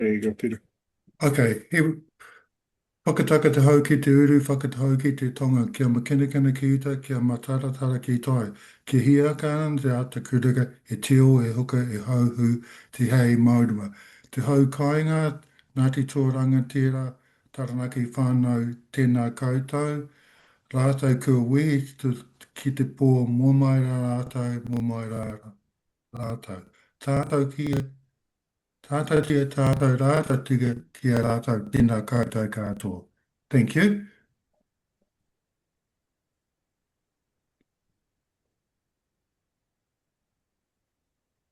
There you go, Peter. Okay, whakataka te hau ki te uru, whakatau ki te tonga, kia makinakina ki uta, kia mataratara ki toi. Ki hiaka te ata kuranga, e teo, e hoka, e hauhu, te hei maurua. Te hau kāinga, Ngāti tōranga tērā, taranaki whānau, tēnā koutou, rātou kua wehi ki te pō, mō mai rā rātou, mō mai rā rātou. Tātou kia Tātou tia tātou rātou tia kia rātou tēnā koutou katoa. Thank you.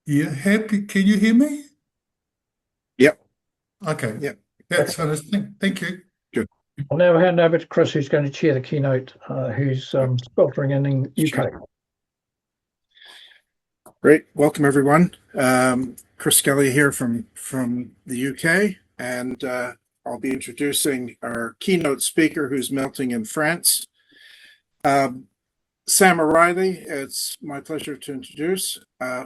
Yeah, happy. Can you hear me? Yep. Okay. Yep. That's understanding. Thank you. Good. I'll now hand over to Chris, who's going to chair the keynote, who's sponsoring in the UK. Great. Welcome, everyone. Chris Kelly here from the UK, and I'll be introducing our keynote speaker who's melting in France. Samantha Riley, it's my pleasure to introduce,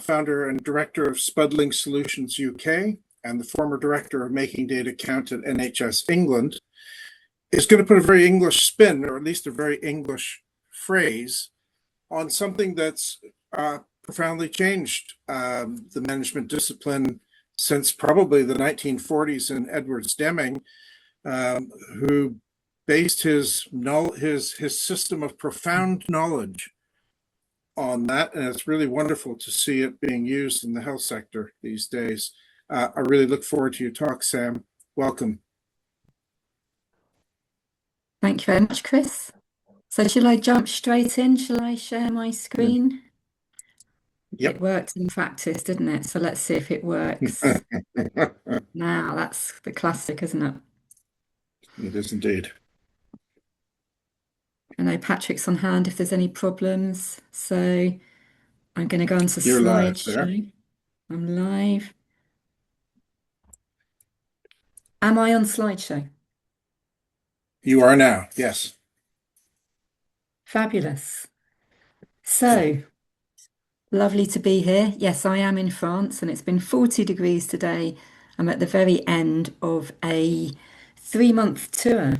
founder and director of Spuddling Solutions UK and the former director of Making Data Count at NHS England, is going to put a very English spin, or at least a very English phrase, on something that's profoundly changed the management discipline since probably the 1940s in Edwards Deming, who based his system of profound knowledge on that, and it's really wonderful to see it being used in the health sector these days. I really look forward to your talk, Sam. Welcome. Thank you very much, Chris. So shall I jump straight in? Shall I share my screen? Yep. It worked in practice, didn't it? So let's see if it works. Now, that's the classic, isn't it? It is indeed. I know Patrick's on hand if there's any problems. So I'm going to go on to You're live there. slideshow. I'm live. Am I on slideshow? You are now, yes. Fabulous. So, lovely to be here. Yes, I am in France and it's been 40 degrees today. I'm at the very end of a 3-month tour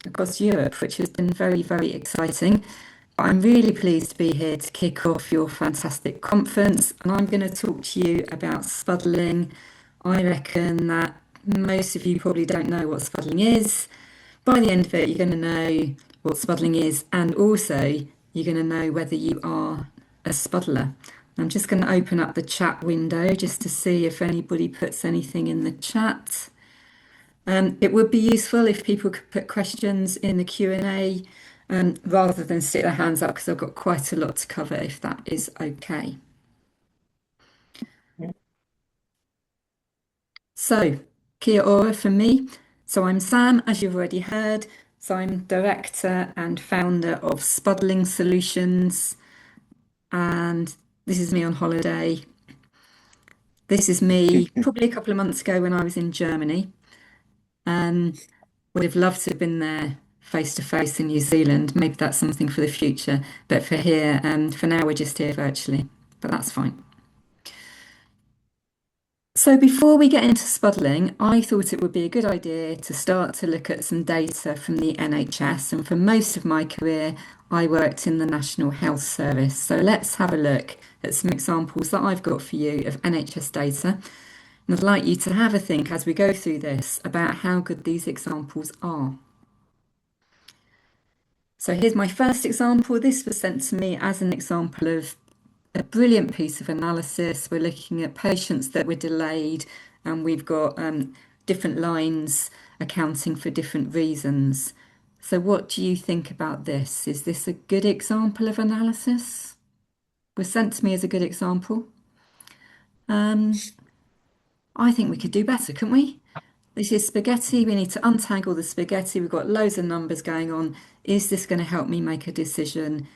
across Europe, which has been very, very exciting. I'm really pleased to be here to kick off your fantastic conference, and I'm going to talk to you about spuddling. I reckon that most of you probably don't know what spuddling is. By the end of it, you're going to know what spuddling is, and also you're going to know whether you are a spuddler. I'm just going to open up the chat window just to see if anybody puts anything in the chat. It would be useful if people could put questions in the Q&A rather than stick their hands up, because I've got quite a lot to cover, if that is okay. So, kia ora from me. So I'm Sam, as you've already heard. So I'm director and founder of Spuddling Solutions, and this is me on holiday. This is me probably a couple of months ago when I was in Germany. Would have loved to have been there face to face in New Zealand. Maybe that's something for the future. But for here, for now, we're just here virtually. But that's fine. So before we get into spuddling, I thought it would be a good idea to start to look at some data from the NHS. And for most of my career, I worked in the National Health Service. So let's have a look at some examples that I've got for you of NHS data. And I'd like you to have a think as we go through this about how good these examples are. So here's my first example. This was sent to me as an example of a brilliant piece of analysis. We're looking at patients that were delayed, and we've got different lines accounting for different reasons. So what do you think about this? Is this a good example of analysis? Was sent to me as a good example. I think we could do better, couldn't we? This is spaghetti. We need to untangle the spaghetti. We've got loads of numbers going on. Is this going to help me make a decision?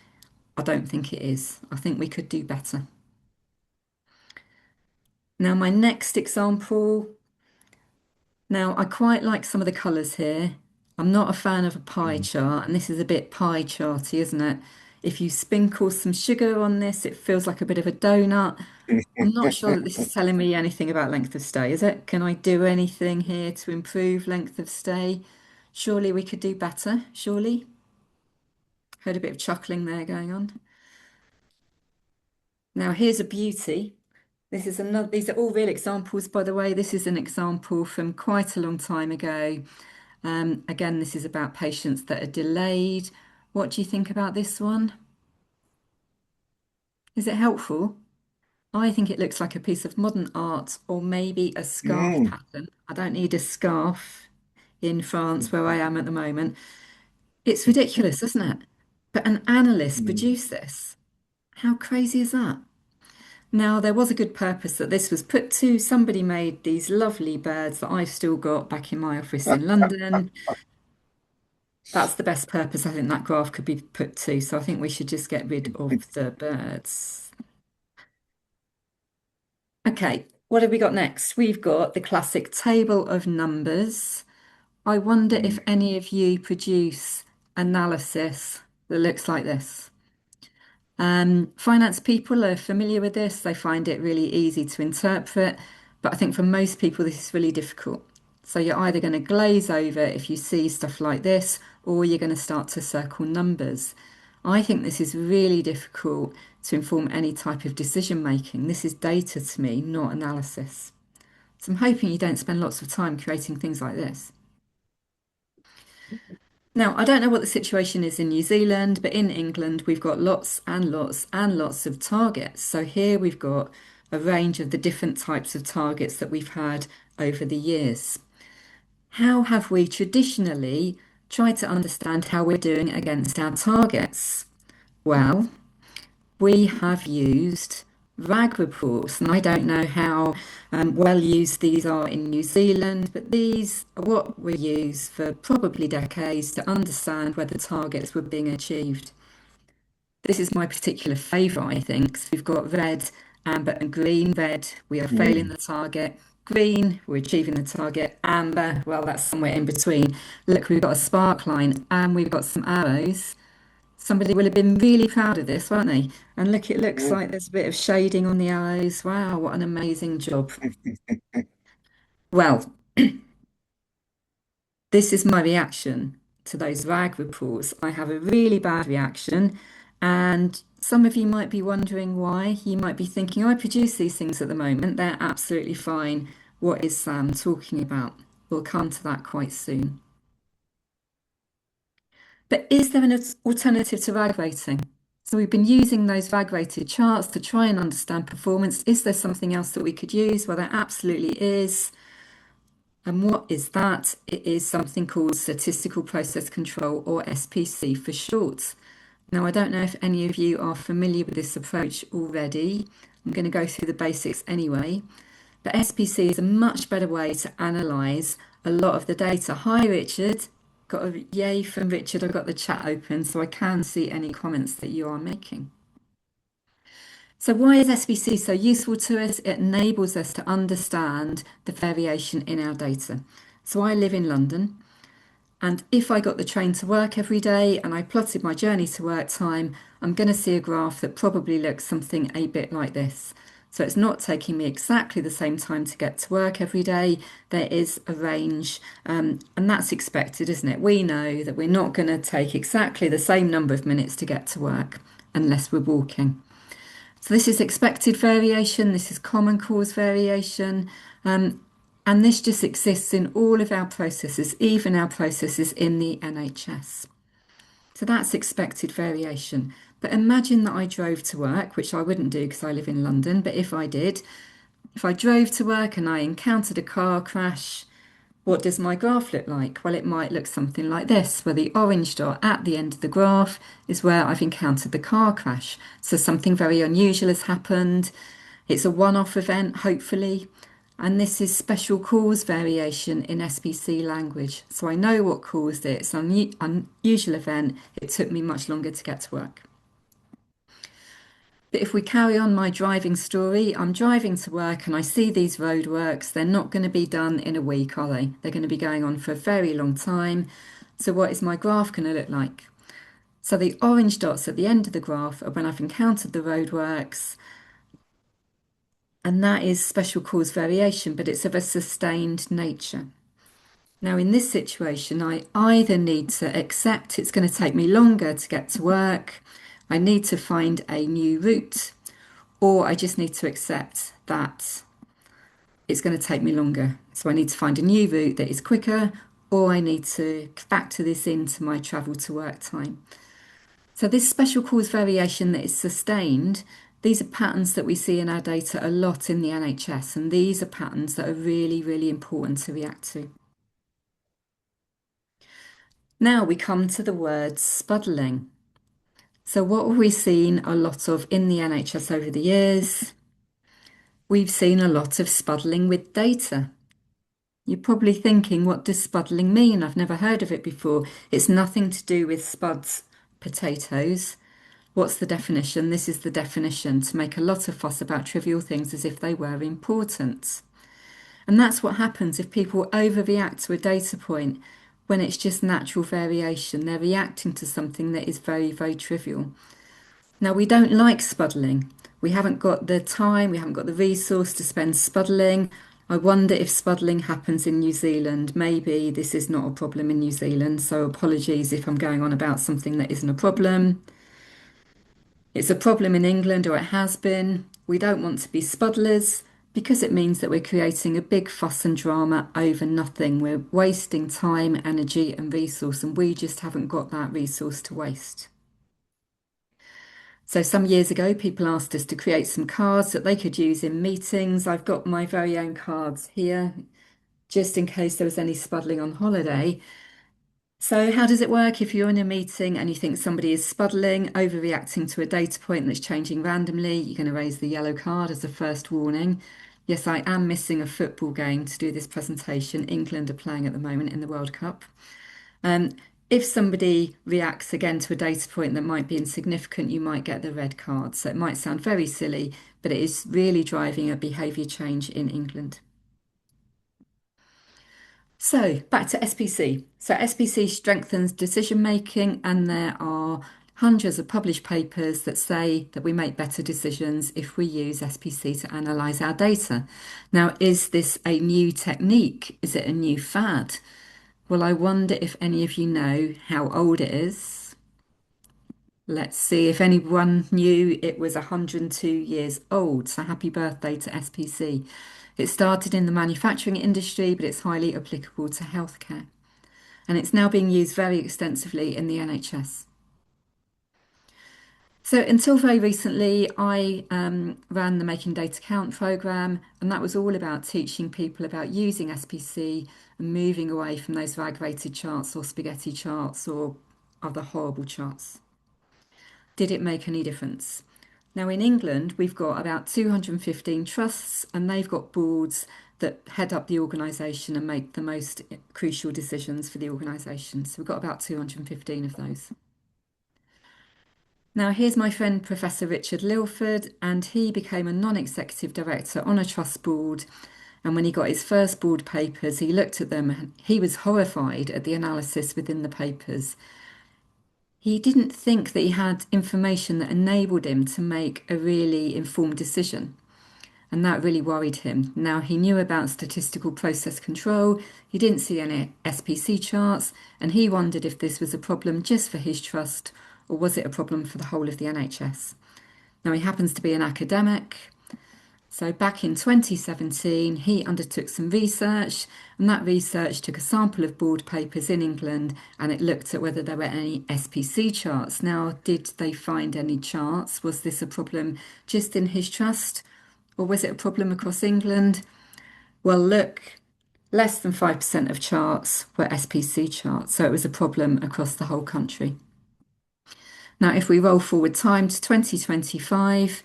I don't think it is. I think we could do better. Now, my next example. Now, I quite like some of the colours here. I'm not a fan of a pie chart, and this is a bit pie charty, isn't it? If you sprinkle some sugar on this, it feels like a bit of a donut. I'm not sure that this is telling me anything about length of stay, is it? Can I do anything here to improve length of stay? Surely we could do better, surely. Heard a bit of chuckling there going on. Now here's a beauty. These are all real examples, by the way. This is an example from quite a long time ago. Again, this is about patients that are delayed. What do you think about this one? Is it helpful? I think it looks like a piece of modern art, or maybe a scarf pattern. I don't need a scarf in France where I am at the moment. It's ridiculous, isn't it? But an analyst produced this. How crazy is that? Now, there was a good purpose that this was put to. Somebody made these lovely birds that I've still got back in my office in London. That's the best purpose I think that graph could be put to. So I think we should just get rid of the birds. Okay, what have we got next? We've got the classic table of numbers. I wonder if any of you produce analysis that looks like this. Finance people are familiar with this. They find it really easy to interpret, but I think for most people this is really difficult. So you're either going to glaze over if you see stuff like this, or you're going to start to circle numbers. I think this is really difficult to inform any type of decision making. This is data to me, not analysis. So I'm hoping you don't spend lots of time creating things like this. Now, I don't know what the situation is in New Zealand, but in England, we've got lots and lots and lots of targets. So here we've got a range of the different types of targets that we've had over the years. How have we traditionally tried to understand how we're doing against our targets? Well, we have used RAG reports, and I don't know how well used these are in New Zealand, but these are what were used for probably decades to understand whether targets were being achieved. This is my particular favourite, I think. So we've got red, amber and green. Red, we are failing the target. Green, we're achieving the target. Amber, well, that's somewhere in between. Look, we've got a spark line and we've got some arrows. Somebody will have been really proud of this, won't they? And look, it looks like there's a bit of shading on the arrows. Wow, what an amazing job. Well, this is my reaction to those RAG reports. I have a really bad reaction, and some of you might be wondering why. You might be thinking, I produce these things at the moment. They're absolutely fine. What is Sam talking about? We'll come to that quite soon. But is there an alternative to RAG rating? So we've been using those RAG rated charts to try and understand performance. Is there something else that we could use? Well, there absolutely is. And what is that? It is something called statistical process control, or SPC for short. Now, I don't know if any of you are familiar with this approach already. I'm going to go through the basics anyway. But SPC is a much better way to analyse a lot of the data. Hi, Richard. Got a yay from Richard. I've got the chat open so I can see any comments that you are making. So why is SPC so useful to us? It enables us to understand the variation in our data. So I live in London, and if I got the train to work every day and I plotted my journey to work time, I'm going to see a graph that probably looks something a bit like this. So it's not taking me exactly the same time to get to work every day. There is a range, and that's expected, isn't it? We know that we're not going to take exactly the same number of minutes to get to work unless we're walking. So this is expected variation, this is common cause variation, and this just exists in all of our processes, even our processes in the NHS. So that's expected variation. But imagine that I drove to work, which I wouldn't do because I live in London, but if I did, if I drove to work and I encountered a car crash, what does my graph look like? Well, it might look something like this, where the orange dot at the end of the graph is where I've encountered the car crash. So something very unusual has happened. It's a one-off event, hopefully. And this is special cause variation in SPC language. So I know what caused it. It's an unusual event. It took me much longer to get to work. But if we carry on my driving story, I'm driving to work and I see these roadworks. They're not going to be done in a week, are they? They're going to be going on for a very long time. So what is my graph going to look like? So the orange dots at the end of the graph are when I've encountered the roadworks, and that is special cause variation, but it's of a sustained nature. Now, in this situation, I either need to accept it's going to take me longer to get to work, I need to find a new route, or I just need to accept that it's going to take me longer. So I need to find a new route that is quicker, or I need to factor this into my travel to work time. So this special cause variation that is sustained, these are patterns that we see in our data a lot in the NHS, and these are patterns that are really, really important to react to. Now we come to the word spuddling. So what have we seen a lot of in the NHS over the years? We've seen a lot of spuddling with data. You're probably thinking, what does spuddling mean? I've never heard of it before. It's nothing to do with spuds potatoes. What's the definition? This is the definition: to make a lot of fuss about trivial things as if they were important. And that's what happens if people overreact to a data point when it's just natural variation. They're reacting to something that is very, very trivial. Now, we don't like spuddling. We haven't got the time, we haven't got the resource to spend spuddling. I wonder if spuddling happens in New Zealand. Maybe this is not a problem in New Zealand, so apologies if I'm going on about something that isn't a problem. It's a problem in England, or it has been. We don't want to be spuddlers because it means that we're creating a big fuss and drama over nothing. We're wasting time, energy and resource, and we just haven't got that resource to waste. So some years ago, people asked us to create some cards that they could use in meetings. I've got my very own cards here, just in case there was any spuddling on holiday. So how does it work if you're in a meeting and you think somebody is spuddling, overreacting to a data point that's changing randomly? You're going to raise the yellow card as a first warning. Yes, I am missing a football game to do this presentation. England are playing at the moment in the World Cup. If somebody reacts again to a data point that might be insignificant, you might get the red card. So it might sound very silly, but it is really driving a behaviour change in England. So back to SPC. So SPC strengthens decision making, and there are hundreds of published papers that say that we make better decisions if we use SPC to analyse our data. Now, is this a new technique? Is it a new fad? Well, I wonder if any of you know how old it is. Let's see if anyone knew it was 102 years old. So happy birthday to SPC. It started in the manufacturing industry, but it's highly applicable to healthcare. And it's now being used very extensively in the NHS. So until very recently, I ran the Making Data Count programme, and that was all about teaching people about using SPC and moving away from those rag-rated charts or spaghetti charts or other horrible charts. Did it make any difference? Now in England, we've got about 215 trusts, and they've got boards that head up the organisation and make the most crucial decisions for the organisation. So we've got about 215 of those. Now, here's my friend, Professor Richard Lilford, and he became a non-executive director on a trust board. And when he got his first board papers, he looked at them and he was horrified at the analysis within the papers. He didn't think that he had information that enabled him to make a really informed decision. And that really worried him. Now, he knew about statistical process control, he didn't see any SPC charts, and he wondered if this was a problem just for his trust, or was it a problem for the whole of the NHS? Now, he happens to be an academic. So back in 2017, he undertook some research, and that research took a sample of board papers in England, and it looked at whether there were any SPC charts. Now, did they find any charts? Was this a problem just in his trust, or was it a problem across England? Well, look, less than 5% of charts were SPC charts, so it was a problem across the whole country. Now, if we roll forward time to 2025,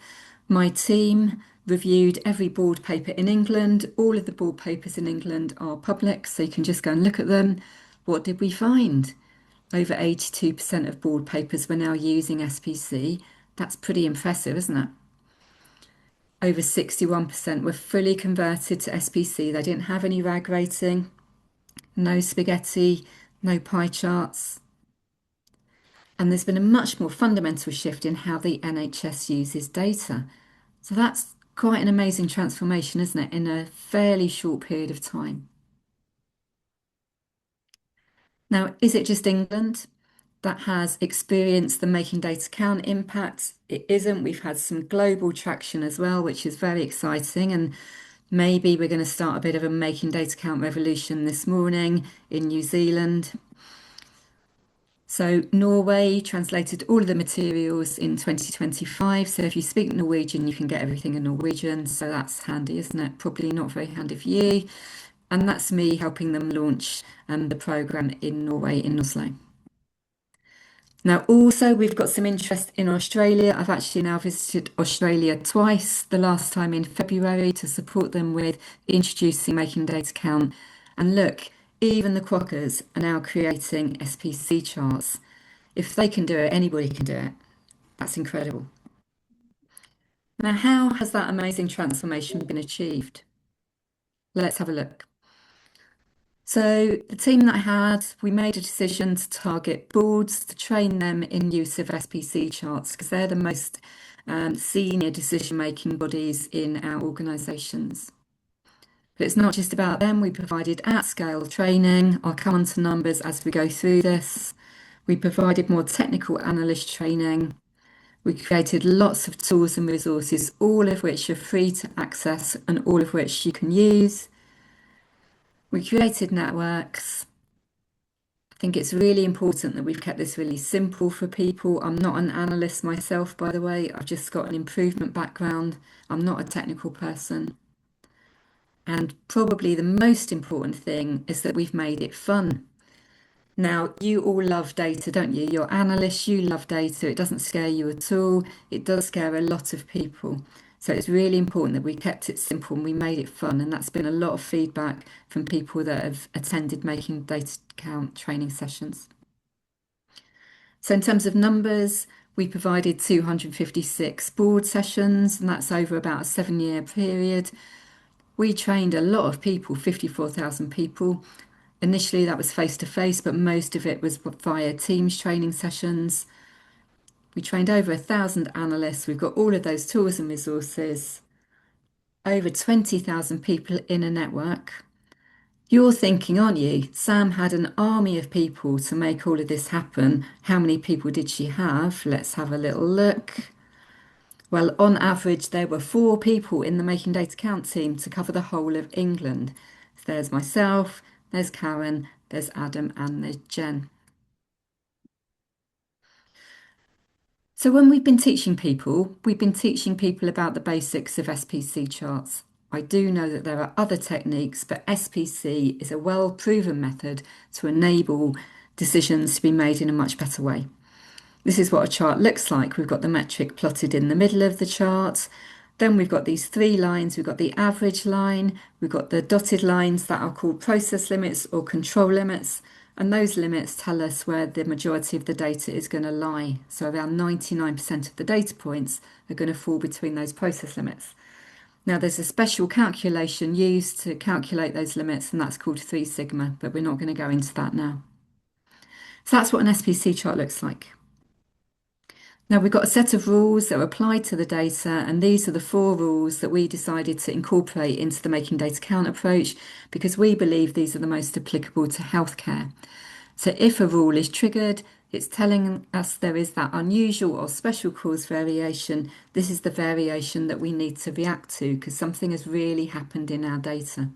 my team reviewed every board paper in England. All of the board papers in England are public, so you can just go and look at them. What did we find? Over 82% of board papers were now using SPC. That's pretty impressive, isn't it? Over 61% were fully converted to SPC. They didn't have any rag rating, no spaghetti, no pie charts. And there's been a much more fundamental shift in how the NHS uses data. So that's quite an amazing transformation, isn't it, in a fairly short period of time. Now, is it just England that has experienced the Making Data Count impact? It isn't. We've had some global traction as well, which is very exciting. And maybe we're going to start a bit of a Making Data Count revolution this morning in New Zealand. So Norway translated all of the materials in 2025. So if you speak Norwegian, you can get everything in Norwegian. So that's handy, isn't it? Probably not very handy for you. And that's me helping them launch the programme in Norway, in Oslo. Now, also, we've got some interest in Australia. I've actually now visited Australia twice, the last time in February to support them with introducing Making Data Count. And look, even the Quokkas are now creating SPC charts. If they can do it, anybody can do it. That's incredible. Now, how has that amazing transformation been achieved? Let's have a look. So the team that I had, we made a decision to target boards to train them in use of SPC charts because they're the most senior decision-making bodies in our organisations. But it's not just about them. We provided at-scale training. I'll come on to numbers as we go through this. We provided more technical analyst training. We created lots of tools and resources, all of which are free to access and all of which you can use. We created networks. I think it's really important that we've kept this really simple for people. I'm not an analyst myself, by the way. I've just got an improvement background. I'm not a technical person. And probably the most important thing is that we've made it fun. Now, you all love data, don't you? You're analysts, you love data. It doesn't scare you at all. It does scare a lot of people. So it's really important that we kept it simple and we made it fun. And that's been a lot of feedback from people that have attended Making Data Count training sessions. So in terms of numbers, we provided 256 board sessions, and that's over about a 7-year period. We trained a lot of people, 54,000 people. Initially, that was face-to-face, but most of it was via Teams training sessions. We trained over 1,000 analysts. We've got all of those tools and resources. Over 20,000 people in a network. You're thinking, aren't you? Sam had an army of people to make all of this happen. How many people did she have? Let's have a little look. Well, on average, there were 4 people in the Making Data Count team to cover the whole of England. So there's myself, there's Karen, there's Adam, and there's Jen. So when we've been teaching people about the basics of SPC charts. I do know that there are other techniques, but SPC is a well-proven method to enable decisions to be made in a much better way. This is what a chart looks like. We've got the metric plotted in the middle of the chart. Then we've got these 3 lines. We've got the average line. We've got the dotted lines that are called process limits or control limits. And those limits tell us where the majority of the data is going to lie. So around 99% of the data points are going to fall between those process limits. Now there's a special calculation used to calculate those limits, and that's called 3 sigma, but we're not going to go into that now. So that's what an SPC chart looks like. Now we've got a set of rules that are applied to the data, and these are the 4 rules that we decided to incorporate into the Making Data Count approach because we believe these are the most applicable to healthcare. So if a rule is triggered, it's telling us there is that unusual or special cause variation. This is the variation that we need to react to because something has really happened in our data.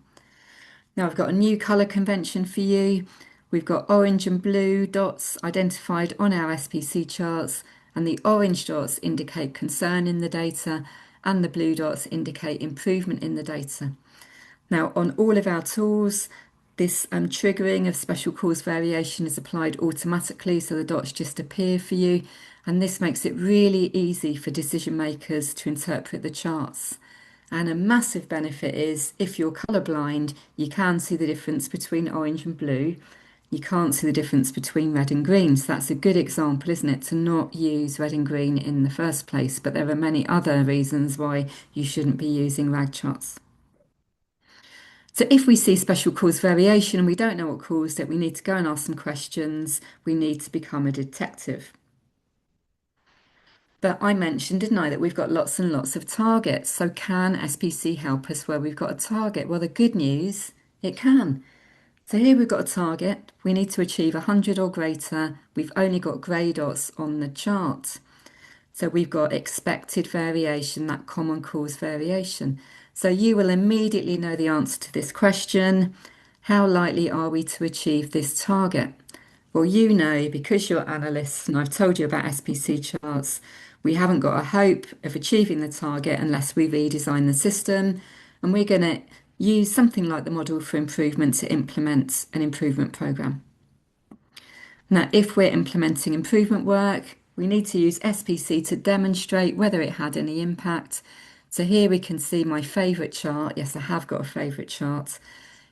Now I've got a new colour convention for you. We've got orange and blue dots identified on our SPC charts, and the orange dots indicate concern in the data and the blue dots indicate improvement in the data. Now on all of our tools, this triggering of special cause variation is applied automatically, so the dots just appear for you, and this makes it really easy for decision makers to interpret the charts. And a massive benefit is if you're colourblind, you can see the difference between orange and blue. You can't see the difference between red and green. So that's a good example, isn't it, to not use red and green in the first place. But there are many other reasons why you shouldn't be using RAG charts. So if we see special cause variation and we don't know what caused it, we need to go and ask some questions. We need to become a detective. But I mentioned, didn't I, that we've got lots and lots of targets. So can SPC help us where we've got a target? Well, the good news, it can. So here we've got a target. We need to achieve 100 or greater. We've only got grey dots on the chart. So we've got expected variation, that common cause variation. So you will immediately know the answer to this question. How likely are we to achieve this target? Well, you know, because you're analysts and I've told you about SPC charts, we haven't got a hope of achieving the target unless we redesign the system. And we're going to use something like the model for improvement to implement an improvement program. Now, if we're implementing improvement work, we need to use SPC to demonstrate whether it had any impact. So here we can see my favourite chart. Yes, I have got a favourite chart.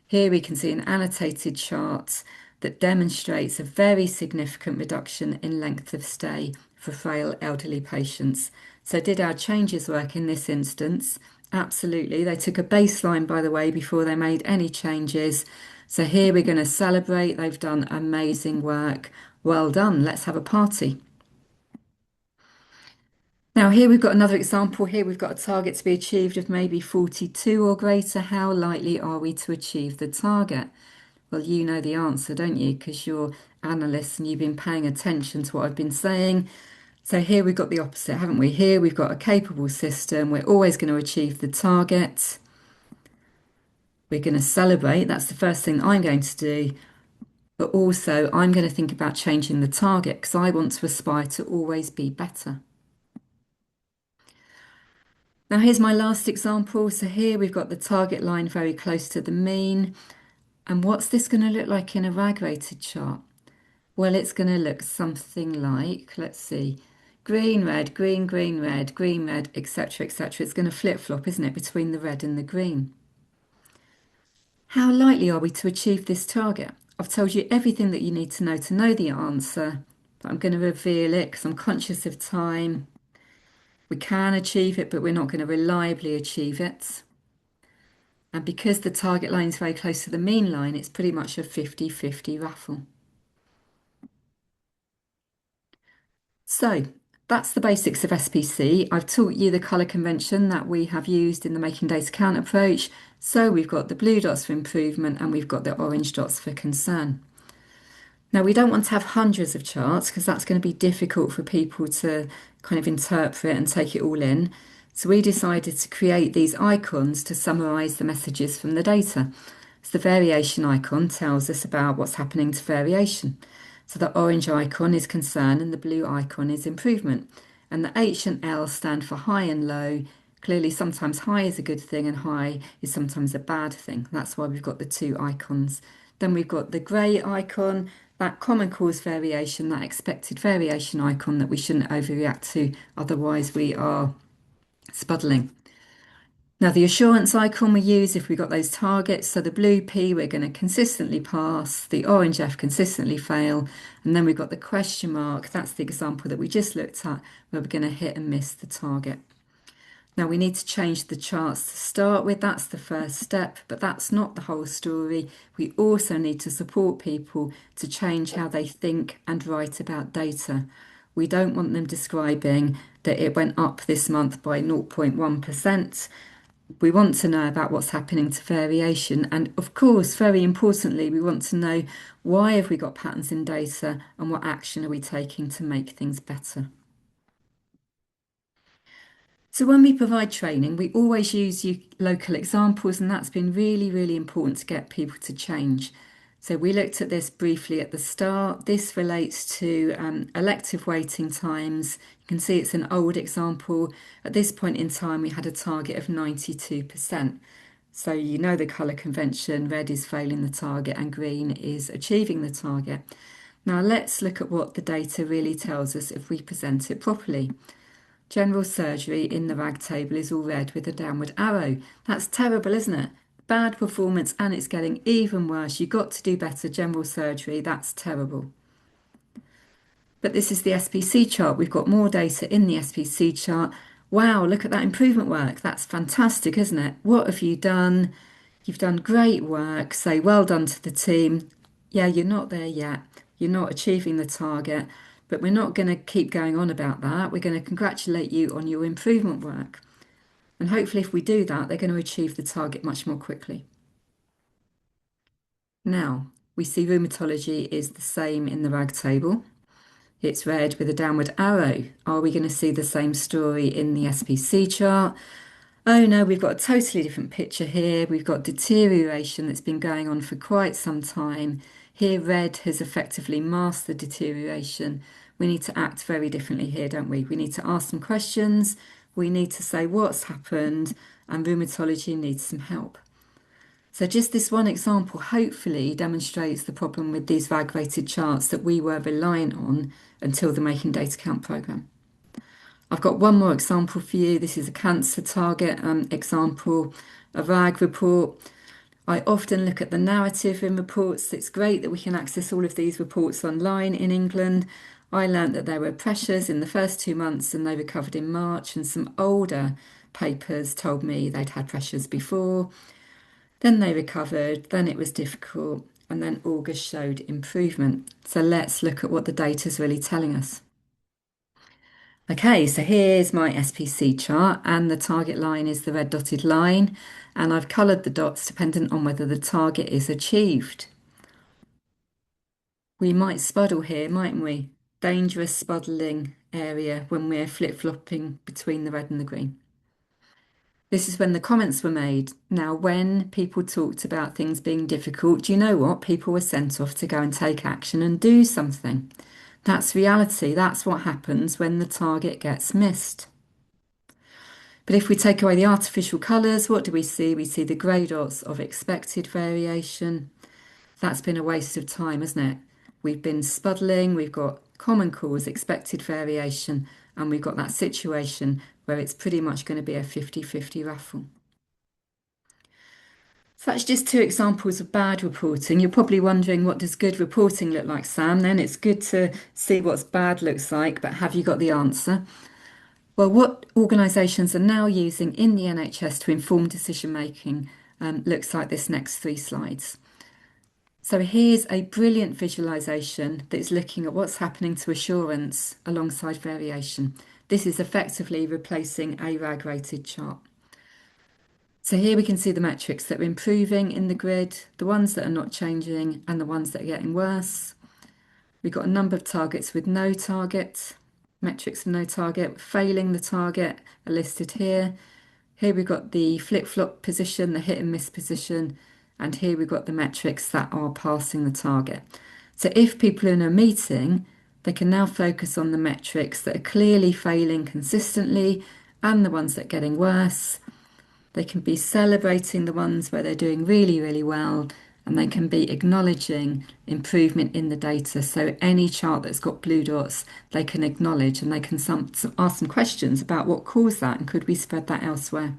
Here we can see an annotated chart that demonstrates a very significant reduction in length of stay for frail elderly patients. So did our changes work in this instance? Absolutely. They took a baseline, by the way, before they made any changes. So here we're going to celebrate. They've done amazing work. Well done. Let's have a party. Now here we've got another example. Here we've got a target to be achieved of maybe 42 or greater. How likely are we to achieve the target? Well, you know the answer, don't you? Because you're analysts and you've been paying attention to what I've been saying. So here we've got the opposite, haven't we? Here we've got a capable system. We're always going to achieve the target. We're going to celebrate. That's the first thing I'm going to do. But also I'm going to think about changing the target because I want to aspire to always be better. Now here's my last example. So here we've got the target line very close to the mean. And what's this going to look like in a RAG rated chart? Well, it's going to look something like, let's see, green, red, green, green, red, green, red, etc., etc. It's going to flip-flop, isn't it, between the red and the green. How likely are we to achieve this target? I've told you everything that you need to know the answer, but I'm going to reveal it because I'm conscious of time. We can achieve it, but we're not going to reliably achieve it. And because the target line is very close to the mean line, it's pretty much a 50-50 raffle. So that's the basics of SPC. I've taught you the colour convention that we have used in the Making Data Count approach. So we've got the blue dots for improvement and we've got the orange dots for concern. Now we don't want to have hundreds of charts because that's going to be difficult for people to kind of interpret and take it all in. So we decided to create these icons to summarise the messages from the data. So the variation icon tells us about what's happening to variation. So the orange icon is concern and the blue icon is improvement. And the H and L stand for high and low. Clearly sometimes high is a good thing and high is sometimes a bad thing. That's why we've got the two icons. Then we've got the grey icon, that common cause variation, that expected variation icon that we shouldn't overreact to, otherwise we are spuddling. Now the assurance icon we use if we got those targets, so the blue P we're going to consistently pass, the orange F consistently fail, and then we've got the question mark, that's the example that we just looked at, where we're going to hit and miss the target. Now we need to change the charts to start with, that's the first step, but that's not the whole story. We also need to support people to change how they think and write about data. We don't want them describing that it went up this month by 0.1%. We want to know about what's happening to variation. And of course, very importantly, we want to know why have we got patterns in data and what action are we taking to make things better. So when we provide training, we always use local examples, and that's been really, really important to get people to change. So we looked at this briefly at the start. This relates to elective waiting times. You can see it's an old example. At this point in time, we had a target of 92%. So you know the colour convention, red is failing the target and green is achieving the target. Now let's look at what the data really tells us if we present it properly. General surgery in the RAG table is all red with a downward arrow. That's terrible, isn't it? Bad performance and it's getting even worse. You've got to do better general surgery. That's terrible. But this is the SPC chart. We've got more data in the SPC chart. Wow, look at that improvement work. That's fantastic, isn't it? What have you done? You've done great work. Say well done to the team. Yeah, you're not there yet. You're not achieving the target. But we're not going to keep going on about that. We're going to congratulate you on your improvement work. And hopefully if we do that, they're going to achieve the target much more quickly. Now, we see rheumatology is the same in the RAG table. It's red with a downward arrow. Are we going to see the same story in the SPC chart? Oh no, we've got a totally different picture here. We've got deterioration that's been going on for quite some time. Here, red has effectively masked the deterioration. We need to act very differently here, don't we? We need to ask some questions. We need to say what's happened, and rheumatology needs some help. So just this one example hopefully demonstrates the problem with these RAG-rated charts that we were reliant on until the Making Data Count programme. I've got one more example for you. This is a cancer target example, a RAG report. I often look at the narrative in reports. It's great that we can access all of these reports online in England. I learnt that there were pressures in the first 2 months and they recovered in March, and some older papers told me they'd had pressures before. Then they recovered, then it was difficult, and then August showed improvement. So let's look at what the data is really telling us. Okay, so here's my SPC chart, and the target line is the red dotted line, and I've coloured the dots dependent on whether the target is achieved. We might spuddle here, mightn't we? Dangerous spuddling area when we're flip-flopping between the red and the green. This is when the comments were made. Now, when people talked about things being difficult, do you know what? People were sent off to go and take action and do something. That's reality. That's what happens when the target gets missed. But if we take away the artificial colours, what do we see? We see the grey dots of expected variation. That's been a waste of time, hasn't it? We've been spuddling, we've got common cause, expected variation, and we've got that situation where it's pretty much going to be a 50-50 raffle. So that's just 2 examples of bad reporting. You're probably wondering, what does good reporting look like, Sam? Then it's good to see what bad looks like, but have you got the answer? Well, what organisations are now using in the NHS to inform decision making looks like this next 3 slides. So here's a brilliant visualisation that's looking at what's happening to assurance alongside variation. This is effectively replacing a RAG-rated chart. So here we can see the metrics that are improving in the grid, the ones that are not changing, and the ones that are getting worse. We've got a number of targets with no target, metrics of no target, failing the target are listed here. Here we've got the flip-flop position, the hit and miss position, and here we've got the metrics that are passing the target. So if people are in a meeting, they can now focus on the metrics that are clearly failing consistently and the ones that are getting worse. They can be celebrating the ones where they're doing really, really well, and they can be acknowledging improvement in the data. So any chart that's got blue dots, they can acknowledge, and they can ask some questions about what caused that and could we spread that elsewhere.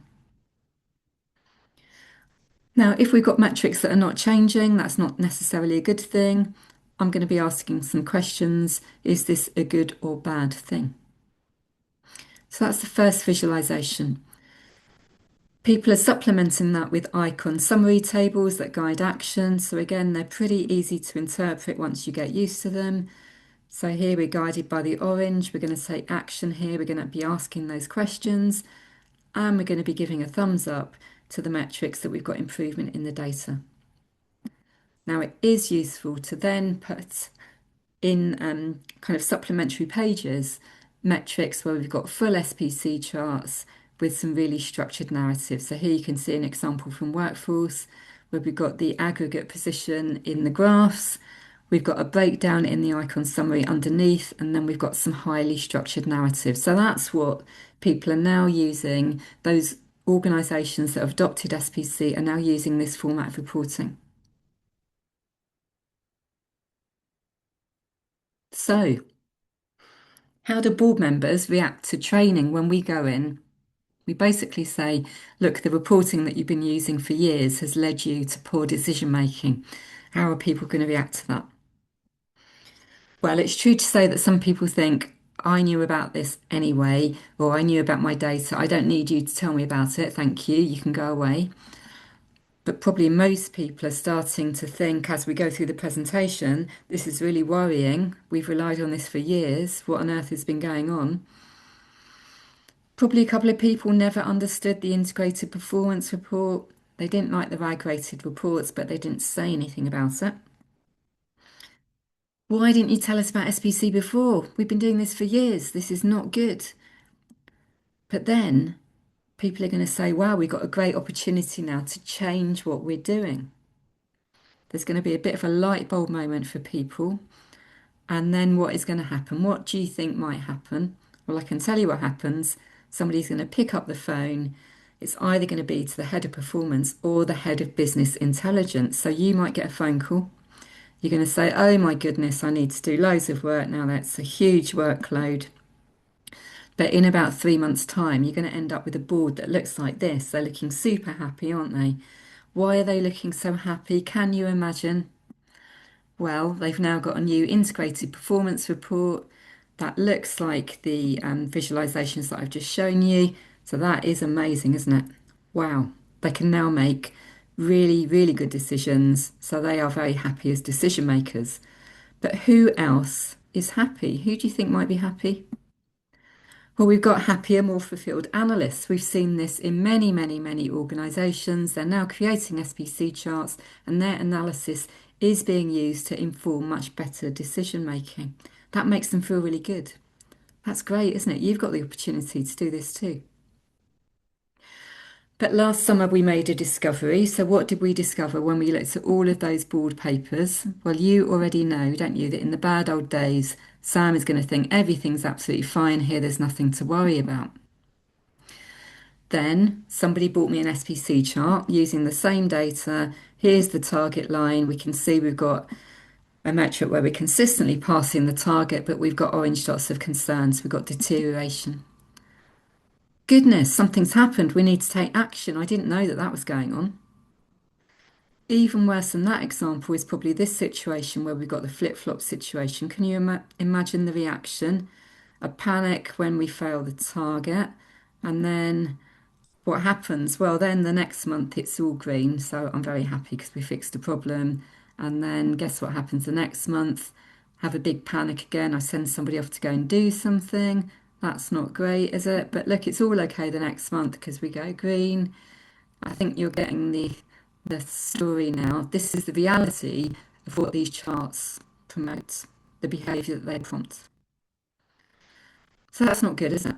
Now, if we've got metrics that are not changing, that's not necessarily a good thing. I'm going to be asking some questions. Is this a good or bad thing? So that's the first visualization. People are supplementing that with icon summary tables that guide action. So again, they're pretty easy to interpret once you get used to them. So here we're guided by the orange. We're going to say action here. We're going to be asking those questions, and we're going to be giving a thumbs up to the metrics that we've got improvement in the data. Now, it is useful to then put in kind of supplementary pages metrics where we've got full SPC charts with some really structured narratives. So here you can see an example from Workforce where we've got the aggregate position in the graphs, we've got a breakdown in the icon summary underneath, and then we've got some highly structured narratives. So that's what people are now using. Those organisations that have adopted SPC are now using this format of reporting. So, how do board members react to training when we go in? We basically say, look, the reporting that you've been using for years has led you to poor decision making. How are people going to react to that? Well, it's true to say that some people think, I knew about this anyway, or I knew about my data. I don't need you to tell me about it. Thank you. You can go away. But probably most people are starting to think as we go through the presentation, this is really worrying. We've relied on this for years. What on earth has been going on? Probably a couple of people never understood the integrated performance report. They didn't like the RAG-rated reports, but they didn't say anything about it. Why didn't you tell us about SPC before? We've been doing this for years. This is not good. But then people are going to say, wow, we've got a great opportunity now to change what we're doing. There's going to be a bit of a light bulb moment for people. And then what is going to happen? What do you think might happen? Well, I can tell you what happens. Somebody's going to pick up the phone. It's either going to be to the head of performance or the head of business intelligence. So you might get a phone call. You're going to say, oh my goodness, I need to do loads of work now. That's a huge workload. But in about 3 months' time, you're going to end up with a board that looks like this. They're looking super happy, aren't they? Why are they looking so happy? Can you imagine? Well, they've now got a new integrated performance report that looks like the visualizations that I've just shown you. So that is amazing, isn't it? Wow. They can now make really, really good decisions. So they are very happy as decision makers. But who else is happy? Who do you think might be happy? Well, we've got happier, more fulfilled analysts. We've seen this in many, many, many organisations. They're now creating SPC charts, and their analysis is being used to inform much better decision making. That makes them feel really good. That's great, isn't it? You've got the opportunity to do this too. But last summer we made a discovery. So what did we discover when we looked at all of those board papers? Well, you already know, don't you, that in the bad old days, Sam is going to think everything's absolutely fine here. There's nothing to worry about. Then somebody bought me an SPC chart using the same data. Here's the target line. We can see we've got a metric where we're consistently passing the target, but we've got orange dots of concerns. We've got deterioration. Goodness, something's happened. We need to take action. I didn't know that that was going on. Even worse than that example is probably this situation where we've got the flip-flop situation. Can you imagine the reaction? A panic when we fail the target. And then what happens? Well, then the next month it's all green. So I'm very happy because we fixed the problem. And then guess what happens the next month? Have a big panic again. I send somebody off to go and do something. That's not great, is it? But look, it's all okay the next month because we go green. I think you're getting the story now. This is the reality of what these charts promote, the behaviour that they prompt. So that's not good, is it?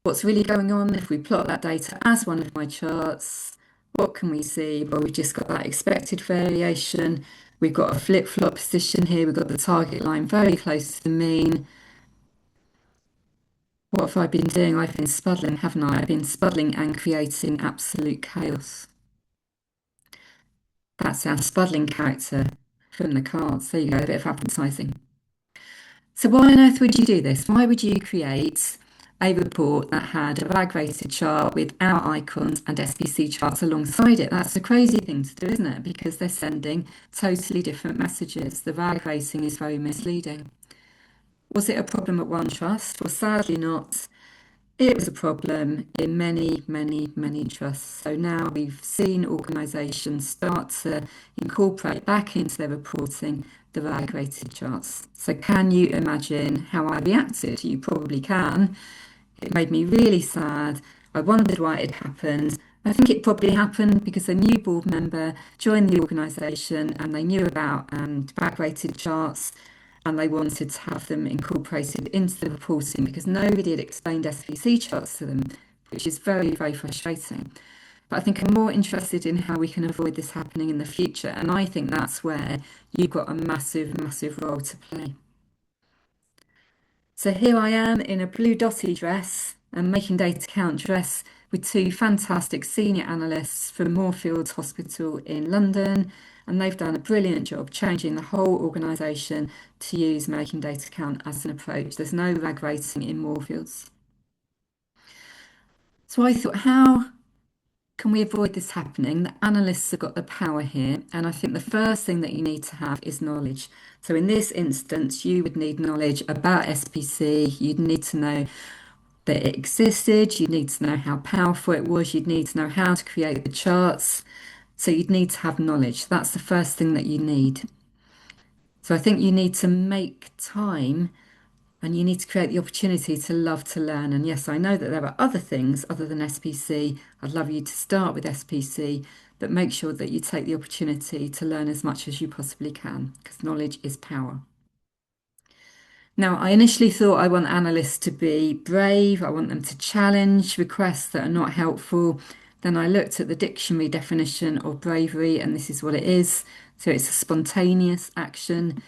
What's really going on if we plot that data as one of my charts? What can we see? Well, we've just got that expected variation. We've got a flip-flop position here. We've got the target line very close to the mean. What have I been doing? I've been spuddling, haven't I? I've been spuddling and creating absolute chaos. That's our spuddling character from the cards. There you go, a bit of advertising. So why on earth would you do this? Why would you create a report that had a RAG-rated chart with our icons and SPC charts alongside it? That's a crazy thing to do, isn't it? Because they're sending totally different messages. The RAG rating is very misleading. Was it a problem at One Trust? Well, sadly not. It was a problem in many, many, many trusts. So now we've seen organisations start to incorporate back into their reporting the RAG-rated charts. So can you imagine how I reacted? You probably can. It made me really sad. I wondered why it had happened. I think it probably happened because a new board member joined the organisation and they knew about RAG-rated charts, and they wanted to have them incorporated into the reporting because nobody had explained SPC charts to them, which is very, very frustrating. But I think I'm more interested in how we can avoid this happening in the future, and I think that's where you've got a massive, massive role to play. So here I am in a blue dotty dress and making data count dress with two fantastic senior analysts from Moorfields Hospital in London, and they've done a brilliant job changing the whole organisation to use making data count as an approach. There's no RAG rating in Moorfields. So I thought, how can we avoid this happening? The analysts have got the power here, and I think the first thing that you need to have is knowledge. So in this instance, you would need knowledge about SPC. You'd need to know that it existed. You'd need to know how powerful it was. You'd need to know how to create the charts. So you'd need to have knowledge. That's the first thing that you need. So I think you need to make time and you need to create the opportunity to love to learn. And yes, I know that there are other things other than SPC. I'd love you to start with SPC, but make sure that you take the opportunity to learn as much as you possibly can, because knowledge is power. Now, I initially thought I want analysts to be brave. I want them to challenge requests that are not helpful. Then I looked at the dictionary definition of bravery, and this is what it is. So it's a spontaneous action.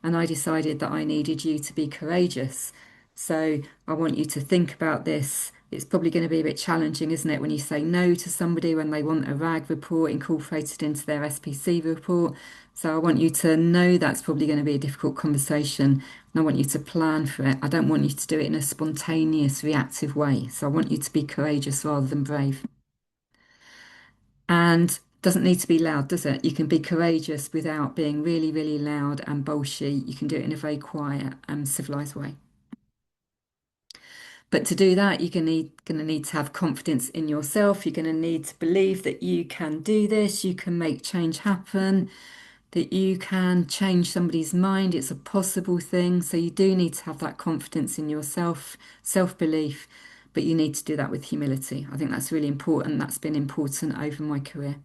And I decided that I needed you to be courageous. So I want you to think about this. It's probably going to be a bit challenging, isn't it, when you say no to somebody when they want a RAG report incorporated into their SPC report. So I want you to know that's probably going to be a difficult conversation, and I want you to plan for it. I don't want you to do it in a spontaneous, reactive way. So I want you to be courageous rather than brave. And doesn't need to be loud, does it? You can be courageous without being really, really loud and bolshy. You can do it in a very quiet and civilized way. But to do that, you're going to need to have confidence in yourself. You're going to need to believe that you can do this. You can make change happen, that you can change somebody's mind. It's a possible thing. So you do need to have that confidence in yourself, self-belief, but you need to do that with humility. I think that's really important. That's been important over my career.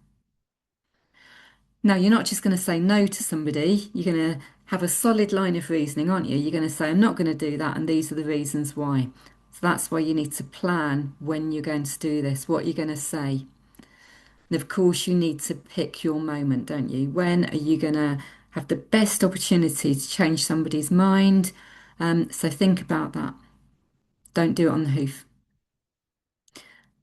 Now, you're not just going to say no to somebody. You're going to have a solid line of reasoning, aren't you? You're going to say, I'm not going to do that, and these are the reasons why. So that's why you need to plan when you're going to do this, what you're going to say. And of course, you need to pick your moment, don't you? When are you going to have the best opportunity to change somebody's mind? So think about that. Don't do it on the hoof.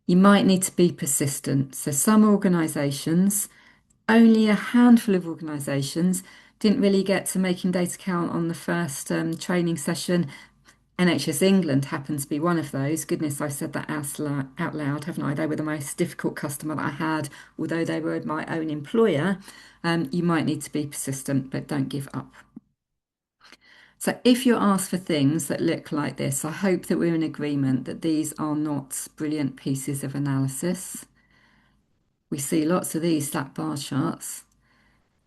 You might need to be persistent. So some organisations, only a handful of organisations, didn't really get to making data count on the first training session. NHS England happened to be one of those. Goodness, I've said that out loud, haven't I? They were the most difficult customer that I had, although they were my own employer. You might need to be persistent, but don't give up. So if you're asked for things that look like this, I hope that we're in agreement that these are not brilliant pieces of analysis. We see lots of these stacked bar charts.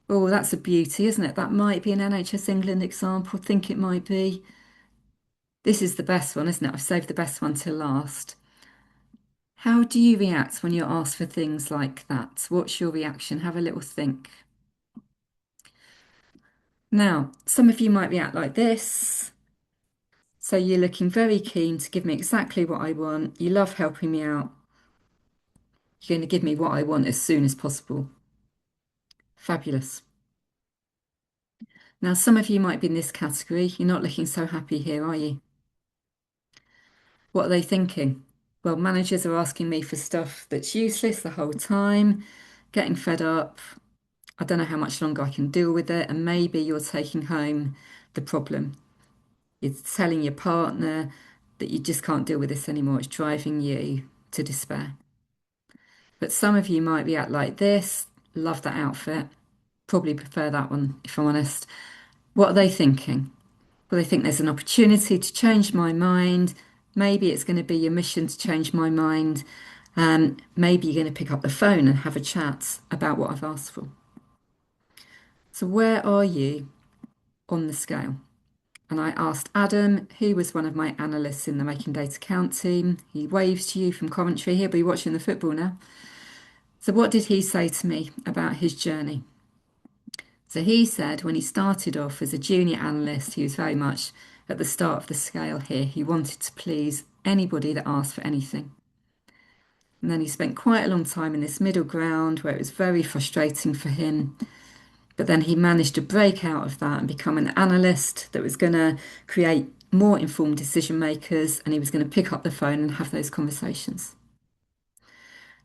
Oh, that's a beauty, isn't it? That might be an NHS England example. I think it might be. This is the best one, isn't it? I've saved the best one till last. How do you react when you're asked for things like that? What's your reaction? Have a little think. Now, some of you might react like this. So you're looking very keen to give me exactly what I want. You love helping me out. You're going to give me what I want as soon as possible. Fabulous. Now, some of you might be in this category. You're not looking so happy here, are you? What are they thinking? Well, managers are asking me for stuff that's useless the whole time, getting fed up. I don't know how much longer I can deal with it. And maybe you're taking home the problem. You're telling your partner that you just can't deal with this anymore. It's driving you to despair. But some of you might react like this. Love that outfit. Probably prefer that one, if I'm honest. What are they thinking? Well, they think there's an opportunity to change my mind. Maybe it's going to be your mission to change my mind. Maybe you're going to pick up the phone and have a chat about what I've asked for. So where are you on the scale? And I asked Adam, who was one of my analysts in the Making Data Count team. He waves to you from Coventry. He'll be watching the football now. So what did he say to me about his journey? So he said when he started off as a junior analyst, he was very much at the start of the scale here. He wanted to please anybody that asked for anything. And then he spent quite a long time in this middle ground where it was very frustrating for him. But then he managed to break out of that and become an analyst that was going to create more informed decision makers, and he was going to pick up the phone and have those conversations.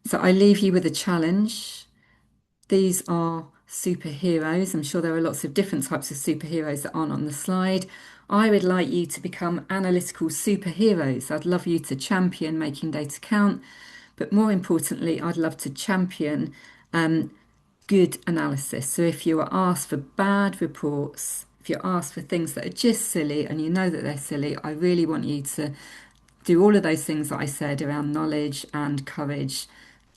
So I leave you with a challenge. These are superheroes. I'm sure there are lots of different types of superheroes that aren't on the slide. I would like you to become analytical superheroes. I'd love you to champion making data count, but more importantly, I'd love to champion good analysis. So if you are asked for bad reports, if you're asked for things that are just silly and you know that they're silly, I really want you to do all of those things that I said around knowledge and courage.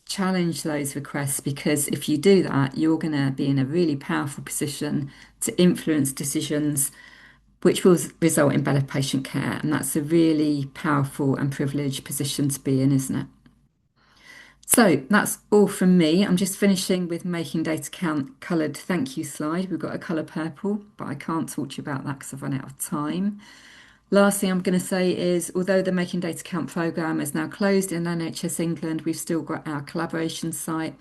Challenge those requests, because if you do that, you're going to be in a really powerful position to influence decisions which will result in better patient care. And that's a really powerful and privileged position to be in, isn't it? So that's all from me. I'm just finishing with making data count coloured thank you slide. We've got a colour purple, but I can't talk to you about that because I've run out of time. Last thing I'm going to say is, although the Making Data Count programme is now closed in NHS England, we've still got our collaboration site.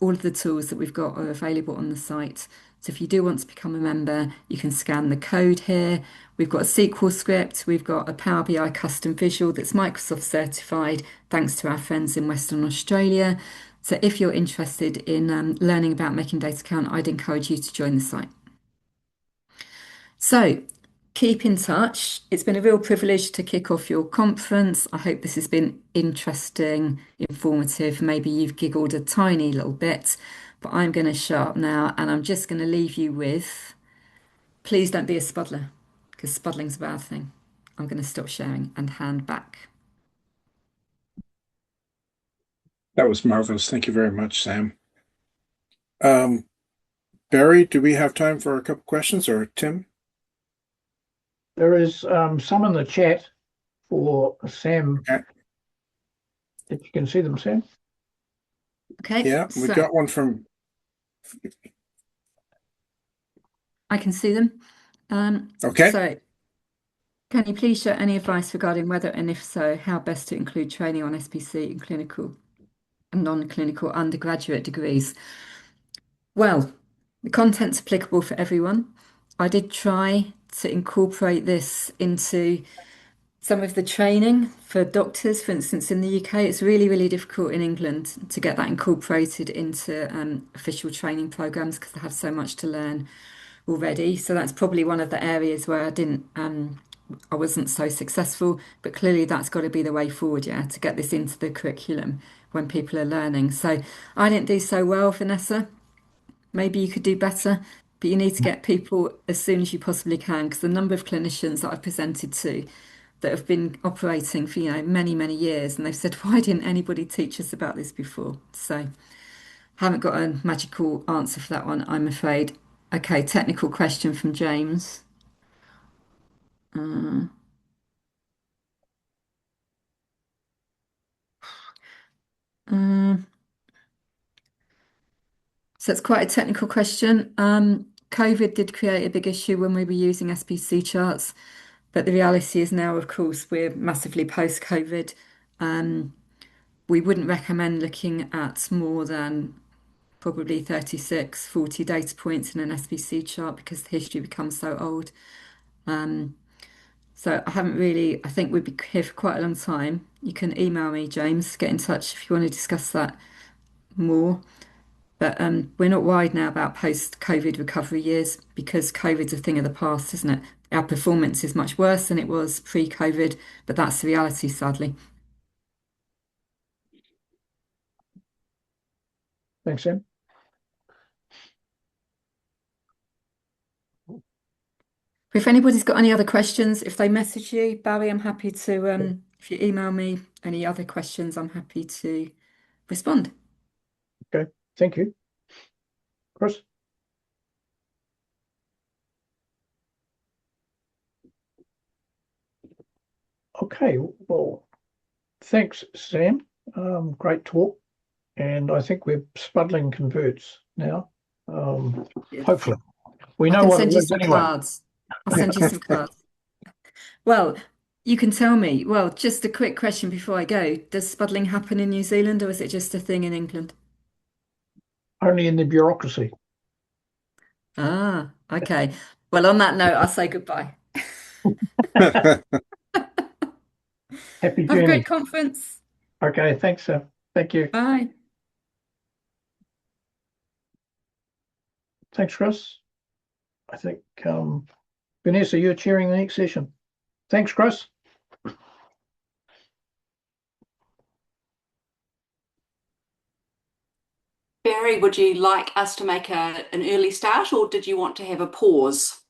All of the tools that we've got are available on the site. So if you do want to become a member, you can scan the code here. We've got a SQL script. We've got a Power BI custom visual that's Microsoft certified, thanks to our friends in Western Australia. So if you're interested in learning about making data count, I'd encourage you to join the site. So keep in touch. It's been a real privilege to kick off your conference. I hope this has been interesting, informative. Maybe you've giggled a tiny little bit, but I'm going to shut up now, and I'm just going to leave you with, please don't be a spuddler, because spuddling's a bad thing. I'm going to stop sharing and hand back. That was marvelous. Thank you very much, Sam. Barry, do we have time for a couple questions, or Tim? There is some in the chat for Sam. Okay. If you can see them, Sam. Okay. Yeah, we got one from. I can see them. Okay. So, can you please share any advice regarding whether, and if so, how best to include training on SPC in clinical and non-clinical undergraduate degrees? Well, the content's applicable for everyone. I did try to incorporate this into some of the training for doctors, for instance, in the UK. It's really, really difficult in England to get that incorporated into official training programs because they have so much to learn already. So that's probably one of the areas where I wasn't so successful, but clearly that's got to be the way forward, yeah, to get this into the curriculum when people are learning. So I didn't do so well, Vanessa. Maybe you could do better, but you need to get people as soon as you possibly can, because the number of clinicians that I've presented to that have been operating for, many, many years, and they've said, why didn't anybody teach us about this before? So haven't got a magical answer for that one, I'm afraid. Okay, technical question from James. So it's quite a technical question. COVID did create a big issue when we were using SPC charts, but the reality is now, of course, we're massively post-COVID. We wouldn't recommend looking at more than probably 36, 40 data points in an SPC chart because the history becomes so old. So I think we'd be here for quite a long time. You can email me, James, get in touch if you want to discuss that more. But we're not worried now about post-COVID recovery years because COVID's a thing of the past, isn't it? Our performance is much worse than it was pre-COVID, but that's the reality, sadly. Thanks, Sam. If anybody's got any other questions, if they message you, Barry, I'm happy to, if you email me any other questions, I'm happy to respond. Okay, thank you. Chris? Okay, well, thanks, Sam. Great talk. And I think we're spuddling converts now. Hopefully. We know what it is anyway. Cards. I'll send you some cards. Well, you can tell me. Well, just a quick question before I go. Does spuddling happen in New Zealand or is it just a thing in England? Only in the bureaucracy. Ah, okay. Well, on that note, I'll say goodbye. Happy Have a journey. great conference. Okay, thanks, Sam. Thank you. Bye. Thanks, Chris. I think Vanessa, you're chairing the next session. Thanks, Chris. Barry, would you like us to make an early start or did you want to have a pause?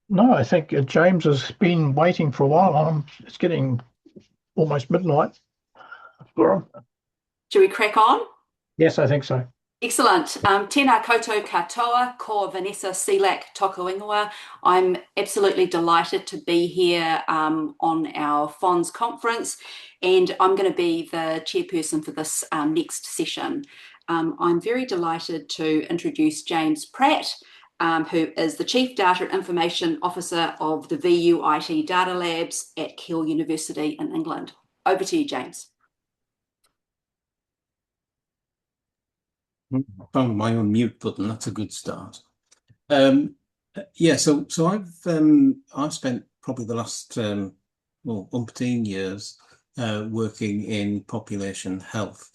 No, I think James has been waiting for a while. It's getting almost midnight. Should we crack on? Yes, I think so. Excellent. Tēnā koutou katoa, ko Vanessa Selak toko ingoa. I'm absolutely delighted to be here on our PHONZ conference, and I'm going to be the chairperson for this next session. I'm very delighted to introduce James Pratt, who is the Chief Data and Information Officer of the VUIT Data Labs at Keele University in England. Over to you, James. Found my own mute button. That's a good start. Yeah, so I've spent probably the last umpteen years working in population health,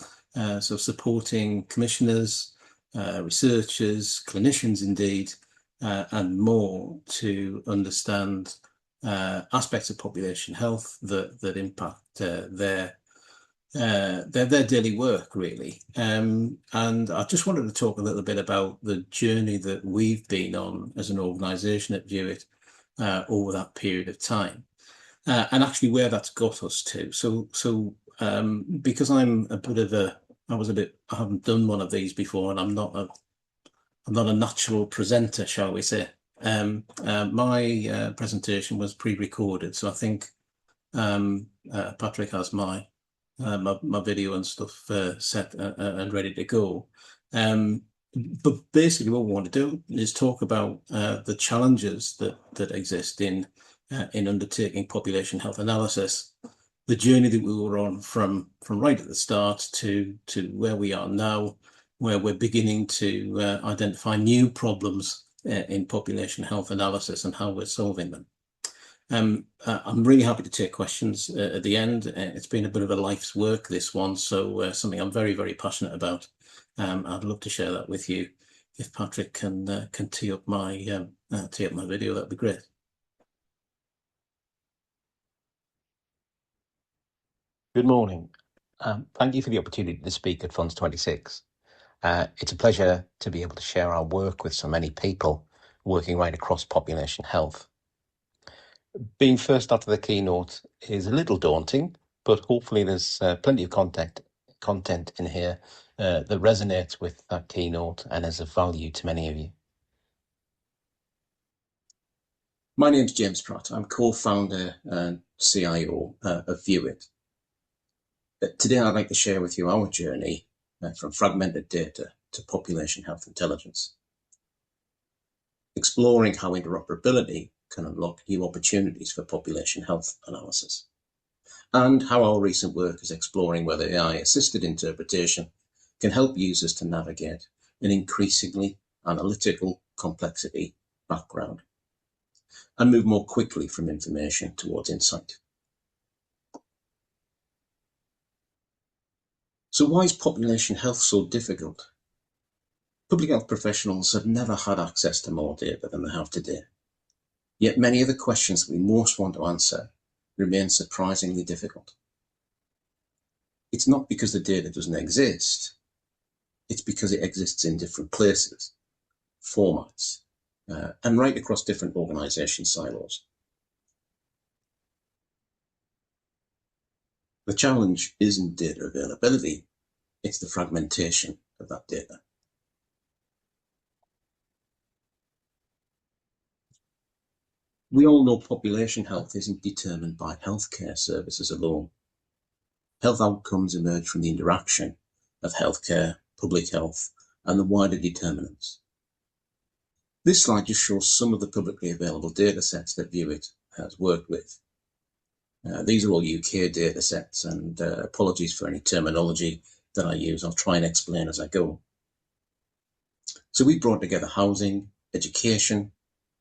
so supporting commissioners, researchers, clinicians indeed, and more to understand aspects of population health that impact their daily work, really. And I just wanted to talk a little bit about the journey that we've been on as an organisation at VUIT over that period of time, and actually where that's got us to. So because I'm a bit of a, I haven't done one of these before, and I'm not a natural presenter, shall we say. My presentation was pre-recorded, so I think Patrick has my video and stuff set and ready to go. But basically what we want to do is talk about the challenges that exist in undertaking population health analysis, the journey that we were on from right at the start to where we are now, where we're beginning to identify new problems in population health analysis and how we're solving them. I'm really happy to take questions at the end. It's been a bit of a life's work, this one, so something I'm very, very passionate about. I'd love to share that with you. If Patrick can tee up my video, that'd be great. Good morning. Thank you for the opportunity to speak at PHONZ26. It's a pleasure to be able to share our work with so many people working right across population health. Being first after the keynote is a little daunting, but hopefully there's plenty of content in here that resonates with that keynote and is of value to many of you. My name's James Pratt. I'm co-founder and CIO of VUIT. Today I'd like to share with you our journey from fragmented data to population health intelligence, exploring how interoperability can unlock new opportunities for population health analysis, and how our recent work is exploring whether AI-assisted interpretation can help users to navigate an increasingly analytical complexity background and move more quickly from information towards insight. So why is population health so difficult? Public health professionals have never had access to more data than they have today. Yet many of the questions that we most want to answer remain surprisingly difficult. It's not because the data doesn't exist, it's because it exists in different places, formats, and right across different organisation silos. The challenge isn't data availability, it's the fragmentation of that data. We all know population health isn't determined by healthcare services alone. Health outcomes emerge from the interaction of healthcare, public health, and the wider determinants. This slide just shows some of the publicly available data sets that VUIT has worked with. These are all UK data sets, and apologies for any terminology that I use. I'll try and explain as I go. So we brought together housing, education,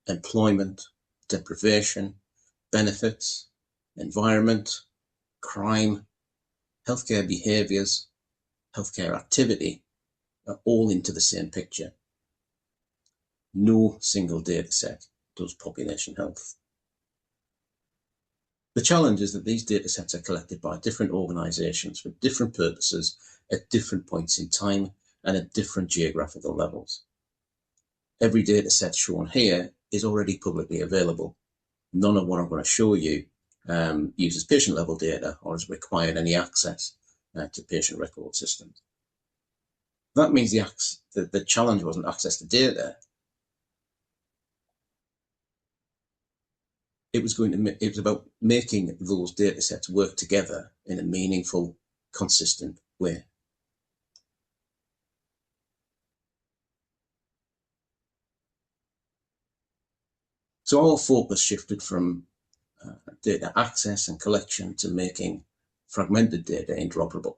employment, deprivation, benefits, environment, crime, healthcare behaviours, healthcare activity, are all into the same picture. No single data set does population health. The challenge is that these data sets are collected by different organisations for different purposes at different points in time and at different geographical levels. Every data set shown here is already publicly available. None of what I'm going to show you uses patient-level data or has required any access to patient record systems. That means the challenge wasn't access to data. It was about making those data sets work together in a meaningful, consistent way. So our focus shifted from data access and collection to making fragmented data interoperable.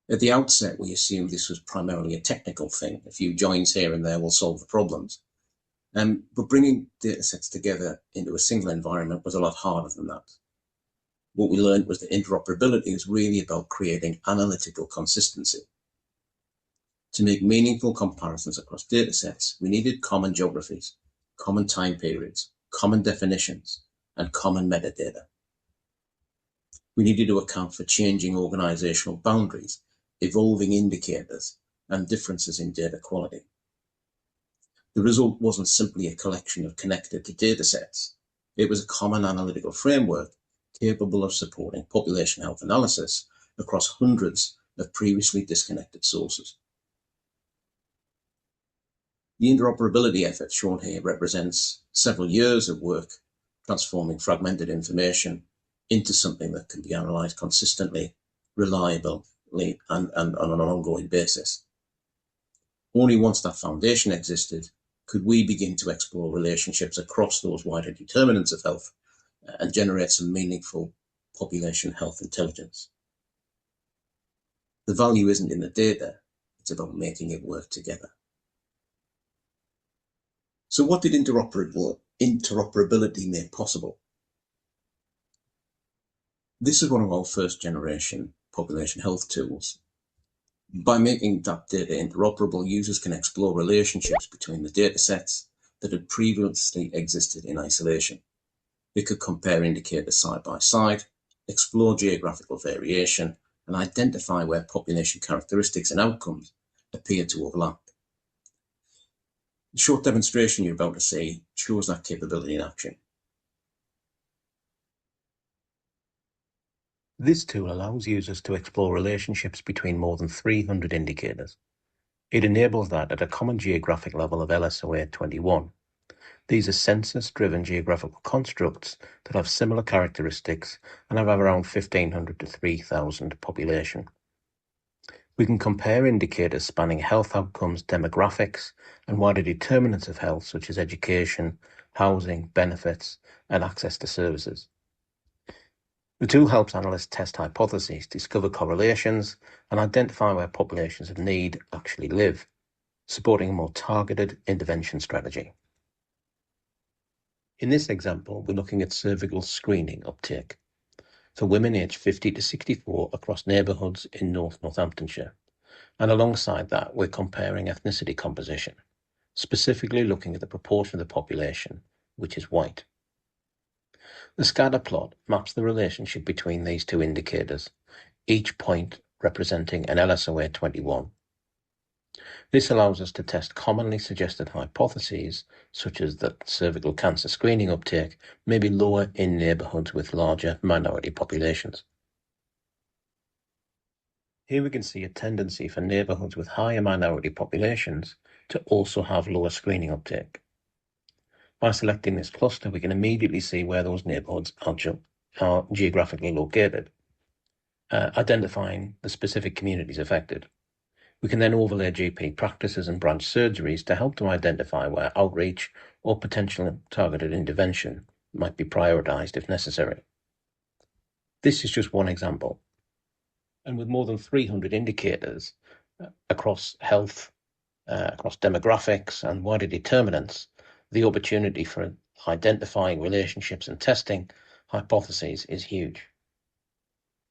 At the outset, we assumed this was primarily a technical thing. A few joins here and there will solve the problems. But bringing data sets together into a single environment was a lot harder than that. What we learned was that interoperability is really about creating analytical consistency. To make meaningful comparisons across data sets, we needed common geographies, common time periods, common definitions, and common metadata. We needed to account for changing organizational boundaries, evolving indicators, and differences in data quality. The result wasn't simply a collection of connected data sets. It was a common analytical framework capable of supporting population health analysis across hundreds of previously disconnected sources. The interoperability effort shown here represents several years of work transforming fragmented information into something that can be analysed consistently, reliably, and on an ongoing basis. Only once that foundation existed could we begin to explore relationships across those wider determinants of health and generate some meaningful population health intelligence. The value isn't in the data, it's about making it work together. So what did interoperability make possible? This is one of our first generation population health tools. By making that data interoperable, users can explore relationships between the data sets that had previously existed in isolation. They could compare indicators side by side, explore geographical variation, and identify where population characteristics and outcomes appear to overlap. The short demonstration you're about to see shows that capability in action. This tool allows users to explore relationships between more than 300 indicators. It enables that at a common geographic level of LSOA21. These are census-driven geographical constructs that have similar characteristics and have around 1,500 to 3,000 population. We can compare indicators spanning health outcomes, demographics, and wider determinants of health such as education, housing, benefits, and access to services. The tool helps analysts test hypotheses, discover correlations, and identify where populations of need actually live, supporting a more targeted intervention strategy. In this example, we're looking at cervical screening uptake for women aged 50 to 64 across neighbourhoods in North Northamptonshire. And alongside that, we're comparing ethnicity composition, specifically looking at the proportion of the population which is white. The scatter plot maps the relationship between these two indicators, each point representing an LSOA21. This allows us to test commonly suggested hypotheses, such as that cervical cancer screening uptake may be lower in neighbourhoods with larger minority populations. Here we can see a tendency for neighbourhoods with higher minority populations to also have lower screening uptake. By selecting this cluster, we can immediately see where those neighbourhoods are geographically located, identifying the specific communities affected. We can then overlay GP practices and branch surgeries to help to identify where outreach or potential targeted intervention might be prioritised if necessary. This is just one example. And with more than 300 indicators across health, across demographics and wider determinants, the opportunity for identifying relationships and testing hypotheses is huge,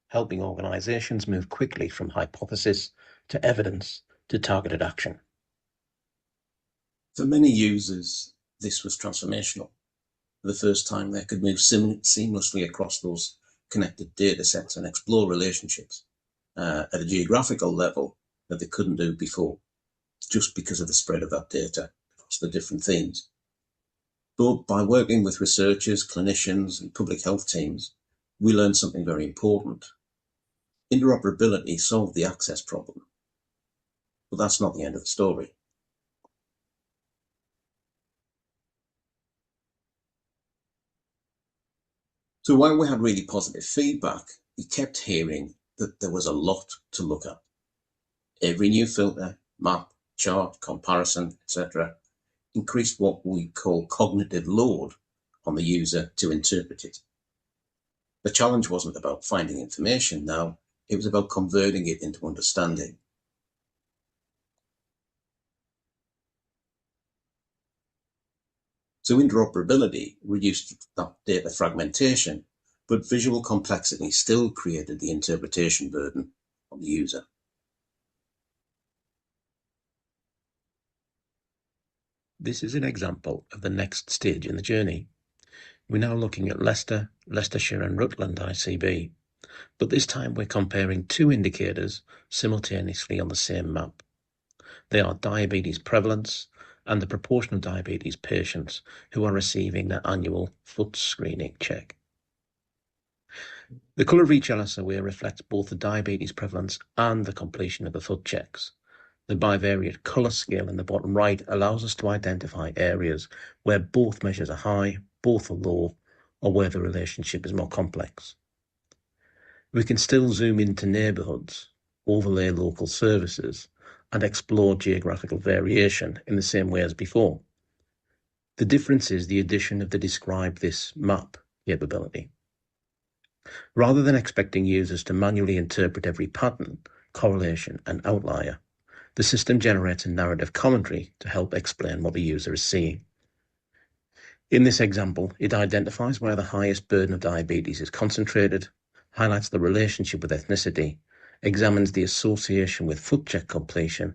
helping organisations move quickly from hypothesis to evidence to targeted action. For many users, this was transformational. For the first time, they could move seamlessly across those connected data sets and explore relationships at a geographical level that they couldn't do before, just because of the spread of that data across the different themes. But by working with researchers, clinicians, and public health teams, we learned something very important. Interoperability solved the access problem. But that's not the end of the story. So while we had really positive feedback, we kept hearing that there was a lot to look at. Every new filter, map, chart, comparison, etc., increased what we call cognitive load on the user to interpret it. The challenge wasn't about finding information now, it was about converting it into understanding. So interoperability reduced that data fragmentation, but visual complexity still created the interpretation burden on the user. This is an example of the next stage in the journey. We're now looking at Leicester, Leicestershire and Rutland ICB, but this time we're comparing two indicators simultaneously on the same map. They are diabetes prevalence and the proportion of diabetes patients who are receiving their annual foot screening check. The colour of each LSOA reflects both the diabetes prevalence and the completion of the foot checks. The bivariate colour scale in the bottom right allows us to identify areas where both measures are high, both are low, or where the relationship is more complex. We can still zoom into neighbourhoods, overlay local services, and explore geographical variation in the same way as before. The difference is the addition of the describe this map capability. Rather than expecting users to manually interpret every pattern, correlation, and outlier, the system generates a narrative commentary to help explain what the user is seeing. In this example, it identifies where the highest burden of diabetes is concentrated, highlights the relationship with ethnicity, examines the association with foot check completion,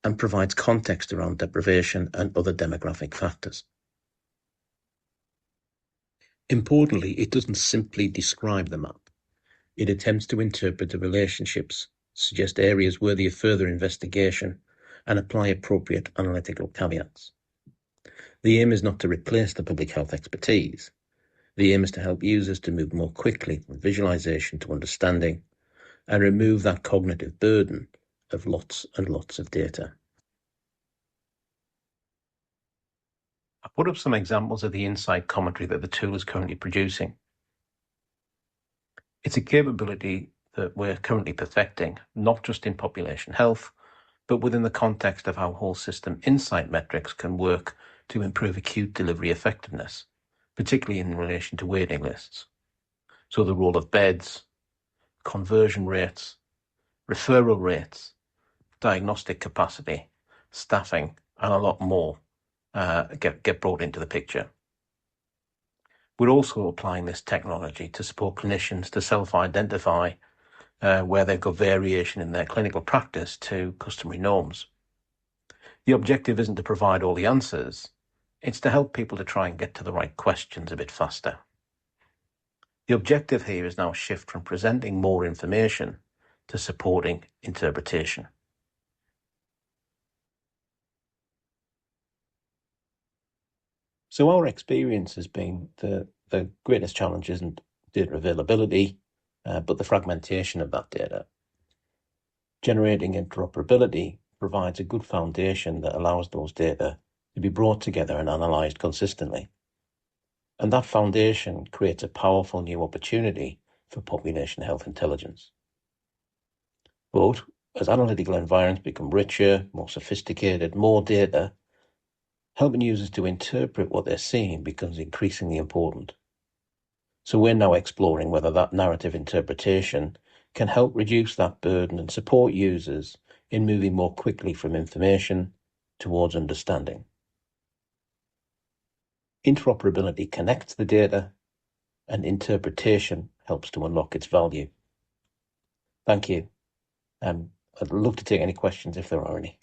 and provides context around deprivation and other demographic factors. Importantly, it doesn't simply describe the map. It attempts to interpret the relationships, suggest areas worthy of further investigation, and apply appropriate analytical caveats. The aim is not to replace the public health expertise. The aim is to help users to move more quickly from visualization to understanding and remove that cognitive burden of lots and lots of data. I put up some examples of the insight commentary that the tool is currently producing. It's a capability that we're currently perfecting, not just in population health, but within the context of how whole system insight metrics can work to improve acute delivery effectiveness, particularly in relation to waiting lists. So the role of beds, conversion rates, referral rates, diagnostic capacity, staffing, and a lot more get brought into the picture. We're also applying this technology to support clinicians to self-identify where they've got variation in their clinical practice to customary norms. The objective isn't to provide all the answers, it's to help people to try and get to the right questions a bit faster. The objective here is now a shift from presenting more information to supporting interpretation. So our experience has been the greatest challenge isn't data availability, but the fragmentation of that data. Generating interoperability provides a good foundation that allows those data to be brought together and analysed consistently. And that foundation creates a powerful new opportunity for population health intelligence. But as analytical environments become richer, more sophisticated, more data, helping users to interpret what they're seeing becomes increasingly important. So we're now exploring whether that narrative interpretation can help reduce that burden and support users in moving more quickly from information towards understanding. Interoperability connects the data, and interpretation helps to unlock its value. Thank you. I'd love to take any questions if there are any.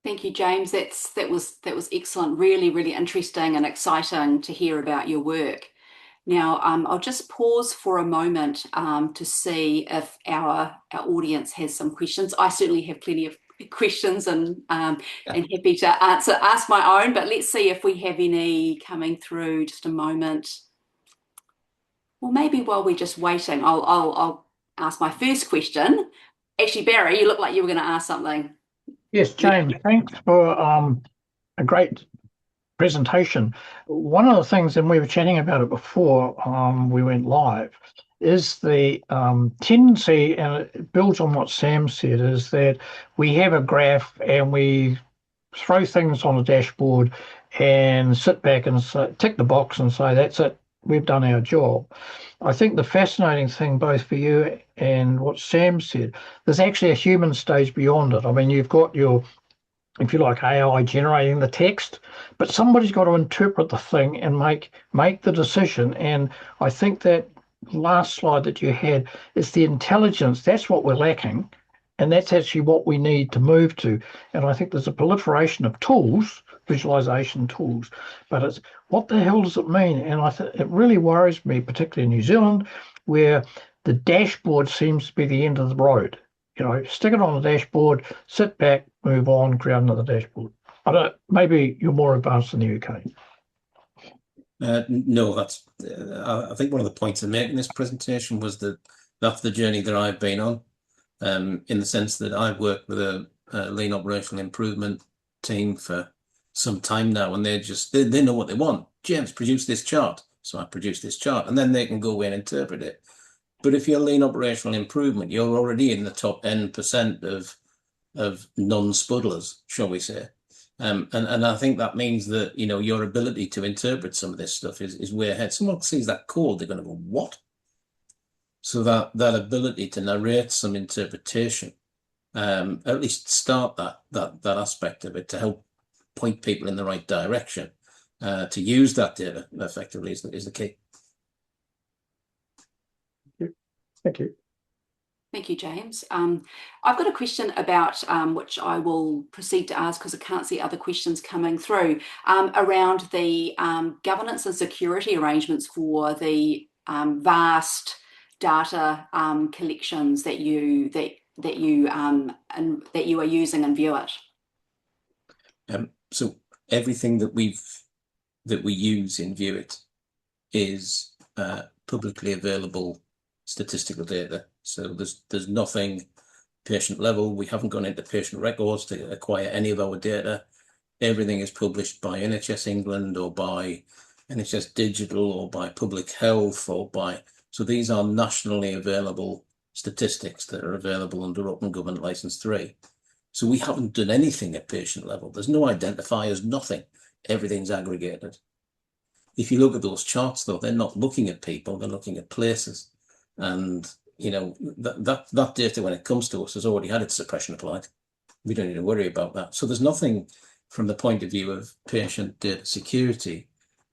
Thank you, James. That was excellent. Really, really interesting and exciting to hear about your work. Now, I'll just pause for a moment to see if our audience has some questions. I certainly have plenty of questions and happy to ask my own, but let's see if we have any coming through. Just a moment. Well, maybe while we're just waiting, I'll ask my first question. Actually, Barry, you look like you were going to ask something. Yes, James, thanks for a great presentation. One of the things, and we were chatting about it before we went live, is the tendency, and it builds on what Sam said, is that we have a graph and we throw things on a dashboard and sit back and say, tick the box and say, that's it, we've done our job. I think the fascinating thing, both for you and what Sam said, there's actually a human stage beyond it. I mean, you've got your, if you like, AI generating the text, but somebody's got to interpret the thing and make the decision. And I think that last slide that you had is the intelligence. That's what we're lacking. And that's actually what we need to move to. And I think there's a proliferation of tools, visualization tools, but it's what the hell does it mean? And it really worries me, particularly in New Zealand, where the dashboard seems to be the end of the road. You know, stick it on the dashboard, sit back, move on, create another dashboard. Maybe you're more advanced in the UK. No, that's. I think one of the points of making this presentation was that that's the journey that I've been on, in the sense that I've worked with a lean operational improvement team for some time now, and they know what they want. James, produce this chart, so I produce this chart, and then they can go away and interpret it. But if you're lean operational improvement, you're already in the top N% of non-spuddlers, shall we say. And I think that means that, you know, your ability to interpret some of this stuff is way ahead. Someone sees that code, they're going to go, what? So that ability to narrate some interpretation, at least start that aspect of it to help point people in the right direction, to use that data effectively is the key. Thank you. Thank you, James. I've got a question about, which I will proceed to ask because I can't see other questions coming through, around the governance and security arrangements for the vast data collections that you are using in View It. So everything that we use in View It is publicly available statistical data. So there's nothing patient level. We haven't gone into patient records to acquire any of our data. Everything is published by NHS England or by NHS Digital or by Public Health so these are nationally available statistics that are available under Open Government Licence 3. So we haven't done anything at patient level. There's no identifiers, nothing. Everything's aggregated. If you look at those charts though, they're not looking at people, they're looking at places. And you know, that data, when it comes to us, has already had its suppression applied. We don't need to worry about that. So there's nothing from the point of view of patient data security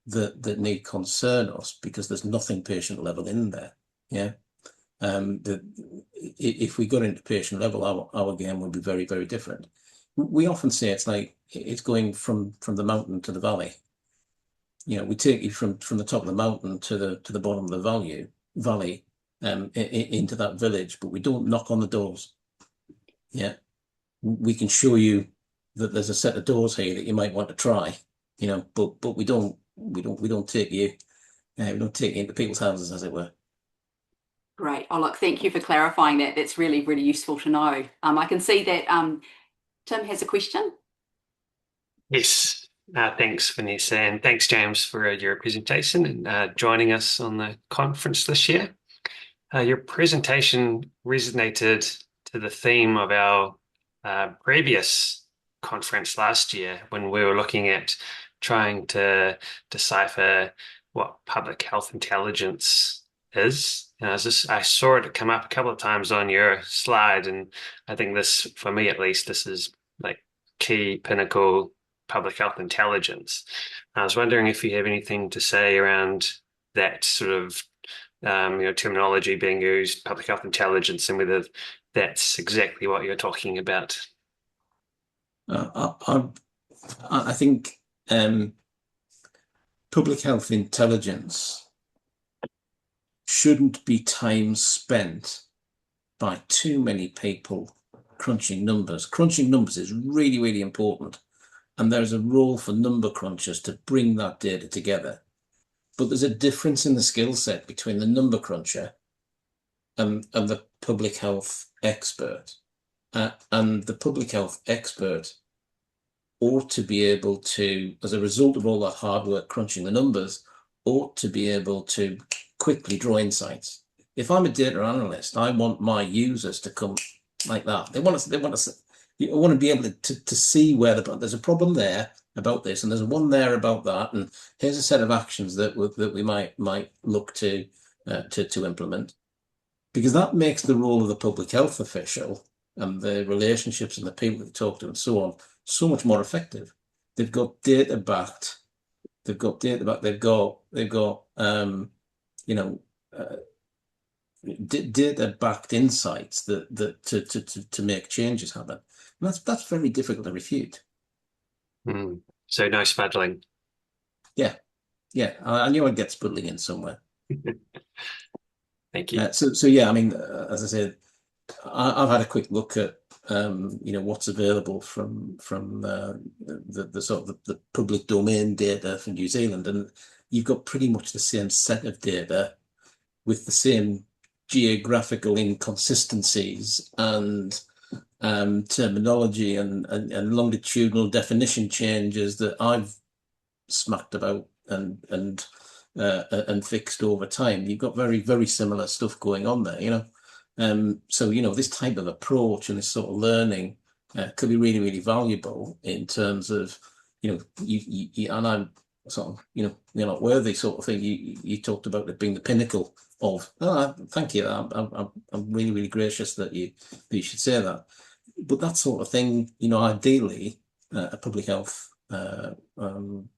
that need concern us, because there's nothing patient level in there. Yeah. If we got into patient level, our game would be very, very different. We often say it's like it's going from the mountain to the valley. You know, we take you from the top of the mountain to the bottom of the valley. Into that village, but we don't knock on the doors. Yeah, we can show you that there's a set of doors here that you might want to try, you know, but we don't take you into people's houses, as it were. Great. Oh, look, thank you for clarifying that. That's really, really useful to know. I can see that Tim has a question. Yes. Thanks, Vanessa, and thanks, James, for your presentation and joining us on the conference this year. Your presentation resonated to the theme of our previous conference last year, when we were looking at trying to decipher what public health intelligence is. And I saw it come up a couple of times on your slide, and I think this, for me at least, this is like key pinnacle public health intelligence. I was wondering if you have anything to say around that sort of terminology being used, public health intelligence, and whether that's exactly what you're talking about. I think public health intelligence shouldn't be time spent by too many people crunching numbers. Crunching numbers is really, really important. And there's a role for number crunchers to bring that data together. But there's a difference in the skill set between the number cruncher and the public health expert. And the public health expert ought to be able to, as a result of all that hard work crunching the numbers, ought to be able to quickly draw insights. If I'm a data analyst, I want my users to come like that. You want to be able to see where there's a problem there about this, and there's one there about that, and here's a set of actions that we might look to implement, because that makes the role of the public health official and the relationships and the people they talk to and so on so much more effective. They've got data backed. They've got data backed insights that to make changes happen. And that's very difficult to refute. So no spuddling. Yeah. I knew I'd get spuddling in somewhere. Thank you. So yeah, I mean, as I said, I've had a quick look at what's available from the sort of the public domain data from New Zealand, and you've got pretty much the same set of data with the same geographical inconsistencies and terminology and longitudinal definition changes that I've smacked about and fixed over time. You've got very, very similar stuff going on there, so this type of approach and this sort of learning could be really, really valuable in terms of you and I'm sort of you're not worthy sort of thing. You talked about it being the pinnacle of. Thank you. I'm really, really gracious that you should say that. But that sort of thing, ideally, a public health from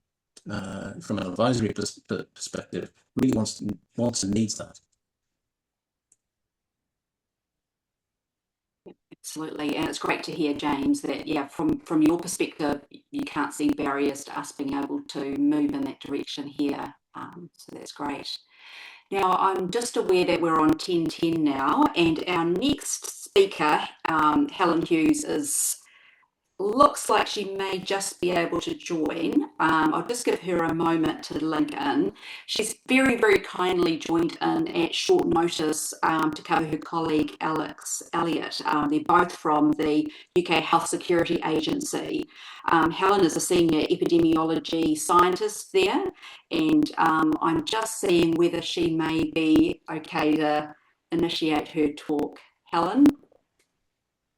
an advisory perspective really wants and needs that. Absolutely, and it's great to hear, James, that from your perspective, you can't see barriers to us being able to move in that direction here. So that's great. Now, I'm just aware that we're on 10:10 now, and our next speaker, Helen Hughes, looks like she may just be able to join. I'll just give her a moment to link in. She's very, very kindly joined in at short notice to cover her colleague Alex Elliott. They're both from the UK Health Security Agency. Helen is a senior epidemiology scientist there, and I'm just seeing whether she may be okay to initiate her talk. Helen?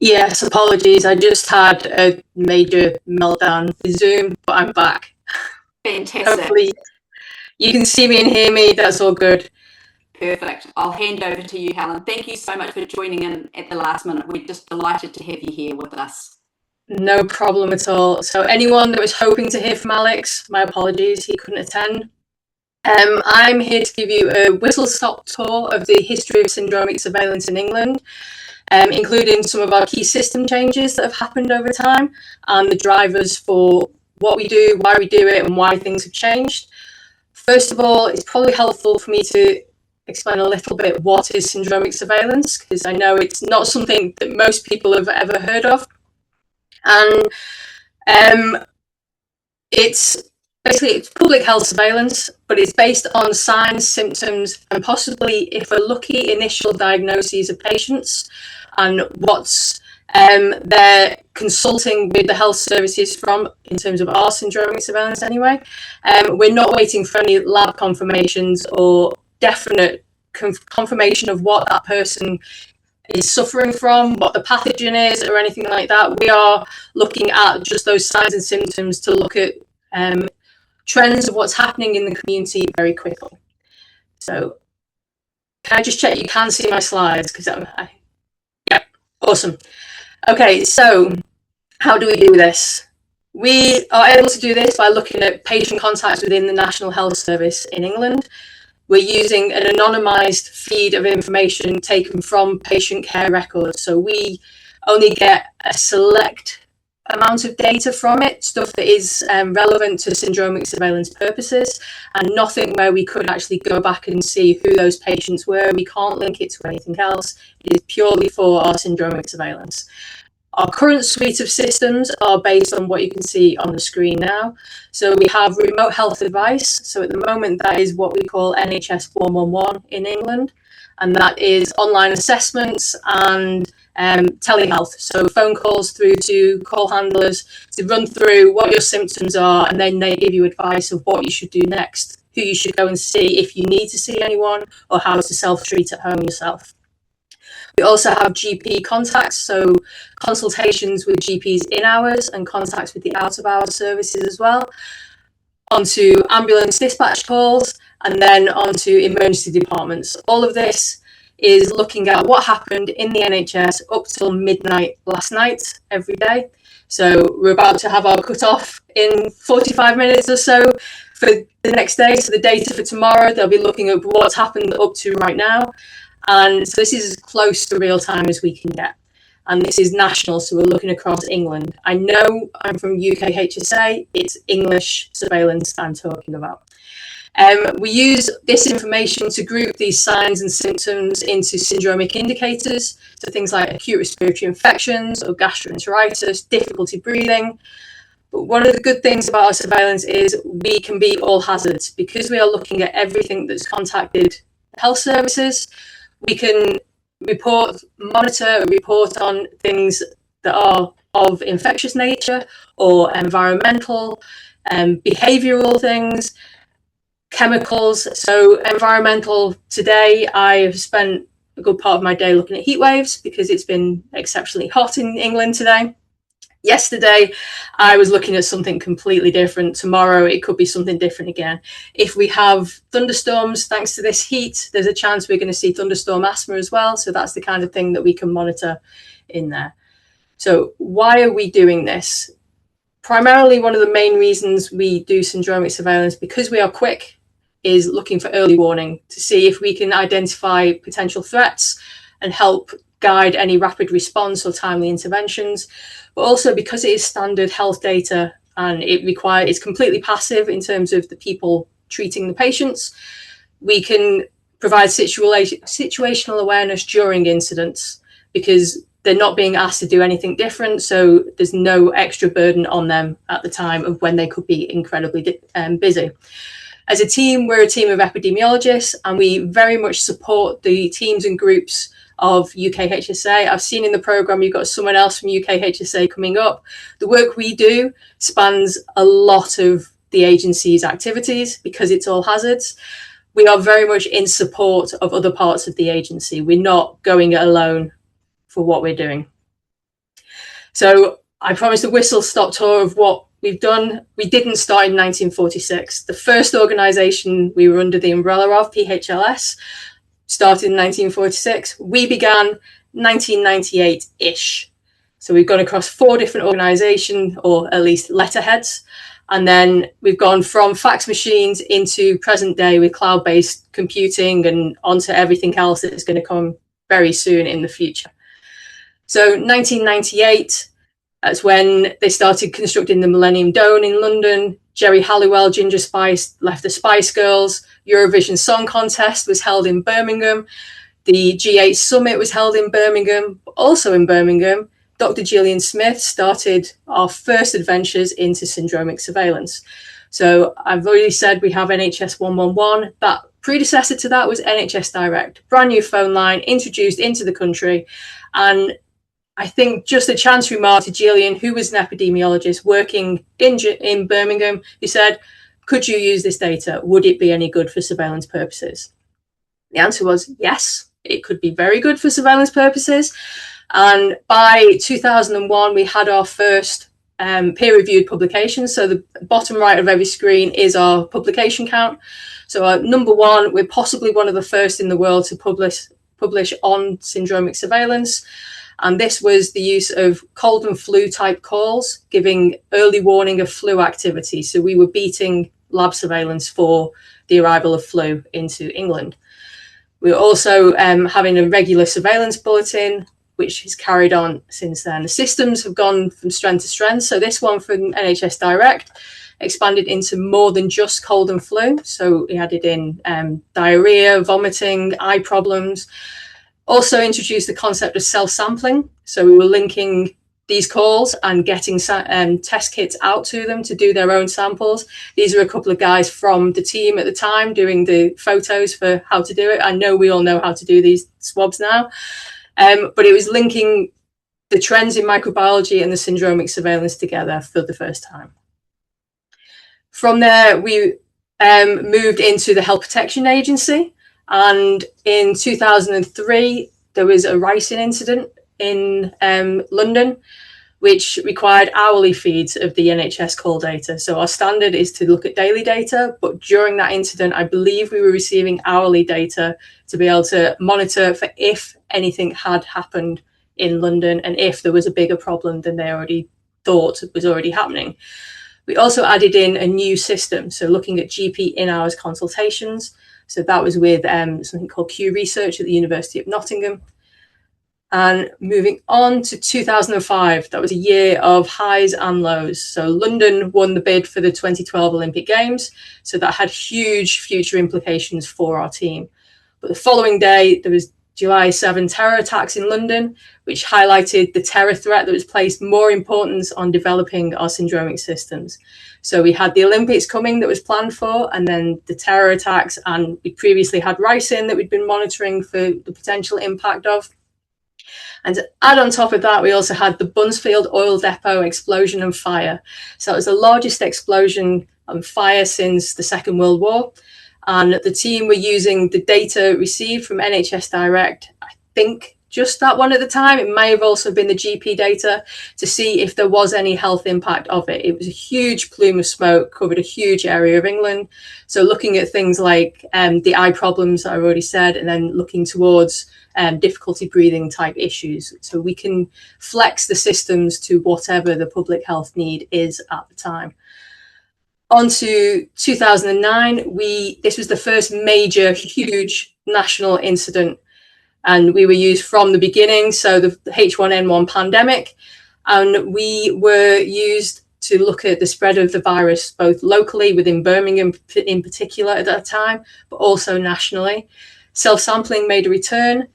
Yes, apologies. I just had a major meltdown with Zoom, but I'm back. Fantastic. Hopefully you can see me and hear me. That's all good. Perfect. I'll hand over to you, Helen. Thank you so much for joining in at the last minute. We're just delighted to have you here with us. No problem at all. So anyone that was hoping to hear from Alex, my apologies, he couldn't attend. I'm here to give you a whistle-stop tour of the history of syndromic surveillance in England, including some of our key system changes that have happened over time and the drivers for what we do, why we do it, and why things have changed. First of all, it's probably helpful for me to explain a little bit what is syndromic surveillance, because I know it's not something that most people have ever heard of. And it's public health surveillance, but it's based on signs, symptoms, and possibly, if we're lucky, initial diagnoses of patients and what's they're consulting with the health services from in terms of our syndromic surveillance anyway. We're not waiting for any lab confirmations or definite confirmation of what that person is suffering from, what the pathogen is, or anything like that. We are looking at just those signs and symptoms to look at trends of what's happening in the community very quickly. So can I just check you can see my slides? Because yeah, awesome. Okay, so how do we do this? We are able to do this by looking at patient contacts within the National Health Service in England. We're using an anonymised feed of information taken from patient care records. So we only get a select amount of data from it, stuff that is relevant to syndromic surveillance purposes, and nothing where we could actually go back and see who those patients were. We can't link it to anything else. It is purely for our syndromic surveillance. Our current suite of systems are based on what you can see on the screen now. So we have remote health advice. So at the moment, that is what we call NHS 111 in England. And that is online assessments and telehealth. So phone calls through to call handlers to run through what your symptoms are, and then they give you advice of what you should do next, who you should go and see if you need to see anyone, or how to self-treat at home yourself. We also have GP contacts, so consultations with GPs in hours and contacts with the out of hours services as well, onto ambulance dispatch calls, and then onto emergency departments. All of this is looking at what happened in the NHS up till midnight last night every day. So we're about to have our cut-off in 45 minutes or so for the next day. So the data for tomorrow, they'll be looking at what's happened up to right now. And so this is as close to real time as we can get. And this is national, so we're looking across England. I know I'm from UK HSA, it's English surveillance I'm talking about. We use this information to group these signs and symptoms into syndromic indicators, so things like acute respiratory infections or gastroenteritis, difficulty breathing. But one of the good things about our surveillance is we can be all hazards. Because we are looking at everything that's contacted health services, we can monitor, report on things that are of infectious nature or environmental, behavioural things, chemicals. So environmental, today I have spent a good part of my day looking at heat waves because it's been exceptionally hot in England today. Yesterday, I was looking at something completely different. Tomorrow, it could be something different again. If we have thunderstorms, thanks to this heat, there's a chance we're going to see thunderstorm asthma as well. So that's the kind of thing that we can monitor in there. So why are we doing this? Primarily, one of the main reasons we do syndromic surveillance, because we are quick, is looking for early warning to see if we can identify potential threats and help guide any rapid response or timely interventions. But also because it is standard health data and it's completely passive in terms of the people treating the patients, we can provide situational awareness during incidents because they're not being asked to do anything different. So there's no extra burden on them at the time of when they could be incredibly busy. As a team, we're a team of epidemiologists, and we very much support the teams and groups of UK HSA. I've seen in the programme you've got someone else from UK HSA coming up. The work we do spans a lot of the agency's activities because it's all hazards. We are very much in support of other parts of the agency. We're not going it alone for what we're doing. So I promised a whistle-stop tour of what we've done. We didn't start in 1946. The first organisation we were under the umbrella of, PHLS, started in 1946. We began 1998-ish. So we've gone across 4 different organisations, or at least letterheads. And then we've gone from fax machines into present day with cloud-based computing and onto everything else that's going to come very soon in the future. So 1998, that's when they started constructing the Millennium Dome in London. Jerry Halliwell, Ginger Spice, left the Spice Girls. Eurovision Song Contest was held in Birmingham. The G8 Summit was held in Birmingham. Also in Birmingham, Dr. Gillian Smith started our first adventures into syndromic surveillance. So I've already said we have NHS 111. That predecessor to that was NHS Direct, brand new phone line introduced into the country. And I think just a chance remark to Gillian, who was an epidemiologist working in Birmingham, who said, could you use this data? Would it be any good for surveillance purposes? The answer was yes, it could be very good for surveillance purposes. And by 2001, we had our first peer-reviewed publication. So the bottom right of every screen is our publication count. So number 1, we're possibly one of the first in the world to publish on syndromic surveillance. And this was the use of cold and flu type calls, giving early warning of flu activity. So we were beating lab surveillance for the arrival of flu into England. We were also having a regular surveillance bulletin, which has carried on since then. The systems have gone from strength to strength. So this one from NHS Direct expanded into more than just cold and flu. So we added in diarrhea, vomiting, eye problems. Also introduced the concept of self-sampling. So we were linking these calls and getting test kits out to them to do their own samples. These are a couple of guys from the team at the time doing the photos for how to do it. I know we all know how to do these swabs now, but it was linking the trends in microbiology and the syndromic surveillance together for the first time. From there, we moved into the Health Protection Agency, and in 2003, there was a ricin incident in London, which required hourly feeds of the NHS call data. So our standard is to look at daily data, but during that incident, I believe we were receiving hourly data to be able to monitor for if anything had happened in London and if there was a bigger problem than they already thought was already happening. We also added in a new system, so looking at GP in-hours consultations. So that was with something called Q Research at the University of Nottingham. And moving on to 2005, that was a year of highs and lows. So London won the bid for the 2012 Olympic Games. So that had huge future implications for our team. But the following day, there was July 7 terror attacks in London, which highlighted the terror threat that was placed more importance on developing our syndromic systems. So we had the Olympics coming that was planned for, and then the terror attacks, and we previously had ricin that we'd been monitoring for the potential impact of. And to add on top of that, we also had the Buncefield oil depot explosion and fire. So it was the largest explosion and fire since the Second World War. And the team were using the data received from NHS Direct, I think just that one at the time. It may have also been the GP data to see if there was any health impact of it. It was a huge plume of smoke, covered a huge area of England. So looking at things like the eye problems that I've already said, and then looking towards difficulty breathing type issues. So we can flex the systems to whatever the public health need is at the time. On to 2009, this was the first major, huge national incident, and we were used from the beginning. So the H1N1 pandemic, and we were used to look at the spread of the virus, both locally within Birmingham in particular at that time, but also nationally. Self-sampling made a return,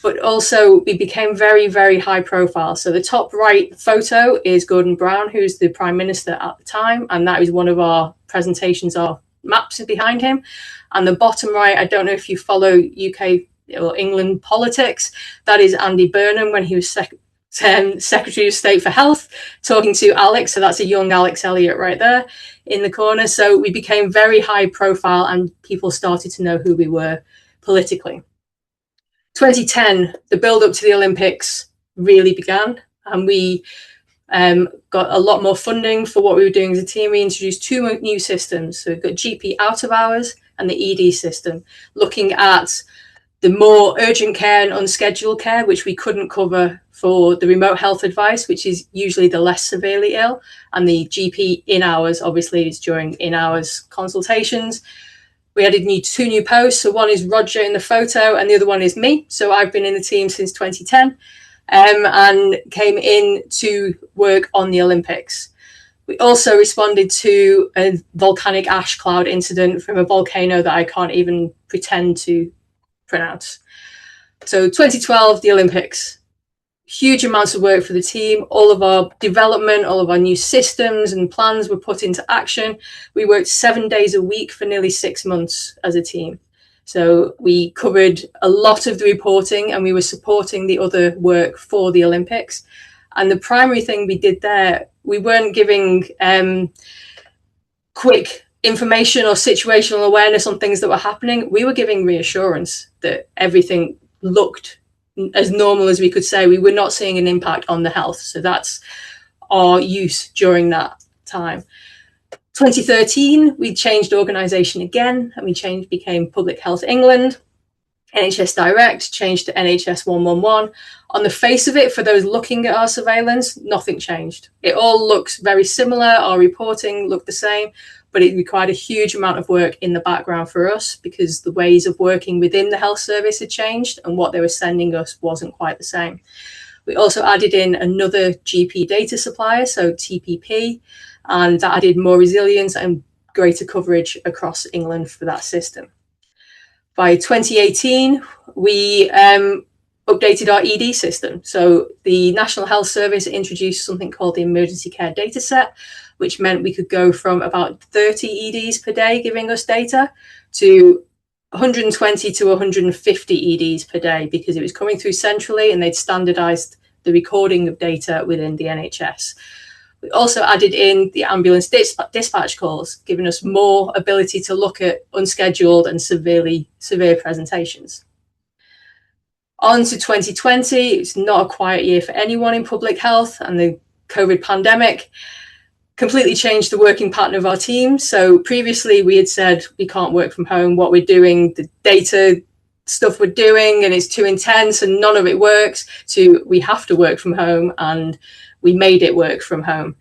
but also we became very, very high profile. So the top right photo is Gordon Brown, who's the Prime Minister at the time. And that is one of our presentations, our maps behind him. And the bottom right, I don't know if you follow UK or England politics, that is Andy Burnham when he was Secretary of State for Health, talking to Alex. So that's a young Alex Elliott right there in the corner. So we became very high profile and people started to know who we were politically. 2010, the build up to the Olympics really began, and we got a lot more funding for what we were doing as a team. We introduced two new systems. So we've got GP out of hours and the ED system, looking at the more urgent care and unscheduled care, which we couldn't cover for the remote health advice, which is usually the less severely ill. And the GP in hours, obviously, is during in hours consultations. We added two new posts. So one is Roger in the photo and the other one is me. So I've been in the team since 2010 and came in to work on the Olympics. We also responded to a volcanic ash cloud incident from a volcano that I can't even pretend to pronounce. So 2012, the Olympics. Huge amounts of work for the team. All of our development, all of our new systems and plans were put into action. We worked 7 days a week for nearly 6 months as a team. So we covered a lot of the reporting and we were supporting the other work for the Olympics. And the primary thing we did there, we weren't giving quick information or situational awareness on things that were happening. We were giving reassurance that everything looked as normal as we could say. We were not seeing an impact on the health. So that's our use during that time. 2013, we changed organisation again and we became Public Health England. NHS Direct changed to NHS 111. On the face of it, for those looking at our surveillance, nothing changed. It all looks very similar. Our reporting looked the same, but it required a huge amount of work in the background for us because the ways of working within the health service had changed and what they were sending us wasn't quite the same. We also added in another GP data supplier, so TPP, and that added more resilience and greater coverage across England for that system. By 2018, we updated our ED system. So the National Health Service introduced something called the Emergency Care Data Set, which meant we could go from about 30 EDs per day giving us data to 120 to 150 EDs per day, because it was coming through centrally and they'd standardized the recording of data within the NHS. We also added in the ambulance dispatch calls, giving us more ability to look at unscheduled and severe presentations. On to 2020, it's not a quiet year for anyone in public health, and the COVID pandemic completely changed the working pattern of our team. So previously we had said we can't work from home, what we're doing, the data stuff we're doing, and it's too intense and none of it works, to we have to work from home, and we made it work from home.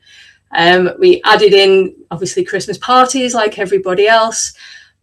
We added in obviously Christmas parties like everybody else,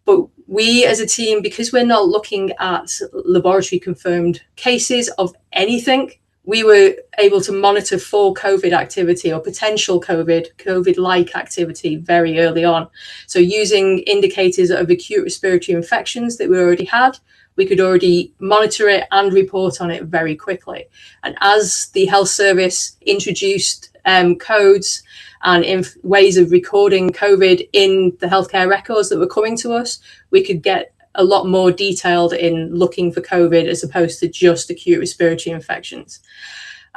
but we as a team, because we're not looking at laboratory confirmed cases of anything, we were able to monitor for COVID activity or potential COVID-like activity very early on. So using indicators of acute respiratory infections that we already had, we could already monitor it and report on it very quickly. And as the health service introduced codes and ways of recording COVID in the healthcare records that were coming to us, we could get a lot more detailed in looking for COVID as opposed to just acute respiratory infections.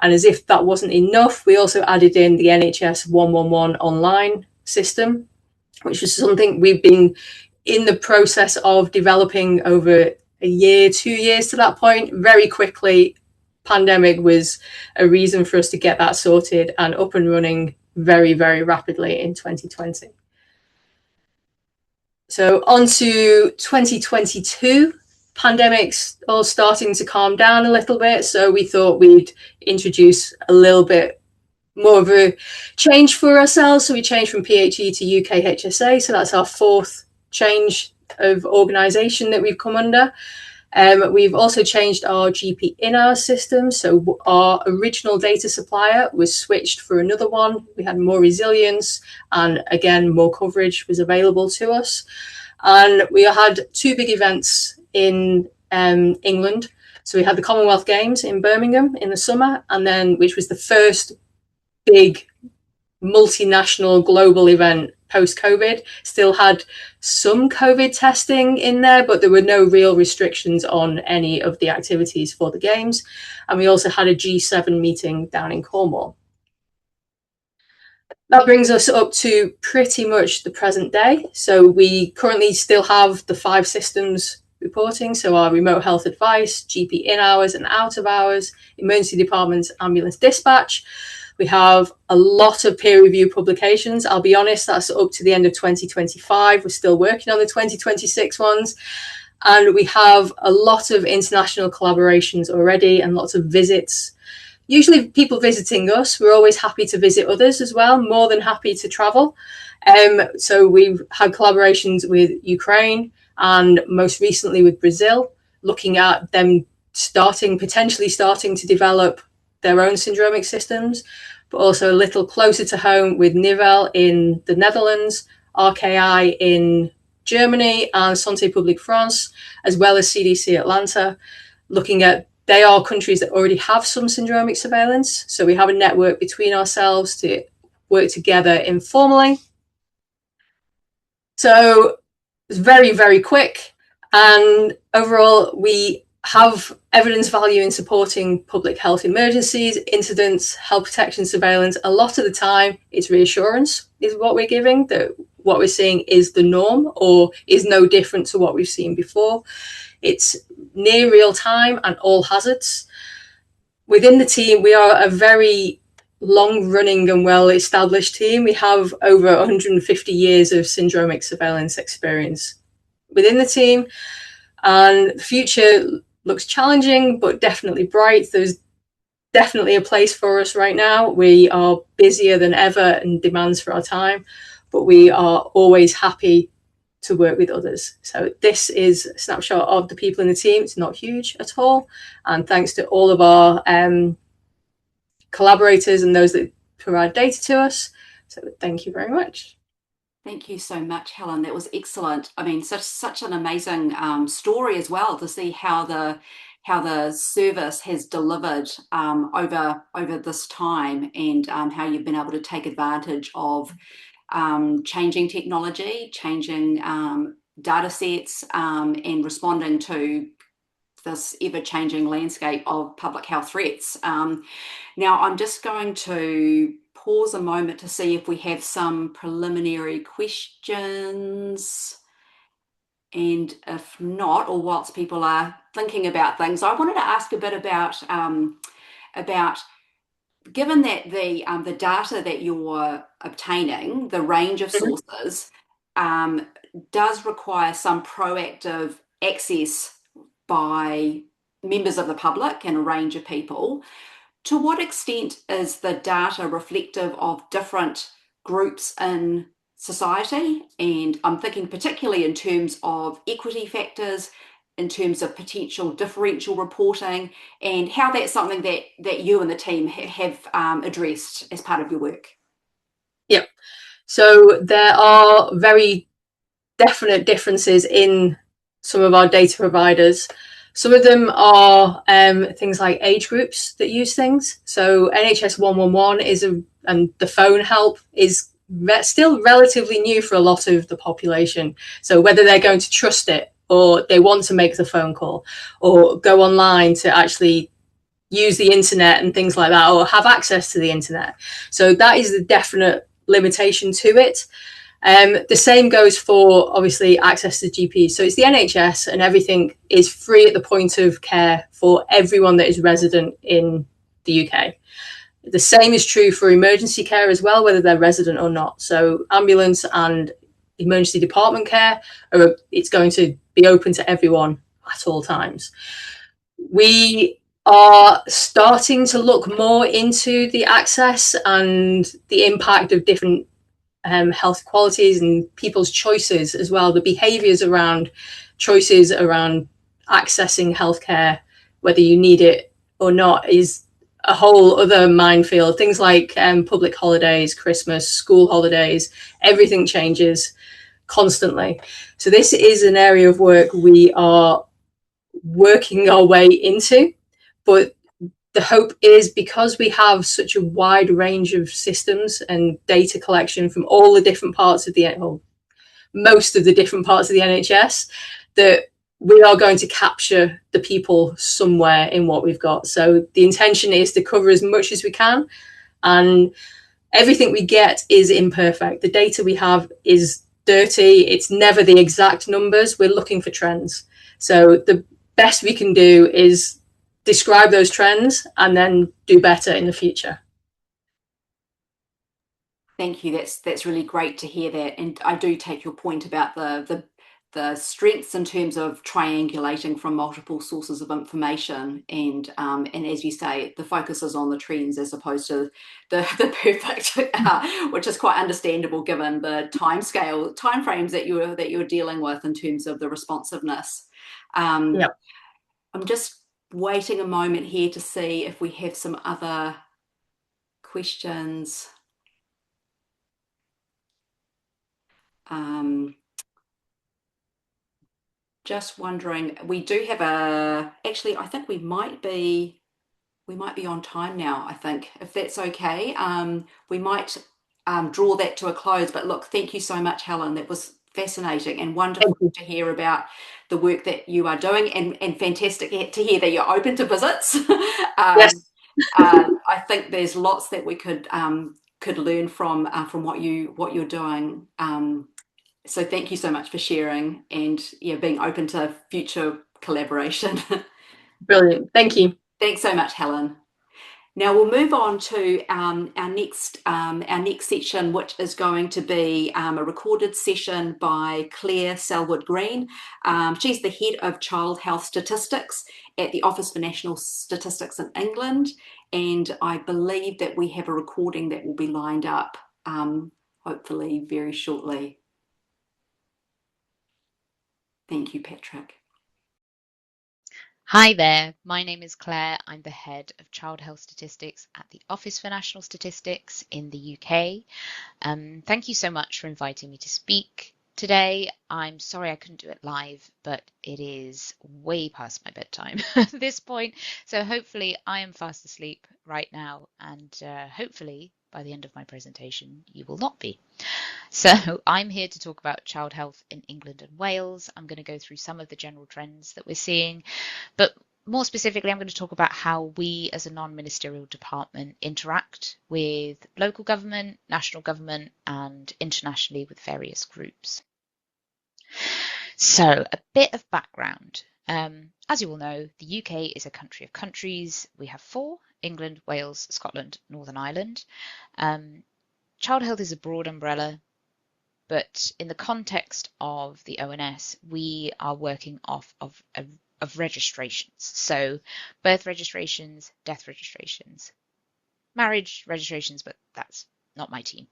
And as if that wasn't enough, we also added in the NHS 111 online system, which is something we've been in the process of developing over a year, 2 years to that point. Very quickly, pandemic was a reason for us to get that sorted and up and running very, very rapidly in 2020. So on to 2022, pandemic's all starting to calm down a little bit. So we thought we'd introduce a little bit more of a change for ourselves. So we changed from PHE to UK HSA. So that's our fourth change of organisation that we've come under. We've also changed our GP in-house system. So our original data supplier was switched for another one. We had more resilience and again, more coverage was available to us. And we had two big events in England. So we had the Commonwealth Games in Birmingham in the summer, and then which was the first big multinational global event post-COVID. Still had some COVID testing in there, but there were no real restrictions on any of the activities for the games. And we also had a G7 meeting down in Cornwall. That brings us up to pretty much the present day. So we currently still have the 5 systems reporting. So our remote health advice, GP in hours and out of hours, emergency departments, ambulance dispatch. We have a lot of peer review publications. I'll be honest, that's up to the end of 2025. We're still working on the 2026 ones. And we have a lot of international collaborations already and lots of visits. Usually people visiting us, we're always happy to visit others as well, more than happy to travel. So we've had collaborations with Ukraine and most recently with Brazil, looking at them potentially starting to develop their own syndromic systems, but also a little closer to home with Nivel in the Netherlands, RKI in Germany, and Santé Publique France, as well as CDC Atlanta, looking at they are countries that already have some syndromic surveillance. So we have a network between ourselves to work together informally. So it's very, very quick. And overall, we have evidence value in supporting public health emergencies, incidents, health protection surveillance. A lot of the time, it's reassurance is what we're giving, that what we're seeing is the norm or is no different to what we've seen before. It's near real time and all hazards. Within the team, we are a very long running and well established team. We have over 150 years of syndromic surveillance experience within the team. And the future looks challenging, but definitely bright. There's definitely a place for us right now. We are busier than ever and demands for our time, but we are always happy to work with others. So this is a snapshot of the people in the team. It's not huge at all. And thanks to all of our collaborators and those that provide data to us. So thank you very much. Thank you so much, Helen. That was excellent. I mean, such an amazing story as well, to see how the how the service has delivered over this time, and how you've been able to take advantage of changing technology, changing data sets, and responding to this ever-changing landscape of public health threats. Now, I'm just going to pause a moment to see if we have some preliminary questions. And if not, or whilst people are thinking about things, I wanted to ask a bit about given that the data that you're obtaining, the range of sources, does require some proactive access by members of the public and a range of people. To what extent is the data reflective of different groups in society? And I'm thinking particularly in terms of equity factors, in terms of potential differential reporting, and how that's something that you and the team have addressed as part of your work. Yep. So there are very definite differences in some of our data providers. Some of them are things like age groups that use things. So NHS 111 and the phone help is still relatively new for a lot of the population. So whether they're going to trust it, or they want to make the phone call, or go online to actually use the internet and things like that, or have access to the internet. So that is the definite limitation to it. The same goes for obviously access to GPs. So it's the NHS, and everything is free at the point of care for everyone that is resident in the UK. The same is true for emergency care as well, whether they're resident or not. So ambulance and emergency department care, it's going to be open to everyone at all times. We are starting to look more into the access and the impact of different health qualities and people's choices as well. The behaviours around choices around accessing healthcare, whether you need it or not, is a whole other minefield. Things like public holidays, Christmas, school holidays, everything changes constantly. So this is an area of work we are working our way into, but the hope is, because we have such a wide range of systems and data collection from all the different parts of most of the different parts of the NHS, that we are going to capture the people somewhere in what we've got. So the intention is to cover as much as we can, and everything we get is imperfect. The data we have is dirty. It's never the exact numbers. We're looking for trends. So the best we can do is describe those trends and then do better in the future. Thank you. That's really great to hear that, and I do take your point about the strengths in terms of triangulating from multiple sources of information, and as you say, the focus is on the trends as opposed to the perfect, which is quite understandable given the timeframes that you're dealing with in terms of the responsiveness. Yep. I'm just waiting a moment here to see if we have some other questions. Just wondering, we do have actually, I think we might be on time now, I think, if that's okay. We might draw that to a close, but look, thank you so much, Helen. That was fascinating and wonderful to hear about the work that you are doing, and fantastic to hear that you're open to visits. Yes. I think there's lots that we could learn from what you're doing. So thank you so much for sharing and being open to future collaboration. Brilliant. Thank you. Thanks so much, Helen. Now we'll move on to our next section, which is going to be a recorded session by Claire Sellwood Green. She's the head of child health statistics at the Office for National Statistics in England, and I believe that we have a recording that will be lined up hopefully very shortly. Thank you, Patrick. Hi there, my name is Claire. I'm the head of child health statistics at the Office for National Statistics in the UK. Thank you so much for inviting me to speak. Today, I'm sorry I couldn't do it live, but it is way past my bedtime at this point. So hopefully I am fast asleep right now, and hopefully by the end of my presentation, you will not be. So I'm here to talk about child health in England and Wales. I'm going to go through some of the general trends that we're seeing, but more specifically, I'm going to talk about how we as a non-ministerial department interact with local government, national government, and internationally with various groups. So a bit of background. As you all know, the UK is a country of countries. We have 4: England, Wales, Scotland, Northern Ireland. Child health is a broad umbrella, but in the context of the ONS, we are working off of registrations. So birth registrations, death registrations, marriage registrations, but that's not my team.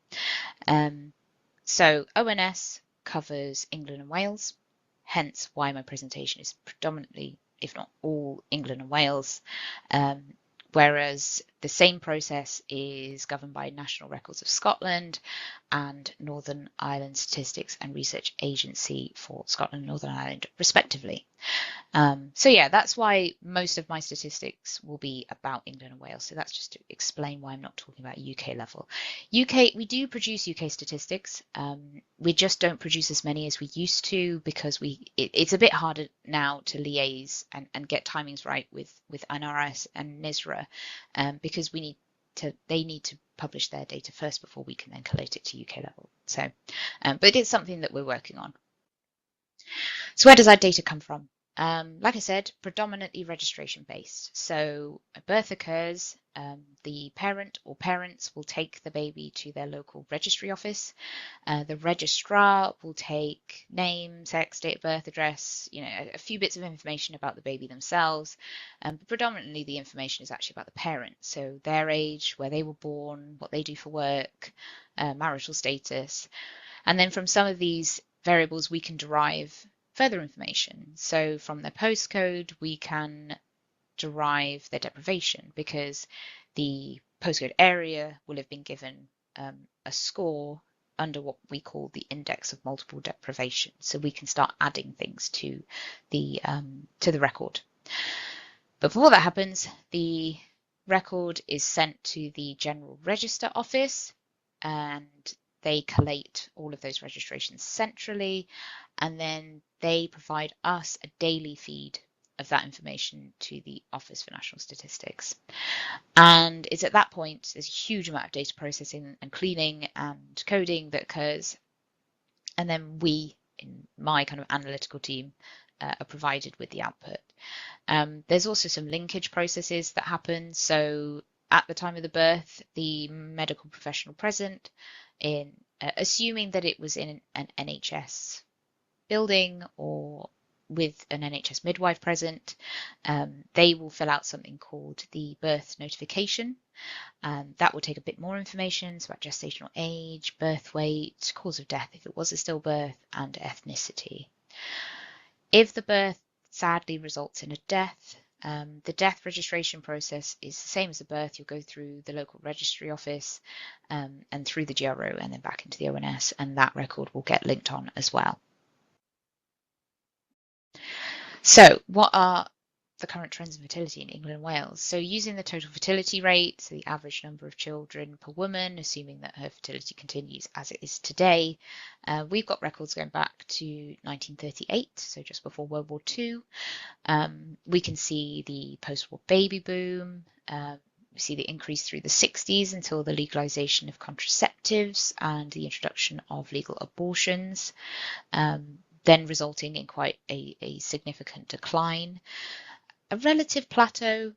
So ONS covers England and Wales, hence why my presentation is predominantly, if not all, England and Wales, whereas the same process is governed by National Records of Scotland and Northern Ireland Statistics and Research Agency for Scotland and Northern Ireland, respectively. So yeah, that's why most of my statistics will be about England and Wales. So that's just to explain why I'm not talking about UK level. UK, we do produce UK statistics. We just don't produce as many as we used to because it's a bit harder now to liaise and get timings right with NRS and NISRA because they need to publish their data first before we can then collate it to UK level. So, but it's something that we're working on. So where does our data come from? Like I said, predominantly registration based. So a birth occurs, the parent or parents will take the baby to their local registry office. The registrar will take name, sex, date of birth, address, a few bits of information about the baby themselves. But predominantly the information is actually about the parent. So their age, where they were born, what they do for work, marital status. And then from some of these variables, we can derive further information. So from their postcode, we can derive their deprivation because the postcode area will have been given a score under what we call the index of multiple deprivation. So we can start adding things to the record. But before that happens, the record is sent to the General Register Office, and they collate all of those registrations centrally, and then they provide us a daily feed of that information to the Office for National Statistics. And it's at that point there's a huge amount of data processing and cleaning and coding that occurs, and then we, in my kind of analytical team, are provided with the output. There's also some linkage processes that happen. So at the time of the birth, the medical professional present, in assuming that it was in an NHS building or with an NHS midwife present, they will fill out something called the birth notification. That will take a bit more information, so about gestational age, birth weight, cause of death if it was a stillbirth, and ethnicity. If the birth sadly results in a death, the death registration process is the same as the birth. You'll go through the local registry office and through the GRO and then back into the ONS, and that record will get linked on as well. So what are the current trends in fertility in England and Wales? So using the total fertility rate, so the average number of children per woman, assuming that her fertility continues as it is today, we've got records going back to 1938, so just before World War II. We can see the post-war baby boom. We see the increase through the 60s until the legalization of contraceptives and the introduction of legal abortions, then resulting in quite a significant decline. A relative plateau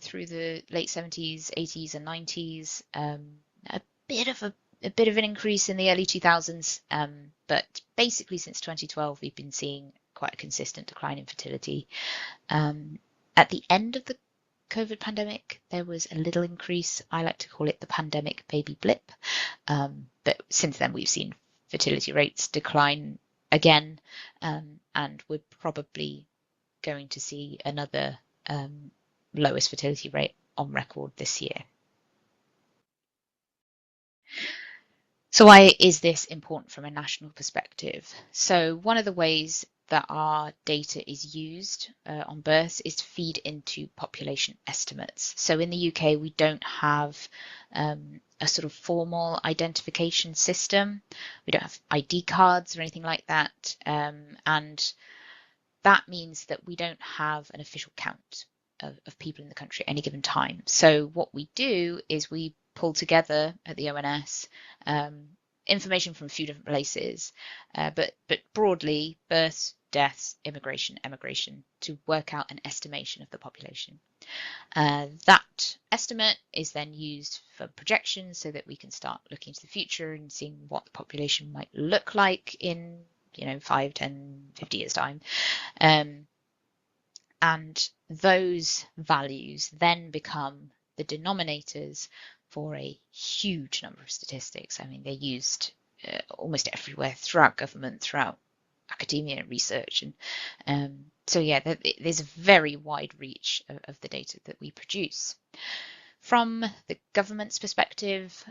through the late 70s, 80s and 90s, a bit of an increase in the early 2000s, but basically since 2012 we've been seeing quite a consistent decline in fertility. At the end of the COVID pandemic, there was a little increase. I like to call it the pandemic baby blip, but since then we've seen fertility rates decline again, and we're probably going to see another lowest fertility rate on record this year. So why is this important from a national perspective? So one of the ways that our data is used on births is to feed into population estimates. So in the UK, we don't have a sort of formal identification system. We don't have ID cards or anything like that. And that means that we don't have an official count of people in the country at any given time. So what we do is we pull together at the ONS information from a few different places, but broadly births, deaths, immigration, emigration, to work out an estimation of the population. That estimate is then used for projections so that we can start looking to the future and seeing what the population might look like in 5, 10, 50 years time. And those values then become the denominators for a huge number of statistics. I mean, they're used almost everywhere throughout government, throughout academia and research. And so, yeah, there's a very wide reach of the data that we produce. From the government's perspective,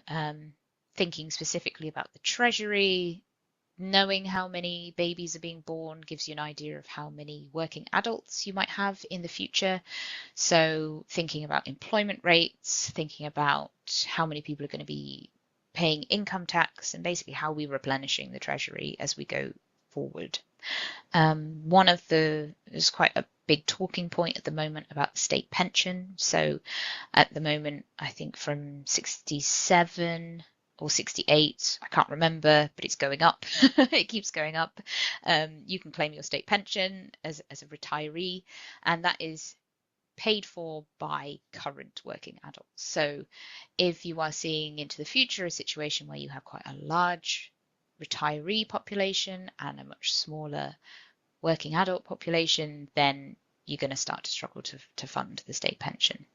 thinking specifically about the Treasury, knowing how many babies are being born gives you an idea of how many working adults you might have in the future. So thinking about employment rates, thinking about how many people are going to be paying income tax, and basically how we're replenishing the Treasury as we go forward. There's quite a big talking point at the moment about the state pension. So at the moment, I think from 67 or 68, I can't remember, but it's going up. It keeps going up. You can claim your state pension as a retiree, and that is paid for by current working adults. So if you are seeing into the future a situation where you have quite a large retiree population and a much smaller working adult population, then you're going to start to struggle to fund the state pension.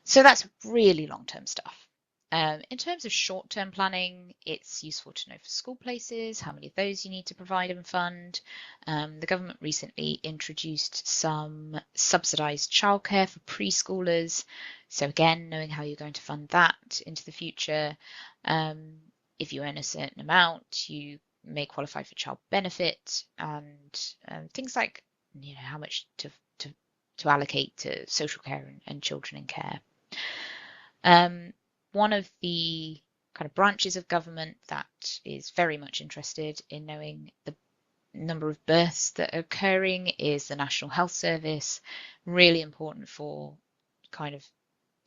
So that's really long-term stuff. In terms of short-term planning, it's useful to know for school places how many of those you need to provide and fund. The government recently introduced some subsidised childcare for preschoolers. So again, knowing how you're going to fund that into the future. If you earn a certain amount, you may qualify for child benefit and things like how much to allocate to social care and children in care. One of the kind of branches of government that is very much interested in knowing the number of births that are occurring is the National Health Service. Really important for kind of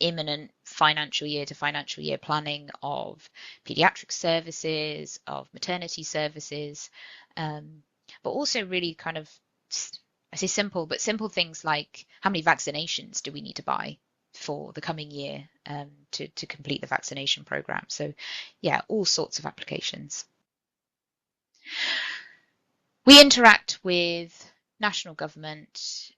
imminent financial year to financial year planning of paediatric services, of maternity services, but also really kind of, I say simple, but simple things like how many vaccinations do we need to buy for the coming year to complete the vaccination program. So yeah, all sorts of applications. We interact with national government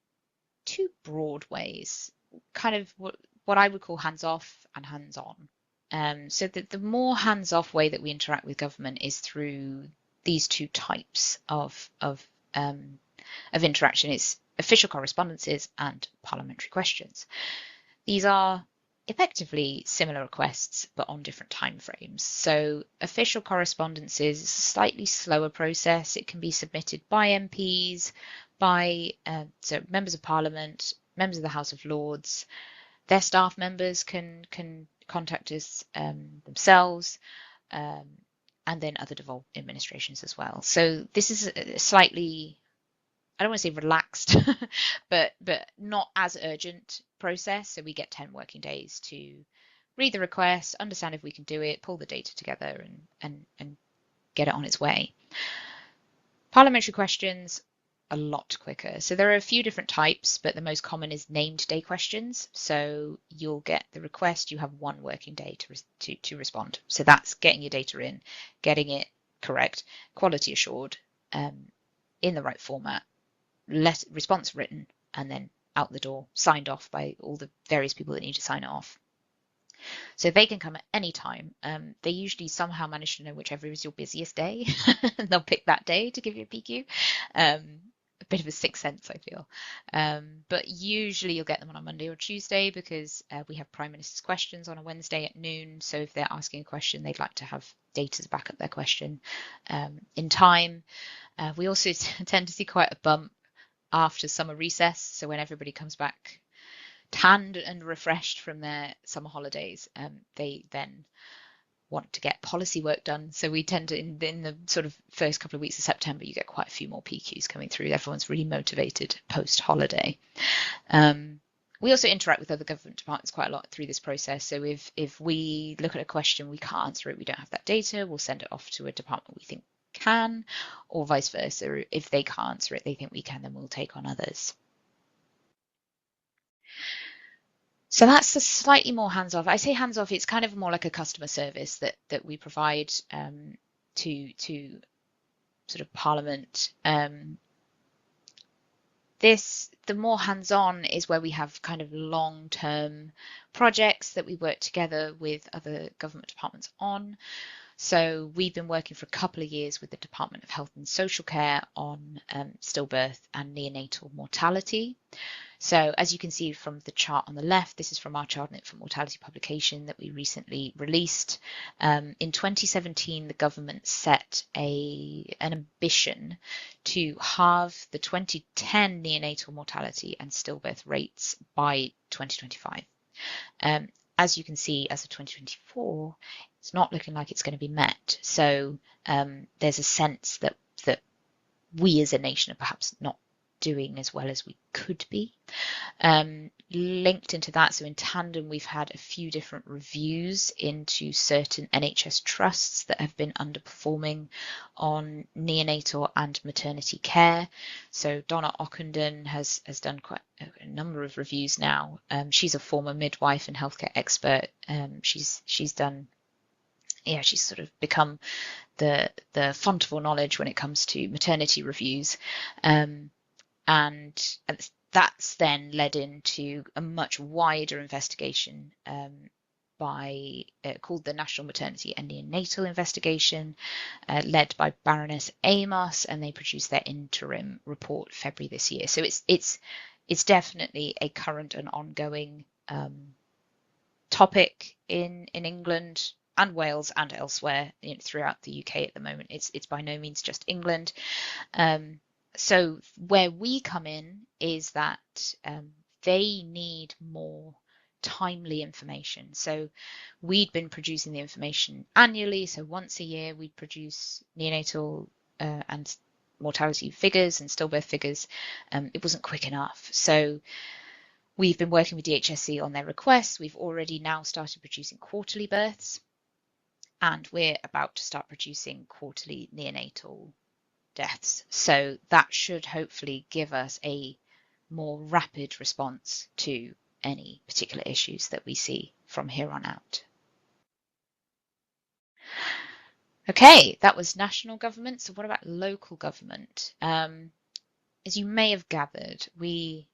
two broad ways, kind of what I would call hands-off and hands-on. So the more hands-off way that we interact with government is through these two types of interaction. It's official correspondences and parliamentary questions. These are effectively similar requests, but on different timeframes. So official correspondences is a slightly slower process. It can be submitted by MPs, by so members of Parliament, members of the House of Lords. Their staff members can contact us themselves, and then other devolved administrations as well. So this is a slightly, I don't want to say relaxed, but not as urgent process. So we get 10 working days to read the request, understand if we can do it, pull the data together and get it on its way. Parliamentary questions, a lot quicker. So there are a few different types, but the most common is named day questions. So you'll get the request, you have 1 working day to respond. So that's getting your data in, getting it correct, quality assured, in the right format, response written, and then out the door, signed off by all the various people that need to sign it off. So they can come at any time. They usually somehow manage to know whichever is your busiest day, and they'll pick that day to give you a PQ. a bit of a sixth sense, I feel. But usually you'll get them on a Monday or Tuesday because we have Prime Minister's questions on a Wednesday at noon. So if they're asking a question, they'd like to have data to back up their question in time. We also tend to see quite a bump after summer recess. So when everybody comes back tanned and refreshed from their summer holidays, they then want to get policy work done. So we tend to, in the sort of first couple of weeks of September, you get quite a few more PQs coming through. Everyone's really motivated post-holiday. We also interact with other government departments quite a lot through this process. So if we look at a question, we can't answer it, we don't have that data, we'll send it off to a department we think can, or vice versa. If they can't answer it, they think we can, then we'll take on others. So that's a slightly more hands-off. I say hands-off, it's kind of more like a customer service that we provide to sort of Parliament. The more hands-on is where we have kind of long-term projects that we work together with other government departments on. So we've been working for a couple of years with the Department of Health and Social Care on stillbirth and neonatal mortality. So as you can see from the chart on the left, this is from our Child and Infant Mortality publication that we recently released. In 2017, the government set an ambition to halve the 2010 neonatal mortality and stillbirth rates by 2025. As you can see, as of 2024, it's not looking like it's going to be met. So there's a sense that we as a nation are perhaps not doing as well as we could be. Linked into that, so in tandem, we've had a few different reviews into certain NHS trusts that have been underperforming on neonatal and maternity care. So Donna Ockenden has done quite a number of reviews now. She's a former midwife and healthcare expert. She's done, yeah, she's sort of become the font of all knowledge when it comes to maternity reviews. And that's then led into a much wider investigation called the National Maternity and Neonatal Investigation, led by Baroness Amos, and they produced their interim report February this year. So it's definitely a current and ongoing topic in England and Wales and elsewhere throughout the UK at the moment. It's by no means just England. So where we come in is that they need more timely information. So we'd been producing the information annually. So once a year, we'd produce neonatal and mortality figures and stillbirth figures. It wasn't quick enough. So we've been working with DHSC on their requests. We've already now started producing quarterly births, and we're about to start producing quarterly neonatal deaths. So that should hopefully give us a more rapid response to any particular issues that we see from here on out. Okay, that was national government. So what about local government? As you may have gathered, we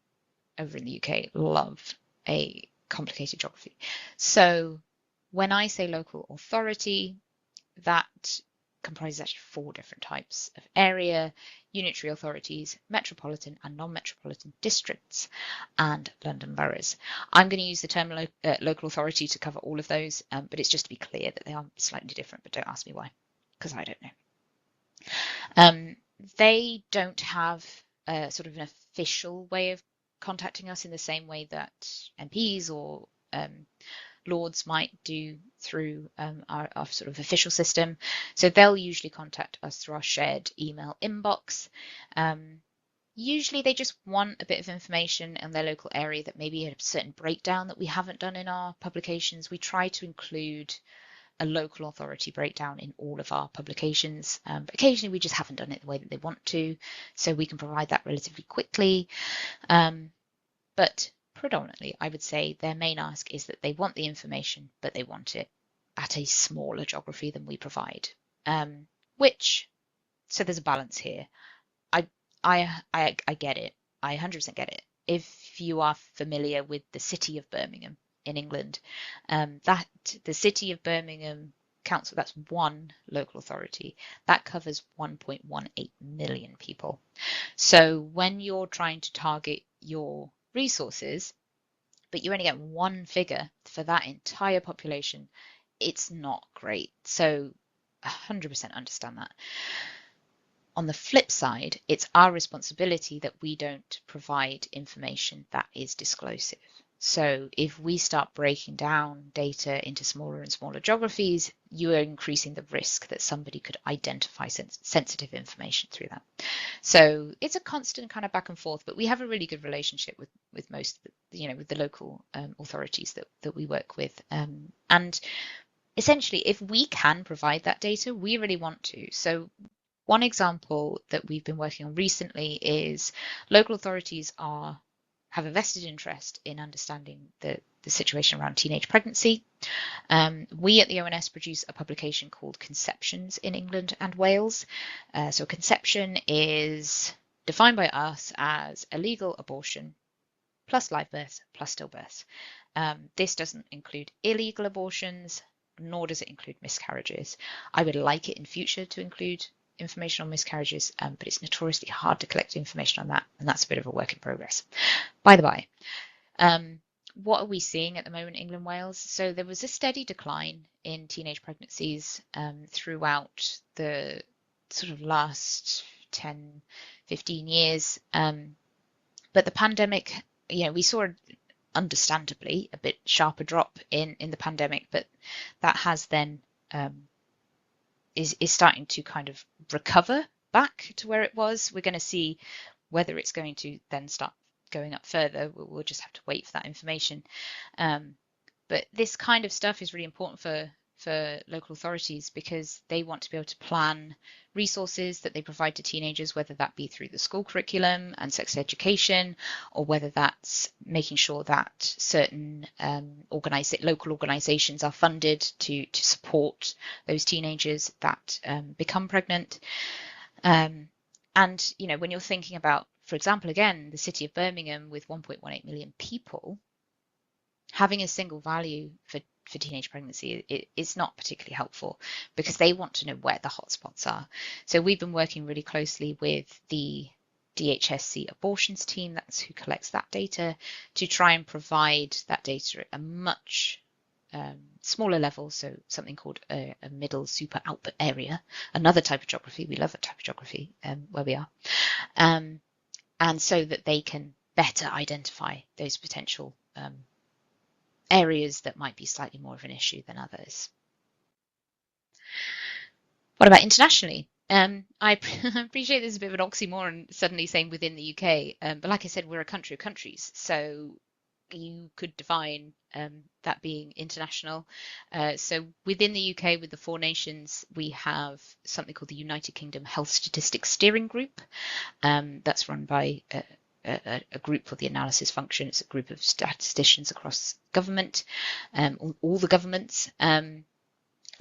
over in the UK love a complicated geography. So when I say local authority, that comprises actually 4 different types of area: unitary authorities, metropolitan and non-metropolitan districts, and London boroughs. I'm going to use the term local authority to cover all of those, but it's just to be clear that they are slightly different, but don't ask me why, because I don't know. They don't have a sort of an official way of contacting us in the same way that MPs or Lords might do through our sort of official system. So they'll usually contact us through our shared email inbox. Usually they just want a bit of information in their local area, that maybe a certain breakdown that we haven't done in our publications. We try to include a local authority breakdown in all of our publications, but occasionally we just haven't done it the way that they want to, so we can provide that relatively quickly. But predominantly, I would say their main ask is that they want the information, but they want it at a smaller geography than we provide. So there's a balance here. I get it. I 100% get it. If you are familiar with the city of Birmingham in England, that the city of Birmingham council, that's one local authority. That covers 1.18 million people. So when you're trying to target your resources, but you only get one figure for that entire population, it's not great. So 100% understand that. On the flip side, it's our responsibility that we don't provide information that is disclosive. So if we start breaking down data into smaller and smaller geographies, you are increasing the risk that somebody could identify sensitive information through that. So it's a constant kind of back and forth, but we have a really good relationship with most, with the local authorities that we work with. And essentially, if we can provide that data, we really want to. So one example that we've been working on recently is local authorities have a vested interest in understanding the situation around teenage pregnancy. We at the ONS produce a publication called Conceptions in England and Wales. So conception is defined by us as a legal abortion plus live birth plus stillbirth. This doesn't include illegal abortions, nor does it include miscarriages. I would like it in future to include information on miscarriages, but it's notoriously hard to collect information on that, and that's a bit of a work in progress. By the by, what are we seeing at the moment in England and Wales? So there was a steady decline in teenage pregnancies throughout the sort of last 10, 15 years. But the pandemic, we saw understandably a bit sharper drop in the pandemic, but that has then is starting to kind of recover back to where it was. We're going to see whether it's going to then start going up further. We'll just have to wait for that information. But this kind of stuff is really important for local authorities because they want to be able to plan resources that they provide to teenagers, whether that be through the school curriculum and sex education, or whether that's making sure that certain local organisations are funded to support those teenagers that become pregnant. And when you're thinking about, for example, again, the city of Birmingham with 1.18 million people, having a single value for teenage pregnancy is not particularly helpful because they want to know where the hotspots are. So we've been working really closely with the DHSC abortions team, that's who collects that data, to try and provide that data at a much smaller level, so something called a middle super output area, another type of geography. We love that type of geography where we are. And so that they can better identify those potential areas that might be slightly more of an issue than others. What about internationally? I appreciate there's a bit of an oxymoron suddenly saying within the UK, but like I said, we're a country of countries, so you could define that being international. So within the UK, with the 4 nations, we have something called the United Kingdom Health Statistics Steering Group. That's run by a group called the Analysis Function. It's a group of statisticians across government, all the governments.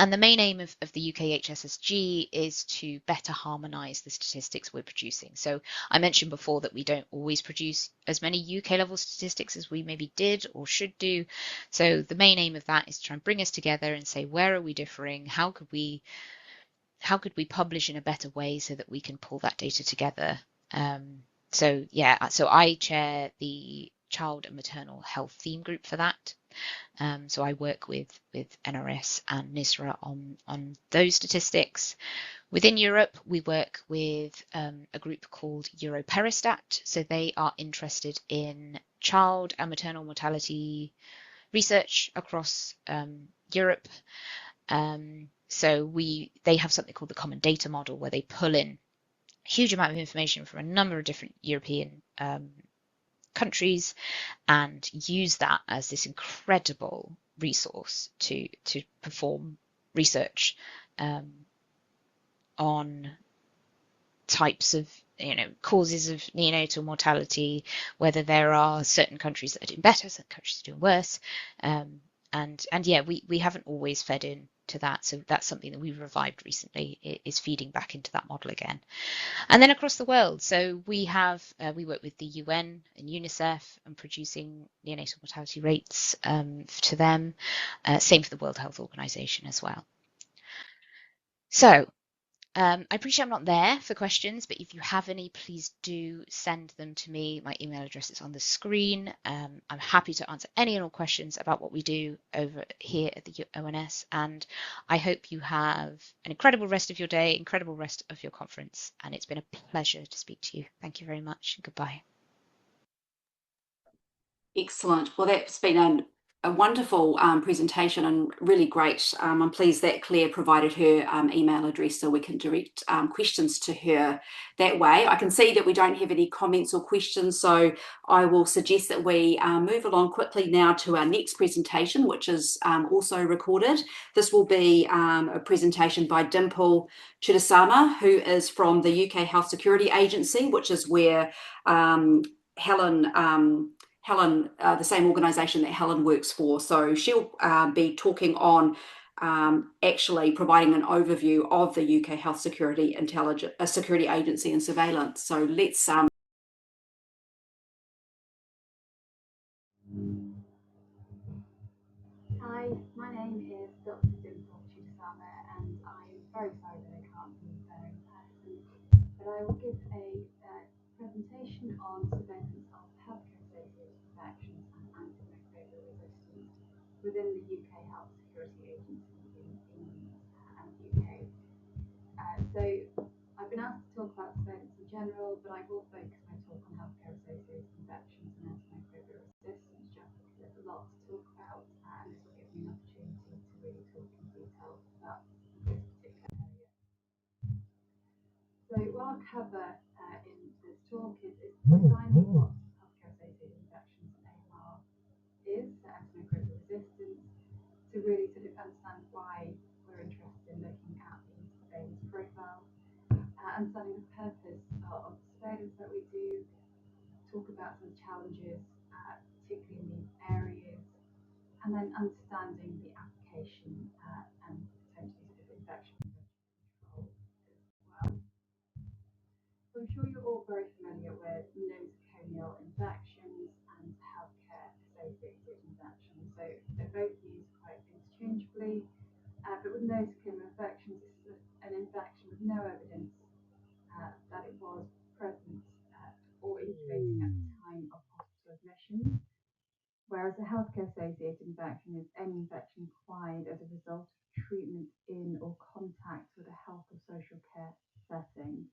And the main aim of the UK HSSG is to better harmonise the statistics we're producing. So I mentioned before that we don't always produce as many UK level statistics as we maybe did or should do. So the main aim of that is to try and bring us together and say, where are we differing? How could we publish in a better way so that we can pull that data together? So I chair the Child and Maternal Health Theme Group for that. So I work with NRS and NISRA on those statistics. Within Europe, we work with a group called Europeristat. So they are interested in child and maternal mortality research across Europe. So they have something called the Common Data Model, where they pull in a huge amount of information from a number of different European countries and use that as this incredible resource to perform research on types of causes of neonatal mortality, whether there are certain countries that are doing better, certain countries are doing worse, and we haven't always fed in to that, so that's something that we've revived recently, is feeding back into that model again. And then across the world, so we work with the UN and UNICEF and producing neonatal mortality rates to them, same for the World Health Organization as well. So I appreciate I'm not there for questions, but if you have any, please do send them to me. My email address is on the screen. I'm happy to answer any and all questions about what we do over here at the ONS, and I hope you have an incredible rest of your day, incredible rest of your conference, and it's been a pleasure to speak to you. Thank you very much, and goodbye. Excellent. Well, that's been a wonderful presentation and really great. I'm pleased that Claire provided her email address so we can direct questions to her that way. I can see that we don't have any comments or questions, so I will suggest that we move along quickly now to our next presentation, which is also recorded. This will be a presentation by Dimple Chudasama, who is from the UK Health Security Agency, which is where Helen, the same organisation that Helen works for. So she'll be talking on actually providing an overview of the UK Health Security Security Agency and surveillance. So let's Hi, my name is Dr. Dimple Chudasama, and I'm very sorry that I can't be there in person, but I will give a presentation on surveillance of healthcare-associated infections and antimicrobial resistance within the UK Health Security Agency in England and UK. So I've been asked to talk about surveillance in general, but I will focus my talk on healthcare-associated infections and antimicrobial resistance, just because there's a lot to talk about, and this will give me an opportunity to really talk in detail about this particular area. So what I'll cover in this talk is defining what healthcare-associated infections and AMR is, antimicrobial resistance, to really sort of understand why we're interested in looking at the surveillance profile, understanding the purpose of the surveillance that we do, talk about some challenges, particularly in these areas, and then understanding the application and potentially sort of infection control as well. So I'm sure you're all very familiar with nosocomial infections and healthcare-associated infections. So they're both used quite interchangeably, but with nosocomial infections, it's an infection with no evidence that it was present or incubating at the time of hospital admission, whereas a healthcare-associated infection is any infection acquired as a result of treatment in or contact with a health or social care setting.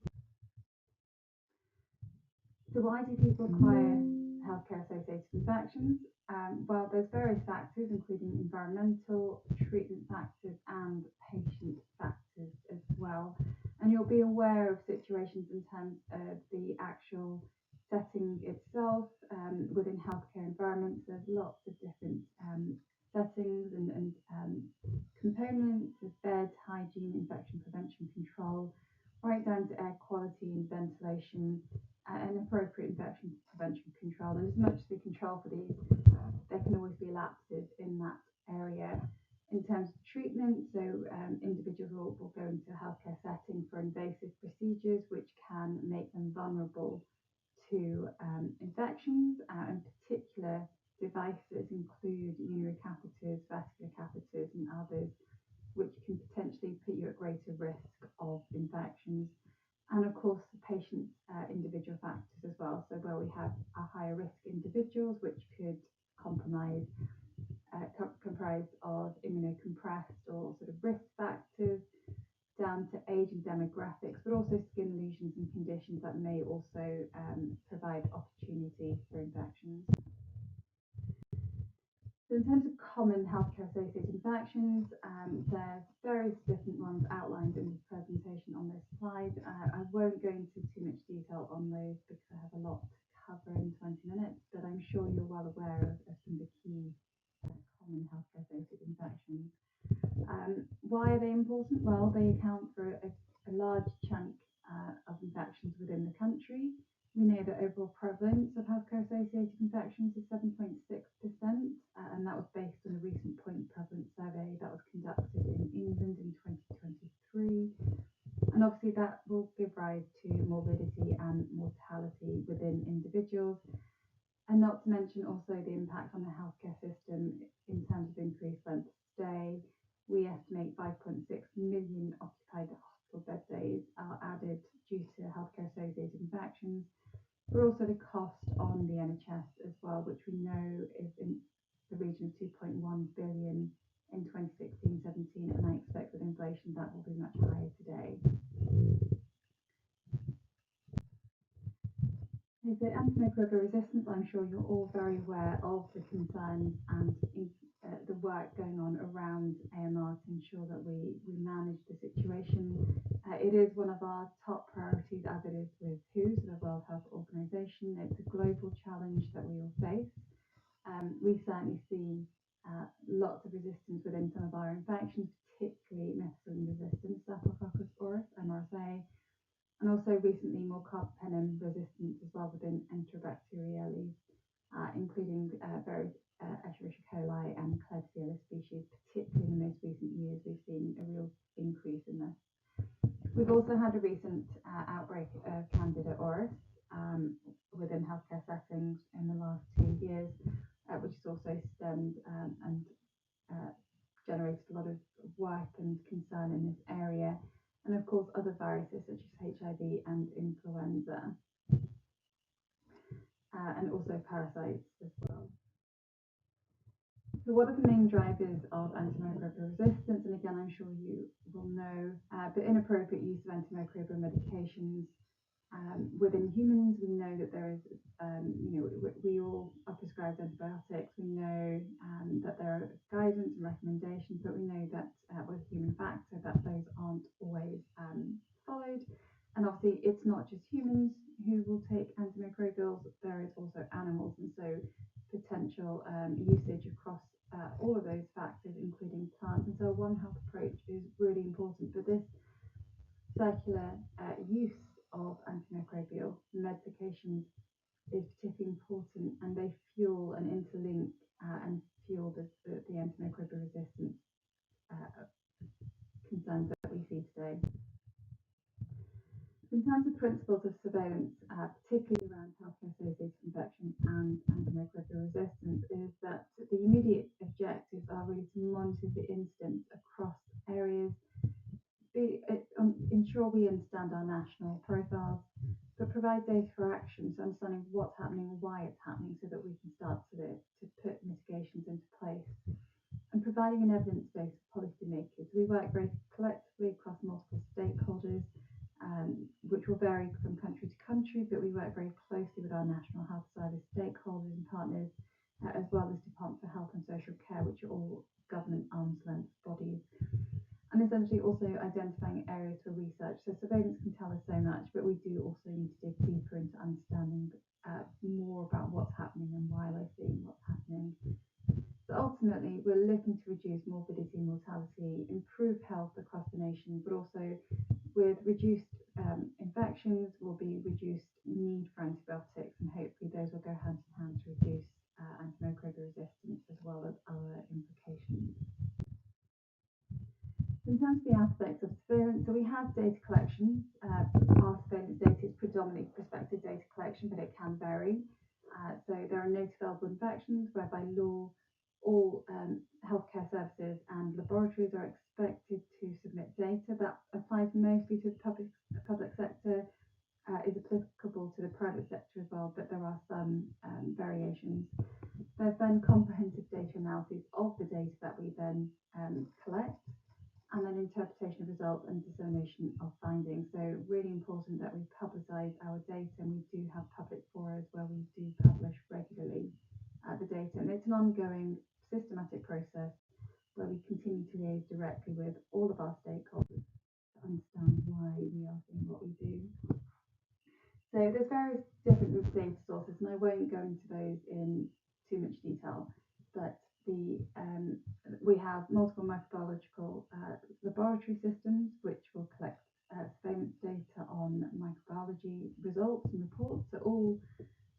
So why do people acquire healthcare-associated infections? Well, there's various factors, including environmental, treatment factors, and patient factors as well. And you'll be aware of situations in terms of the actual setting itself. Within healthcare environments, there's lots of different settings and components of bed, hygiene, infection prevention control, right down to air quality and ventilation, and appropriate infection prevention control. And as much as we control for these, there can always be lapses in that area. In terms of treatment, so individuals will go into a healthcare setting for invasive procedures, which can make them vulnerable to infections, and particular devices include urinary catheters, vascular catheters, and others, which can potentially put you at greater risk of infections. And of course, the patient's individual factors as well. So where we have higher risk individuals, which could comprise of immunocompressed or sort of risk factors, down to age and demographics, but also skin lesions and conditions that may also provide opportunity for infections. So in terms of common healthcare-associated infections, there's various different ones outlined in this presentation on this slide. I won't go into too much detail on those because I have a lot to cover in 20 minutes, but I'm sure you're well aware of some of the key common healthcare-associated infections. Why are they important? Well, they account for a large chunk of infections within the country. We know that overall prevalence of healthcare-associated infections is 7.6%, and that was based on a recent point prevalence survey that was conducted in England in 2023. And obviously that will give rise to morbidity and mortality within individuals, and not to mention also the impact on the healthcare system in terms of increased length of stay. We estimate 5.6 million occupied occupied hospital bed days are added due to healthcare associated infections, but also the cost on the NHS as well, which we know is in the region of 2.1 billion in 2016-17, and I expect with inflation that will be much higher today. So antimicrobial resistance, I'm sure you're all very aware of the concerns and the work going on around AMR to ensure that we manage the situation. It is one of our top priorities, as it is with WHO, the World Health Organization. It's a global challenge that we all face. We certainly see lots of resistance within some of our infections, particularly methicillin-resistant Staphylococcus aureus, MRSA, and also recently more carbapenem resistance as well within Enterobacteriales, including various Escherichia coli and Klebsiella species. Particularly in the most recent years, we've seen a real increase in this. We've also had a recent outbreak of Candida auris within healthcare settings in the last 2 years, which has also stemmed and generated a lot of work and concern in this area. And of course, other viruses such as HIV and influenza, and also parasites as well. So what are the main drivers of antimicrobial resistance? And again, I'm sure you will know, but inappropriate use of antimicrobial medications within humans. We know that there is, we all are prescribed antibiotics. We know that there are guidance and recommendations, but we know that with human factor that those aren't always followed. And obviously, it's not just humans who will take antimicrobials. There is also animals, and so potential usage across all of those factors, including plants. And so One Health approach is really important, but this circular use of antimicrobial medications is particularly important, and they fuel and interlink and fuel the antimicrobial resistance concerns that we see today. In terms of principles of surveillance, particularly around healthcare-associated infections and antimicrobial resistance, is that the immediate objectives are really to monitor the incidence across areas, ensure we understand our national profiles, but provide data for action, so understanding what's happening and why it's happening, so that we can start to put mitigations into place. And providing an evidence base for policymakers. We work very collectively across multiple stakeholders, which will vary from country to country, but we work very closely with our National Health Service stakeholders and partners, as well as Department for Health and Social Care, which are all government arm's length bodies. And essentially also identifying areas for research. So surveillance can tell us so much, but we do also need to dig deeper into understanding more about what's happening and why we're seeing what's happening. So ultimately, we're looking to reduce morbidity and mortality, improve health across the nation, but also with reduced infections will be reduced need for antibiotics, and hopefully those will go hand in hand to reduce antimicrobial resistance as well as other implications. In terms of the aspects of surveillance, so we have data collection. Our surveillance data is predominantly prospective data collection, but it can vary. So there are notifiable infections where by law all healthcare services and laboratories are expected to submit data. That applies mostly to the public sector, is applicable to the private sector as well, but there are some variations. There's then comprehensive data analysis of the data that we then collect, and then interpretation of results and dissemination of findings. So really important that we publicise our data, and we do have public forums where we do publish regularly the data. And it's an ongoing systematic process where we continue to liaise directly with all of our stakeholders to understand why we are doing what we do. So there's various different data sources, and I won't go into those in too much detail, but we have multiple microbiological laboratory systems which will collect surveillance data on microbiology results and reports. So all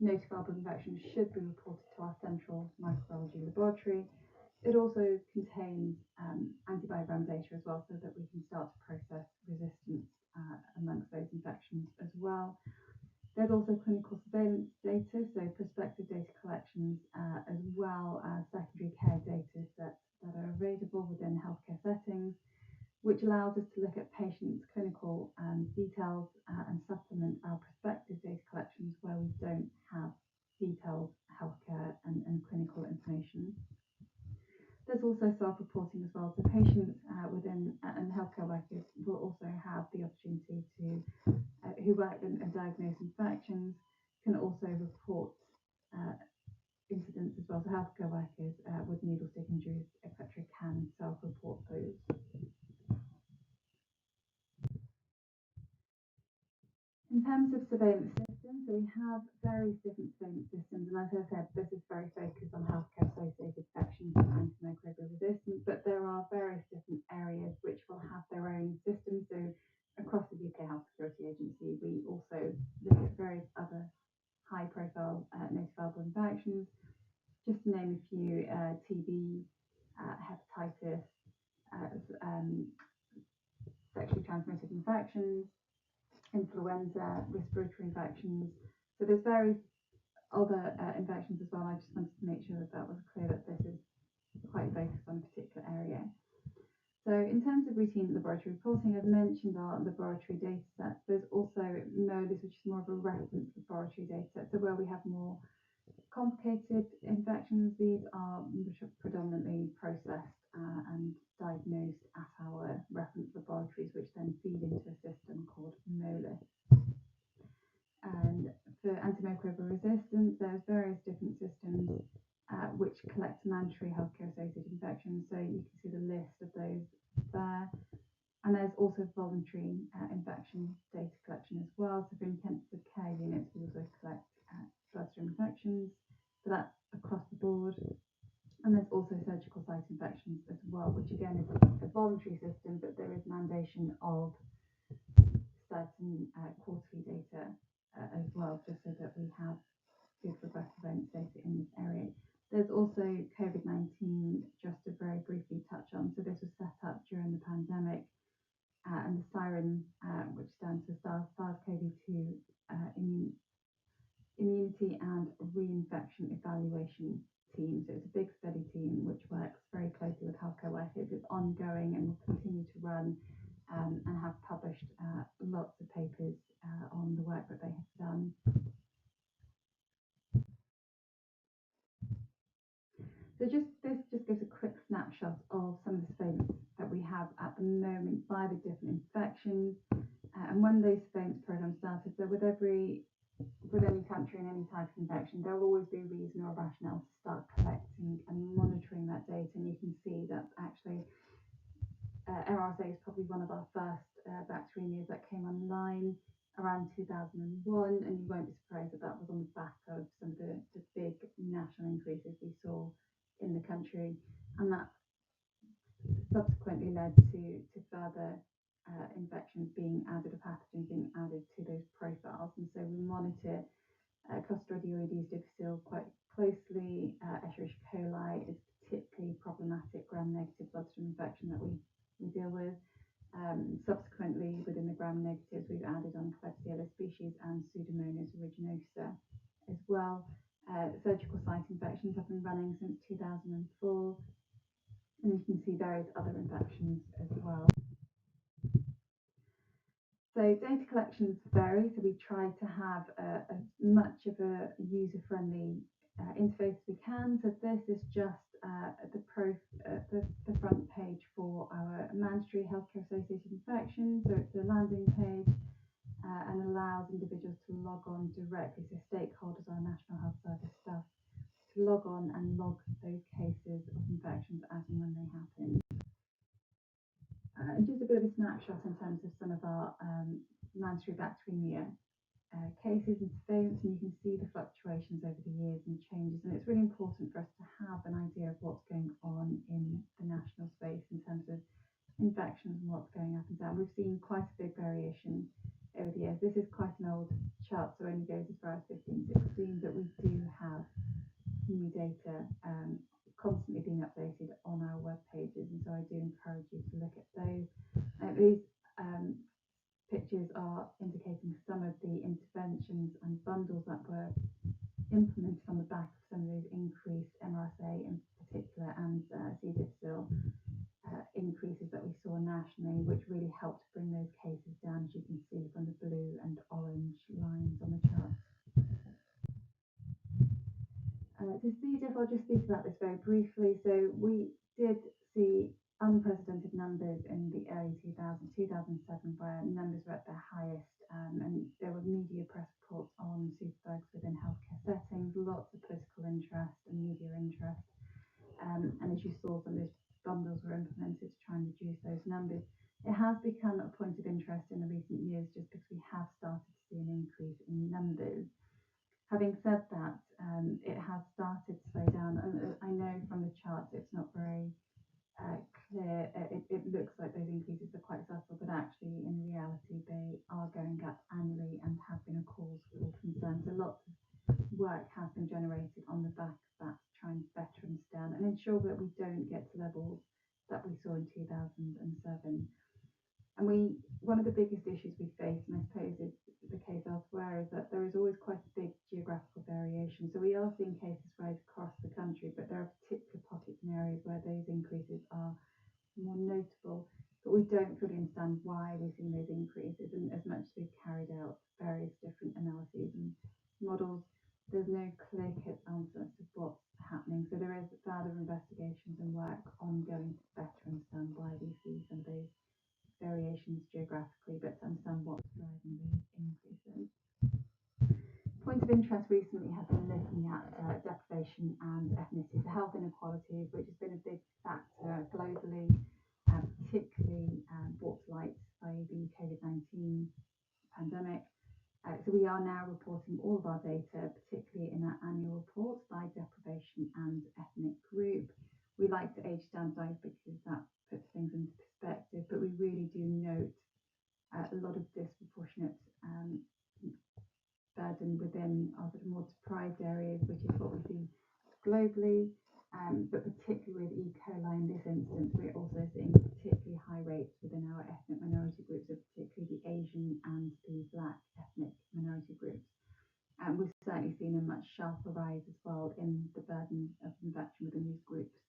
notifiable infections should be reported to our central microbiology laboratory. It also contains antibiogram data as well, so that we can start to process resistance amongst those infections as well. There's also clinical surveillance data, so prospective data collections, as well as secondary care data that are available within healthcare settings, which allows us to look at patients' clinical details and supplement our prospective data collections where we don't have detailed healthcare and clinical information. There's also self-reporting as well, so patients within and healthcare workers will also have the opportunity to, who work and diagnose infections, can also report incidents as well. So healthcare workers with needle stick injuries, etc., can self-report those. In terms of surveillance systems, so we have various different surveillance systems, and as I said, this is very focused on healthcare-associated infections and antimicrobial resistance, but there are various different areas which will have their own systems. So across the UK Health Security Agency, we also look at various other high-profile notifiable infections. Just to name a few, TB, hepatitis, sexually transmitted infections, influenza, respiratory infections. So there's various other infections as well. I just wanted to make sure that that was clear, that this is quite focused on a particular area. So in terms of routine laboratory reporting, I've mentioned our laboratory data sets. There's also MOLIS, which is more of a reference laboratory data set. So where we have more complicated infections, these are predominantly processed and diagnosed at our reference laboratories, which then feed into a system called MOLIS. And for antimicrobial resistance, there's various different systems which collect mandatory healthcare-associated infections. So you can see the list of those there. And there's also voluntary infection data collection as well. So for intensive care units, we also collect bloodstream infections. So that's across the board. And there's also surgical site infections as well, which again is a voluntary system, but there is mandation of certain quarterly data as well, just so that we have good progressive events data in this area. There's also COVID-19, just to very briefly touch on. So this was set up during the pandemic, and the SIREN, which stands for SARS-CoV-2 Immunity and Reinfection Evaluation Team. So it's a big study team which works very closely with healthcare workers. It's ongoing and will continue to run and have published lots of papers on the work that they have done. So this just gives a quick snapshot of some of the surveillance that we have at the moment by the different infections and when those surveillance programs started. So with any country and any type of infection, there will always be a reason or a rationale to start collecting and monitoring that data. And you can see that actually MRSA is probably one of our first bacteremias that came online around 2001, and you won't be surprised that that was on the back of some of the big national increases we saw in the country, and that subsequently led to further infections being added, or pathogens being added to those profiles. And so we monitor Clostridioides difficile quite closely. Escherichia coli is particularly problematic gram-negative bloodstream infection that we deal with. Subsequently, within the gram-negatives, we've added on Klebsiella species and Pseudomonas aeruginosa as well. Surgical site infections have been running since 2004, and you can see various other infections as well. So data collections vary, so we try to have as much of a user-friendly interface as we can. So this is just the front page for our mandatory healthcare-associated infections. So it's a landing page and allows individuals to log on directly, so stakeholders, our National Health Service staff, to log on and log those cases of infections as and when they happen. And just a bit of a snapshot in terms of some of our mandatory bacteremia cases and surveillance, and you can see the fluctuations over the years and changes, and it's really important for us to have an idea of what's going on in the national space in terms of infections and what's going up and down. We've seen quite a big variation over the years. This is quite an old chart, so it only goes as far as 15-16, but we do have new data constantly being updated on our web pages, and so I do encourage you to look at those. These pictures are indicating some of the interventions and bundles that were implemented on the back of some of those increased MRSA in particular and C. difficile increases that we saw nationally, which really helped bring those cases down, as you can see from the blue and orange lines on the chart. To C. diff, I'll just speak about this very briefly. So we did see unprecedented numbers in the early 2000s, 2007, where numbers were at their highest, and there were media press reports on superbugs within healthcare settings, lots of political interest and media interest. And as you saw, some of those bundles were implemented to try and reduce those numbers. It has become a point of interest in the recent years just because we have started to see an increase in numbers. Having said that, it has started to slow down. I know from the charts it's not very clear. It looks like those increases are quite subtle, but actually in reality they are going up annually and have been a cause for concern. So lots of work has been generated on the back of that to try and better understand and ensure that we don't get to levels that we saw in 2007. And one of the biggest issues we face, and I suppose it's the case elsewhere, is that there is always quite a big geographical variation. So we are seeing cases rise across the country, but there are particular pockets and areas where those increases are more notable, but we don't fully understand why we're seeing those increases. And as much as we've carried out various different analyses and models, there's no clear-cut answer to what's happening. So there is further investigations and work ongoing to better understand why we see some of those variations geographically, but to understand what's driving these increases. Point of interest recently has been looking at deprivation and ethnicity, so health inequalities, which has been a big factor globally, particularly brought to light by the COVID-19 pandemic. So we are now reporting all of our data, particularly in our annual reports, by deprivation and ethnic group. We like to age standardise because that puts things into perspective, but we really do note a lot of disproportionate burden within our sort of more deprived areas, which is what we see globally, but particularly with E. coli in this instance, we're also seeing particularly high rates within our ethnic minority groups, so particularly the Asian and the Black ethnic minority groups. And we've certainly seen a much sharper rise as well in the burden of infection within these groups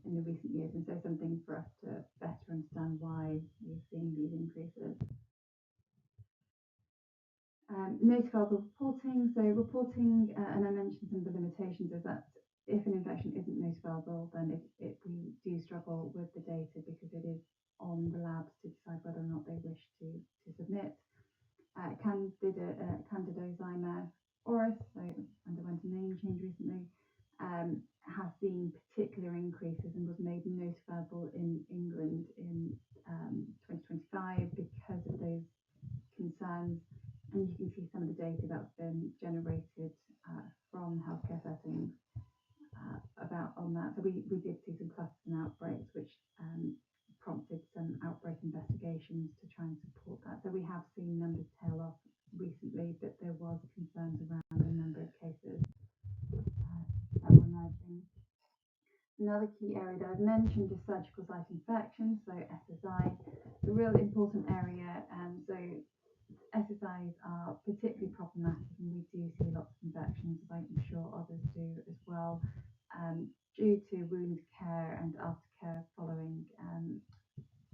in the recent years, and so something for us to better understand why we're seeing these increases. Notifiable reporting. So reporting, and I mentioned some of the limitations, is that if an infection isn't notifiable, then we do struggle with the data because it is on the labs to decide whether or not they wish to submit. Candidosima auris, so underwent a name change recently, has seen particular increases and was made notifiable in England in 2025 because of those concerns. And you can see some of the data that's been generated from healthcare settings about on that. So we did see some clusters and outbreaks, which prompted some outbreak investigations to try and support that. So we have seen numbers tail off recently, but there was concerns around the number of cases that were emerging. Another key area that I've mentioned is surgical site infections, so SSI, a real important area. So SSIs are particularly problematic, and we do see lots of infections, as I'm sure others do as well, due to wound care and aftercare following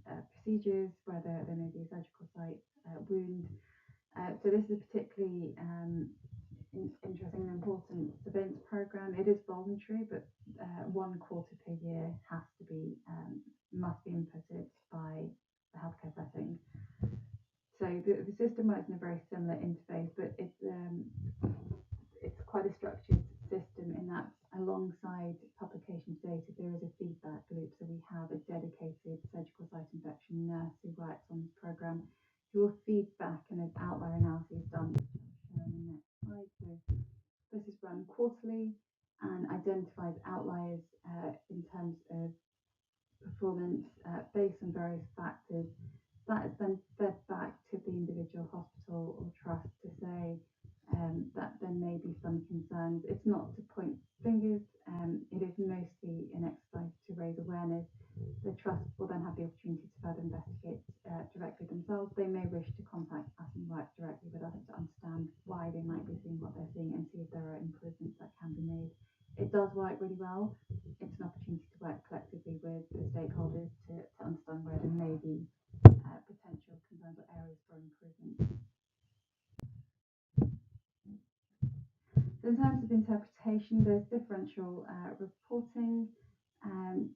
procedures where there may be a surgical site wound. So this is a particularly interesting and important surveillance program. It is voluntary, but 1 quarter per year must be inputted by the healthcare setting. So the system works in a very similar interface, but it's quite a structured system in that alongside publication data, there is a feedback loop. So we have a dedicated surgical site infection nurse who works on this program, who will feed back and an outlier analysis done on the next slide. So this is run quarterly and identifies outliers in terms of performance based on various factors. That is then fed back to the individual hospital or trust to say that there may be some concerns. It's not to point fingers, it is mostly an exercise to raise awareness. The trust will then have the opportunity to further investigate directly themselves. They may wish to contact us and work directly with us to understand why they might be seeing what they're seeing and see if there are improvements that can be made. It does work really well. It's an opportunity to work collectively with the stakeholders to understand where there may be potential So in terms of interpretation, there's differential reporting,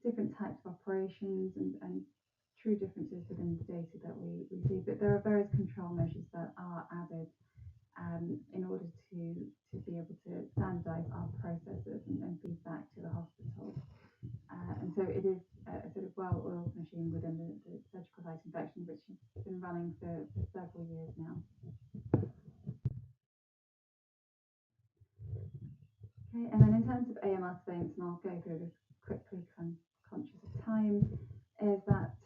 different types of operations and true differences within the data that we see, but there are various control measures that are added in order to be able to standardize our processes and feed back to the hospital. And so it is a sort of well-oiled machine within the surgical site infection, which has been running for several years now. Okay, and then in terms of AMR surveillance, and I'll go through this quickly because I'm conscious of time, is that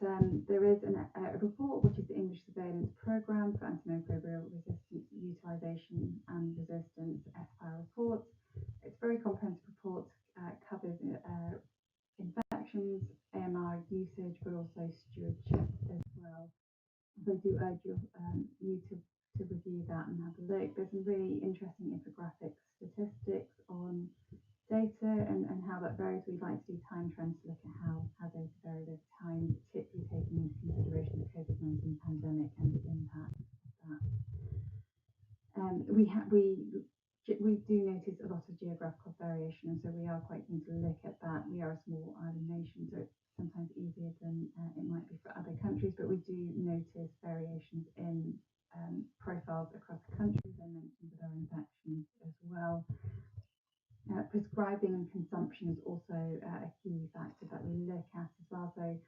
there is a report, which is the English Surveillance Programme for Antimicrobial Resistance, Utilisation and Resistance, SPAR report. It's a very comprehensive report, covers infections, AMR usage, but also stewardship as well. So I do urge you to review that and have a look. There's some really interesting infographic statistics on data and how that varies. We'd like to do time trends to look at how data varies over time, particularly taking into consideration the COVID-19 pandemic and the impact of that. We do notice a lot of geographical variation, and so we are quite keen to look at that. We are a small island nation, so it's sometimes easier than it might be for other countries, but we do notice variations in profiles across the country, as I mentioned, with our infections as well. Prescribing and consumption is also a key factor that we look at as well. So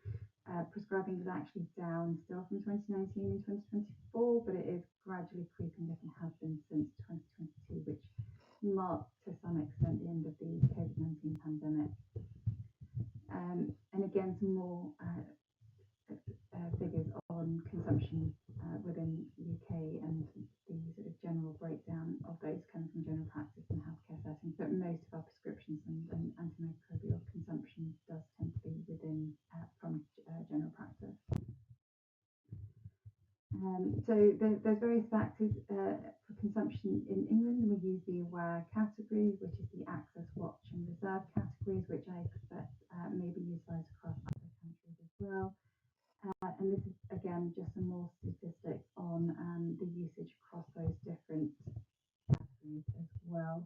prescribing is actually down still from 2019 and 2024, but it is gradually creeping up and has been since 2022, which marked to some extent the end of the COVID-19 pandemic. And again, some more figures on consumption within the UK and the sort of general breakdown of those coming from general practice and healthcare settings. But most of our prescriptions and antimicrobial consumption does tend to be within from general practice. So there's various factors for consumption in England. We use the AWARE category, which is the access, watch and reserve categories, which I expect may be utilised across other countries as well. And this is, again, just some more statistics on the usage across those different categories as well.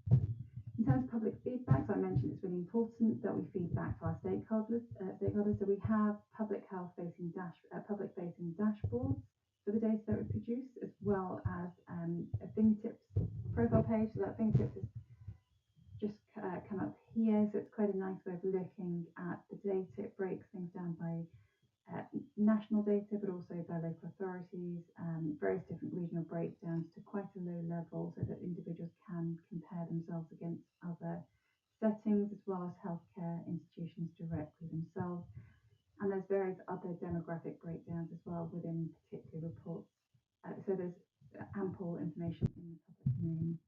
In terms of public feedback, so I mentioned it's really important that we feed back to our stakeholders. So we have public facing dashboards for the data that we produce, as well as a fingertips profile page. So that fingertips is just come up here. So it's quite a nice way of looking at the data. It breaks things down by national data, but also by local authorities, various different regional breakdowns to quite a low level, so that individuals can compare themselves against other settings, as well as healthcare institutions directly themselves. And there's various other demographic breakdowns as well within particular reports. So there's ample information in the public domain.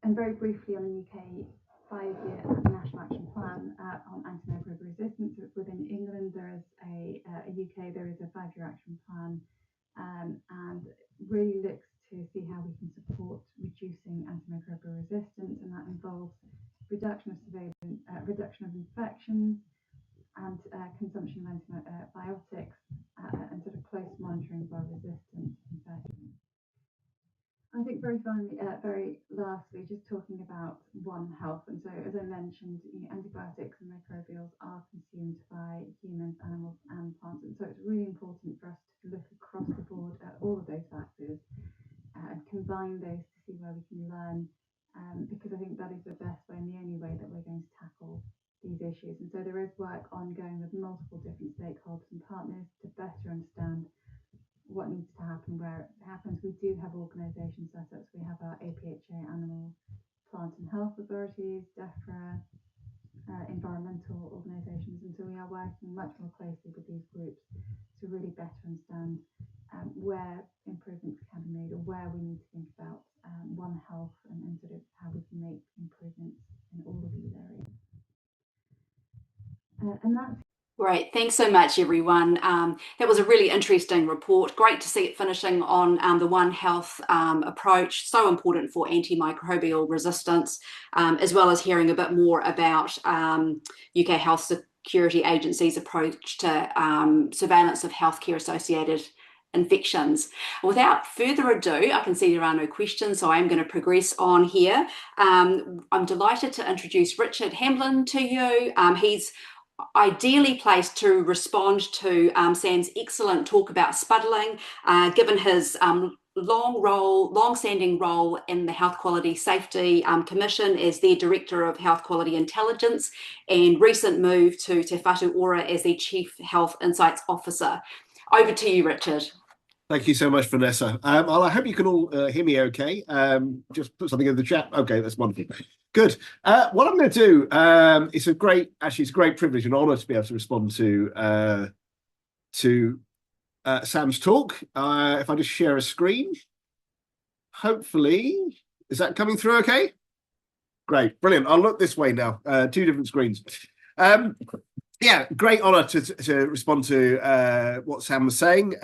And very briefly on the UK 5-year National Action Plan on antimicrobial resistance. Within England, there is there is a 5-year action plan, and really looks to see how we can support reducing antimicrobial resistance, and that involves reduction of infections and consumption of antibiotics and sort of close monitoring by resistant infections. I think very lastly, just talking about One Health. And so, as I mentioned, antibiotics and microbials are consumed by humans, animals and plants. And so it's really important for us to look across the board at all of those factors and combine those to see where we can learn, because I think that is the best way and the only way that we're going to tackle these issues. And so there is work ongoing with multiple different stakeholders and partners to better understand what needs to happen, where it happens. We do have organisation setups. We have our APHA, Animal, Plant and Health Authorities, DEFRA, environmental organisations, and so we are working much more closely with these groups to really better understand where improvements can be made, or where we need to think about One Health and sort of how we can make improvements in all of these areas. And that's Great. Thanks so much, everyone. That was a really interesting report. Great to see it finishing on the One Health approach, so important for antimicrobial resistance, as well as hearing a bit more about UK Health Security Agency's approach to surveillance of healthcare associated infections. Without further ado, I can see there are no questions, so I'm going to progress on here. I'm delighted to introduce Richard Hamblin to you. He's ideally placed to respond to Sam's excellent talk about spuddling, given his long-standing role in the Health Quality Safety Commission as their Director of Health Quality Intelligence, and recent move to Te Whatu Ora as the Chief Health Insights Officer. Over to you, Richard. Thank you so much, Vanessa. I hope you can all hear me okay. Just put something in the chat. Okay, that's wonderful. Good. What I'm going to do, it's a great privilege and honor to be able to respond to Sam's talk. If I just share a screen, hopefully, is that coming through okay? Great, brilliant. I'll look this way now, two different screens. Yeah, great honor to respond to what Sam was saying.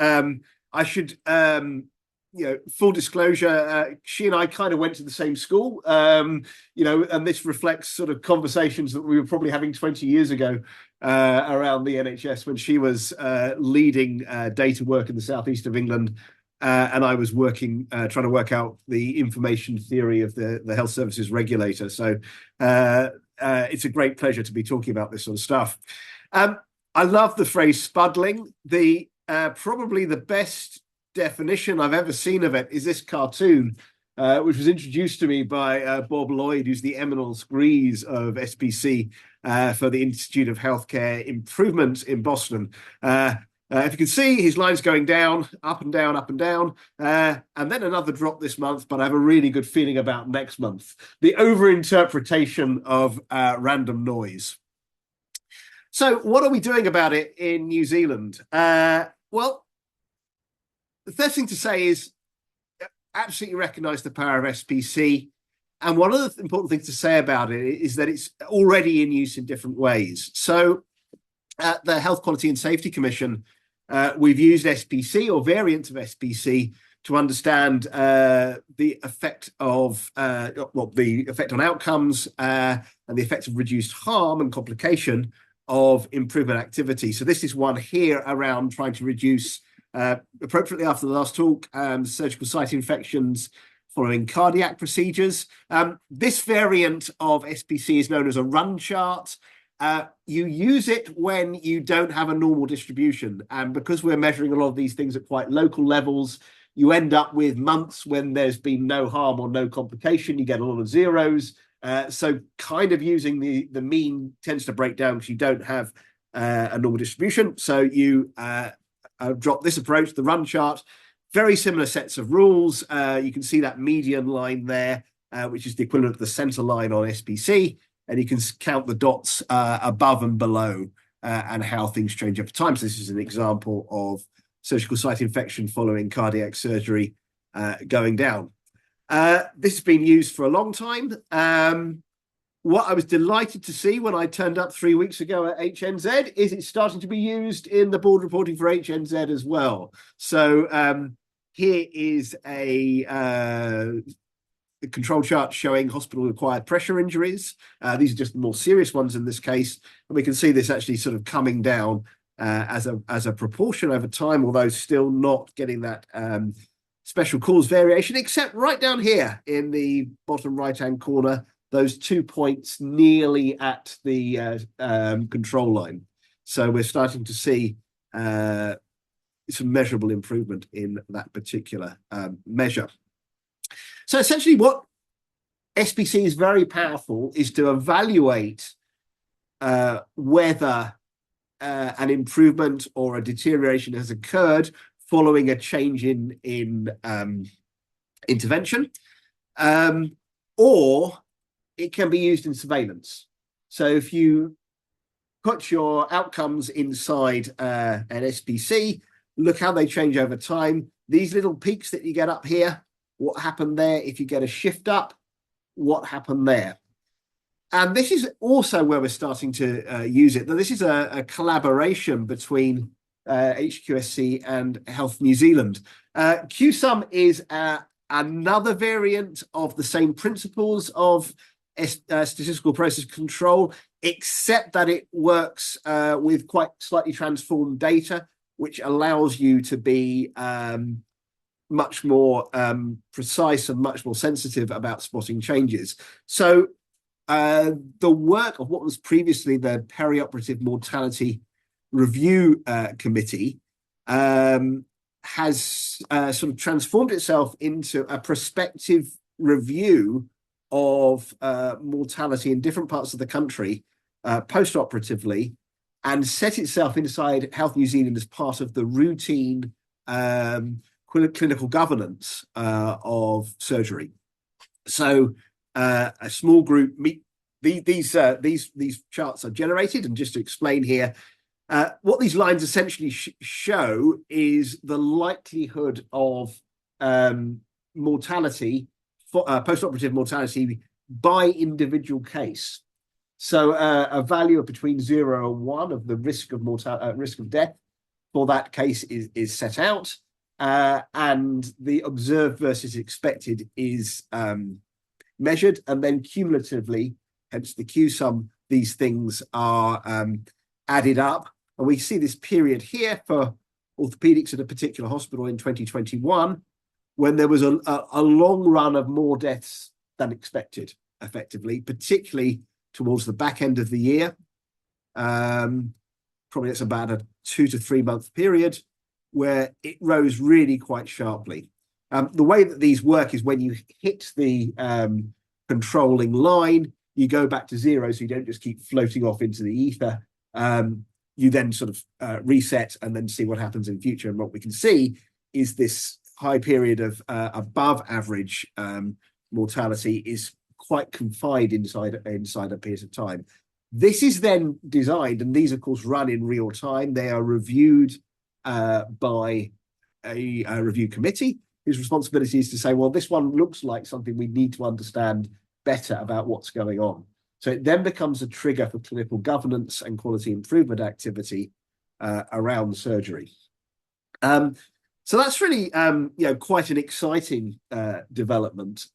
I should, full disclosure, she and I kind of went to the same school, and this reflects sort of conversations that we were probably having 20 years ago around the NHS when she was leading data work in the southeast of England, and I was working, trying to work out the information theory of the health services regulator. So it's a great pleasure to be talking about this sort of stuff. I love the phrase spuddling. Probably the best definition I've ever seen of it is this cartoon, which was introduced to me by Bob Lloyd, who's the Eminence Grise of SPC for the Institute of Healthcare Improvement in Boston. If you can see, his line's going down, up and down, and then another drop this month, but I have a really good feeling about next month. The overinterpretation of random noise. So what are we doing about it in New Zealand? Well, the first thing to say is absolutely recognise the power of SPC. And one of the important things to say about it is that it's already in use in different ways. So at the Health Quality and Safety Commission, we've used SPC or variants of SPC to understand the effect of the effect on outcomes and the effect of reduced harm and complication of improvement activity. So this is one here around trying to reduce, appropriately after the last talk, surgical site infections following cardiac procedures. This variant of SPC is known as a run chart. You use it when you don't have a normal distribution. And because we're measuring a lot of these things at quite local levels, you end up with months when there's been no harm or no complication. You get a lot of zeros. So kind of using the mean tends to break down because you don't have a normal distribution. So you drop this approach, the run chart, very similar sets of rules. You can see that median line there, which is the equivalent of the center line on SPC. And you can count the dots above and below and how things change over time. So this is an example of surgical site infection following cardiac surgery going down. This has been used for a long time. What I was delighted to see when I turned up 3 weeks ago at HNZ is it's starting to be used in the board reporting for HNZ as well. So here is a control chart showing hospital-acquired pressure injuries. These are just the more serious ones in this case. And we can see this actually sort of coming down as a proportion over time, although still not getting that special cause variation, except right down here in the bottom right-hand corner, those 2 points nearly at the control line. So we're starting to see some measurable improvement in that particular measure. So essentially what SPC is very powerful is to evaluate whether an improvement or a deterioration has occurred following a change in intervention, or it can be used in surveillance. So if you put your outcomes inside an SPC, look how they change over time. These little peaks that you get up here, what happened there? If you get a shift up, what happened there? And this is also where we're starting to use it. Now, this is a collaboration between HQSC and Health New Zealand. QSUM is another variant of the same principles of statistical process control, except that it works with quite slightly transformed data. which allows you to be much more precise and much more sensitive about spotting changes. So the work of what was previously the Perioperative Mortality Review Committee has sort of transformed itself into a prospective review of mortality in different parts of the country post-operatively, and set itself inside Health New Zealand as part of the routine clinical governance of surgery. So a small group meet these charts are generated, and just to explain here, what these lines essentially show is the likelihood of mortality, post-operative mortality by individual case. So a value of between 0 and 1 of the risk of risk of death for that case is set out, and the observed versus expected is measured, and then cumulatively, hence the Q sum, these things are added up. And we see this period here for orthopedics at a particular hospital in 2021, when there was a long run of more deaths than expected, effectively, particularly towards the back end of the year. Probably it's about a 2 to 3 month period where it rose really quite sharply. The way that these work is when you hit the controlling line, you go back to 0, so you don't just keep floating off into the ether. You then sort of reset and then see what happens in future. And what we can see is this high period of above average mortality is quite confined inside a period of time. This is then designed, and these of course run in real time. They are reviewed by a review committee whose responsibility is to say, well, this one looks like something we need to understand better about what's going on. So it then becomes a trigger for clinical governance and quality improvement activity around surgery. So that's really, quite an exciting development.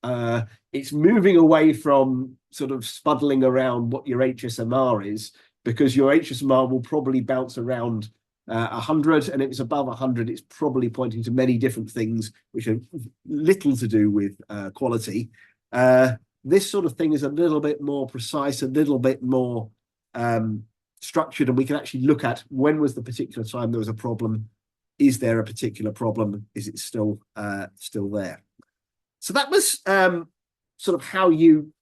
It's moving away from sort of spuddling around what your HSMR is, because your HSMR will probably bounce around 100, and if it's above 100, it's probably pointing to many different things which have little to do with quality. This sort of thing is a little bit more precise, a little bit more structured, and we can actually look at when was the particular time there was a problem. Is there a particular problem? Is it still there? So that was sort of how you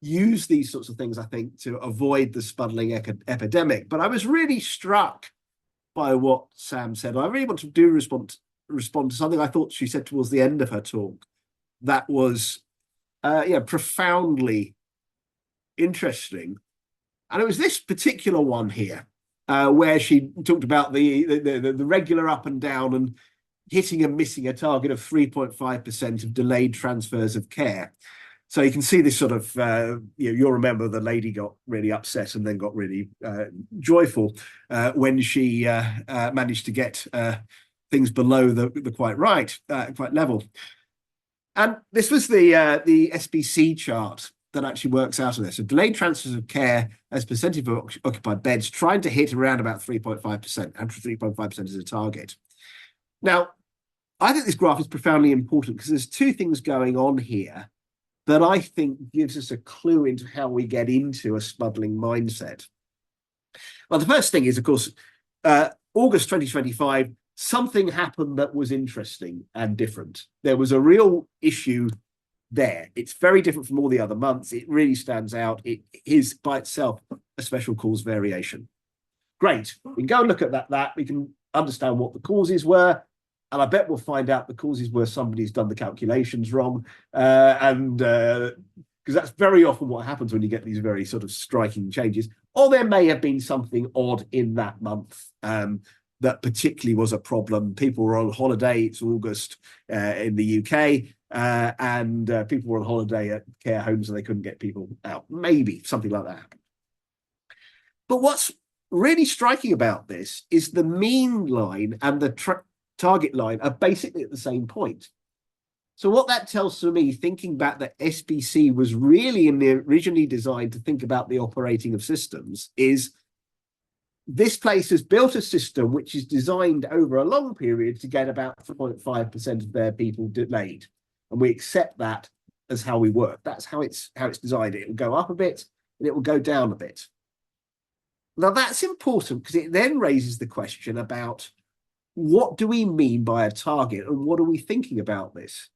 use these sorts of things, I think, to avoid the spuddling epidemic. But I was really struck by what Sam said. I really want to respond to something I thought she said towards the end of her talk that was profoundly interesting. And it was this particular one here, where she talked about the regular up and down and hitting and missing a target of 3.5% of delayed transfers of care. So you can see this sort of, you'll remember the lady got really upset and then got really joyful when she managed to get things below the quite level. And this was the SBC chart that actually works out of this. So delayed transfers of care as percentage of occupied beds, trying to hit around about 3.5%, and 3.5% is a target. Now, I think this graph is profoundly important because there's two things going on here that I think gives us a clue into how we get into a spuddling mindset. Well, the first thing is, of course, August 2025, something happened that was interesting and different. There was a real issue there. It's very different from all the other months. It really stands out. It is by itself a special cause variation. Great. We can go and look at that. We can understand what the causes were. And I bet we'll find out the causes were somebody's done the calculations wrong. Because that's very often what happens when you get these very sort of striking changes. Or there may have been something odd in that month that particularly was a problem. People were on holiday. It's August in the UK. And people were on holiday at care homes and they couldn't get people out. Maybe something like that happened. But what's really striking about this is the mean line and the target line are basically at the same point. So what that tells to me, thinking back that SBC was really originally designed to think about the operating of systems, is this place has built a system which is designed over a long period to get about 4.5% of their people delayed. And we accept that as how we work. That's how it's designed. It will go up a bit and it will go down a bit. Now that's important because it then raises the question about what do we mean by a target and what are we thinking about this?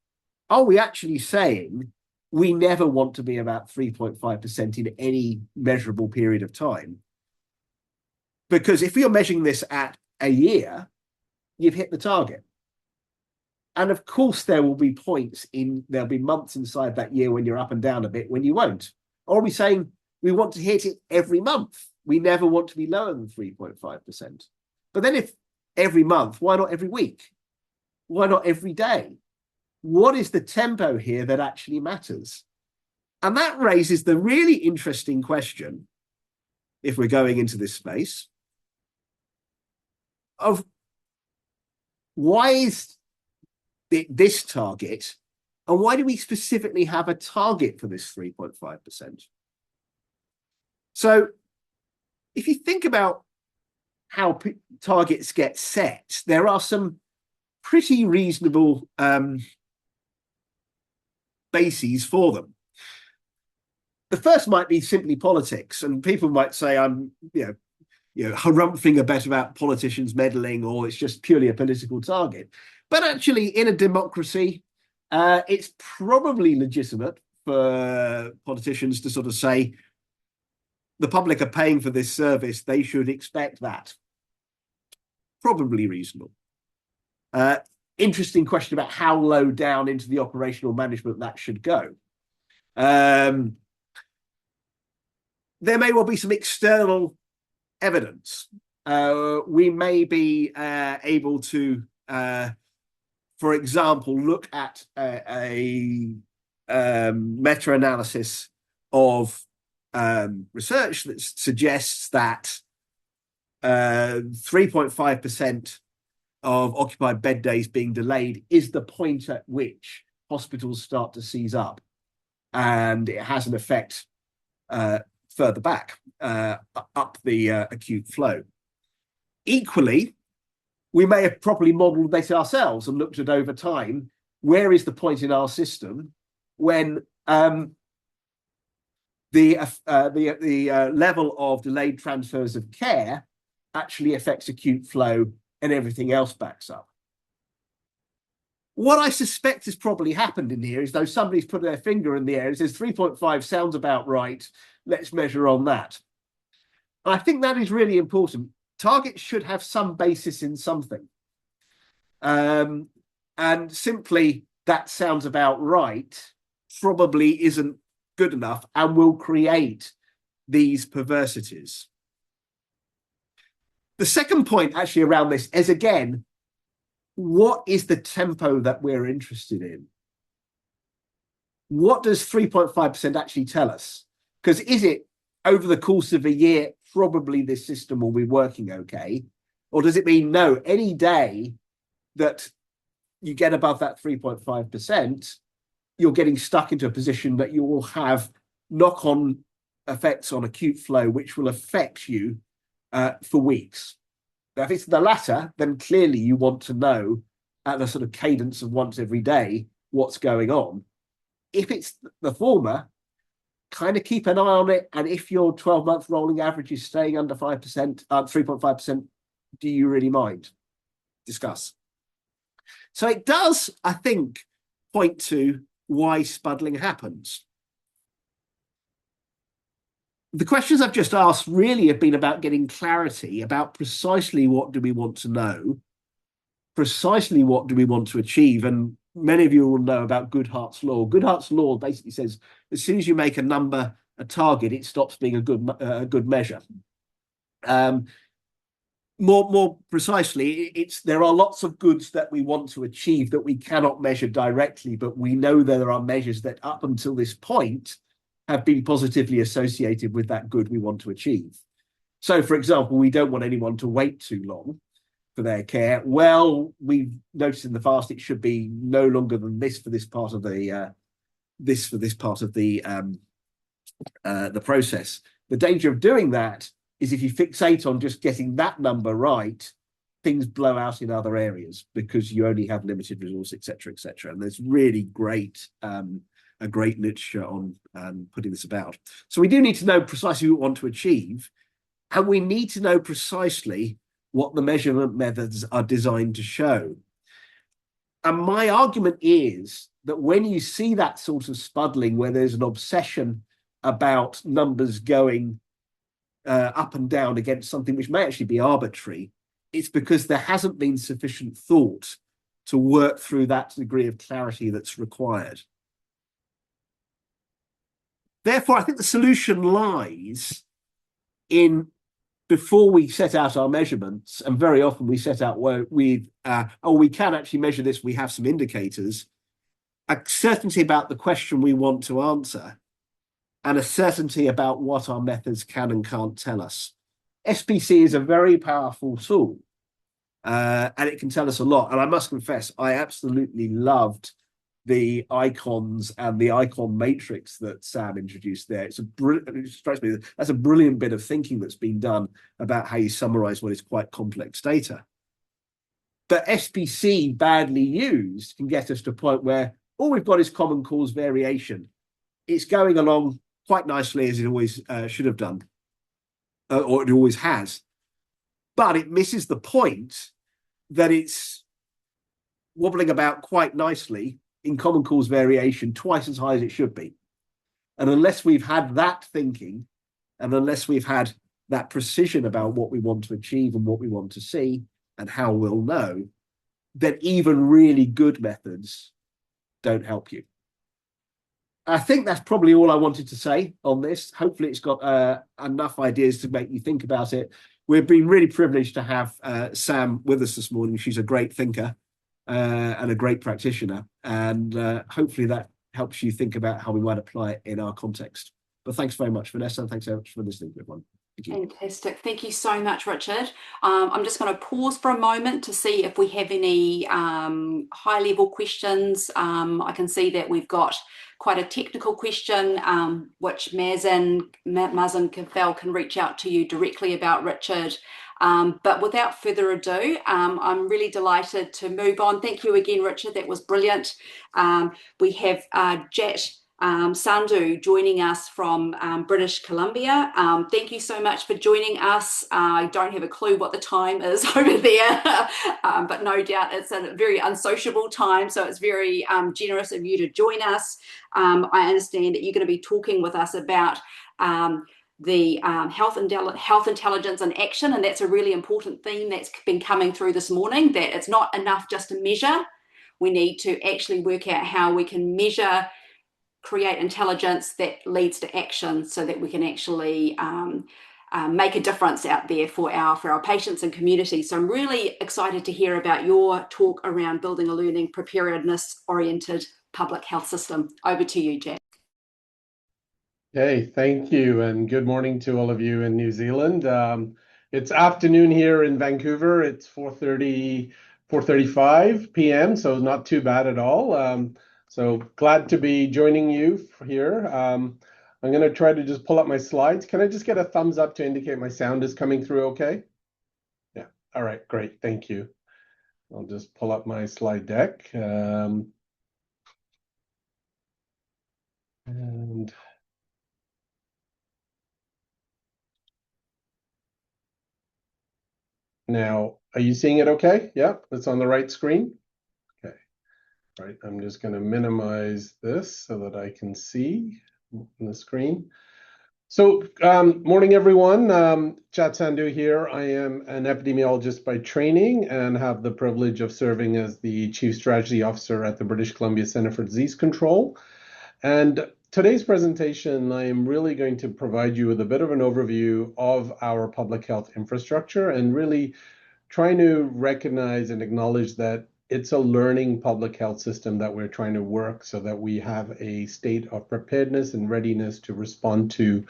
Are we actually saying we never want to be about 3.5% in any measurable period of time? Because if you're measuring this at a year, you've hit the target. And of course, there'll be months inside that year when you're up and down a bit when you won't. Or are we saying we want to hit it every month? We never want to be lower than 3.5%. But then if every month, why not every week? Why not every day? What is the tempo here that actually matters? And that raises the really interesting question, if we're going into this space, of why is this target, and why do we specifically have a target for this 3.5%? So if you think about how targets get set, there are some pretty reasonable bases for them. The first might be simply politics, and people might say I'm harumphing a bit about politicians meddling, or it's just purely a political target. But actually, in a democracy, it's probably legitimate for politicians to sort of say, the public are paying for this service, they should expect that. Probably reasonable. Interesting question about how low down into the operational management that should go. There may well be some external evidence. We may be able to, for example, look at a meta-analysis of research that suggests that 3.5% of occupied bed days being delayed is the point at which hospitals start to seize up, and it has an effect further back up the acute flow. Equally, we may have properly modelled this ourselves and looked at over time, where is the point in our system when the level of delayed transfers of care actually affects acute flow and everything else backs up. What I suspect has probably happened in here is though somebody's put their finger in the air and says 3.5 sounds about right, let's measure on that. I think that is really important. Targets should have some basis in something. And simply that sounds about right probably isn't good enough and will create these perversities. The second point actually around this is, again, what is the tempo that we're interested in? What does 3.5% actually tell us? Because is it over the course of a year, probably this system will be working okay? Or does it mean, no, any day that you get above that 3.5%, you're getting stuck into a position that you will have knock-on effects on acute flow, which will affect you for weeks. Now, if it's the latter, then clearly you want to know at the sort of cadence of once every day what's going on. If it's the former, kind of keep an eye on it. And if your 12-month rolling average is staying under 5%, 3.5%, do you really mind? Discuss. So it does, I think, point to why spuddling happens. The questions I've just asked really have been about getting clarity about precisely what do we want to know, precisely what do we want to achieve. And many of you will know about Goodhart's law. Goodhart's law basically says as soon as you make a number a target, it stops being a good measure. More precisely, there are lots of goods that we want to achieve that we cannot measure directly, but we know there are measures that up until this point have been positively associated with that good we want to achieve. So, for example, we don't want anyone to wait too long for their care. Well, we've noticed in the past it should be no longer than this for this part of the the process. The danger of doing that is if you fixate on just getting that number right, things blow out in other areas because you only have limited resource, et cetera, et cetera. And there's really great, a great literature on putting this about. So we do need to know precisely what we want to achieve, and we need to know precisely what the measurement methods are designed to show. And my argument is that when you see that sort of spuddling where there's an obsession about numbers going up and down against something which may actually be arbitrary, it's because there hasn't been sufficient thought to work through that degree of clarity that's required. Therefore, I think the solution lies in, before we set out our measurements, and very often we set out where we can actually measure this, we have some indicators, a certainty about the question we want to answer, and a certainty about what our methods can and can't tell us. SPC is a very powerful tool, and it can tell us a lot. And I must confess, I absolutely loved the icons and the icon matrix that Sam introduced there. It strikes me that that's a brilliant bit of thinking that's been done about how you summarize what is quite complex data. But SPC badly used can get us to a point where all we've got is common cause variation. It's going along quite nicely as it always should have done, or it always has. But it misses the point that it's wobbling about quite nicely in common cause variation twice as high as it should be. And unless we've had that thinking, and unless we've had that precision about what we want to achieve and what we want to see and how we'll know, then even really good methods don't help you. I think that's probably all I wanted to say on this. Hopefully it's got enough ideas to make you think about it. We've been really privileged to have Sam with us this morning. She's a great thinker and a great practitioner. And hopefully that helps you think about how we might apply it in our context. But thanks very much, Vanessa, and thanks very much for listening, everyone. Thank you. Fantastic. Thank you so much, Richard. I'm just going to pause for a moment to see if we have any high-level questions. I can see that we've got quite a technical question, which Mazen Kafel can reach out to you directly about, Richard. But without further ado, I'm really delighted to move on. Thank you again, Richard. That was brilliant. We have Jat Sandhu joining us from British Columbia. Thank you so much for joining us. I don't have a clue what the time is over there, but no doubt it's a very unsociable time, so it's very generous of you to join us. I understand that you're going to be talking with us about the health intelligence and action, and that's a really important theme that's been coming through this morning, that it's not enough just to measure. We need to actually work out how we can measure, create intelligence that leads to action, so that we can actually make a difference out there for our patients and community. So I'm really excited to hear about your talk around building a learning preparedness-oriented public health system. Over to you, Jack. Hey, thank you, and good morning to all of you in New Zealand. It's afternoon here in Vancouver. It's 4:35 p.m., so not too bad at all. So glad to be joining you here. I'm going to try to just pull up my slides. Can I just get a thumbs up to indicate my sound is coming through okay? Yeah, all right, great, thank you. I'll just pull up my slide deck. And now, are you seeing it okay? Yeah, it's on the right screen. Okay, all right, I'm just going to minimize this so that I can see on the screen. So, morning everyone, Jat Sandhu here. I am an epidemiologist by training and have the privilege of serving as the Chief Strategy Officer at the British Columbia Centre for Disease Control. And today's presentation, I am really going to provide you with a bit of an overview of our public health infrastructure and really trying to recognize and acknowledge that it's a learning public health system that we're trying to work so that we have a state of preparedness and readiness to respond to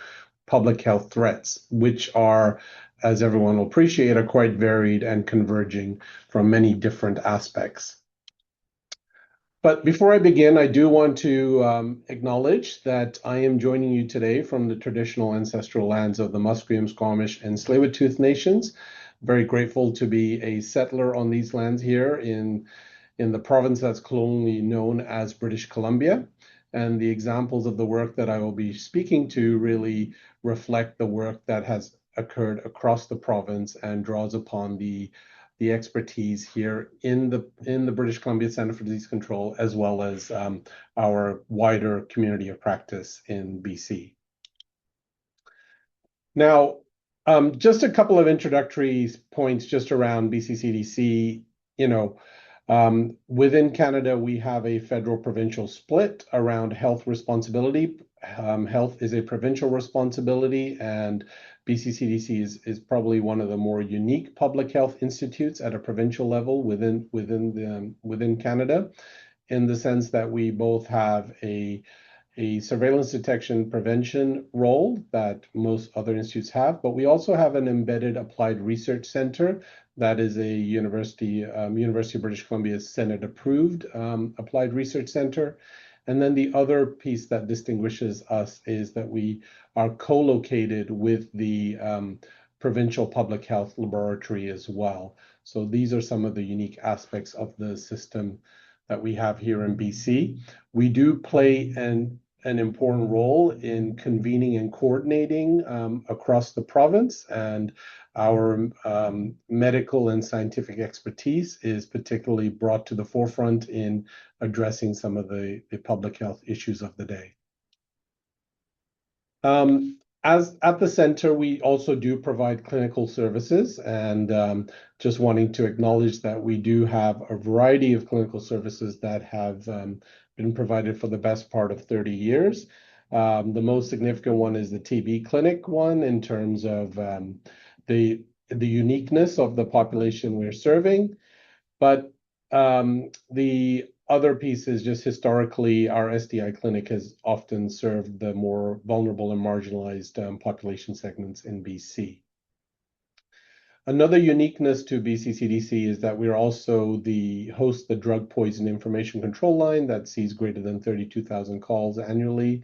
public health threats, which are, as everyone will appreciate, are quite varied and converging from many different aspects. But before I begin, I do want to acknowledge that I am joining you today from the traditional ancestral lands of the Musqueam, Squamish, and Tsleil-Waututh nations. Very grateful to be a settler on these lands here in the province that's colonially known as British Columbia. And the examples of the work that I will be speaking to really reflect the work that has occurred across the province and draws upon the expertise here in the British Columbia Centre for Disease Control, as well as our wider community of practice in BC. Now, just a couple of introductory points just around BC CDC. Within Canada, we have a federal provincial split around health responsibility. Health is a provincial responsibility, and BC CDC is probably one of the more unique public health institutes at a provincial level within Canada, in the sense that we both have a surveillance detection prevention role that most other institutes have, but we also have an embedded applied research center that is a University of British Columbia Senate approved applied research center. And then the other piece that distinguishes us is that we are co-located with the provincial public health laboratory as well. So these are some of the unique aspects of the system that we have here in BC. We do play an important role in convening and coordinating across the province, and our medical and scientific expertise is particularly brought to the forefront in addressing some of the public health issues of the day. As at the center, we also do provide clinical services, and just wanting to acknowledge that we do have a variety of clinical services that have been provided for the best part of 30 years. The most significant one is the TB clinic one, in terms of the uniqueness of the population we're serving. But the other piece is just historically, our SDI clinic has often served the more vulnerable and marginalized population segments in BC. Another uniqueness to BC CDC is that we're also the Drug Poison Information Control Line that sees greater than 32,000 calls annually.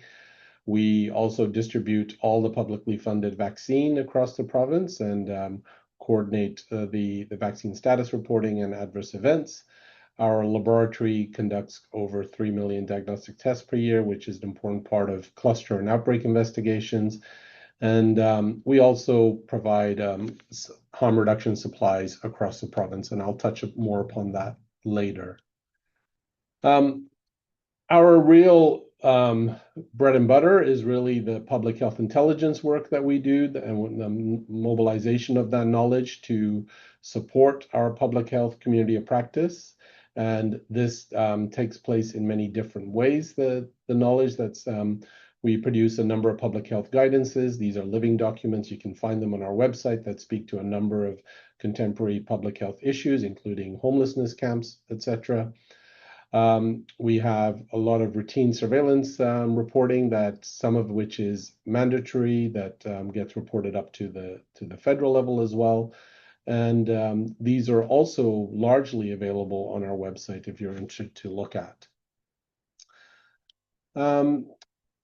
We also distribute all the publicly funded vaccine across the province and coordinate the vaccine status reporting and adverse events. Our laboratory conducts over 3 million diagnostic tests per year, which is an important part of cluster and outbreak investigations. And we also provide harm reduction supplies across the province, and I'll touch more upon that later. Our real bread and butter is really the public health intelligence work that we do, and the mobilization of that knowledge to support our public health community of practice. And this takes place in many different ways. The knowledge that's we produce a number of public health guidances. These are living documents. You can find them on our website that speak to a number of contemporary public health issues, including homelessness camps, etc. We have a lot of routine surveillance reporting, that some of which is mandatory, that gets reported up to the federal level as well. And these are also largely available on our website if you're interested to look at.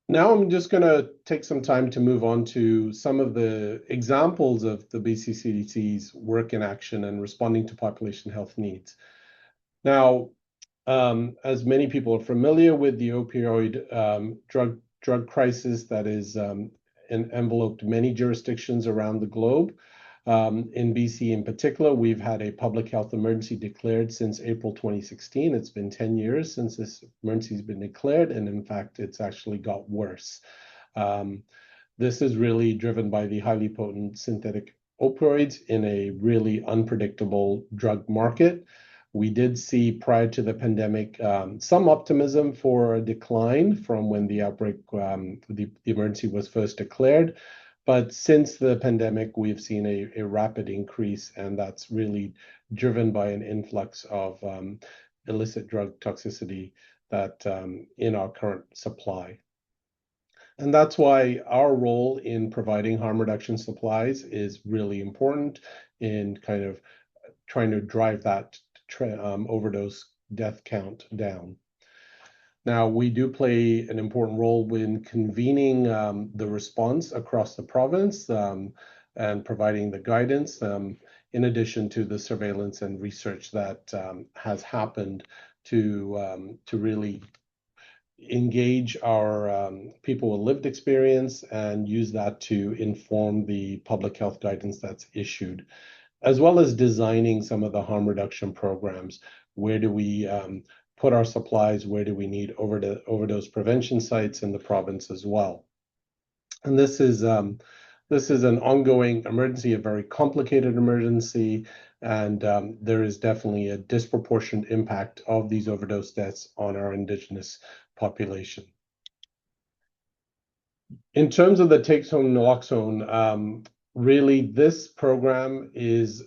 Now I'm just going to take some time to move on to some of the examples of the BC CDC's work in action and responding to population health needs. Now, as many people are familiar with, the opioid drug crisis that is enveloped many jurisdictions around the globe. In BC in particular, we've had a public health emergency declared since April 2016. It's been 10 years since this emergency has been declared, and in fact, it's actually got worse. This is really driven by the highly potent synthetic opioids in a really unpredictable drug market. We did see prior to the pandemic some optimism for a decline from when the outbreak, the emergency was first declared. But since the pandemic, we've seen a rapid increase, and that's really driven by an influx of illicit drug toxicity that in our current supply. And that's why our role in providing harm reduction supplies is really important in kind of trying to drive that overdose death count down. Now, we do play an important role in convening the response across the province and providing the guidance, in addition to the surveillance and research that has happened to really engage our people with lived experience and use that to inform the public health guidance that's issued, as well as designing some of the harm reduction programs. Where do we put our supplies? Where do we need overdose prevention sites in the province as well? And this is an ongoing emergency, a very complicated emergency, and there is definitely a disproportionate impact of these overdose deaths on our Indigenous population. In terms of the take-home naloxone, really this program is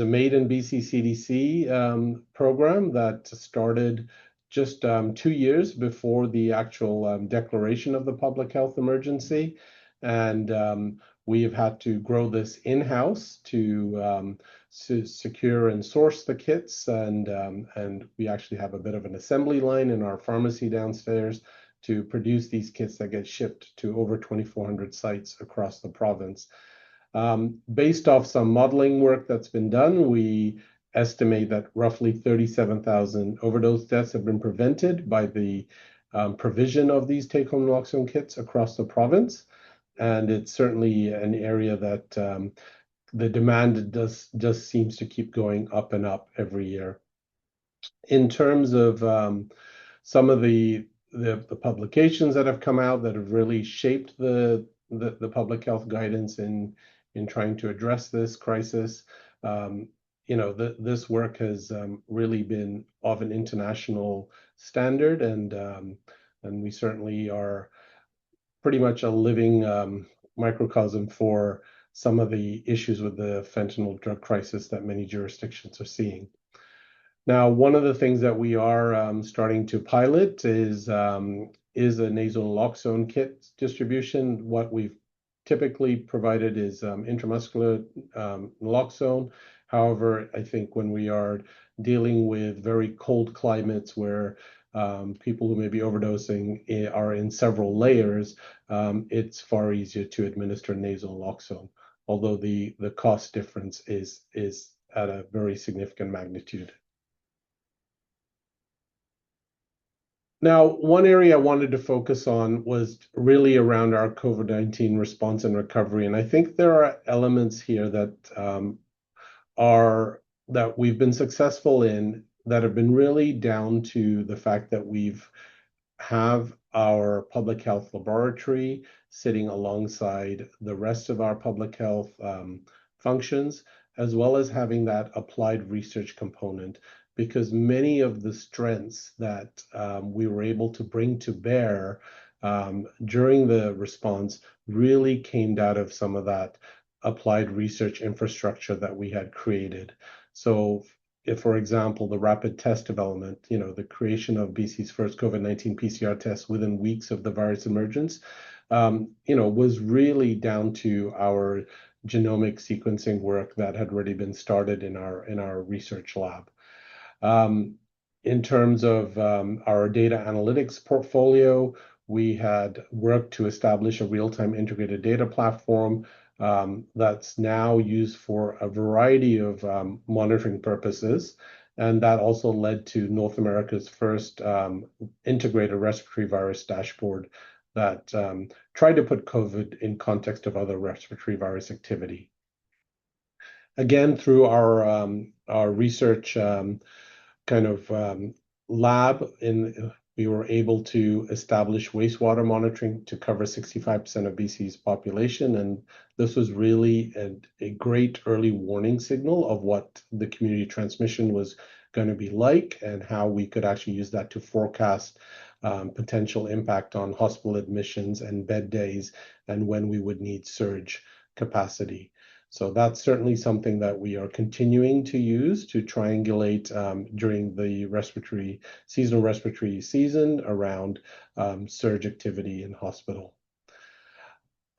a Made in BC CDC program that started just 2 years before the actual declaration of the public health emergency. And we have had to grow this in-house to secure and source the kits. And we actually have a bit of an assembly line in our pharmacy downstairs to produce these kits that get shipped to over 2,400 sites across the province. Based off some modeling work that's been done, we estimate that roughly 37,000 overdose deaths have been prevented by the provision of these take-home naloxone kits across the province. And it's certainly an area that the demand just seems to keep going up and up every year. In terms of some of the publications that have come out that have really shaped the public health guidance in trying to address this crisis, this work has really been of an international standard, and we certainly are pretty much a living microcosm for some of the issues with the fentanyl drug crisis that many jurisdictions are seeing. Now, one of the things that we are starting to pilot is a nasal naloxone kit distribution. What we've typically provided is intramuscular naloxone. However, I think when we are dealing with very cold climates where people who may be overdosing are in several layers, it's far easier to administer nasal naloxone, although the cost difference is at a very significant magnitude. Now, one area I wanted to focus on was really around our COVID-19 response and recovery. And I think there are elements here that that we've been successful in that have been really down to the fact that we've have our public health laboratory sitting alongside the rest of our public health functions, as well as having that applied research component, because many of the strengths that we were able to bring to bear during the response really came out of some of that applied research infrastructure that we had created. So if, for example, the rapid test development, the creation of BC's first COVID-19 PCR test within weeks of the virus emergence, was really down to our genomic sequencing work that had already been started in our research lab. In terms of our data analytics portfolio, we had worked to establish a real-time integrated data platform that's now used for a variety of monitoring purposes. And that also led to North America's first integrated respiratory virus dashboard that tried to put COVID in context of other respiratory virus activity. Again, through our research lab, we were able to establish wastewater monitoring to cover 65% of BC's population. And this was really a great early warning signal of what the community transmission was going to be like and how we could actually use that to forecast potential impact on hospital admissions and bed days and when we would need surge capacity. So that's certainly something that we are continuing to use to triangulate during the seasonal respiratory season around surge activity in hospital.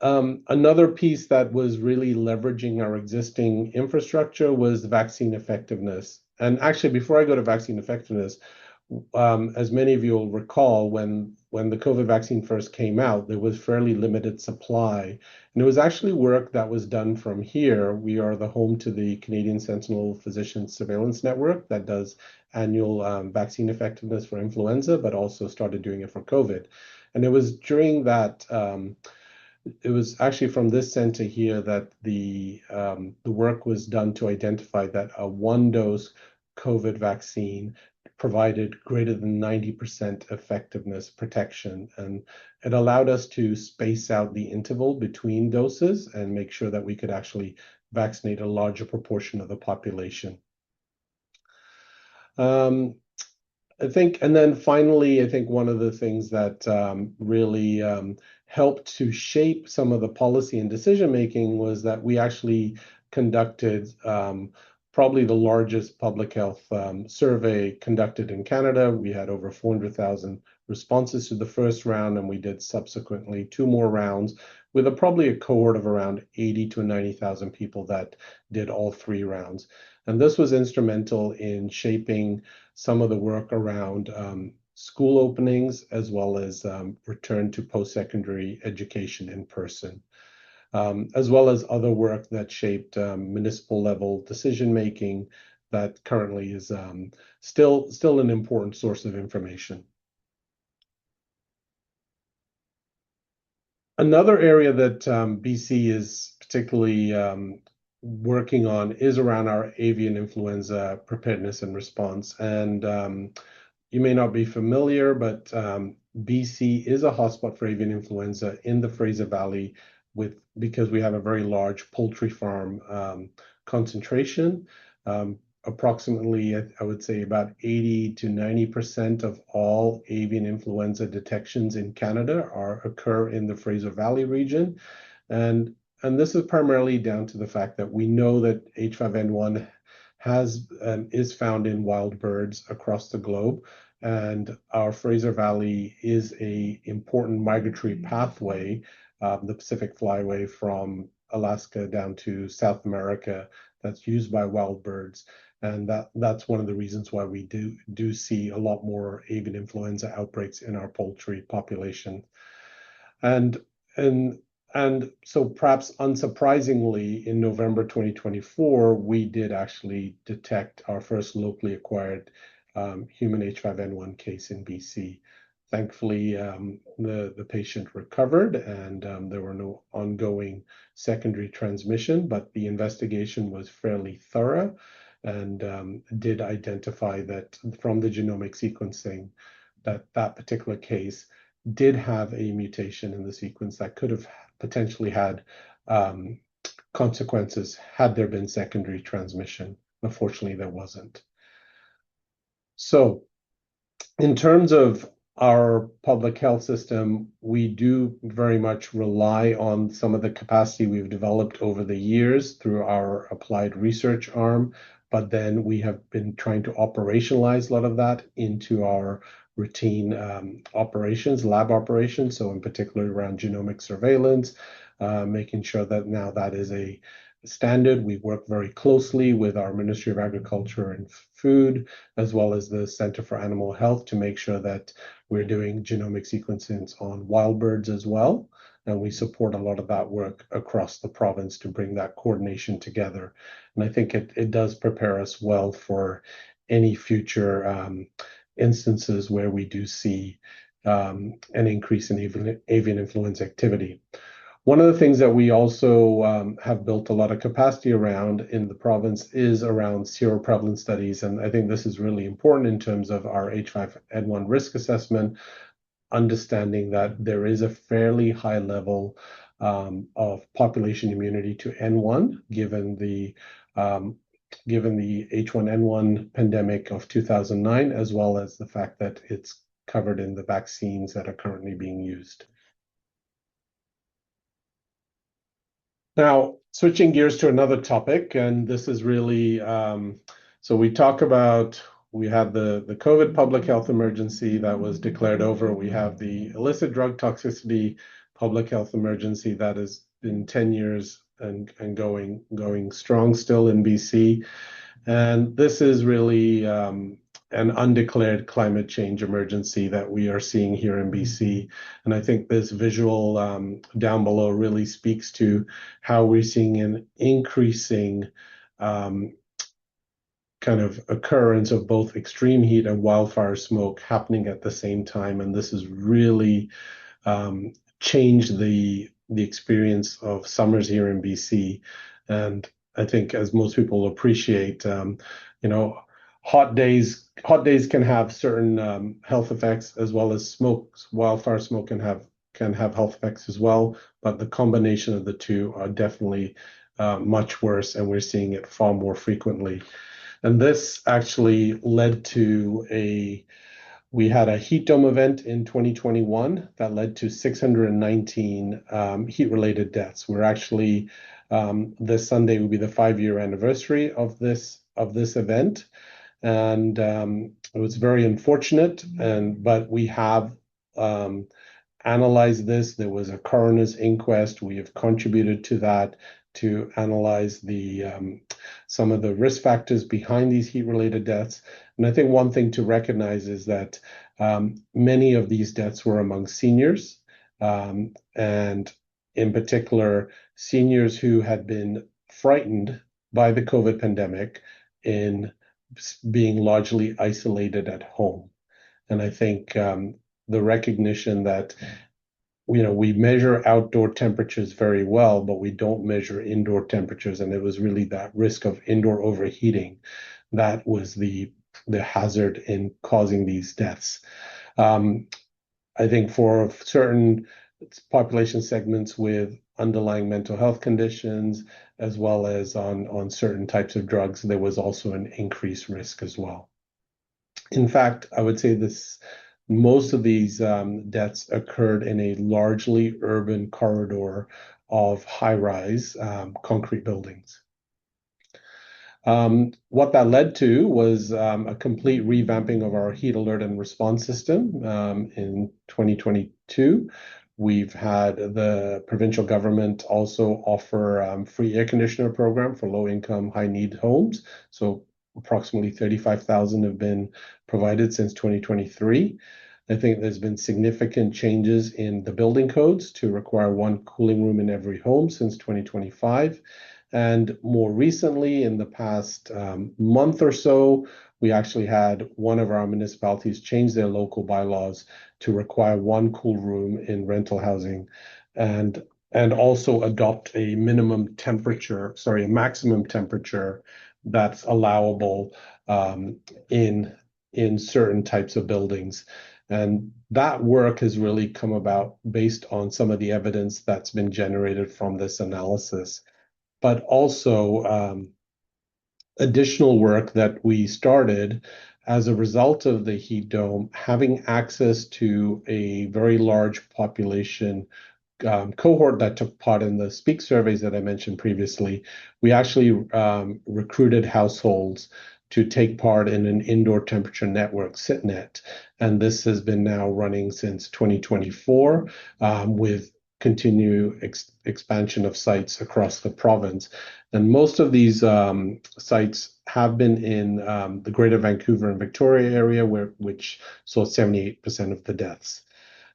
Another piece that was really leveraging our existing infrastructure was vaccine effectiveness. And actually, before I go to vaccine effectiveness, as many of you will recall, when the COVID vaccine first came out, there was fairly limited supply. And it was actually work that was done from here. We are the home to the Canadian Sentinel Physician Surveillance Network that does annual vaccine effectiveness for influenza, but also started doing it for COVID. And it was during that, it was actually from this center here that the work was done to identify that a one-dose COVID vaccine provided greater than 90% effectiveness protection. And it allowed us to space out the interval between doses and make sure that we could actually vaccinate a larger proportion of the population. I think, and then finally, I think one of the things that really helped to shape some of the policy and decision making was that we actually conducted probably the largest public health survey conducted in Canada. We had over 400,000 responses to the first round, and we did subsequently 2 more rounds with probably a cohort of around 80 to 90,000 people that did all 3 rounds. And this was instrumental in shaping some of the work around school openings, as well as return to post-secondary education in person, as well as other work that shaped municipal level decision-making that currently is still an important source of information. Another area that BC is particularly working on is around our avian influenza preparedness and response. And you may not be familiar, but BC is a hotspot for avian influenza in the Fraser Valley because we have a very large poultry farm concentration. Approximately, I would say about 80 to 90% of all avian influenza detections in Canada occur in the Fraser Valley region. And this is primarily down to the fact that we know that H5N1 is found in wild birds across the globe, and our Fraser Valley is an important migratory pathway, the Pacific Flyway from Alaska down to South America, that's used by wild birds, and that's one of the reasons why we do see a lot more avian influenza outbreaks in our poultry population, and so perhaps unsurprisingly, in November 2024, we did actually detect our first locally acquired human H5N1 case in BC. Thankfully, the patient recovered and there were no ongoing secondary transmission, but the investigation was fairly thorough and did identify that from the genomic sequencing that particular case did have a mutation in the sequence that could have potentially had consequences had there been secondary transmission. Unfortunately, there wasn't. So in terms of our public health system, we do very much rely on some of the capacity we've developed over the years through our applied research arm, but then we have been trying to operationalize a lot of that into our routine operations, lab operations. So in particular around genomic surveillance, making sure that now that is a standard. We work very closely with our Ministry of Agriculture and Food, as well as the Center for Animal Health, to make sure that we're doing genomic sequencing on wild birds as well. And we support a lot of that work across the province to bring that coordination together. And I think it does prepare us well for any future instances where we do see an increase in avian influenza activity. One of the things that we also have built a lot of capacity around in the province is around seroprevalence studies. And I think this is really important in terms of our H5N1 risk assessment, understanding that there is a fairly high level of population immunity to N1, given the H1N1 pandemic of 2009, as well as the fact that it's covered in the vaccines that are currently being used. Now, switching gears to another topic, and this is really, so we have the COVID public health emergency that was declared over. We have the illicit drug toxicity public health emergency that has been 10 years and going strong still in BC. And this is really an undeclared climate change emergency that we are seeing here in BC. And I think this visual down below really speaks to how we're seeing an increasing kind of occurrence of both extreme heat and wildfire smoke happening at the same time. And this has really changed the experience of summers here in BC. And I think, as most people appreciate, hot days can have certain health effects, as well as wildfire smoke can have health effects as well. But the combination of the two are definitely much worse, and we're seeing it far more frequently. And this actually led to we had a heat dome event in 2021 that led to 619 heat-related deaths. We're actually, this Sunday will be the 5-year anniversary of this event. And it was very unfortunate, but we have analyzed this. There was a coroner's inquest. We have contributed to that to analyze some of the risk factors behind these heat-related deaths. And I think one thing to recognize is that many of these deaths were among seniors, and in particular, seniors who had been frightened by the COVID pandemic in being largely isolated at home. And I think the recognition that we measure outdoor temperatures very well, but we don't measure indoor temperatures. And it was really that risk of indoor overheating that was the hazard in causing these deaths. I think for certain population segments with underlying mental health conditions, as well as on certain types of drugs, there was also an increased risk as well. In fact, I would say most of these deaths occurred in a largely urban corridor of high-rise concrete buildings. What that led to was a complete revamping of our heat alert and response system in 2022. We've had the provincial government also offer free air conditioner program for low-income, high-need homes. So approximately 35,000 have been provided since 2023. I think there's been significant changes in the building codes to require one cooling room in every home since 2025. And more recently, in the past month or so, we actually had one of our municipalities change their local bylaws to require one cool room in rental housing, and also adopt a maximum temperature that's allowable in certain types of buildings. And that work has really come about based on some of the evidence that's been generated from this analysis, but also additional work that we started as a result of the heat dome, having access to a very large population cohort that took part in the SPEAK surveys that I mentioned previously. We actually recruited households to take part in an indoor temperature network, SITNet. And this has been now running since 2024 with continued expansion of sites across the province. And most of these sites have been in the Greater Vancouver and Victoria area, which saw 78% of the deaths.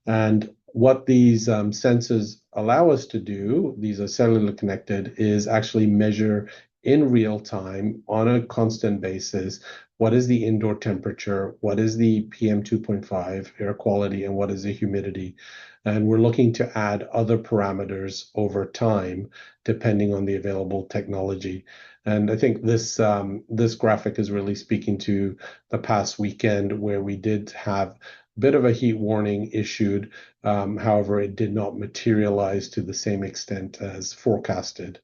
And what these sensors allow us to do, these are cellular connected, is actually measure in real time on a constant basis what is the indoor temperature, what is the PM2.5 air quality, and what is the humidity. And we're looking to add other parameters over time, depending on the available technology. And I think this graphic is really speaking to the past weekend, where we did have a bit of a heat warning issued. However, it did not materialize to the same extent as forecasted.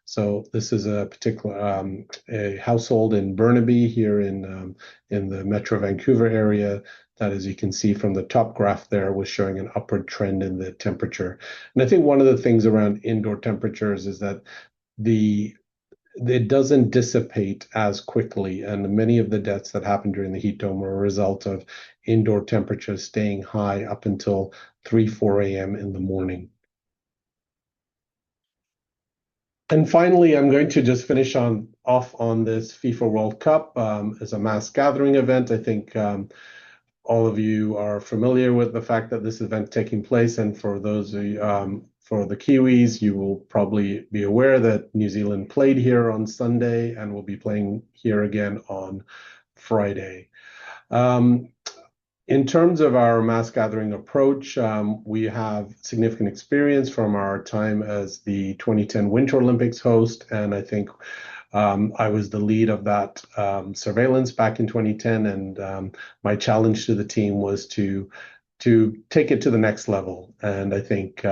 So this is a particular a household in Burnaby here in the Metro Vancouver area that, as you can see from the top graph there, was showing an upward trend in the temperature. And I think one of the things around indoor temperatures is that it doesn't dissipate as quickly, and many of the deaths that happened during the heat dome were a result of indoor temperatures staying high up until 3-4 a.m. in the morning. And finally, I'm going to just finish off on this FIFA World Cup as a mass gathering event. I think all of you are familiar with the fact that this event taking place, and for those of you, for the Kiwis, you will probably be aware that New Zealand played here on Sunday and will be playing here again on Friday. In terms of our mass gathering approach, we have significant experience from our time as the 2010 Winter Olympics host, and I think I was the lead of that surveillance back in 2010, and my challenge to the team was to take it to the next level. And I think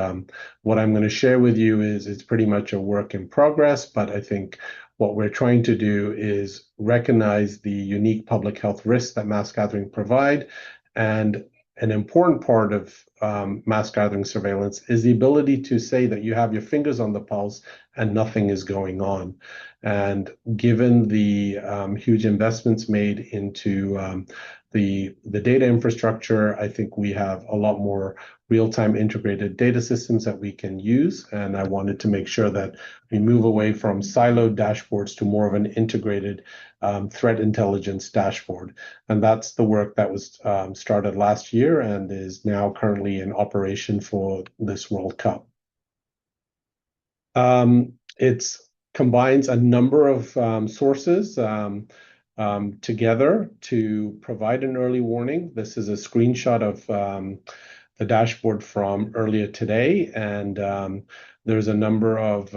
what I'm going to share with you is it's pretty much a work in progress, but I think what we're trying to do is recognize the unique public health risks that mass gathering provide. And an important part of mass gathering surveillance is the ability to say that you have your fingers on the pulse and nothing is going on. And given the huge investments made into the data infrastructure, I think we have a lot more real-time integrated data systems that we can use. And I wanted to make sure that we move away from siloed dashboards to more of an integrated threat intelligence dashboard. And that's the work that was started last year and is now currently in operation for this World Cup. It combines a number of sources together to provide an early warning. This is a screenshot of the dashboard from earlier today, and there's a number of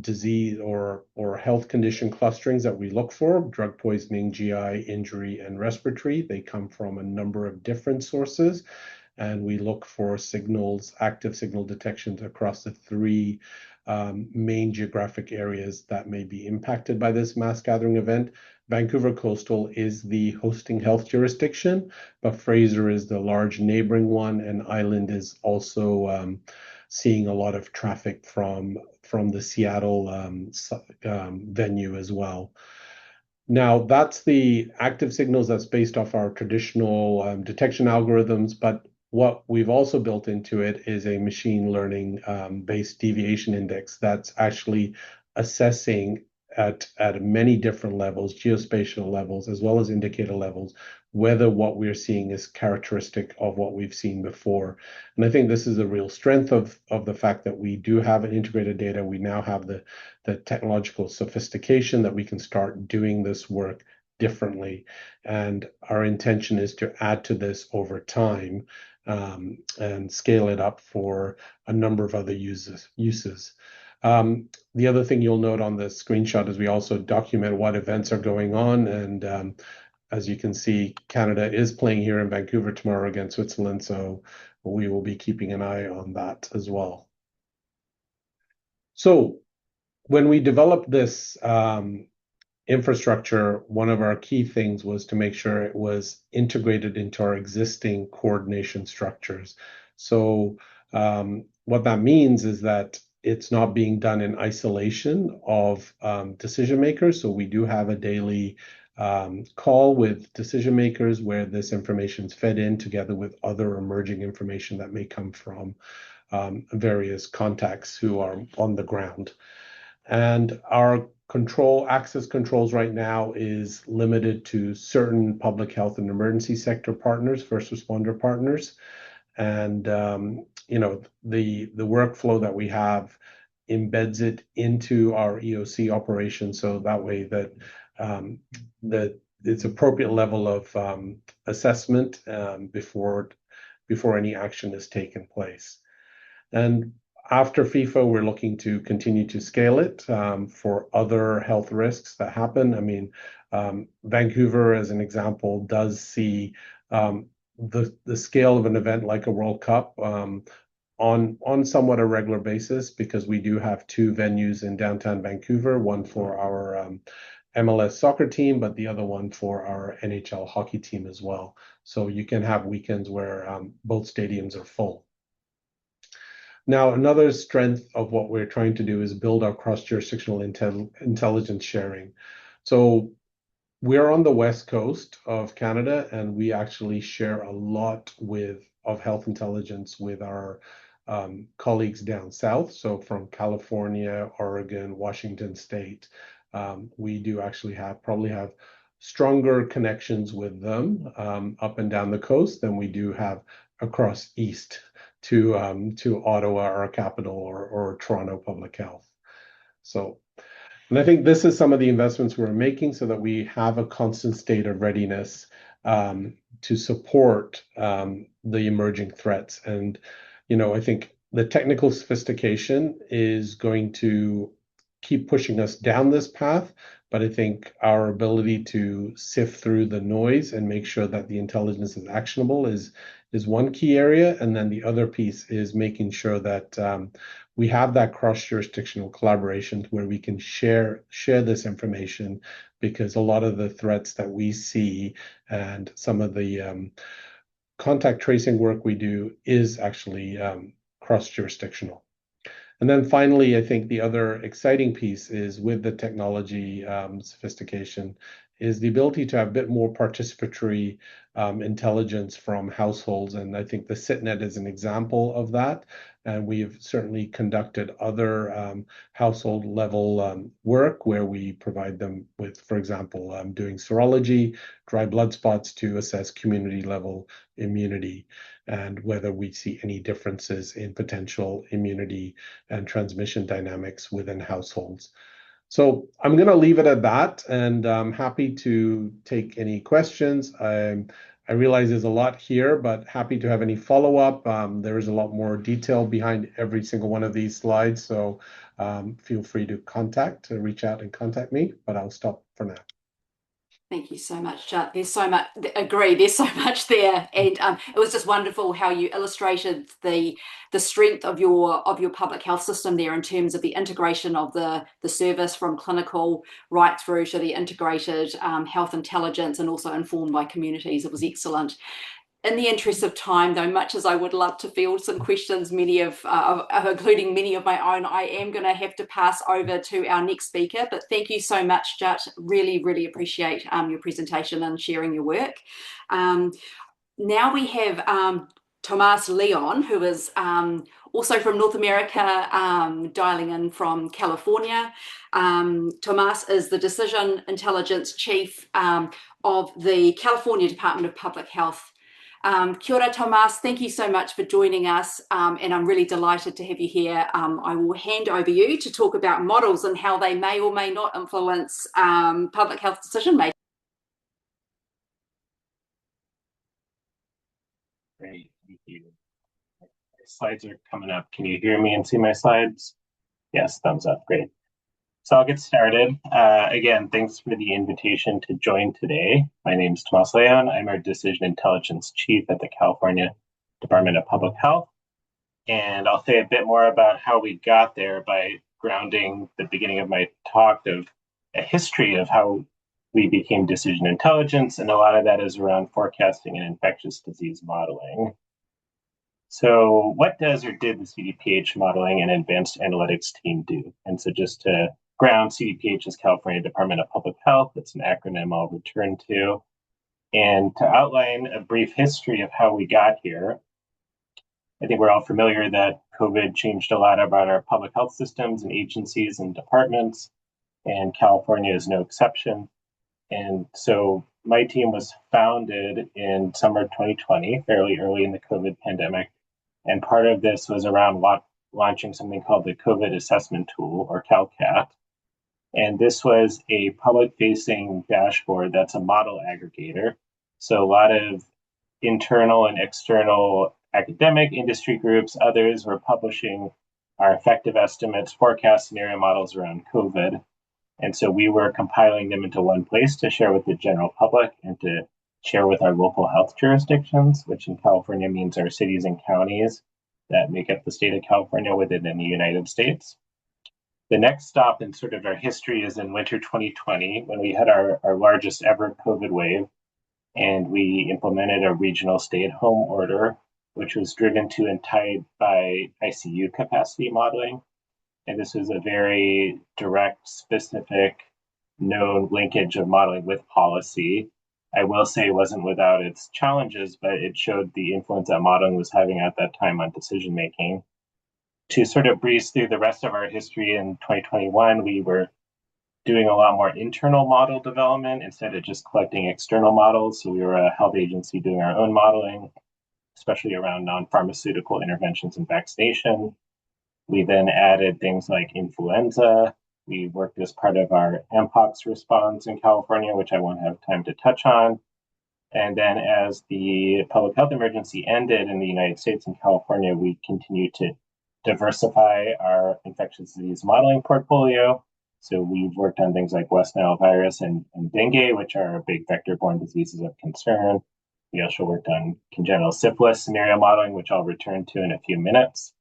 disease or health condition clusterings that we look for: drug poisoning, GI injury, and respiratory. They come from a number of different sources, and we look for signals, active signal detections across the three main geographic areas that may be impacted by this mass gathering event. Vancouver Coastal is the hosting health jurisdiction, but Fraser is the large neighboring one, and Island is also seeing a lot of traffic from the Seattle venue as well. Now, that's the active signals that's based off our traditional detection algorithms, but what we've also built into it is a machine learning based deviation index that's actually assessing at many different levels, geospatial levels, as well as indicator levels, whether what we're seeing is characteristic of what we've seen before. And I think this is a real strength of the fact that we do have an integrated data. We now have the technological sophistication that we can start doing this work differently. And our intention is to add to this over time and scale it up for a number of other uses. The other thing you'll note on this screenshot is we also document what events are going on. And as you can see, Canada is playing here in Vancouver tomorrow against Switzerland. So we will be keeping an eye on that as well. So when we developed this infrastructure, one of our key things was to make sure it was integrated into our existing coordination structures. So what that means is that it's not being done in isolation of decision makers. So we do have a daily call with decision makers where this information is fed in together with other emerging information that may come from various contacts who are on the ground. And our access controls right now is limited to certain public health and emergency sector partners, first responder partners. And the workflow that we have embeds it into our EOC operation, so that way that it's appropriate level of assessment before any action is taken place. And after FIFA, we're looking to continue to scale it for other health risks that happen. I mean, Vancouver, as an example, does see the scale of an event like a World Cup on somewhat a regular basis, because we do have two venues in downtown Vancouver, one for our MLS soccer team, but the other one for our NHL hockey team as well. So you can have weekends where both stadiums are full. Now, another strength of what we're trying to do is build our cross-jurisdictional intelligence sharing. So we're on the west coast of Canada, and we actually share a lot of health intelligence with our colleagues down south, so from California, Oregon, Washington State. We do actually probably have stronger connections with them up and down the coast than we do have across east to Ottawa, our capital, or Toronto Public Health. So, and I think this is some of the investments we're making so that we have a constant state of readiness to support the emerging threats. And, you know, I think the technical sophistication is going to keep pushing us down this path, but I think our ability to sift through the noise and make sure that the intelligence is actionable is one key area. And then the other piece is making sure that we have that cross-jurisdictional collaboration where we can share this information, because a lot of the threats that we see and some of the contact tracing work we do is actually cross-jurisdictional. And then finally, I think the other exciting piece is with the technology sophistication is the ability to have a bit more participatory intelligence from households. And I think the SITNet is an example of that. And we've certainly conducted other household level work where we provide them with, for example, doing serology, dry blood spots to assess community level immunity and whether we see any differences in potential immunity and transmission dynamics within households. So I'm going to leave it at that, and I'm happy to take any questions. I realize there's a lot here, but happy to have any follow-up. There is a lot more detail behind every single one of these slides, so feel free to reach out and contact me, but I'll stop for now. Thank you so much, Jat. There's so much, there's so much there. And it was just wonderful how you illustrated the strength of your public health system there in terms of the integration of the service from clinical right through to the integrated health intelligence and also informed by communities. It was excellent. In the interest of time, though, much as I would love to field some questions, including many of my own, I am going to have to pass over to our next speaker. But thank you so much, Jat. Really, really appreciate your presentation and sharing your work. Now we have Tomás León, who is also from North America, dialing in from California. Tomás is the Decision Intelligence Chief of the California Department of Public Health. Kia ora, Tomás. Thank you so much for joining us, and I'm really delighted to have you here. I will hand over you to talk about models and how they may or may not influence public health decision making. Great, thank you. Slides are coming up. Can you hear me and see my slides? Yes, thumbs up, great. So I'll get started. Again, thanks for the invitation to join today. My name is Tomás León. I'm our Decision Intelligence Chief at the California Department of Public Health. And I'll say a bit more about how we got there by grounding the beginning of my talk of a history of how we became decision intelligence. And a lot of that is around forecasting and infectious disease modeling. So what does or did the CDPH modeling and advanced analytics team do? And so just to ground, CDPH is California Department of Public Health. It's an acronym I'll return to. And to outline a brief history of how we got here, I think we're all familiar that COVID changed a lot about our public health systems and agencies and departments, and California is no exception. And so my team was founded in summer 2020, fairly early in the COVID pandemic. And part of this was around launching something called the COVID Assessment Tool, or CalCAT. And this was a public-facing dashboard that's a model aggregator. So a lot of internal and external academic industry groups, others were publishing our effective estimates, forecast scenario models around COVID. And so we were compiling them into one place to share with the general public and to share with our local health jurisdictions, which in California means our cities and counties that make up the state of California within the United States. The next stop in sort of our history is in winter 2020, when we had our largest ever COVID wave, and we implemented a regional stay-at-home order, which was driven to and tied by ICU capacity modeling. And this was a very direct, specific, known linkage of modeling with policy. I will say it wasn't without its challenges, but it showed the influence that modeling was having at that time on decision-making. to sort of breeze through the rest of our history in 2021, we were doing a lot more internal model development instead of just collecting external models. So we were a health agency doing our own modeling, especially around non-pharmaceutical interventions and vaccination. We then added things like influenza. We worked as part of our Mpox response in California, which I won't have time to touch on. And then as the public health emergency ended in the United States and California, we continued to diversify our infectious disease modeling portfolio. So we've worked on things like West Nile virus and dengue, which are big vector-borne diseases of concern. We also worked on congenital syphilis scenario modeling, which I'll return to in a few minutes.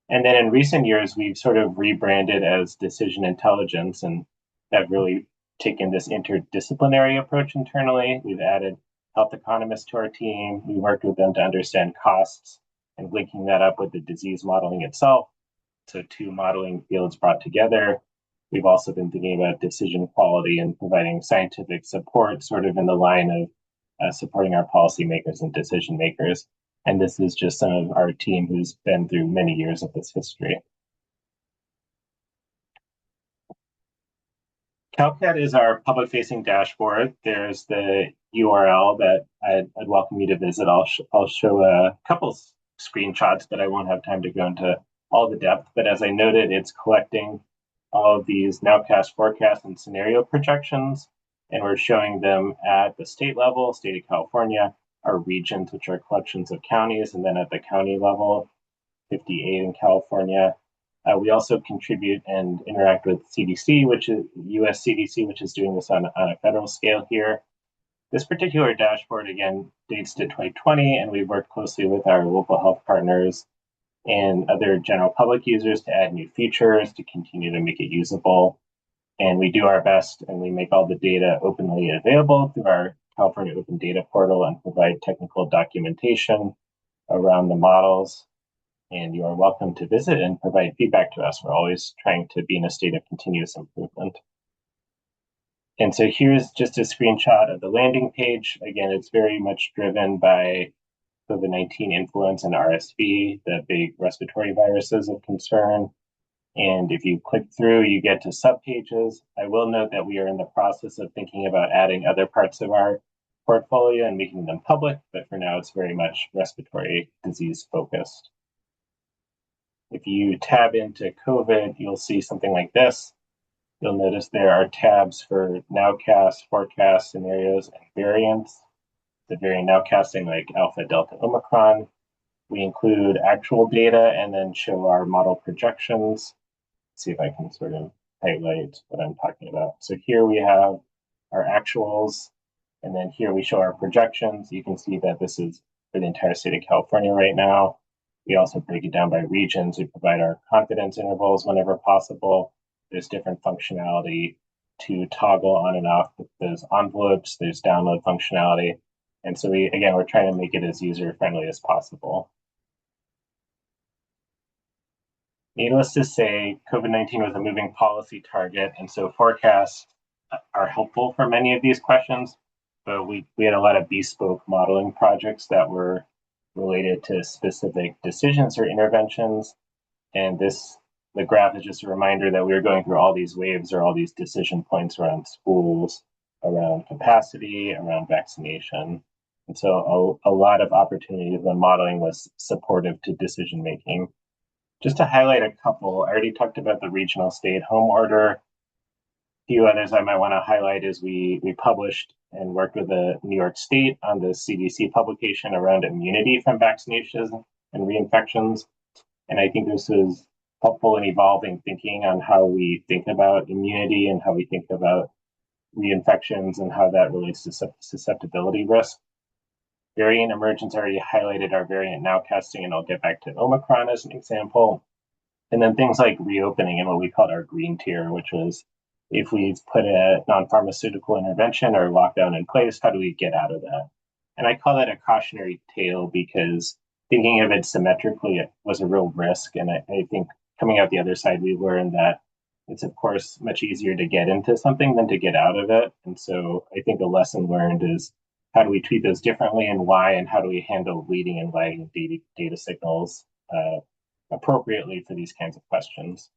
And then in recent years, we've sort of rebranded as decision intelligence and have really taken this interdisciplinary approach internally. We've added health economists to our team. We worked with them to understand costs and linking that up with the disease modeling itself. So two modeling fields brought together. We've also been thinking about decision quality and providing scientific support, sort of in the line of supporting our policymakers and decision makers. And this is just some of our team who's been through many years of this history. CalCAT is our public-facing dashboard. There's the URL that I'd welcome you to visit. I'll show a couple screenshots, but I won't have time to go into all the depth. But as I noted, it's collecting all of these nowcast, forecast, and scenario projections, and we're showing them at the state level, state of California, our regions, which are collections of counties, and then at the county level, 58 in California. We also contribute and interact with CDC, which is US CDC, which is doing this on a federal scale here. This particular dashboard, again, dates to 2020, and we've worked closely with our local health partners and other general public users to add new features to continue to make it usable. And we do our best, and we make all the data openly available through our California Open Data Portal and provide technical documentation around the models. And you are welcome to visit and provide feedback to us. We're always trying to be in a state of continuous improvement. And so here's just a screenshot of the landing page. Again, it's very much driven by COVID-19 influenza and RSV, the big respiratory viruses of concern. And if you click through, you get to subpages. I will note that we are in the process of thinking about adding other parts of our portfolio and making them public, but for now it's very much respiratory disease focused. If you tab into COVID, you'll see something like this. You'll notice there are tabs for nowcast, forecast, scenarios, and variants. The variant nowcasting like Alpha, Delta, Omicron. We include actual data and then show our model projections. See if I can sort of highlight what I'm talking about. So here we have our actuals, and then here we show our projections. You can see that this is for the entire state of California right now. We also break it down by regions. We provide our confidence intervals whenever possible. There's different functionality to toggle on and off those envelopes. There's download functionality. And so we're trying to make it as user-friendly as possible. Needless to say, COVID-19 was a moving policy target, and so forecasts are helpful for many of these questions, but we had a lot of bespoke modeling projects that were related to specific decisions or interventions. And the graph is just a reminder that we were going through all these waves or all these decision points around schools, around capacity, around vaccination. And so a lot of opportunities when modeling was supportive to decision making. Just to highlight a couple, I already talked about the regional stay-at-home order. A few others I might want to highlight is we published and worked with the New York State on the CDC publication around immunity from vaccinations and reinfections. And I think this is helpful in evolving thinking on how we think about immunity and how we think about reinfections and how that relates to susceptibility risk. Variant emergence already highlighted our variant nowcasting, and I'll get back to Omicron as an example. And then things like reopening and what we called our green tier, which was if we've put a non-pharmaceutical intervention or lockdown in place, how do we get out of that? And I call that a cautionary tale because thinking of it symmetrically, it was a real risk. And I think coming out the other side, we learned that it's, of course, much easier to get into something than to get out of it. And so I think a lesson learned is how do we treat those differently and why, and how do we handle leading and lagging data signals appropriately for these kinds of questions.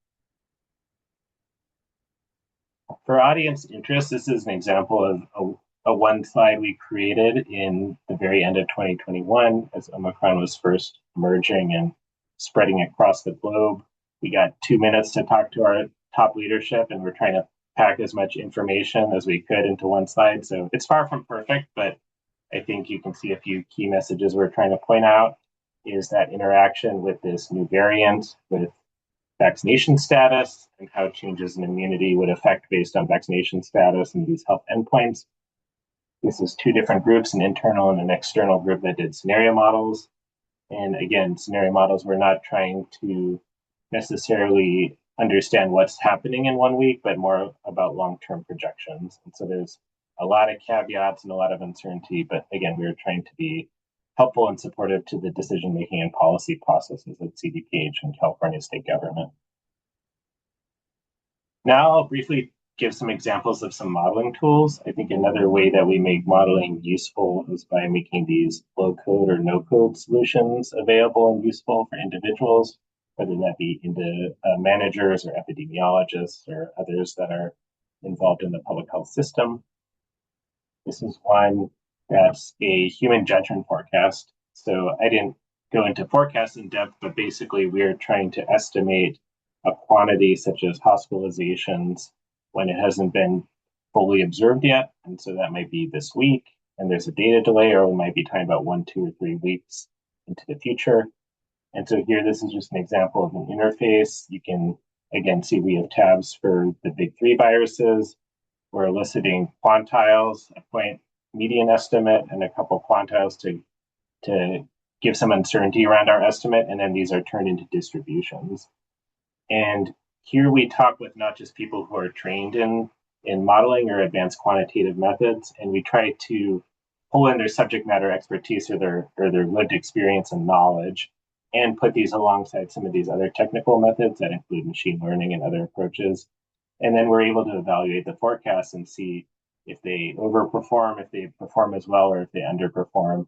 For audience interest, this is an example of a one slide we created in the very end of 2021 as Omicron was first emerging and spreading across the globe. We got 2 minutes to talk to our top leadership, and we're trying to pack as much information as we could into one slide. So it's far from perfect, but I think you can see a few key messages we're trying to point out is that interaction with this new variant, with vaccination status, and how changes in immunity would affect based on vaccination status and these health endpoints. This is two different groups, an internal and an external group that did scenario models. And again, scenario models, we're not trying to necessarily understand what's happening in 1 week, but more about long-term projections. And so there's a lot of caveats and a lot of uncertainty, but again, we're trying to be helpful and supportive to the decision-making and policy processes at CDPH and California state government. Now I'll briefly give some examples of some modeling tools. I think another way that we make modeling useful is by making these low-code or no-code solutions available and useful for individuals, whether that be into managers or epidemiologists or others that are involved in the public health system. This is one that's a human judgment forecast. So I didn't go into forecasts in depth, but basically we're trying to estimate a quantity such as hospitalizations when it hasn't been fully observed yet. And so that might be this week, and there's a data delay, or we might be talking about 1, 2, or 3 weeks into the future. And so here, this is just an example of an interface. You can, again, see we have tabs for the big 3 viruses. We're eliciting quantiles, a point median estimate, and a couple quantiles to give some uncertainty around our estimate. And then these are turned into distributions. And here we talk with not just people who are trained in modeling or advanced quantitative methods, and we try to pull in their subject matter expertise or their lived experience and knowledge, and put these alongside some of these other technical methods that include machine learning and other approaches. And then we're able to evaluate the forecasts and see if they overperform, if they perform as well, or if they underperform.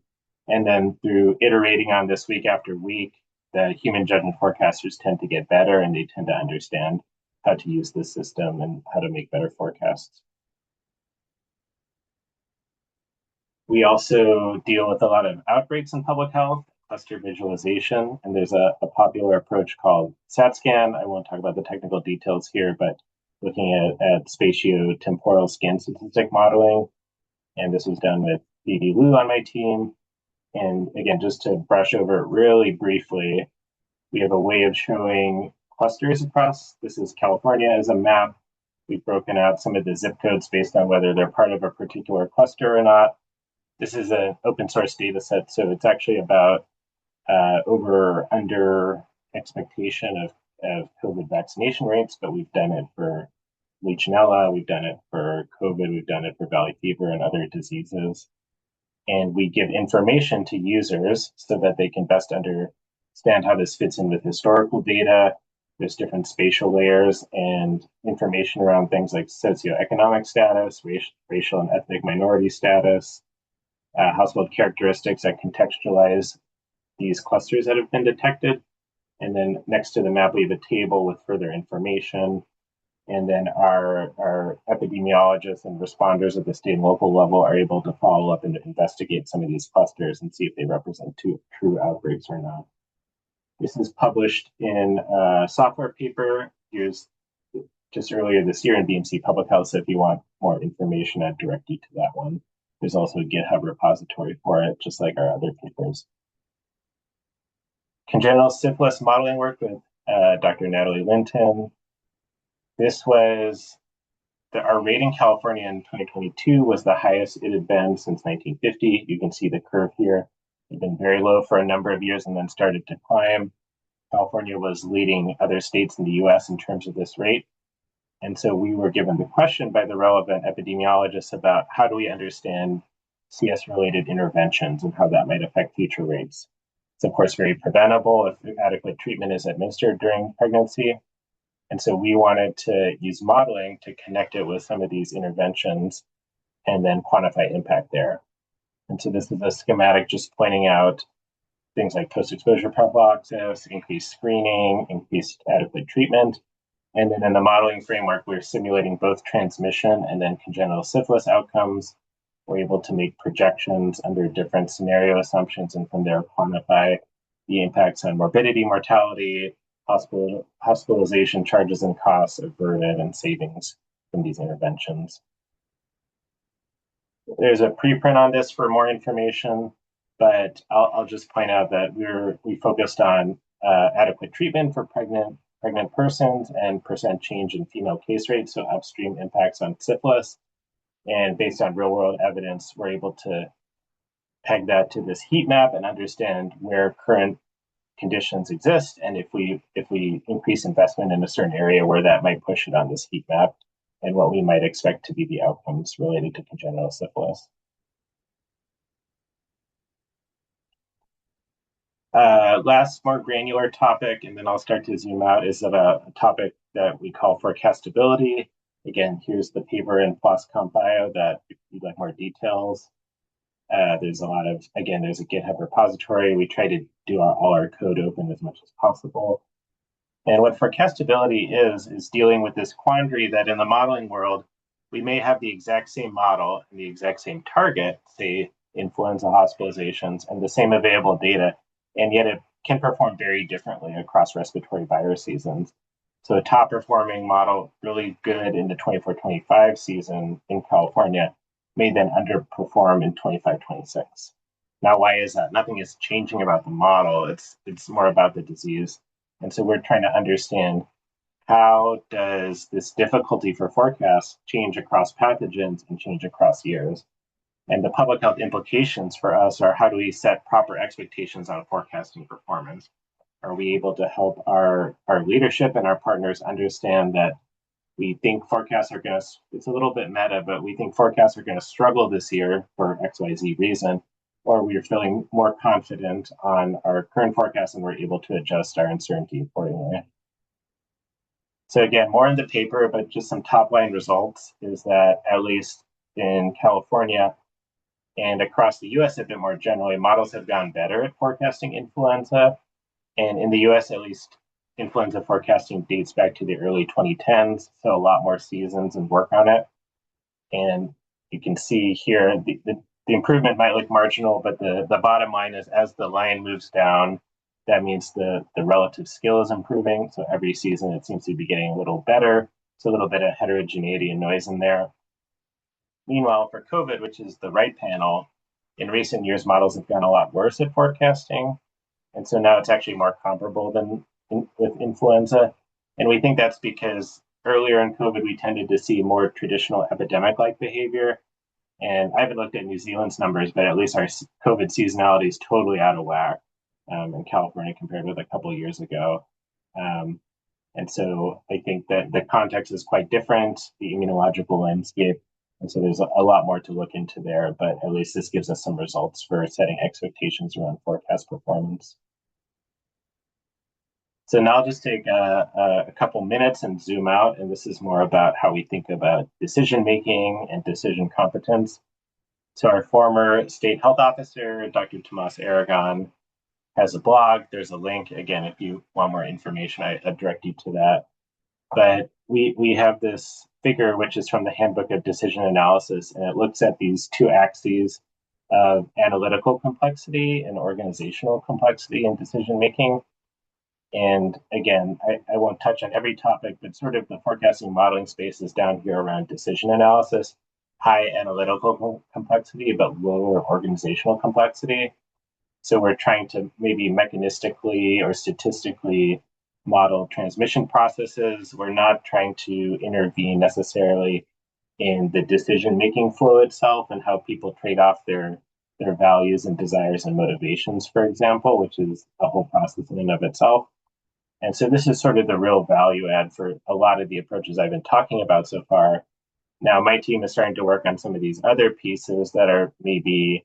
And then through iterating on this week after week, the human judgment forecasters tend to get better, and they tend to understand how to use this system and how to make better forecasts. We also deal with a lot of outbreaks in public health, cluster visualization, and there's a popular approach called SAT-scan. I won't talk about the technical details here, but looking at spatio-temporal scan statistic modeling. And this was done with Didi Liu on my team. And again, just to brush over it really briefly, we have a way of showing clusters across. This is California as a map. We've broken out some of the zip codes based on whether they're part of a particular cluster or not. This is an open source data set, so it's actually about over under expectation of COVID vaccination rates, but we've done it for Legionella, we've done it for COVID, we've done it for valley fever and other diseases. And we give information to users so that they can best understand how this fits in with historical data. There's different spatial layers and information around things like socioeconomic status, racial and ethnic minority status, household characteristics that contextualize these clusters that have been detected. And then next to the map, we have a table with further information. And then our epidemiologists and responders at the state and local level are able to follow up and investigate some of these clusters and see if they represent true outbreaks or not. This is published in a software paper. Here's just earlier this year in BMC Public Health. So if you want more information, I'd direct you to that one. There's also a GitHub repository for it, just like our other papers. Congenital syphilis modeling work with Dr. Natalie Linton. This was, our rate in California in 2022 was the highest it had been since 1950. You can see the curve here. It had been very low for a number of years and then started to climb. California was leading other states in the US in terms of this rate. And so we were given the question by the relevant epidemiologists about how do we understand CS-related interventions and how that might affect future rates. It's of course very preventable if adequate treatment is administered during pregnancy. And so we wanted to use modeling to connect it with some of these interventions and then quantify impact there. And so this is a schematic just pointing out things like post-exposure prophylaxis, increased screening, increased adequate treatment. And then in the modeling framework, we're simulating both transmission and then congenital syphilis outcomes. We're able to make projections under different scenario assumptions and from there quantify the impacts on morbidity, mortality, hospitalization charges and costs, averted and savings from these interventions. There's a preprint on this for more information, but I'll just point out that we focused on adequate treatment for pregnant persons and percent change in female case rates, so upstream impacts on syphilis. And based on real world evidence, we're able to peg that to this heat map and understand where current conditions exist, and if we increase investment in a certain area, where that might push it on this heat map, and what we might expect to be the outcomes related to congenital syphilis. Last more granular topic, and then I'll start to zoom out, is about a topic that we call forecastability. Again, here's the paper in PLOS Comp Bio that if you'd like more details. There's a lot of, again, there's a GitHub repository. We try to do all our code open as much as possible. And what forecastability is dealing with this quandary that in the modeling world, we may have the exact same model and the exact same target, say influenza hospitalizations, and the same available data, and yet it can perform very differently across respiratory virus seasons. So a top performing model, really good in the 24-25 season in California, may then underperform in 25-26. Now, why is that? Nothing is changing about the model. It's more about the disease. And so we're trying to understand, how does this difficulty for forecasts change across pathogens and change across years? And the public health implications for us are, how do we set proper expectations on forecasting performance? Are we able to help our leadership and our partners understand that we think forecasts are going to, it's a little bit meta, but we think forecasts are going to struggle this year for XYZ reason, or we're feeling more confident on our current forecast and we're able to adjust our uncertainty accordingly. So again, more in the paper, but just some top line results is that at least in California and across the US a bit more generally, models have gotten better at forecasting influenza. And in the US, at least, influenza forecasting dates back to the early 2010s, so a lot more seasons and work on it. And you can see here, the improvement might look marginal, but the bottom line is, as the line moves down, that means the relative skill is improving. So every season, it seems to be getting a little better. So a little bit of heterogeneity and noise in there. Meanwhile, for COVID, which is the right panel, in recent years, models have gotten a lot worse at forecasting. And so now it's actually more comparable than with influenza. And we think that's because earlier in COVID, we tended to see more traditional epidemic-like behavior. And I haven't looked at New Zealand's numbers, but at least our COVID seasonality is totally out of whack in California compared with a couple of years ago. And so I think that the context is quite different, the immunological landscape. And so there's a lot more to look into there, but at least this gives us some results for setting expectations around forecast performance. So now I'll just take a couple minutes and zoom out, and this is more about how we think about decision-making and decision competence. So our former state health officer, Dr. Tomás Aragon, has a blog. There's a link. Again, if you want more information, I direct you to that. But we have this figure, which is from the Handbook of Decision Analysis, and it looks at these two axes of analytical complexity and organizational complexity in decision-making. And again, I won't touch on every topic, but sort of the forecasting modeling space is down here around decision analysis, high analytical complexity, but lower organizational complexity. So we're trying to maybe mechanistically or statistically model transmission processes. We're not trying to intervene necessarily in the decision-making flow itself and how people trade off their values and desires and motivations, for example, which is a whole process in and of itself. And so this is sort of the real value add for a lot of the approaches I've been talking about so far. Now, my team is starting to work on some of these other pieces that are maybe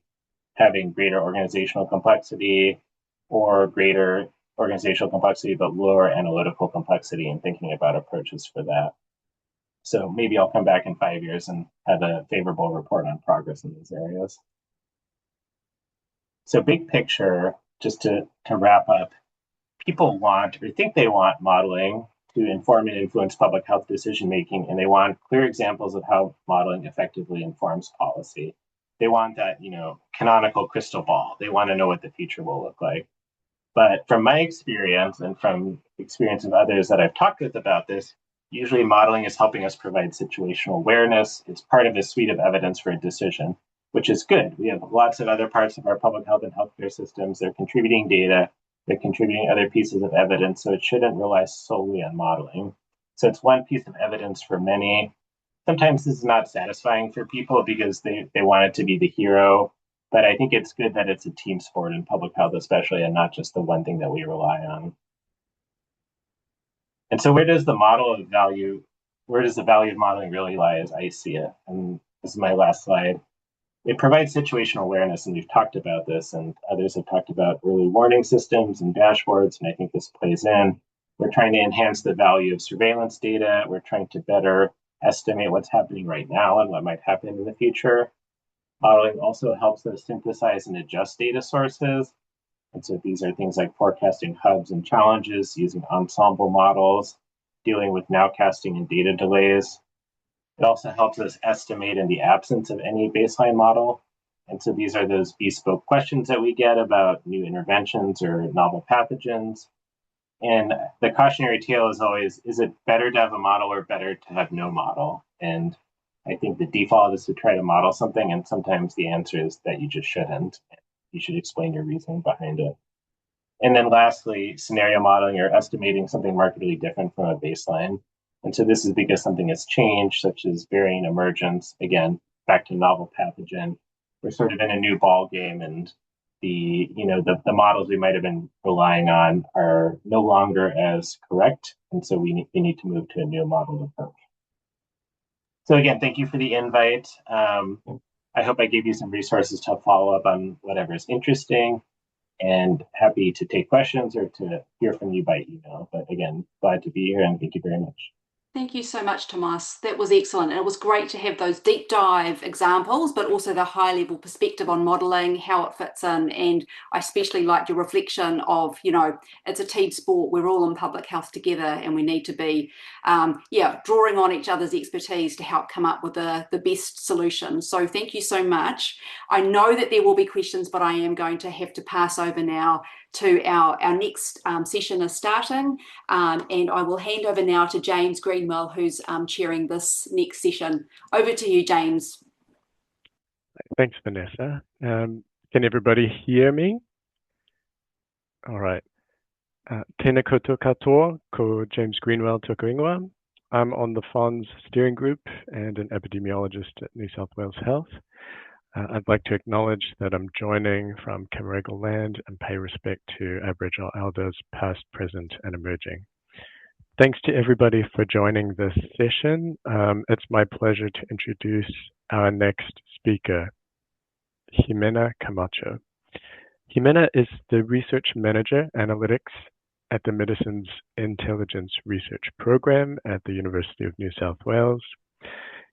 having greater organizational complexity or greater organizational complexity, but lower analytical complexity, and thinking about approaches for that. So maybe I'll come back in 5 years and have a favorable report on progress in these areas. So big picture, just to wrap up, people want or think they want modeling to inform and influence public health decision making, and they want clear examples of how modeling effectively informs policy. They want that, canonical crystal ball. They want to know what the future will look like. But from my experience and from experience of others that I've talked with about this, usually modeling is helping us provide situational awareness. It's part of a suite of evidence for a decision, which is good. We have lots of other parts of our public health and healthcare systems. They're contributing data. They're contributing other pieces of evidence, so it shouldn't rely solely on modeling. So it's one piece of evidence for many. Sometimes this is not satisfying for people because they want it to be the hero, but I think it's good that it's a team sport in public health especially, and not just the one thing that we rely on. And so where does the value of modeling really lie as I see it? And this is my last slide. It provides situational awareness, and we've talked about this, and others have talked about early warning systems and dashboards, and I think this plays in. We're trying to enhance the value of surveillance data. We're trying to better estimate what's happening right now and what might happen in the future. Modeling also helps us synthesize and adjust data sources. And so these are things like forecasting hubs and challenges, using ensemble models, dealing with nowcasting and data delays. It also helps us estimate in the absence of any baseline model. And so these are those bespoke questions that we get about new interventions or novel pathogens. And the cautionary tale is always, is it better to have a model or better to have no model? And I think the default is to try to model something, and sometimes the answer is that you just shouldn't. You should explain your reasoning behind it. And then lastly, scenario modeling or estimating something markedly different from a baseline. And so this is because something has changed, such as variant emergence. Again, back to novel pathogen. We're sort of in a new ball game, and the models we might have been relying on are no longer as correct. And so we need to move to a new model approach. So again, thank you for the invite. I hope I gave you some resources to follow up on whatever is interesting, and happy to take questions or to hear from you by email. But again, glad to be here, and thank you very much. Thank you so much, Tomás. That was excellent. And it was great to have those deep dive examples, but also the high level perspective on modelling, how it fits in. And I especially liked your reflection of, it's a team sport. We're all in public health together, and we need to be, drawing on each other's expertise to help come up with the best solution. So thank you so much. I know that there will be questions, but I am going to have to pass over now to our next session is starting, and I will hand over now to James Greenwell, who's chairing this next session. Over to you, James. Thanks, Vanessa. Can everybody hear me? All right. Tēnā koutou katoa, ko James Greenwell tōku ingoa. I'm on the PHONZ steering group and an epidemiologist at New South Wales Health. I'd like to acknowledge that I'm joining from Camaragal land and pay respect to Aboriginal elders past, present and emerging. Thanks to everybody for joining this session. It's my pleasure to introduce our next speaker, Ximena Camacho. Ximena is the Research Manager Analytics at the Medicines Intelligence Research Program at the University of New South Wales.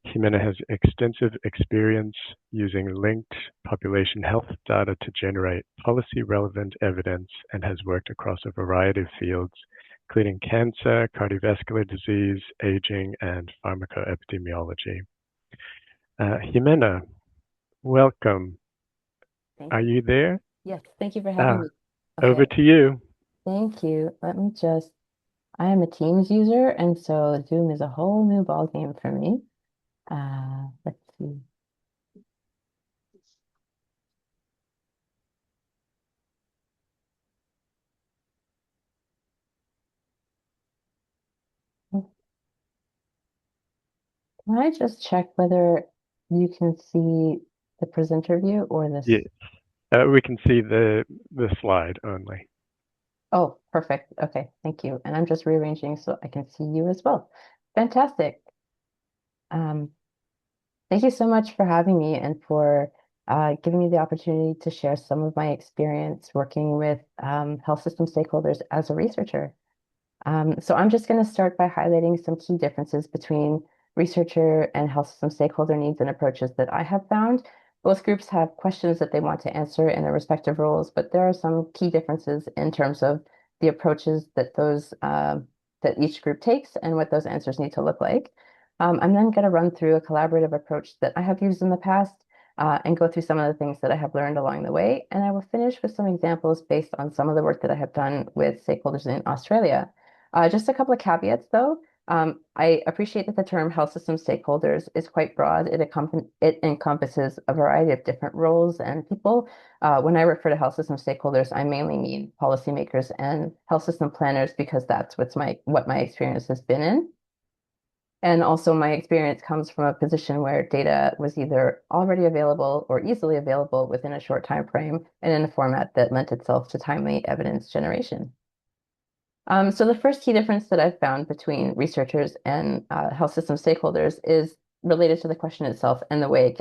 Ximena has extensive experience using linked population health data to generate policy-relevant evidence, and has worked across a variety of fields, including cancer, cardiovascular disease, aging, and pharmacoepidemiology. Ximena, welcome. Are you there? Yes, thank you for having me. Over to you. Thank you. I am a Teams user, and so Zoom is a whole new ballgame for me. Let's see. Can I just check whether you can see the presenter view or this? Yes, we can see the slide only. Oh, perfect. Okay, thank you. And I'm just rearranging so I can see you as well. Fantastic. Thank you so much for having me and for giving me the opportunity to share some of my experience working with health system stakeholders as a researcher. So I'm just going to start by highlighting some key differences between researcher and health system stakeholder needs and approaches that I have found Both groups have questions that they want to answer in their respective roles, but there are some key differences in terms of the approaches that that each group takes and what those answers need to look like. I'm then going to run through a collaborative approach that I have used in the past and go through some of the things that I have learned along the way. And I will finish with some examples based on some of the work that I have done with stakeholders in Australia. Just a couple of caveats, though. I appreciate that the term health system stakeholders is quite broad. It encompasses a variety of different roles and people. When I refer to health system stakeholders, I mainly mean policymakers and health system planners because that's what my experience has been in. And also my experience comes from a position where data was either already available or easily available within a short time frame and in a format that lent itself to timely evidence generation. So the first key difference that I've found between researchers and health system stakeholders is related to the question itself and the way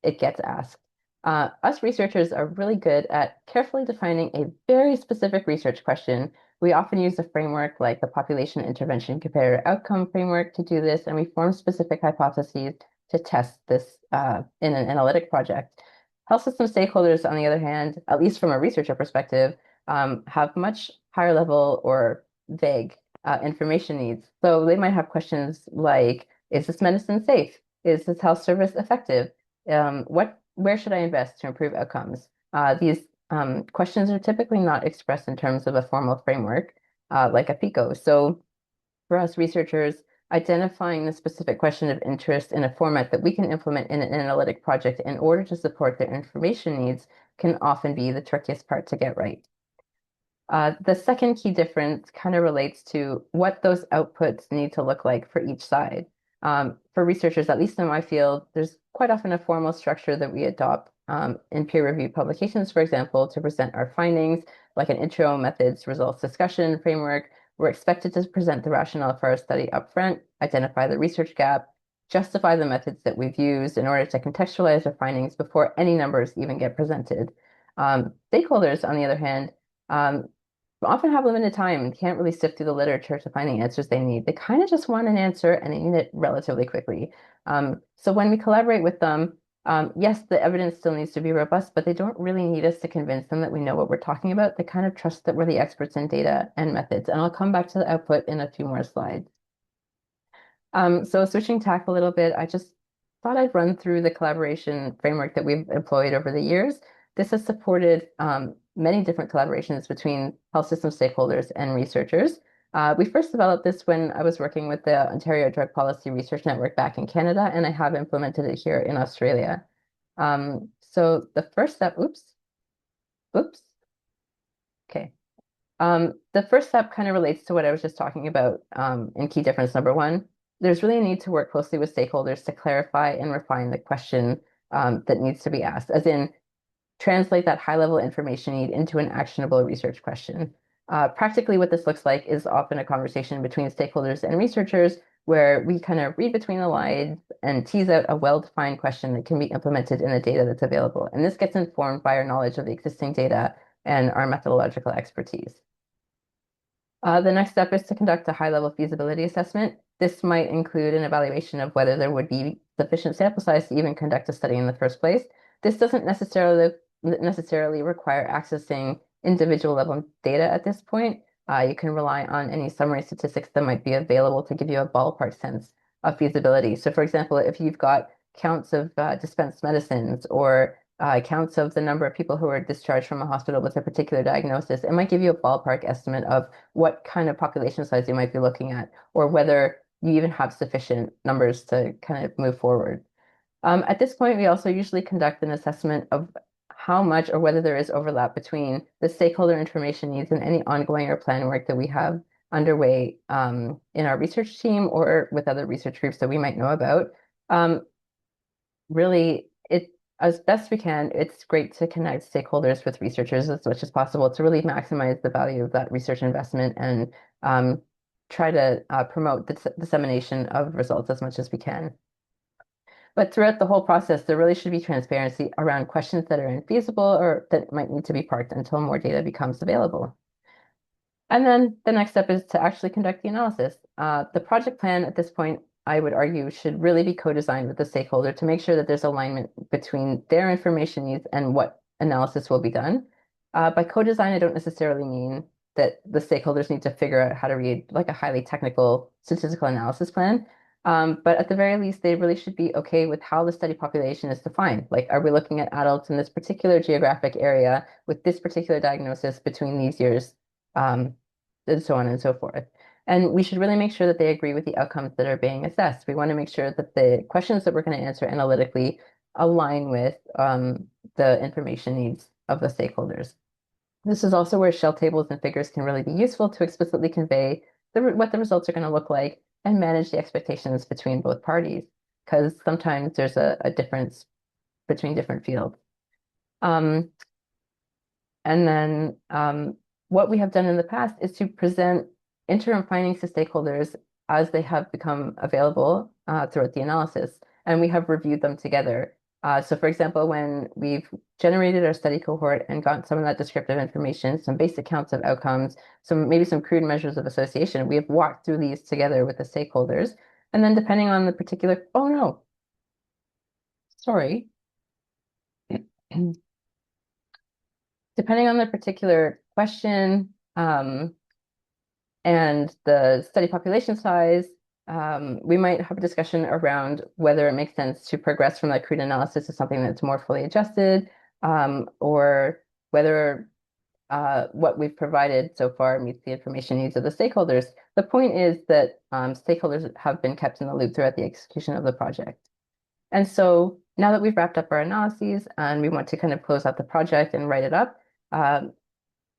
it gets asked. Us researchers are really good at carefully defining a very specific research question. We often use a framework like the population intervention comparator outcome framework to do this, and we form specific hypotheses to test this in an analytic project. Health system stakeholders, on the other hand, at least from a researcher perspective, have much higher level or vague information needs. So they might have questions like, is this medicine safe? Is this health service effective? Where should I invest to improve outcomes? These questions are typically not expressed in terms of a formal framework like a PICO. So for us researchers, identifying the specific question of interest in a format that we can implement in an analytic project in order to support their information needs can often be the trickiest part to get right. The second key difference kind of relates to what those outputs need to look like for each side. For researchers, at least in my field, there's quite often a formal structure that we adopt in peer-reviewed publications, for example, to present our findings, like an intro, methods, results discussion framework. We're expected to present the rationale for our study upfront, identify the research gap, justify the methods that we've used in order to contextualize our findings before any numbers even get presented. Stakeholders, on the other hand, often have limited time and can't really sift through the literature to find the answers they need. They kind of just want an answer and they need it relatively quickly. So when we collaborate with them, yes, the evidence still needs to be robust, but they don't really need us to convince them that we know what we're talking about. They kind of trust that we're the experts in data and methods. And I'll come back to the output in a few more slides. So switching tack a little bit, I just thought I'd run through the collaboration framework that we've employed over the years. This has supported many different collaborations between health system stakeholders and researchers. We first developed this when I was working with the Ontario Drug Policy Research Network back in Canada, and I have implemented it here in Australia. So the first step, okay. The first step kind of relates to what I was just talking about in key difference number one. There's really a need to work closely with stakeholders to clarify and refine the question that needs to be asked, as in translate that high-level information need into an actionable research question. Practically what this looks like is often a conversation between stakeholders and researchers where we kind of read between the lines and tease out a well-defined question that can be implemented in the data that's available. And this gets informed by our knowledge of the existing data and our methodological expertise. The next step is to conduct a high-level feasibility assessment. This might include an evaluation of whether there would be sufficient sample size to even conduct a study in the first place. This doesn't necessarily require accessing individual level data at this point. You can rely on any summary statistics that might be available to give you a ballpark sense of feasibility. So for example, if you've got counts of dispensed medicines or counts of the number of people who are discharged from a hospital with a particular diagnosis, it might give you a ballpark estimate of what kind of population size you might be looking at, or whether you even have sufficient numbers to kind of move forward. At this point, we also usually conduct an assessment of how much or whether there is overlap between the stakeholder information needs and any ongoing or planned work that we have underway in our research team or with other research groups that we might know about. Really, as best we can, it's great to connect stakeholders with researchers as much as possible to really maximize the value of that research investment and try to promote the dissemination of results as much as we can. But throughout the whole process, there really should be transparency around questions that are infeasible or that might need to be parked until more data becomes available. And then the next step is to actually conduct the analysis. The project plan at this point I would argue, should really be co-designed with the stakeholder to make sure that there's alignment between their information needs and what analysis will be done. By co-design, I don't necessarily mean that the stakeholders need to figure out how to read like a highly technical statistical analysis plan. But at the very least, they really should be okay with how the study population is defined. Like, are we looking at adults in this particular geographic area with this particular diagnosis between these years, and so on and so forth. And we should really make sure that they agree with the outcomes that are being assessed. We want to make sure that the questions that we're going to answer analytically align with the information needs of the stakeholders. This is also where shell tables and figures can really be useful to explicitly convey what the results are going to look like and manage the expectations between both parties, because sometimes there's a difference between different fields. And then what we have done in the past is to present interim findings to stakeholders as they have become available throughout the analysis, and we have reviewed them together. So for example, when we've generated our study cohort and gotten some of that descriptive information, some basic counts of outcomes, maybe some crude measures of association, we have walked through these together with the stakeholders. And then depending on the particular, oh no, sorry. Depending on the particular question and the study population size, we might have a discussion around whether it makes sense to progress from that crude analysis to something that's more fully adjusted, or whether what we've provided so far meets the information needs of the stakeholders. The point is that stakeholders have been kept in the loop throughout the execution of the project. And so now that we've wrapped up our analyses and we want to kind of close out the project and write it up,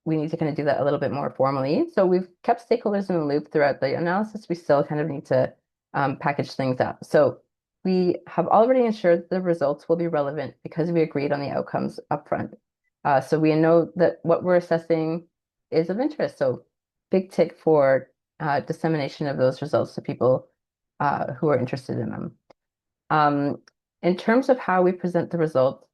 we need to kind of do that a little bit more formally. So we've kept stakeholders in the loop throughout the analysis. We still kind of need to package things up. So we have already ensured the results will be relevant because we agreed on the outcomes upfront. So we know that what we're assessing is of interest. So big tick for dissemination of those results to people who are interested in them. In terms of how we present the results,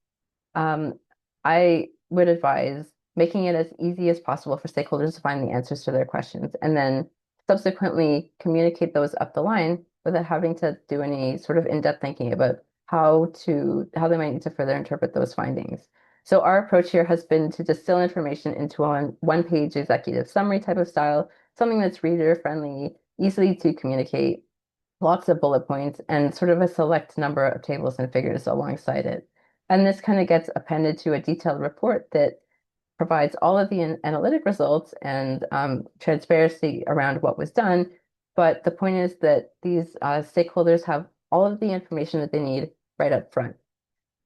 I would advise making it as easy as possible for stakeholders to find the answers to their questions, and then subsequently communicate those up the line without having to do any sort of in-depth thinking about how they might need to further interpret those findings. So our approach here has been to distill information into a one-page executive summary type of style, something that's reader-friendly, easily to communicate, lots of bullet points, and sort of a select number of tables and figures alongside it. And this kind of gets appended to a detailed report that provides all of the analytic results and transparency around what was done. But the point is that these stakeholders have all of the information that they need right up front.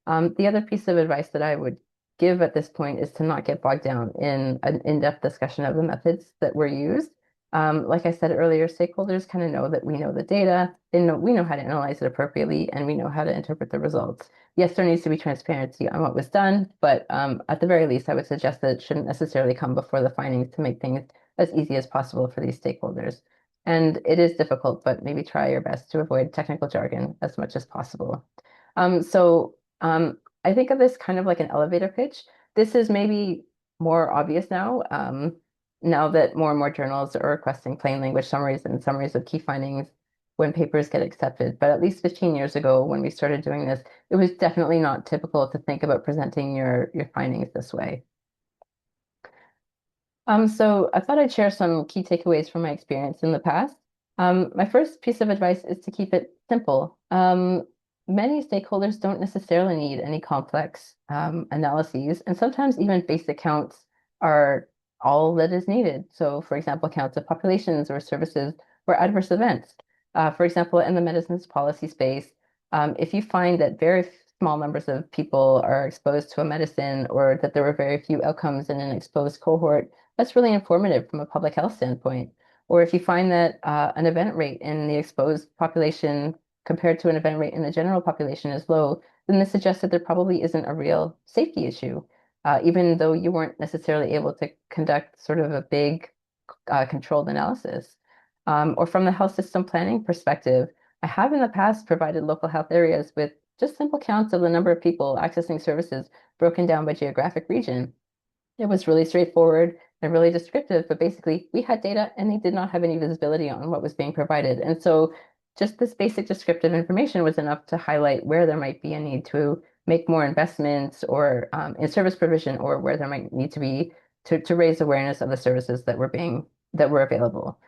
The other piece of advice that I would give at this point is to not get bogged down in an in-depth discussion of the methods that were used. Like I said earlier, stakeholders kind of know that we know the data, we know how to analyze it appropriately, and we know how to interpret the results. Yes, there needs to be transparency on what was done, but at the very least, I would suggest that it shouldn't necessarily come before the findings to make things as easy as possible for these stakeholders. And it is difficult, but maybe try your best to avoid technical jargon as much as possible. I think of this kind of like an elevator pitch. This is maybe more obvious now, now that more and more journals are requesting plain language summaries and summaries of key findings when papers get accepted. But at least 15 years ago, when we started doing this, it was definitely not typical to think about presenting your findings this way. So I thought I'd share some key takeaways from my experience in the past. My first piece of advice is to keep it simple. Many stakeholders don't necessarily need any complex analyses, and sometimes even basic counts are all that is needed. So, for example, counts of populations or services or adverse events. For example, in the medicines policy space, if you find that very small numbers of people are exposed to a medicine or that there were very few outcomes in an exposed cohort, that's really informative from a public health standpoint. Or if you find that an event rate in the exposed population compared to an event rate in the general population is low, then this suggests that there probably isn't a real safety issue, even though you weren't necessarily able to conduct sort of a big controlled analysis. Or from the health system planning perspective, I have in the past provided local health areas with just simple counts of the number of people accessing services broken down by geographic region. It was really straightforward and really descriptive, but basically we had data and they did not have any visibility on what was being provided. And so just this basic descriptive information was enough to highlight where there might be a need to make more investments or in service provision, or where there might need to be to raise awareness of the services that were available.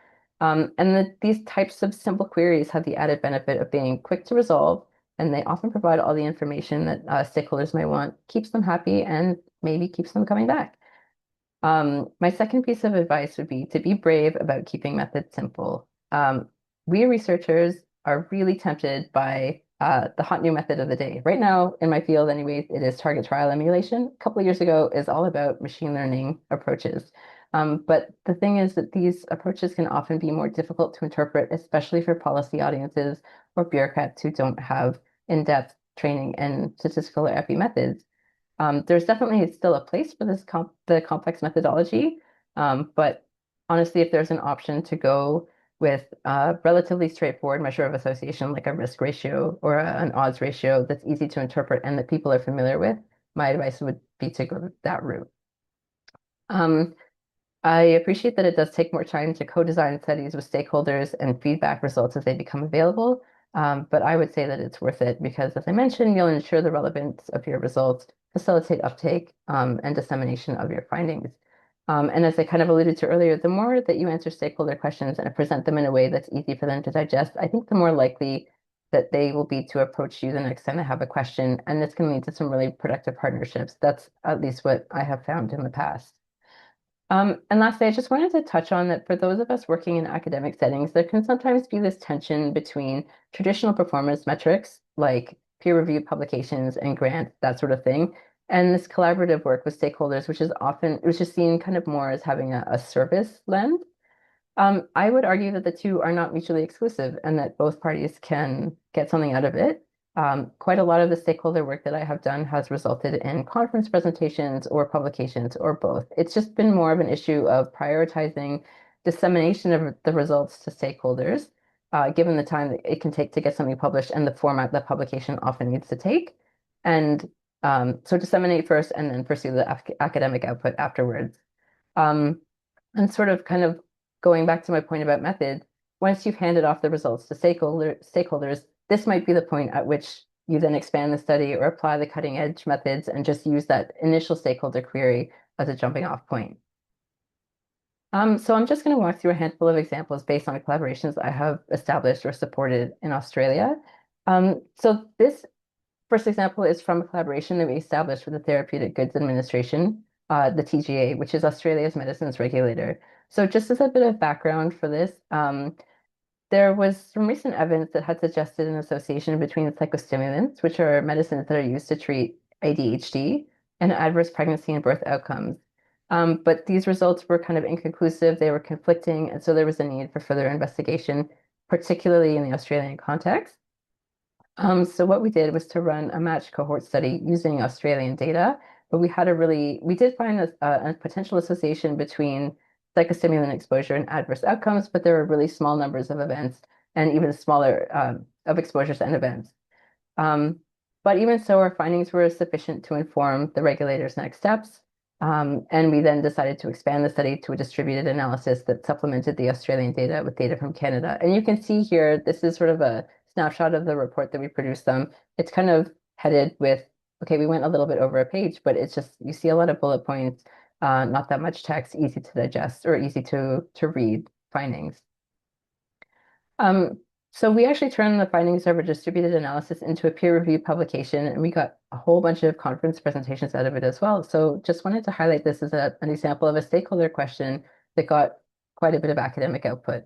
These types of simple queries have the added benefit of being quick to resolve, and they often provide all the information that stakeholders may want, keeps them happy, and maybe keeps them coming back. My second piece of advice would be to be brave about keeping methods simple. We researchers are really tempted by the hot new method of the day. Right now, in my field anyways, it is target trial emulation. A couple of years ago, is all about machine learning approaches. But the thing is that these approaches can often be more difficult to interpret, especially for policy audiences or bureaucrats who don't have in-depth training in statistical or epi methods. There's definitely still a place for the complex methodology, but honestly, if there's an option to go with a relatively straightforward measure of association, like a risk ratio or an odds ratio that's easy to interpret and that people are familiar with, my advice would be to go that route. I appreciate that it does take more time to co-design studies with stakeholders and feedback results as they become available, but I would say that it's worth it because, as I mentioned, you'll ensure the relevance of your results, facilitate uptake, and dissemination of your findings. And as I kind of alluded to earlier, the more that you answer stakeholder questions and present them in a way that's easy for them to digest, I think the more likely that they will be to approach you the next time they have a question, and this can lead to some really productive partnerships. That's at least what I have found in the past. And lastly, I just wanted to touch on that for those of us working in academic settings, there can sometimes be this tension between traditional performance metrics like peer-reviewed publications and grants, that sort of thing, and this collaborative work with stakeholders, which is seen kind of more as having a service lens. I would argue that the two are not mutually exclusive and that both parties can get something out of it. Quite a lot of the stakeholder work that I have done has resulted in conference presentations or publications or both. It's just been more of an issue of prioritizing dissemination of the results to stakeholders, given the time that it can take to get something published and the format that publication often needs to take. And so disseminate first and then pursue the academic output afterwards. And sort of kind of going back to my point about method, once you've handed off the results to stakeholders, this might be the point at which you then expand the study or apply the cutting edge methods and just use that initial stakeholder query as a jumping off point. So I'm just going to walk through a handful of examples based on collaborations I have established or supported in Australia. So this first example is from a collaboration that we established with the Therapeutic Goods Administration, the TGA, which is Australia's medicines regulator. So just as a bit of background for this, there was some recent evidence that had suggested an association between psychostimulants, which are medicines that are used to treat ADHD, and adverse pregnancy and birth outcomes. But these results were kind of inconclusive, they were conflicting, and so there was a need for further investigation, particularly in the Australian context. So what we did was to run a matched cohort study using Australian data, but we did find a potential association between psychostimulant exposure and adverse outcomes, but there were really small numbers of events and even smaller of exposures and events. But even so, our findings were sufficient to inform the regulators' next steps. And we then decided to expand the study to a distributed analysis that supplemented the Australian data with data from Canada. And you can see here, this is sort of a snapshot of the report that we produced them. It's kind of headed with, okay, we went a little bit over a page, but it's just, you see a lot of bullet points, not that much text, easy to digest or easy to read findings. So we actually turned the findings of our distributed analysis into a peer-reviewed publication, and we got a whole bunch of conference presentations out of it as well. So just wanted to highlight this as an example of a stakeholder question that got quite a bit of academic output.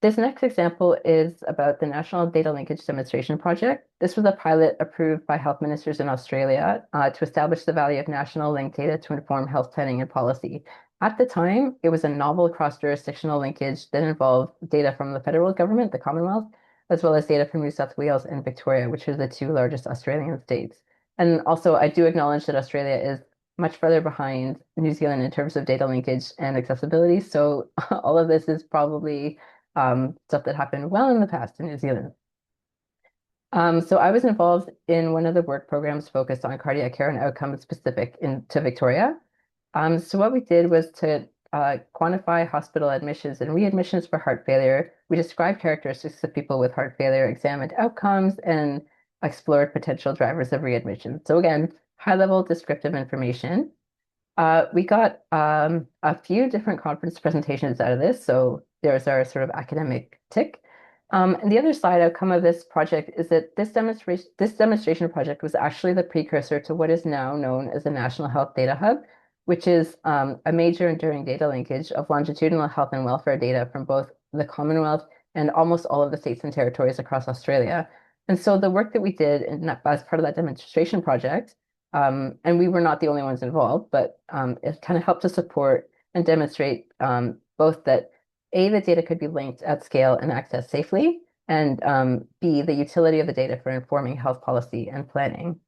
This next example is about the National Data Linkage Demonstration Project. This was a pilot approved by health ministers in Australia to establish the value of national linked data to inform health planning and policy. At the time, it was a novel cross-jurisdictional linkage that involved data from the federal government, the Commonwealth, as well as data from New South Wales and Victoria, which are the two largest Australian states. And also, I do acknowledge that Australia is much further behind New Zealand in terms of data linkage and accessibility. So all of this is probably stuff that happened well in the past in New Zealand. So I was involved in one of the work programs focused on cardiac care and outcomes specific to Victoria. So what we did was to quantify hospital admissions and readmissions for heart failure. We described characteristics of people with heart failure, examined outcomes, and explored potential drivers of readmission. So again, high-level descriptive information. We got a few different conference presentations out of this. So there's our sort of academic tick. And the other side outcome of this project is that this demonstration project was actually the precursor to what is now known as the National Health Data Hub, which is a major enduring data linkage of longitudinal health and welfare data from both the Commonwealth and almost all of the states and territories across Australia. And so the work that we did as part of that demonstration project, and we were not the only ones involved, but it kind of helped to support and demonstrate both that A, the data could be linked at scale and accessed safely, and B, the utility of the data for informing health policy and planning.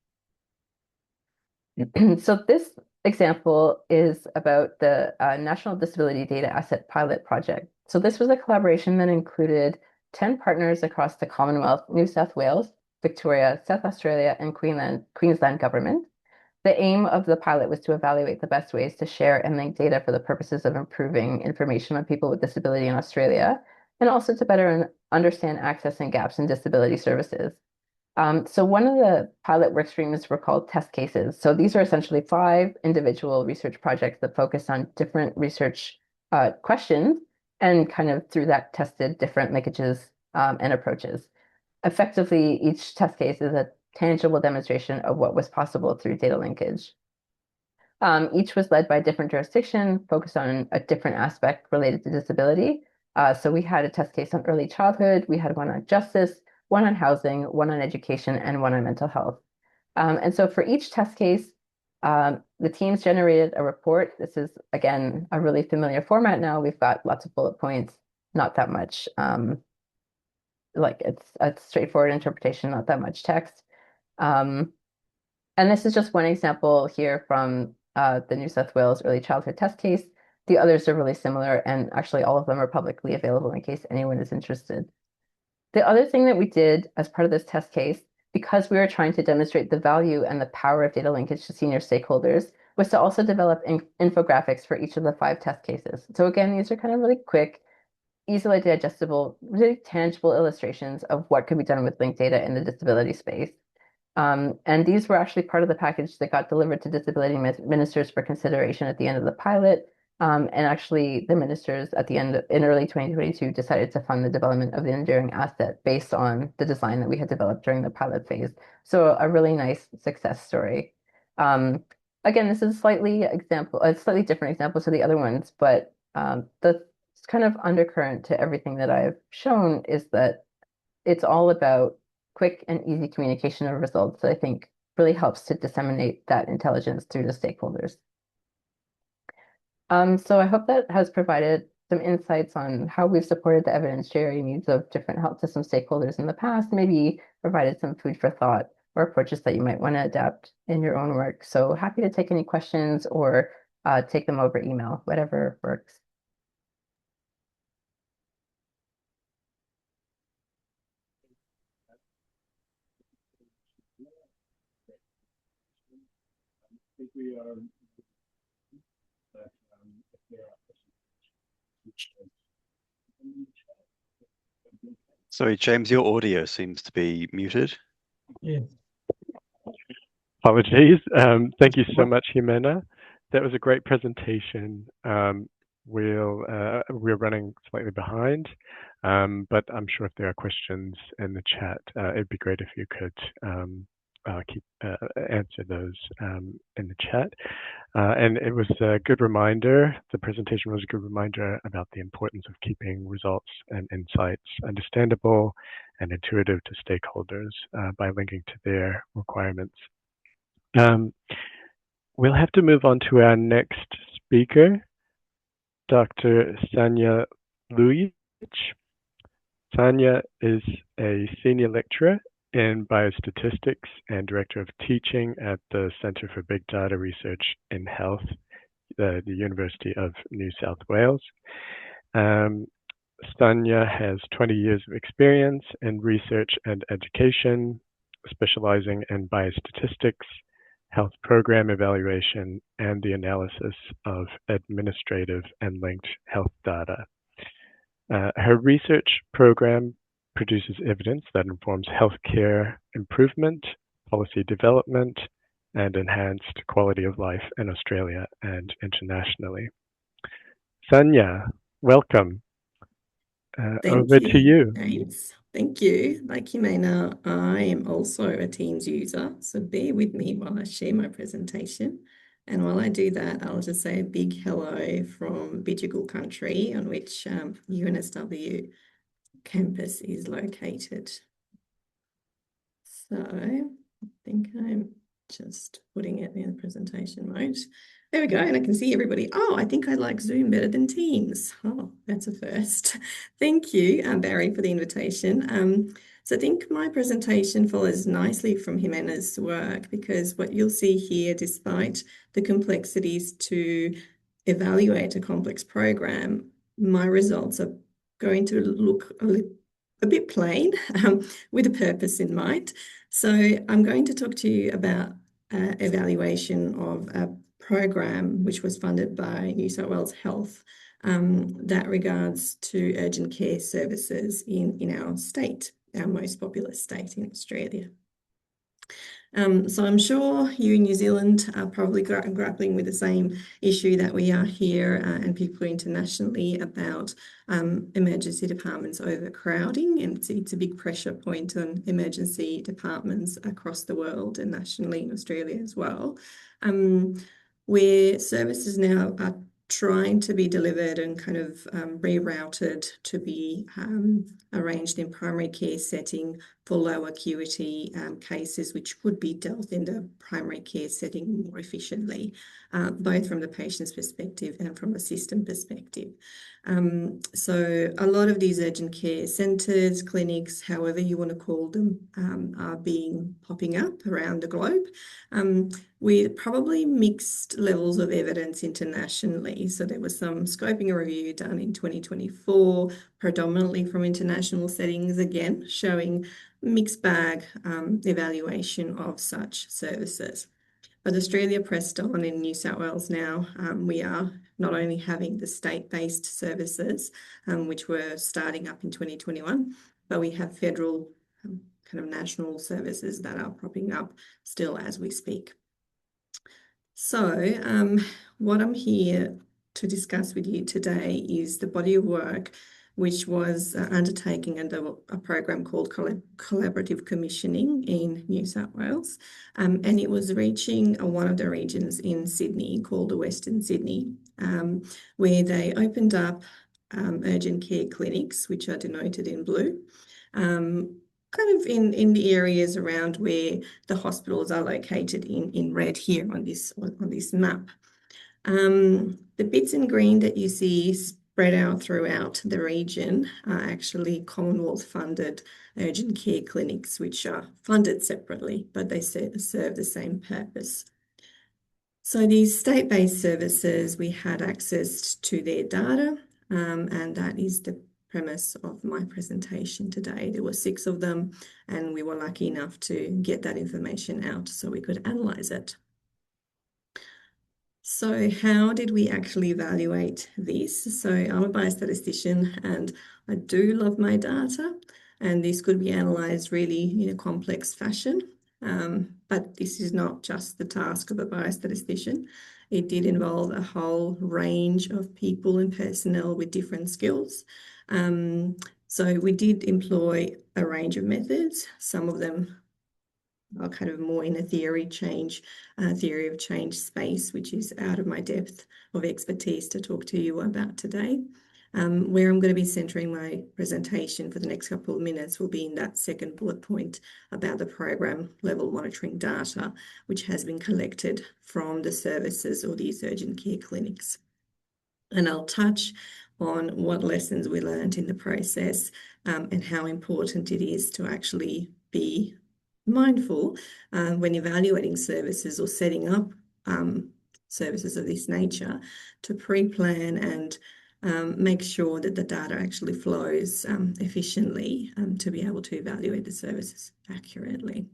So this example is about the National Disability Data Asset Pilot Project. So this was a collaboration that included 10 partners across the Commonwealth, New South Wales, Victoria, South Australia, and Queensland government. The aim of the pilot was to evaluate the best ways to share and link data for the purposes of improving information on people with disability in Australia, and also to better understand access and gaps in disability services. So one of the pilot work streams were called test cases. So these are essentially 5 individual research projects that focus on different research questions and kind of through that tested different linkages and approaches. Effectively, each test case is a tangible demonstration of what was possible through data linkage. Each was led by a different jurisdiction, focused on a different aspect related to disability. So we had a test case on early childhood, we had one on justice, one on housing, one on education, and one on mental health. And so for each test case, the teams generated a report. This is, again, a really familiar format now. We've got lots of bullet points, not that much, like it's a straightforward interpretation, not that much text. And this is just one example here from the New South Wales early childhood test case. The others are really similar, and actually all of them are publicly available in case anyone is interested. The other thing that we did as part of this test case, because we were trying to demonstrate the value and the power of data linkage to senior stakeholders, was to also develop infographics for each of the 5 test cases. So again, these are kind of really quick, easily digestible, really tangible illustrations of what could be done with linked data in the disability space. And these were actually part of the package that got delivered to disability ministers for consideration at the end of the pilot. And actually, the ministers at the end in early 2022 decided to fund the development of the enduring asset based on the design that we had developed during the pilot phase. So a really nice success story. Again, this is a slightly different example to the other ones, but the kind of undercurrent to everything that I've shown is that it's all about quick and easy communication of results that I think really helps to disseminate that intelligence through the stakeholders. So I hope that has provided some insights on how we've supported the evidentiary needs of different health system stakeholders in the past, maybe provided some food for thought or approaches that you might want to adapt in your own work. So happy to take any questions or take them over email, whatever works. I think we are. Sorry, James, your audio seems to be muted. Yeah. Apologies. Thank you so much, Ximena. That was a great presentation. We're running slightly behind, but I'm sure if there are questions in the chat, it'd be great if you could answer those in the chat. And it was a good reminder, the presentation was a good reminder about the importance of keeping results and insights understandable and intuitive to stakeholders by linking to their requirements. We'll have to move on to our next speaker, Dr. Sanja Lujic. Sanja is a senior lecturer in biostatistics and director of teaching at the Centre for Big Data Research in Health, the University of New South Wales. Sanja has 20 years of experience in research and education, specializing in biostatistics, health program evaluation, and the analysis of administrative and linked health data. Her research program produces evidence that informs healthcare improvement, policy development, and enhanced quality of life in Australia and internationally. Sanja, welcome. Over to you. James. Thank you. Like Ximena, I am also a Teams user, so bear with me while I share my presentation. And while I do that, I'll just say a big hello from Bidjigal country, on which UNSW campus is located. So I think I'm just putting it in the presentation mode. There we go, and I can see everybody. Oh, I think I like Zoom better than Teams. Oh, that's a first. Thank you, Barry, for the invitation. So I think my presentation follows nicely from Ximena's work, because what you'll see here, despite the complexities to evaluate a complex program, my results are going to look a bit plain, with a purpose in mind. So I'm going to talk to you about evaluation of a program which was funded by New South Wales Health that regards to urgent care services in our state, our most populous state in Australia. So I'm sure you in New Zealand are probably grappling with the same issue that we are here, and people internationally, about emergency departments overcrowding, and it's a big pressure point on emergency departments across the world and nationally in Australia as well, where services now are trying to be delivered and kind of rerouted to be arranged in primary care setting for low acuity cases, which could be dealt in the primary care setting more efficiently, both from the patient's perspective and from a system perspective. So a lot of these urgent care centres, clinics, however you want to call them, are popping up around the globe, with probably mixed levels of evidence internationally. So there was some scoping review done in 2024, predominantly from international settings, again, showing mixed bag evaluation of such services. But Australia pressed on in New South Wales now. We are not only having the state-based services, which were starting up in 2021, but we have federal kind of national services that are propping up still as we speak. So what I'm here to discuss with you today is the body of work which was undertaken under a program called Collaborative Commissioning in New South Wales. And it was reaching one of the regions in Sydney called the Western Sydney, where they opened up urgent care clinics, which are denoted in blue, kind of in the areas around where the hospitals are located in red here on this map. The bits in green that you see spread out throughout the region are actually Commonwealth-funded urgent care clinics, which are funded separately, but they serve the same purpose. So these state-based services, we had access to their data, and that is the premise of my presentation today. There were 6 of them, and we were lucky enough to get that information out so we could analyse it. So how did we actually evaluate this? So I'm a biostatistician and I do love my data, and this could be analysed really in a complex fashion. But this is not just the task of a biostatistician. It did involve a whole range of people and personnel with different skills. So we did employ a range of methods. Some of them are kind of more in a theory of change space, which is out of my depth of expertise to talk to you about today. Where I'm going to be centering my presentation for the next couple of minutes will be in that second bullet point about the program level monitoring data, which has been collected from the services or these urgent care clinics. And I'll touch on what lessons we learned in the process, and how important it is to actually be mindful when evaluating services or setting up services of this nature, to pre-plan and make sure that the data actually flows efficiently to be able to evaluate the services accurately.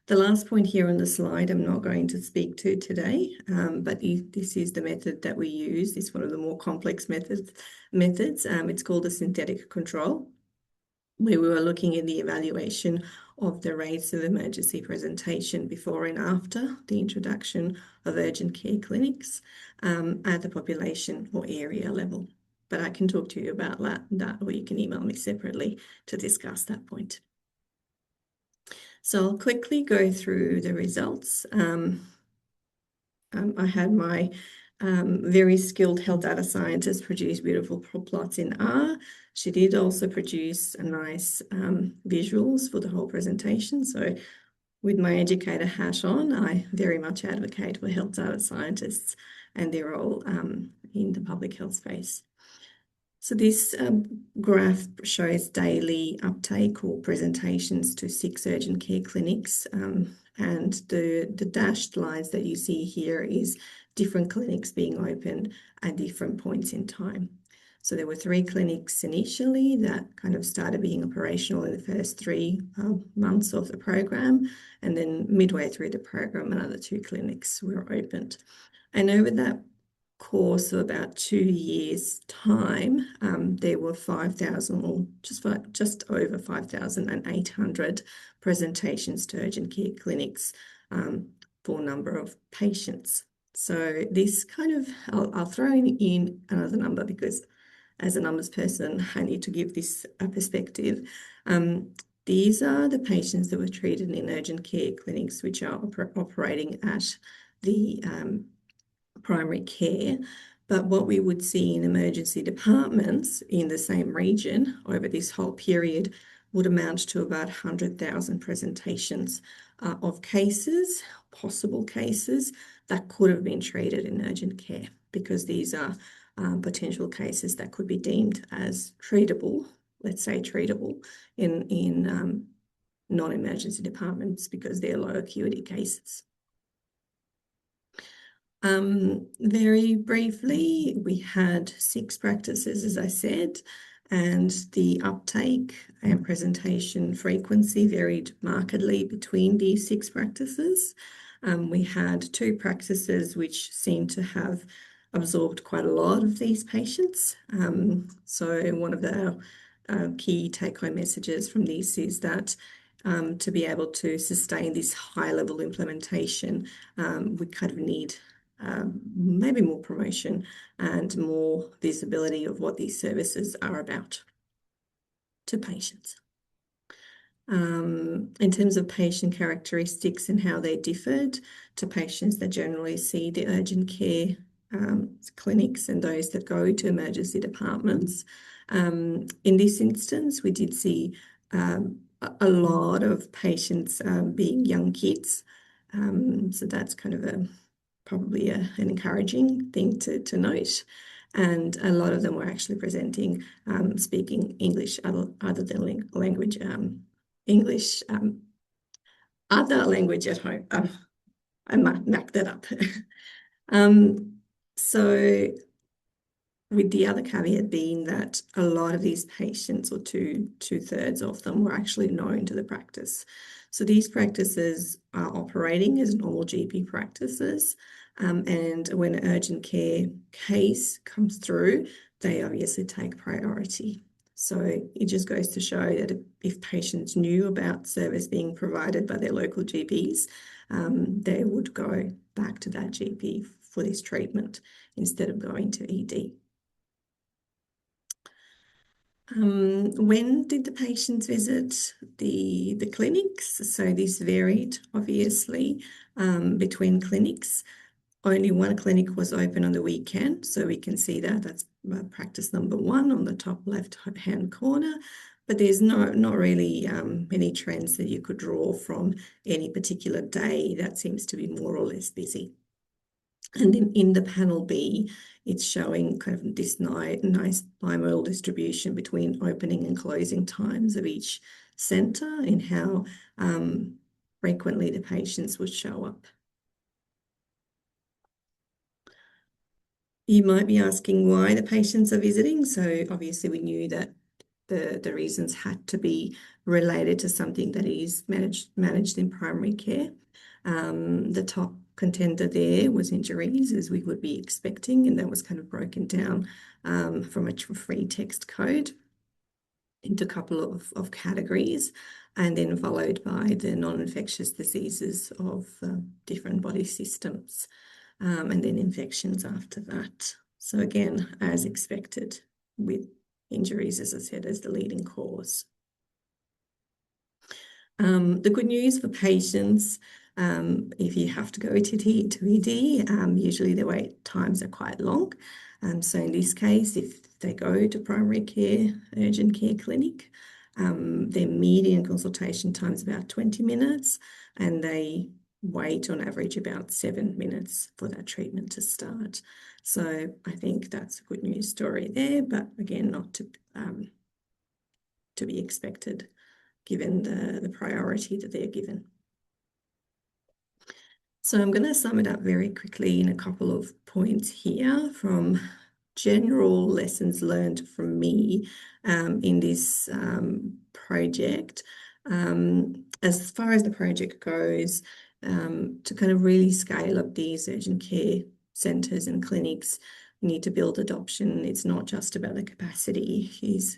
The last point here on the slide I'm not going to speak to today, but this is the method that we use. It's one of the more complex methods. It's called a synthetic control, where we were looking at the evaluation of the rates of emergency presentation before and after the introduction of urgent care clinics at the population or area level. But I can talk to you about that, or you can email me separately to discuss that point. So I'll quickly go through the results. I had my very skilled health data scientist produce beautiful plots in R. She did also produce a nice visuals for the whole presentation. So with my educator hat on, I very much advocate for health data scientists and their role in the public health space. So this graph shows daily uptake or presentations to 6 urgent care clinics, and the dashed lines that you see here is different clinics being opened at different points in time. So there were 3 clinics initially that kind of started being operational in the first 3 months of the program, and then midway through the program, another 2 clinics were opened. And over that course of about 2 years' time, there were 5,000 or just over 5,800 presentations to urgent care clinics for number of patients. So this kind of, I'll throw in another number because as a numbers person, I need to give this a perspective. These are the patients that were treated in urgent care clinics, which are operating at the primary care. But what we would see in emergency departments in the same region over this whole period would amount to about 100,000 presentations of cases, possible cases that could have been treated in urgent care, because these are potential cases that could be deemed as treatable, let's say treatable in non-emergency departments because they're low acuity cases. Very briefly, we had 6 practices, as I said, and the uptake and presentation frequency varied markedly between these 6 practices. We had 2 practices which seemed to have absorbed quite a lot of these patients. So one of the key take-home messages from this is that to be able to sustain this high-level implementation, we kind of need maybe more promotion and more visibility of what these services are about to patients. In terms of patient characteristics and how they differed to patients that generally see the urgent care clinics and those that go to emergency departments. In this instance, we did see a lot of patients being young kids. So that's kind of probably an encouraging thing to note. And a lot of them were actually presenting, speaking English other than language, English, other language at home. I might knock that up. So with the other caveat being that a lot of these patients, or two-thirds of them, were actually known to the practice. So these practices are operating as normal GP practices, and when an urgent care case comes through, they obviously take priority. So it just goes to show that if patients knew about service being provided by their local GPs, they would go back to that GP for this treatment instead of going to ED. When did the patients visit the clinics? So this varied, obviously, between clinics. Only one clinic was open on the weekend, so we can see that. That's practice number 1 on the top left-hand corner. But there's not really any trends that you could draw from any particular day that seems to be more or less busy. And then in the panel B, it's showing kind of this nice bimodal distribution between opening and closing times of each centre and how frequently the patients would show up. You might be asking why the patients are visiting. So obviously we knew that the reasons had to be related to something that is managed in primary care. The top contender there was injuries, as we would be expecting, and that was kind of broken down from a free text code into a couple of categories, and then followed by the non-infectious diseases of different body systems, and then infections after that. So again, as expected, with injuries, as I said, as the leading cause. The good news for patients, if you have to go to ED, usually the wait times are quite long. So in this case, if they go to primary care, urgent care clinic, their median consultation time is about 20 minutes, and they wait on average about 7 minutes for that treatment to start. So I think that's a good news story there, but again, not to be expected given the priority that they're given. So I'm going to sum it up very quickly in a couple of points here from general lessons learned from me in this project. As far as the project goes, to kind of really scale up these urgent care centres and clinics, we need to build adoption. It's not just about the capacity.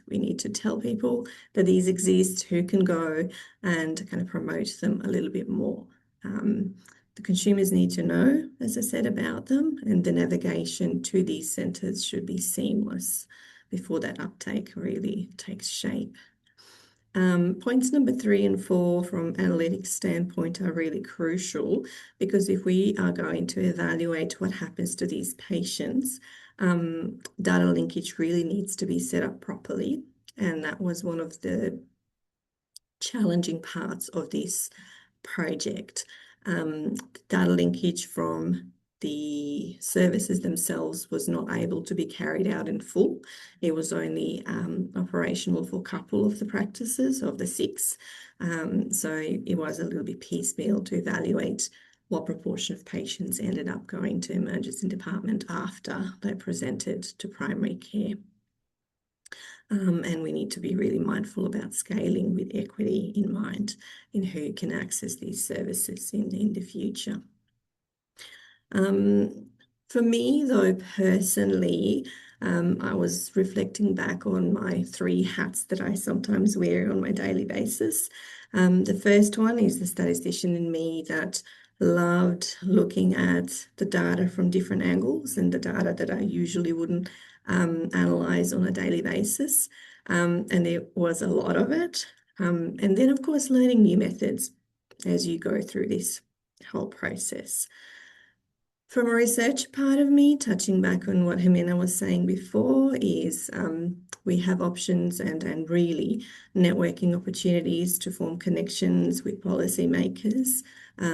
We need to tell people that these exist, who can go, and kind of promote them a little bit more. The consumers need to know, as I said, about them, and the navigation to these centres should be seamless before that uptake really takes shape. Points number 3 and 4 from analytics standpoint are really crucial, because if we are going to evaluate what happens to these patients, data linkage really needs to be set up properly. And that was one of the challenging parts of this project. Data linkage from the services themselves was not able to be carried out in full. It was only operational for a couple of the practices of the 6. So it was a little bit piecemeal to evaluate what proportion of patients ended up going to emergency department after they presented to primary care. And we need to be really mindful about scaling with equity in mind in who can access these services in the future. For me, though, personally, I was reflecting back on my 3 hats that I sometimes wear on my daily basis. The first one is the statistician in me that loved looking at the data from different angles and the data that I usually wouldn't analyze on a daily basis. And there was a lot of it. And then, of course, learning new methods as you go through this whole process. From a research part of me, touching back on what Ximena was saying before, is we have options and really networking opportunities to form connections with policymakers,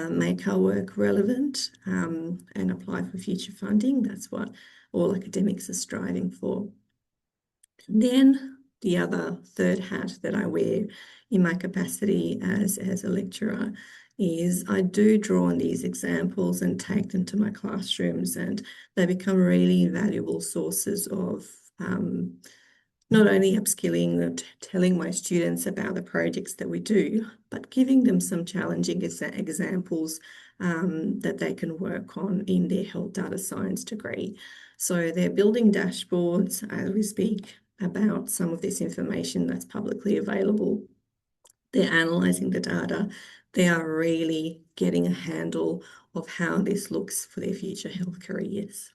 make our work relevant, and apply for future funding. That's what all academics are striving for. And then the other third hat that I wear in my capacity as a lecturer is I do draw on these examples and take them to my classrooms, and they become really valuable sources of not only upskilling and telling my students about the projects that we do, but giving them some challenging examples that they can work on in their health data science degree. So they're building dashboards as we speak about some of this information that's publicly available. They're analysing the data. They are really getting a handle of how this looks for their future health careers.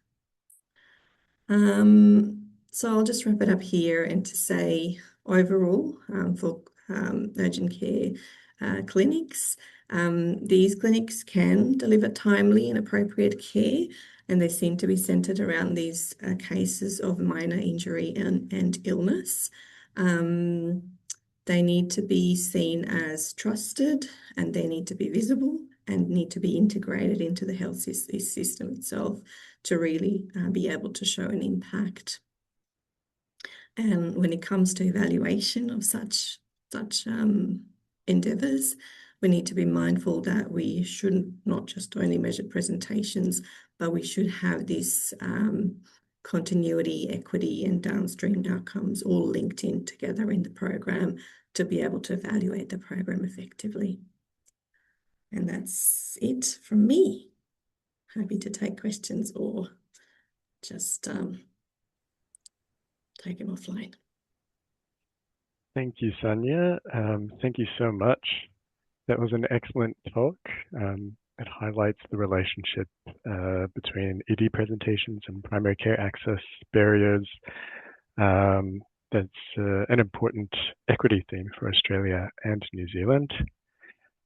So I'll just wrap it up here and to say overall for urgent care clinics, these clinics can deliver timely and appropriate care, and they seem to be centred around these cases of minor injury and illness. They need to be seen as trusted, and they need to be visible and need to be integrated into the health system itself to really be able to show an impact. And when it comes to evaluation of such endeavours, we need to be mindful that we shouldn't not just only measure presentations, but we should have this continuity, equity, and downstream outcomes all linked in together in the program to be able to evaluate the program effectively. And that's it from me. Happy to take questions or just take them offline. Thank you, Sanja. Thank you so much. That was an excellent talk. It highlights the relationship between ED presentations and primary care access barriers. That's an important equity theme for Australia and New Zealand.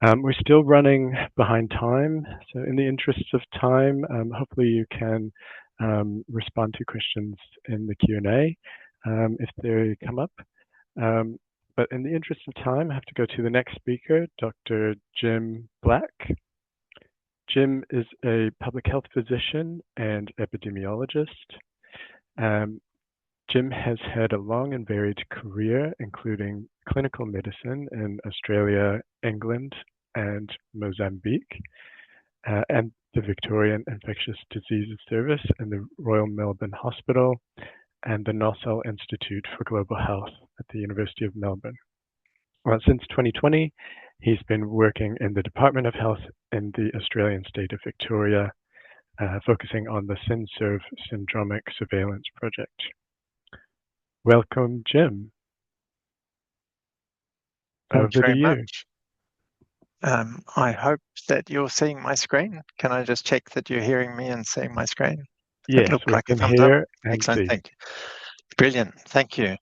We're still running behind time, so in the interests of time, hopefully you can respond to questions in the Q&A if they come up. But in the interest of time, I have to go to the next speaker, Dr. Jim Black. Jim is a public health physician and epidemiologist. Jim has had a long and varied career, including clinical medicine in Australia, England, and Mozambique, and the Victorian Infectious Diseases Service and the Royal Melbourne Hospital, and the Nossal Institute for Global Health at the University of Melbourne. Well, since 2020, he's been working in the Department of Health in the Australian state of Victoria, focusing on the SynServe syndromic surveillance project. Welcome, Jim. Thanks Over to very you. much. I hope that you're seeing my screen. Can I just check that you're hearing me and seeing my screen? Yes, It looked we like a can thumbs up. hear and Excellent, see. thank you. Brilliant, thank you.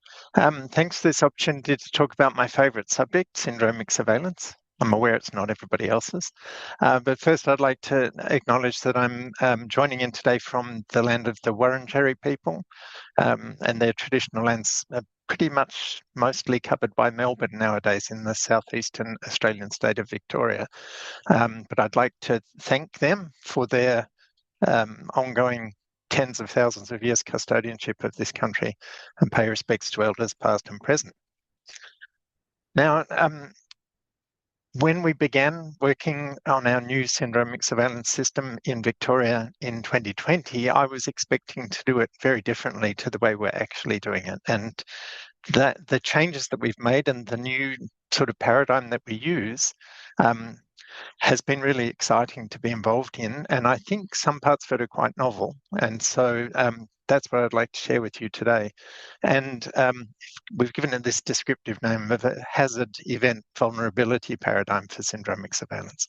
Thanks for this opportunity to talk about my favourite subject, syndromic surveillance. I'm aware it's not everybody else's. But first I'd like to acknowledge that I'm joining in today from the land of the Wurundjeri people, and their traditional lands are pretty much mostly covered by Melbourne nowadays in the southeastern Australian state of Victoria. But I'd like to thank them for their ongoing tens of thousands of years custodianship of this country and pay respects to elders past and present. Now, when we began working on our new syndromic surveillance system in Victoria in 2020, I was expecting to do it very differently to the way we're actually doing it. And that the changes that we've made and the new sort of paradigm that we use has been really exciting to be involved in. And I think some parts of it are quite novel. And so that's what I'd like to share with you today. And we've given it this descriptive name of a hazard event vulnerability paradigm for syndromic surveillance.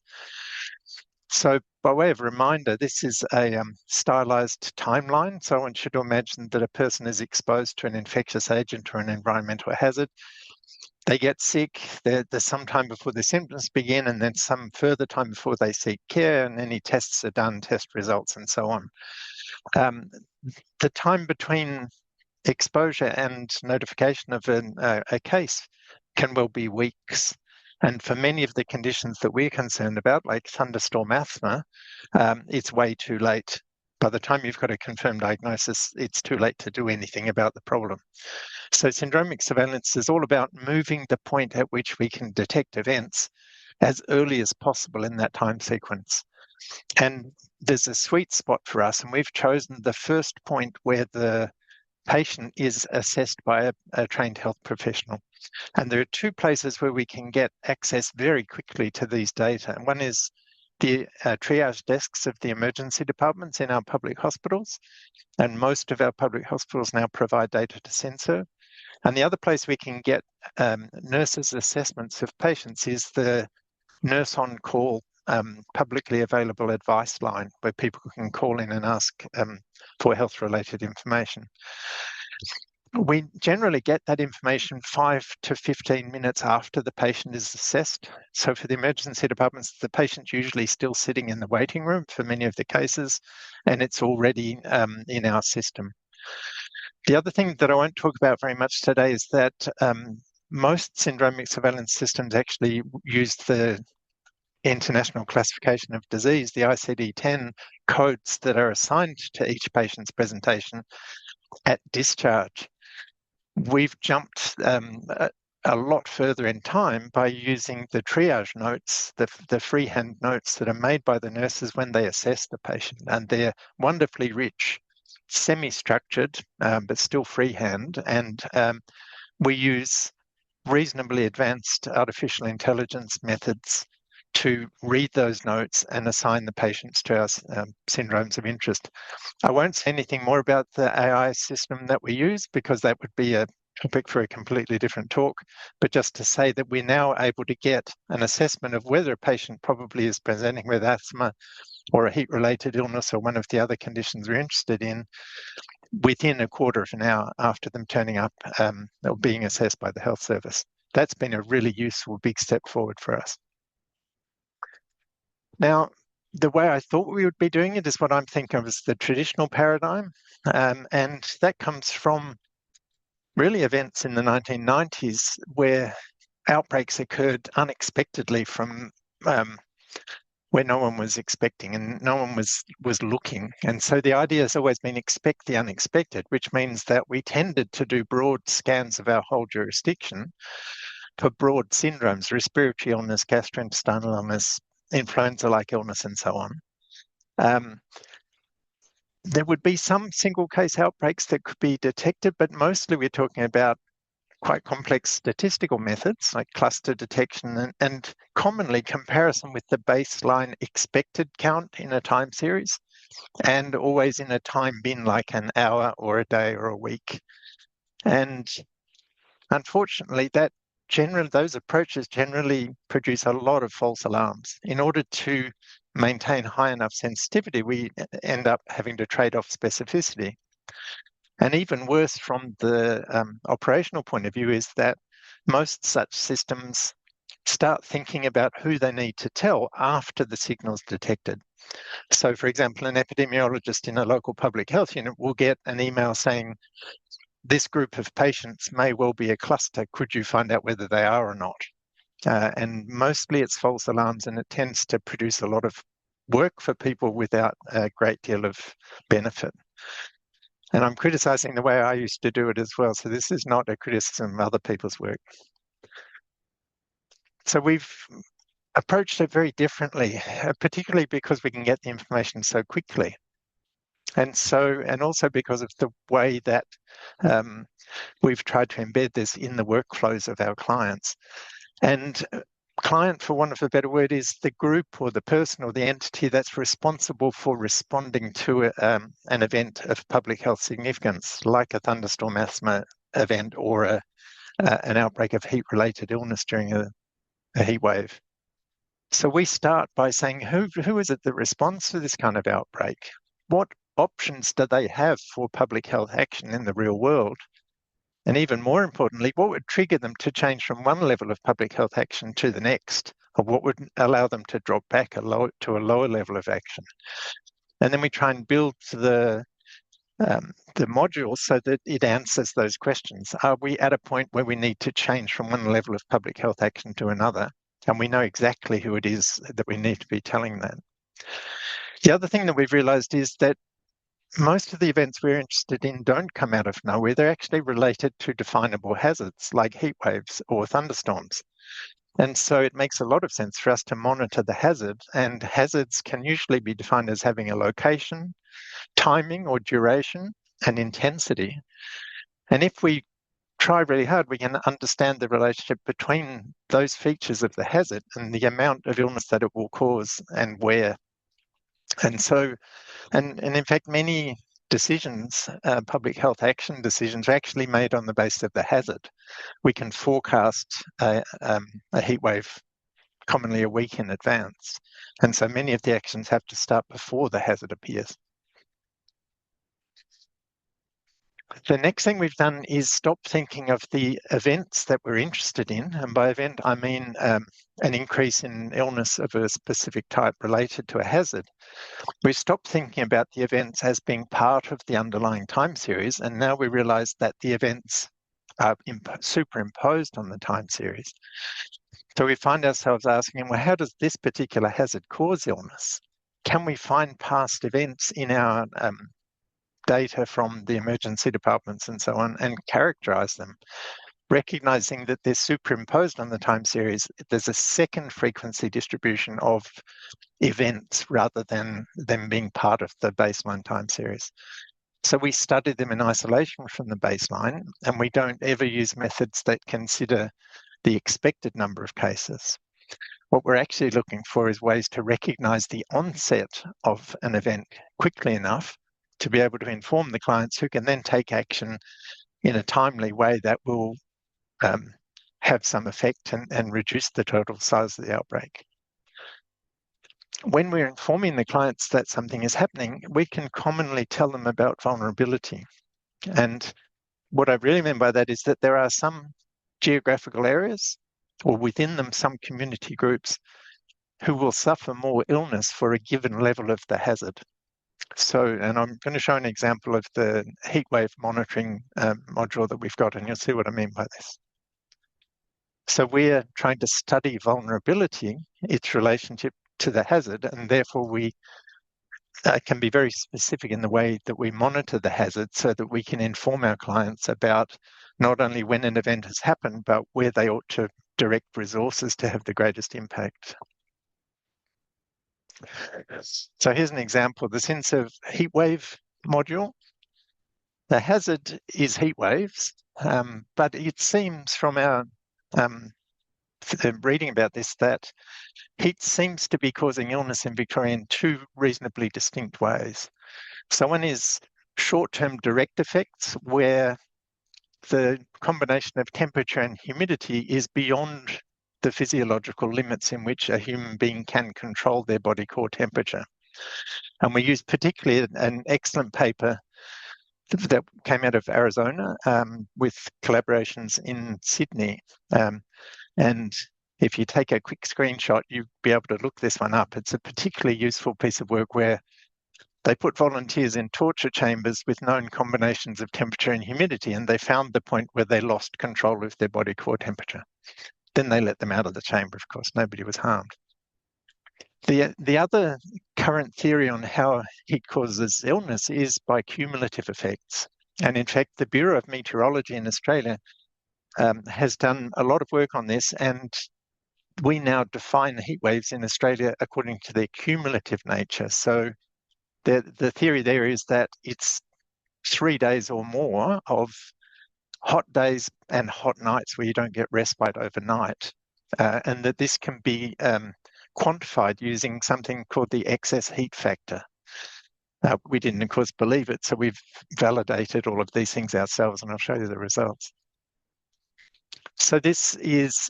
So by way of reminder, this is a stylized timeline. So I want you to imagine that a person is exposed to an infectious agent or an environmental hazard. They get sick, there's some time before the symptoms begin, and then some further time before they seek care, and any tests are done, test results, and so on. The time between exposure and notification of a case can well be weeks. And for many of the conditions that we're concerned about, like thunderstorm asthma, it's way too late. By the time you've got a confirmed diagnosis, it's too late to do anything about the problem. So syndromic surveillance is all about moving the point at which we can detect events as early as possible in that time sequence. And there's a sweet spot for us, and we've chosen the first point where the patient is assessed by a trained health professional. And there are two places where we can get access very quickly to these data. And one is the triage desks of the emergency departments in our public hospitals. And most of our public hospitals now provide data to SynServe. And the other place we can get nurses' assessments of patients is the nurse on call publicly available advice line, where people can call in and ask for health-related information. We generally get that information 5 to 15 minutes after the patient is assessed. So for the emergency departments, the patient's usually still sitting in the waiting room for many of the cases, and it's already in our system. The other thing that I won't talk about very much today is that most syndromic surveillance systems actually use the International Classification of Disease, the ICD-10 codes that are assigned to each patient's presentation at discharge. We've jumped a lot further in time by using the triage notes, the freehand notes that are made by the nurses when they assess the patient, and they're wonderfully rich semi-structured, but still freehand, and we use reasonably advanced artificial intelligence methods to read those notes and assign the patients to our syndromes of interest. I won't say anything more about the AI system that we use because that would be a topic for a completely different talk, but just to say that we're now able to get an assessment of whether a patient probably is presenting with asthma or a heat-related illness or one of the other conditions we're interested in within a quarter of an hour after them turning up or being assessed by the health service. That's been a really useful big step forward for us. Now, the way I thought we would be doing it is what I'm thinking of as the traditional paradigm, and that comes from really events in the 1990s where outbreaks occurred unexpectedly from where no one was expecting and no one was looking. And so the idea has always been expect the unexpected, which means that we tended to do broad scans of our whole jurisdiction for broad syndromes, respiratory illness, gastrointestinal illness, influenza-like illness, and so on. There would be some single case outbreaks that could be detected, but mostly we're talking about quite complex statistical methods like cluster detection and commonly comparison with the baseline expected count in a time series, and always in a time bin like an hour or a day or a week. And unfortunately, those approaches generally produce a lot of false alarms. In order to maintain high enough sensitivity, we end up having to trade off specificity. And even worse from the operational point of view is that most such systems start thinking about who they need to tell after the signal's detected. So, for example, an epidemiologist in a local public health unit will get an email saying, this group of patients may well be a cluster. Could you find out whether they are or not? And mostly it's false alarms, and it tends to produce a lot of work for people without a great deal of benefit. And I'm criticizing the way I used to do it as well. So this is not a criticism of other people's work. So we've approached it very differently, particularly because we can get the information so quickly. And also because of the way that we've tried to embed this in the workflows of our clients. And client, for want of a better word, is the group or the person or the entity that's responsible for responding to an event of public health significance, like a thunderstorm asthma event or an outbreak of heat-related illness during a heat wave. So we start by saying, who is it that responds to this kind of outbreak? What options do they have for public health action in the real world? And even more importantly, what would trigger them to change from one level of public health action to the next, or what would allow them to drop back to a lower level of action? And then we try and build the module so that it answers those questions. Are we at a point where we need to change from one level of public health action to another? And we know exactly who it is that we need to be telling that. The other thing that we've realized is that most of the events we're interested in don't come out of nowhere. They're actually related to definable hazards like heat waves or thunderstorms. And so it makes a lot of sense for us to monitor the hazard, and hazards can usually be defined as having a location, timing or duration, and intensity. And if we try really hard, we can understand the relationship between those features of the hazard and the amount of illness that it will cause and where. And so, and in fact, many decisions, public health action decisions, are actually made on the basis of the hazard. We can forecast a heat wave commonly a week in advance. And so many of the actions have to start before the hazard appears. The next thing we've done is stop thinking of the events that we're interested in. And by event, I mean an increase in illness of a specific type related to a hazard. We stopped thinking about the events as being part of the underlying time series. And now we realize that the events are superimposed on the time series. So we find ourselves asking, well, how does this particular hazard cause illness? Can we find past events in our data from the emergency departments and so on and characterize them, recognizing that they're superimposed on the time series? There's a second frequency distribution of events rather than them being part of the baseline time series. So we study them in isolation from the baseline, and we don't ever use methods that consider the expected number of cases. What we're actually looking for is ways to recognise the onset of an event quickly enough to be able to inform the clients, who can then take action in a timely way that will have some effect and reduce the total size of the outbreak. When we're informing the clients that something is happening, we can commonly tell them about vulnerability. And what I really mean by that is that there are some geographical areas, or within them some community groups, who will suffer more illness for a given level of the hazard. So, and I'm going to show an example of the heatwave monitoring module that we've got, and you'll see what I mean by this. So we're trying to study vulnerability, its relationship to the hazard, and therefore we can be very specific in the way that we monitor the hazard so that we can inform our clients about not only when an event has happened, but where they ought to direct resources to have the greatest impact. So here's an example of the SynServ heatwave module. The hazard is heat waves, but it seems from our reading about this that heat seems to be causing illness in Victoria in two reasonably distinct ways. So one is short-term direct effects, where the combination of temperature and humidity is beyond the physiological limits in which a human being can control their body core temperature. And we use particularly an excellent paper that came out of Arizona with collaborations in Sydney. And if you take a quick screenshot, you'll be able to look this one up. It's a particularly useful piece of work where they put volunteers in torture chambers with known combinations of temperature and humidity, and they found the point where they lost control of their body core temperature. Then they let them out of the chamber, of course, nobody was harmed. The other current theory on how heat causes illness is by cumulative effects. And in fact, the Bureau of Meteorology in Australia has done a lot of work on this, and we now define heat waves in Australia according to their cumulative nature. So the theory there is that it's 3 days or more of hot days and hot nights where you don't get respite overnight, and that this can be quantified using something called the excess heat factor. We didn't, of course, believe it, so we've validated all of these things ourselves, and I'll show you the results. So this is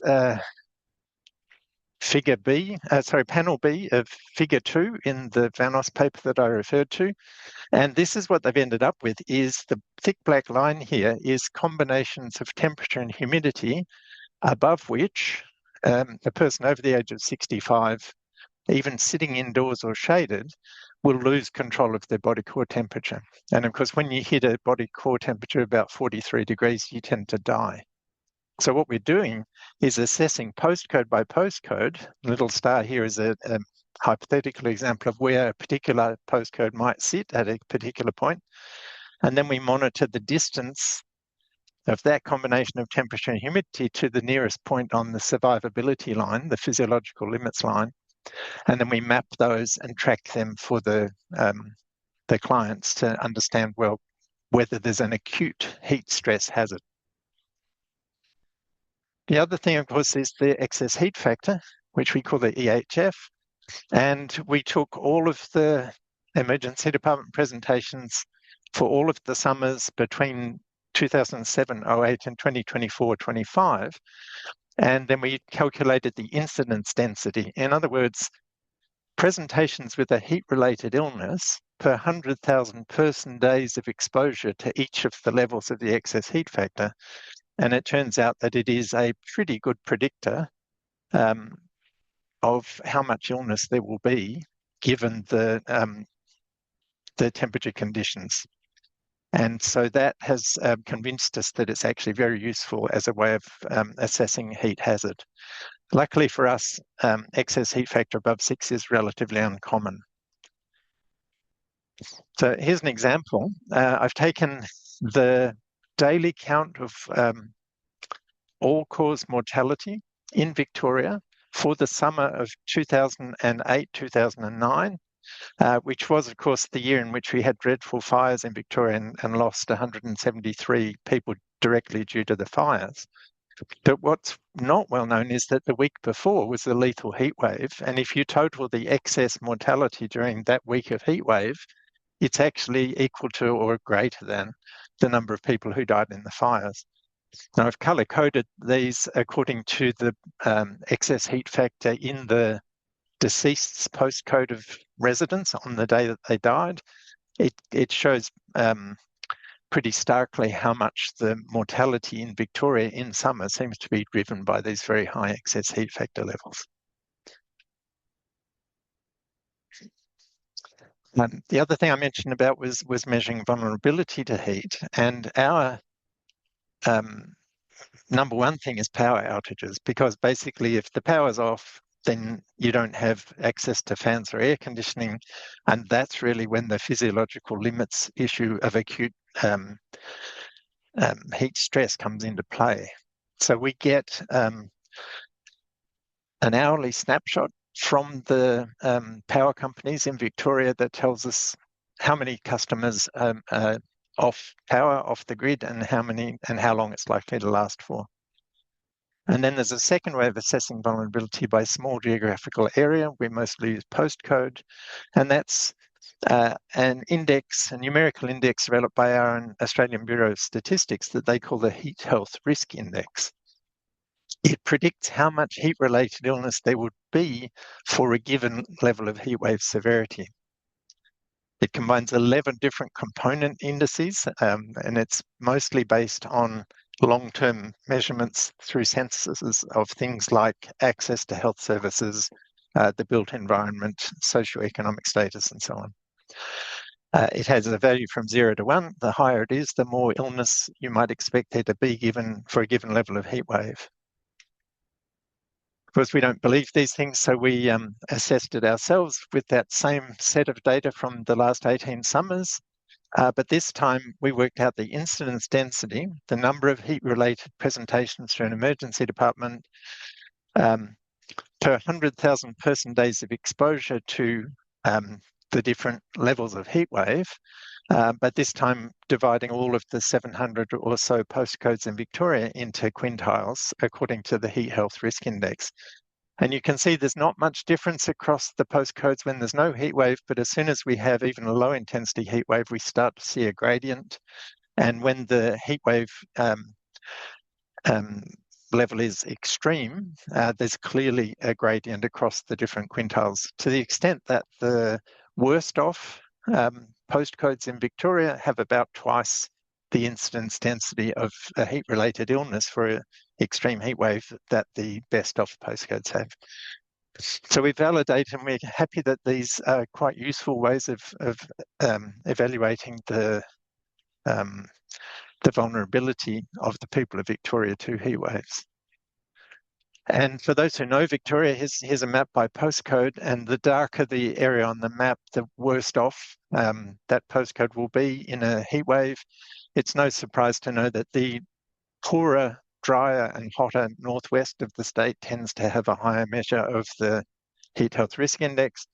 panel B of figure 2 in the Vanos paper that I referred to. And this is what they've ended up with, is the thick black line here is combinations of temperature and humidity above which a person over the age of 65, even sitting indoors or shaded, will lose control of their body core temperature. And of course, when you hit a body core temperature about 43 degrees, you tend to die. So what we're doing is assessing postcode by postcode. The little star here is a hypothetical example of where a particular postcode might sit at a particular point. And then we monitor the distance of that combination of temperature and humidity to the nearest point on the survivability line, the physiological limits line. And then we map those and track them for the clients to understand, well, whether there's an acute heat stress hazard. The other thing, of course, is the excess heat factor, which we call the EHF. And we took all of the emergency department presentations for all of the summers between 2007-08 and 2024-25. And then we calculated the incidence density. In other words, presentations with a heat-related illness per 100,000 person days of exposure to each of the levels of the excess heat factor. And it turns out that it is a pretty good predictor of how much illness there will be given the temperature conditions. And so that has convinced us that it's actually very useful as a way of assessing heat hazard. Luckily for us, excess heat factor above 6 is relatively uncommon. So here's an example. I've taken the daily count of all-cause mortality in Victoria for the summer of 2008-2009 which was, of course, the year in which we had dreadful fires in Victoria and lost 173 people directly due to the fires. But what's not well known is that the week before was a lethal heat wave. And if you total the excess mortality during that week of heat wave, it's actually equal to or greater than the number of people who died in the fires. Now, I've color-coded these according to the excess heat factor in the deceased's postcode of residence on the day that they died. It shows pretty starkly how much the mortality in Victoria in summer seems to be driven by these very high excess heat factor levels. The other thing I mentioned about was measuring vulnerability to heat, and our number one thing is power outages, because basically if the power's off, then you don't have access to fans or air conditioning, and that's really when the physiological limits issue of acute heat stress comes into play. So we get an hourly snapshot from the power companies in Victoria that tells us how many customers are off power, off the grid, and how long it's likely to last for. And then there's a second way of assessing vulnerability by small geographical area. We mostly use postcode, and that's an index, a numerical index developed by our Australian Bureau of Statistics that they call the Heat Health Risk Index. It predicts how much heat-related illness there would be for a given level of heatwave severity. It combines 11 different component indices, and it's mostly based on long-term measurements through censuses of things like access to health services, the built environment, socioeconomic status, and so on. It has a value from 0 to 1. The higher it is, the more illness you might expect there to be given for a given level of heat wave. Of course, we don't believe these things, so we assessed it ourselves with that same set of data from the last 18 summers. But this time we worked out the incidence density, the number of heat-related presentations to an emergency department per 100,000 person days of exposure to the different levels of heat wave, but this time dividing all of the 700 or so postcodes in Victoria into quintiles according to the Heat Health Risk Index. And you can see there's not much difference across the postcodes when there's no heat wave, but as soon as we have even a low intensity heat wave, we start to see a gradient. And when the heat wave level is extreme, there's clearly a gradient across the different quintiles, to the extent that the worst off postcodes in Victoria have about twice the incidence density of a heat-related illness for an extreme heat wave that the best off postcodes have. So we validate, and we're happy that these are quite useful ways of evaluating the vulnerability of the people of Victoria to heat waves. And for those who know Victoria, here's a map by postcode, and the darker the area on the map, the worst off that postcode will be in a heat wave. It's no surprise to know that the poorer, drier and hotter northwest of the state tends to have a higher measure of the Heat Health Risk Index.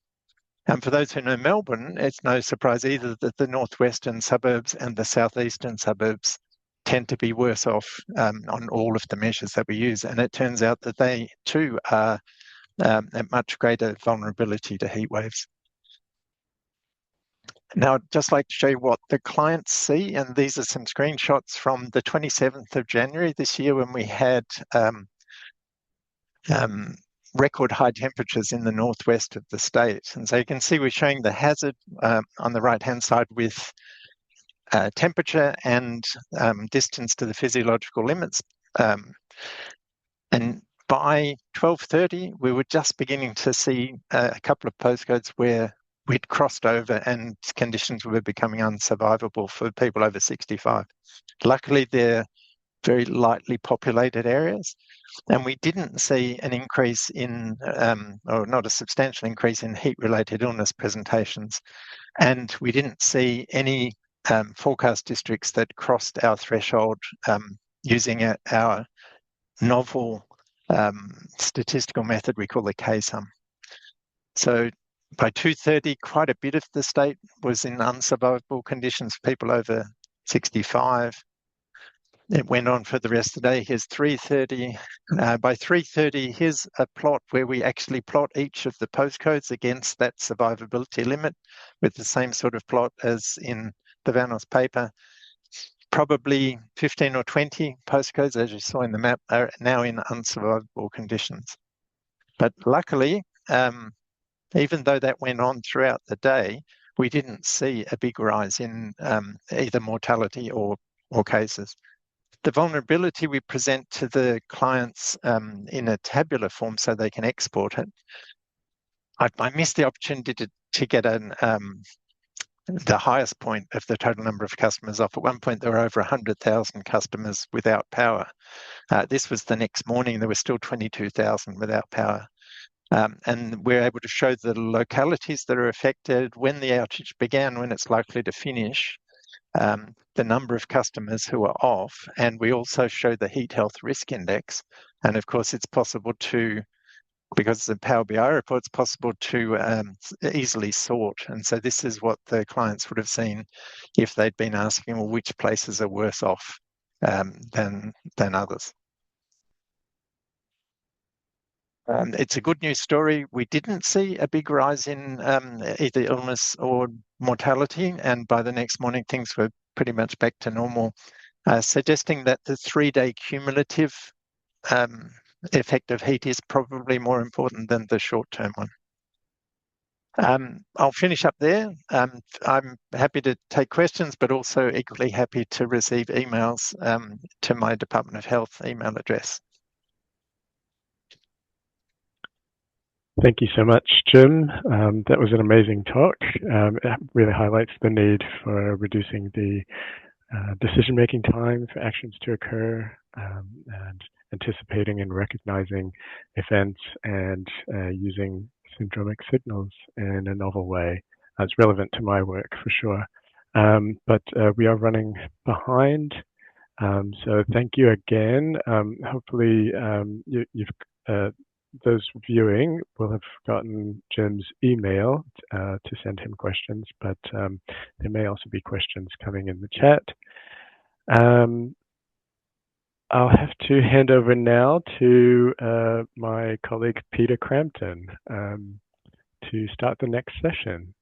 And for those who know Melbourne, it's no surprise either that the northwestern suburbs and the southeastern suburbs tend to be worse off on all of the measures that we use. And it turns out that they too are at much greater vulnerability to heat waves. Now, I'd just like to show you what the clients see, and these are some screenshots from the 27th of January this year when we had record high temperatures in the northwest of the state. And so you can see we're showing the hazard on the right-hand side with temperature and distance to the physiological limits. And by 12:30, we were just beginning to see a couple of postcodes where we'd crossed over and conditions were becoming unsurvivable for people over 65. Luckily, they're very lightly populated areas, and we didn't see an increase in, or not a substantial increase in heat-related illness presentations. And we didn't see any forecast districts that crossed our threshold using our novel statistical method we call the K-sum. So By 2:30, quite a bit of the state was in unsurvivable conditions for people over 65. It went on for the rest of the day. Here's 3:30. By 3:30, here's a plot where we actually plot each of the postcodes against that survivability limit with the same sort of plot as in the Vanos paper. Probably 15 or 20 postcodes, as you saw in the map, are now in unsurvivable conditions. But luckily, even though that went on throughout the day, we didn't see a big rise in either mortality or cases. The vulnerability we present to the clients in a tabular form so they can export it. I missed the opportunity to get the highest point of the total number of customers off. At one point, there were over 100,000 customers without power. This was the next morning. There were still 22,000 without power. And we're able to show the localities that are affected, when the outage began, when it's likely to finish, the number of customers who are off, and we also show the heat health risk index. And of course, it's possible to, because it's a Power BI report, it's possible to easily sort. And so this is what the clients would have seen if they'd been asking, well, which places are worse off than others. It's a good news story. We didn't see a big rise in either illness or mortality, and by the next morning, things were pretty much back to normal, suggesting that the 3-day cumulative effect of heat is probably more important than the short-term one. I'll finish up there. I'm happy to take questions, but also equally happy to receive emails to my Department of Health email address. Thank you so much, Jim. That was an amazing talk. It really highlights the need for reducing the decision-making time for actions to occur and anticipating and recognizing events and using syndromic signals in a novel way. It's relevant to my work for sure. But we are running behind. So thank you again. Hopefully those viewing will have gotten Jim's email to send him questions, but there may also be questions coming in the chat. I'll have to hand over now to my colleague Peter Crampton to start the next session.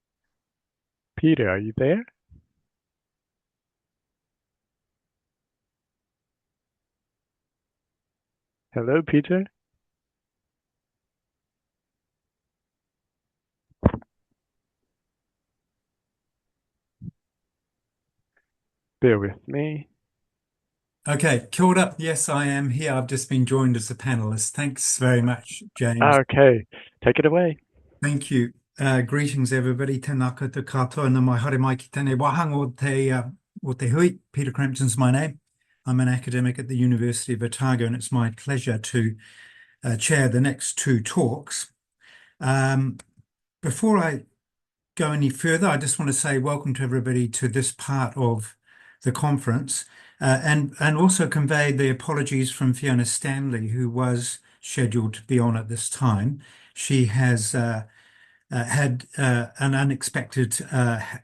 Peter, are you there? Hello, Peter. Bear with me. Okay, kia ora. Yes, I am here. I've just been joined as a panelist. Thanks very much, James. Okay, take it away. Thank you. Greetings, everybody. Tēnā koutou katoa. Nā mai haere mai ki tēnei wahanga o te hui. Peter Crampton's my name. I'm an academic at the University of Otago, and it's my pleasure to chair the next two talks. Before I go any further, I just want to say welcome to everybody to this part of the conference, and also convey the apologies from Fiona Stanley, who was scheduled to be on at this time. She has had an unexpected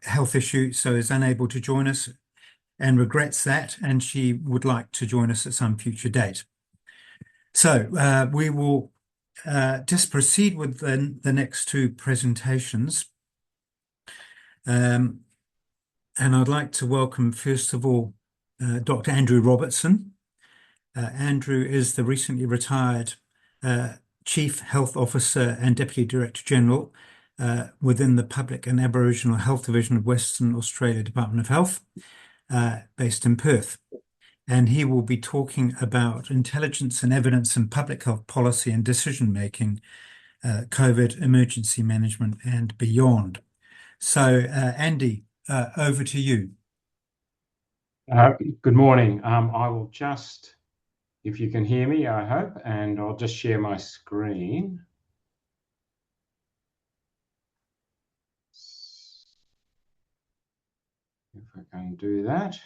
health issue, so is unable to join us and regrets that, and she would like to join us at some future date. So we will just proceed with the next two presentations. And I'd like to welcome, first of all, Dr. Andy Robertson. Andrew is the recently retired Chief Health Officer and Deputy Director General within the Public and Aboriginal Health Division of Western Australia Department of Health, based in Perth. And he will be talking about intelligence and evidence in public health policy and decision-making, COVID emergency management and beyond. So, Andy, over to you. Good morning. I will just, if you can hear me, I hope, and I'll just share my screen. If I can do that.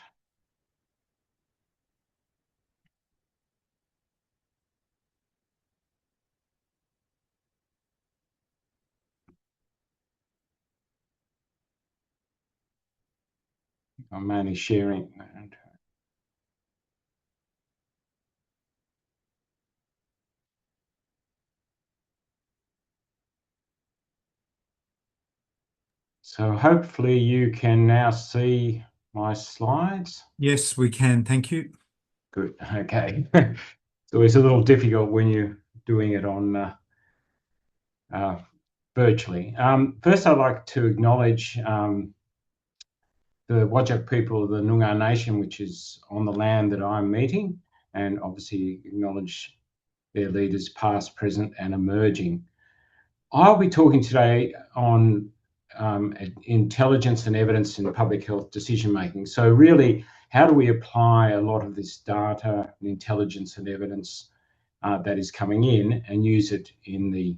I'm only sharing. So hopefully you can now see my slides. Yes, we can. Thank you. Good. Okay. So it's a little difficult when you're doing it on virtually. First, I'd like to acknowledge the Whadjuk people of the Noongar Nation, which is on the land that I'm meeting, and obviously acknowledge their leaders past, present, and emerging. I'll be talking today on intelligence and evidence in public health decision making. So really, how do we apply a lot of this data and intelligence and evidence that is coming in and use it in the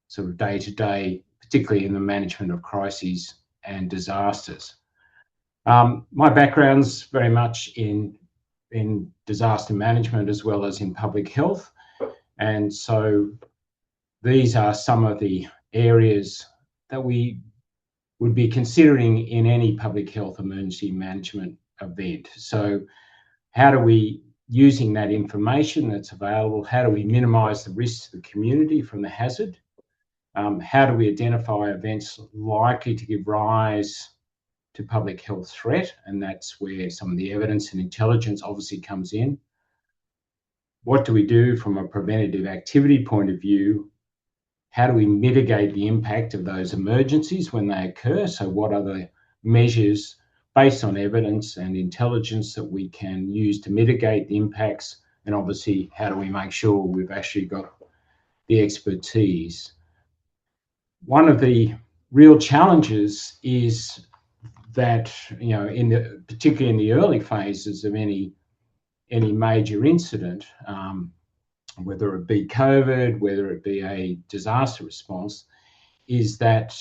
sort of day-to-day, particularly in the management of crises and disasters. My background's very much in disaster management as well as in public health. And so these are some of the areas that we would be considering in any public health emergency management event. So how do we, using that information that's available, how do we minimise the risks to the community from the hazard? How do we identify events likely to give rise to public health threat? And that's where some of the evidence and intelligence obviously comes in. What do we do from a preventative activity point of view? How do we mitigate the impact of those emergencies when they occur? So what are the measures based on evidence and intelligence that we can use to mitigate the impacts? And obviously, how do we make sure we've actually got the expertise? One of the real challenges is that, you know, particularly in the early phases of any major incident, whether it be COVID, whether it be a disaster response, is that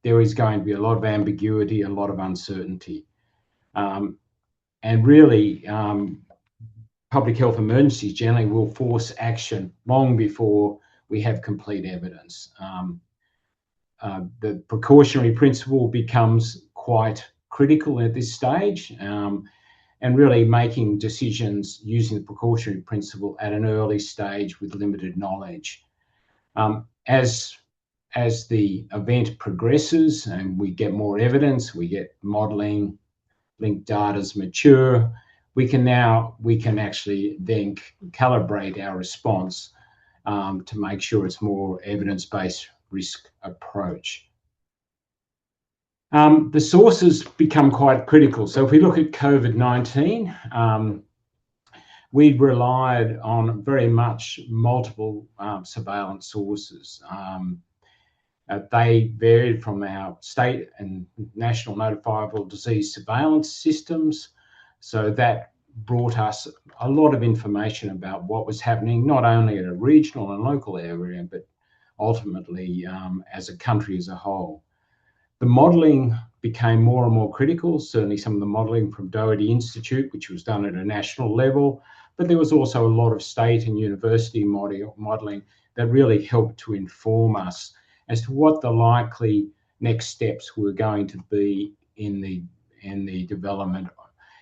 there is going to be a lot of ambiguity, a lot of uncertainty. And really, public health emergencies generally will force action long before we have complete evidence. The precautionary principle becomes quite critical at this stage. And really making decisions using the precautionary principle at an early stage with limited knowledge. As the event progresses and we get more evidence, we get modelling, linked data's mature, we can actually then calibrate our response to make sure it's more evidence-based risk approach. The sources become quite critical. So if we look at COVID-19, we relied on very much multiple surveillance sources. They varied from our state and national notifiable disease surveillance systems. So that brought us a lot of information about what was happening, not only at a regional and local area, but ultimately as a country as a whole. The modelling became more and more critical, certainly some of the modelling from Doherty Institute, which was done at a national level, but there was also a lot of state and university modelling that really helped to inform us as to what the likely next steps were going to be in the development.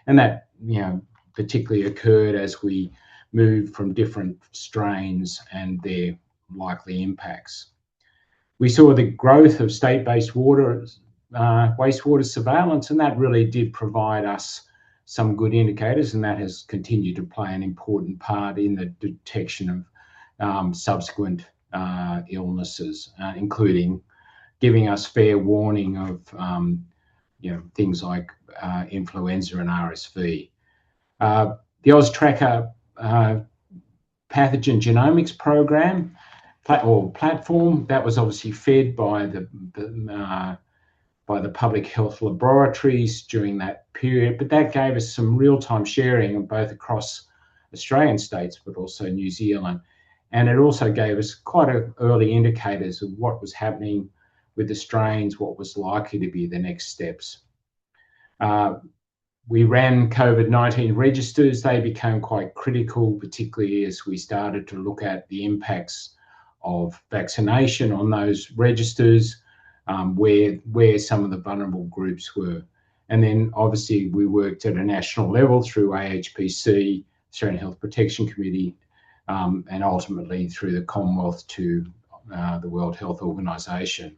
And that, you know, particularly occurred as we moved from different strains and their likely impacts. We saw the growth of state-based wastewater surveillance, and that really did provide us some good indicators, and that has continued to play an important part in the detection of subsequent illnesses, including giving us fair warning of things like influenza and RSV. The AusTracker pathogen genomics program or platform, that was obviously fed by the public health laboratories during that period, but that gave us some real-time sharing both across Australian states but also New Zealand, and it also gave us quite early indicators of what was happening with the strains, what was likely to be the next steps. We ran COVID-19 registers. They became quite critical, particularly as we started to look at the impacts of vaccination on those registers, where some of the vulnerable groups were. And then obviously we worked at a national level through AHPC, Australian Health Protection Committee, and ultimately through the Commonwealth to the World Health Organization.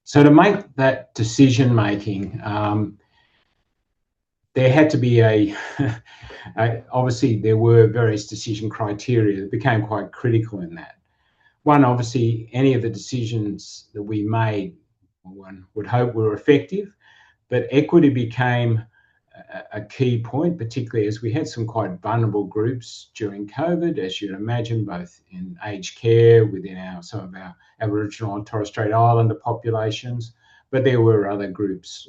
So to make that decision making, there had to be obviously there were various decision criteria that became quite critical in that. One, obviously, any of the decisions that we made, one would hope were effective, but equity became a key point, particularly as we had some quite vulnerable groups during COVID, as you'd imagine, both in aged care, within some of our Aboriginal and Torres Strait Islander populations, but there were other groups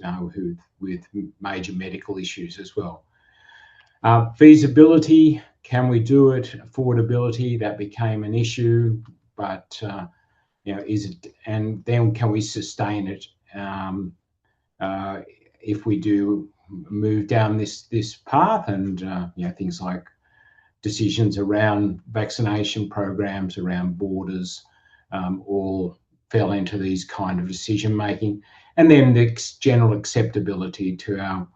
with major medical issues as well. Feasibility, can we do it? Affordability, that became an issue, but is it? And then can we sustain it if we do move down this path? And things like decisions around vaccination programs, around borders, all fell into these kind of decision making. And then the general acceptability to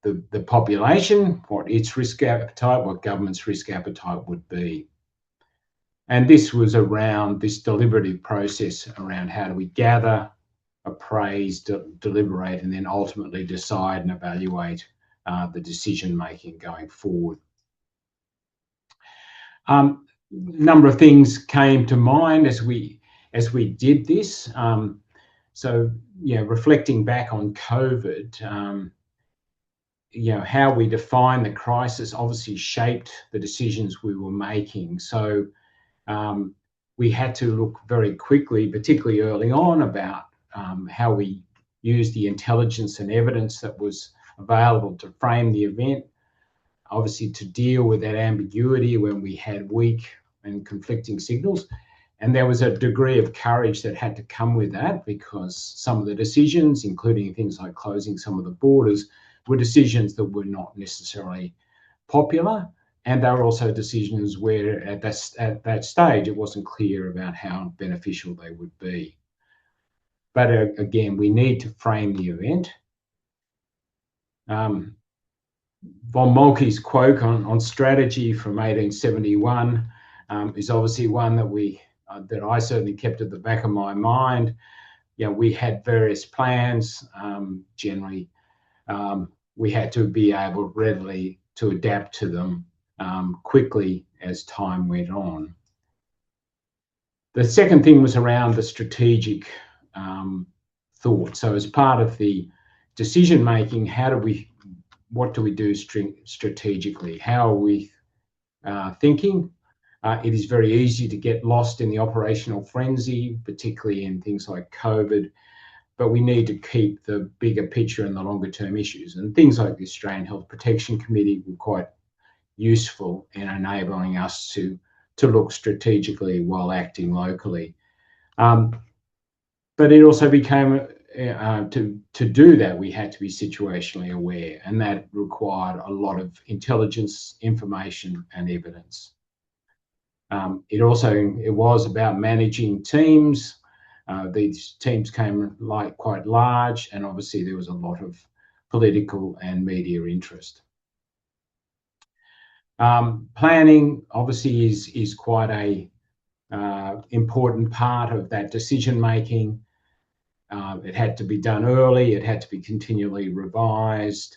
the population, what its risk appetite, what government's risk appetite would be. And this was around this deliberative process around how do we gather, appraise, deliberate, and then ultimately decide and evaluate the decision making going forward. Number of things came to mind as we did this. So reflecting back on COVID, how we define the crisis obviously shaped the decisions we were making. So we had to look very quickly, particularly early on, about how we use the intelligence and evidence that was available to frame the event, obviously to deal with that ambiguity when we had weak and conflicting signals. And there was a degree of courage that had to come with that, because some of the decisions, including things like closing some of the borders, were decisions that were not necessarily popular. And they were also decisions where at that stage, it wasn't clear about how beneficial they would be. But again, we need to frame the event. Von Moltke's quote on strategy from 1871 is obviously one that I certainly kept at the back of my mind. We had various plans. Generally, we had to be able readily to adapt to them quickly as time went on. The second thing was around the strategic thought. So as part of the decision making, what do we do strategically? How are we thinking? It is very easy to get lost in the operational frenzy, particularly in things like COVID, but we need to keep the bigger picture and the longer term issues. And things like the Australian Health Protection Committee were quite useful in enabling us to look strategically while acting locally. But it also became, to do that, we had to be situationally aware, and that required a lot of intelligence, information, and evidence. It was about managing teams. These teams came quite large, and obviously there was a lot of political and media interest. Planning obviously is quite a important part of that decision making. It had to be done early. It had to be continually revised.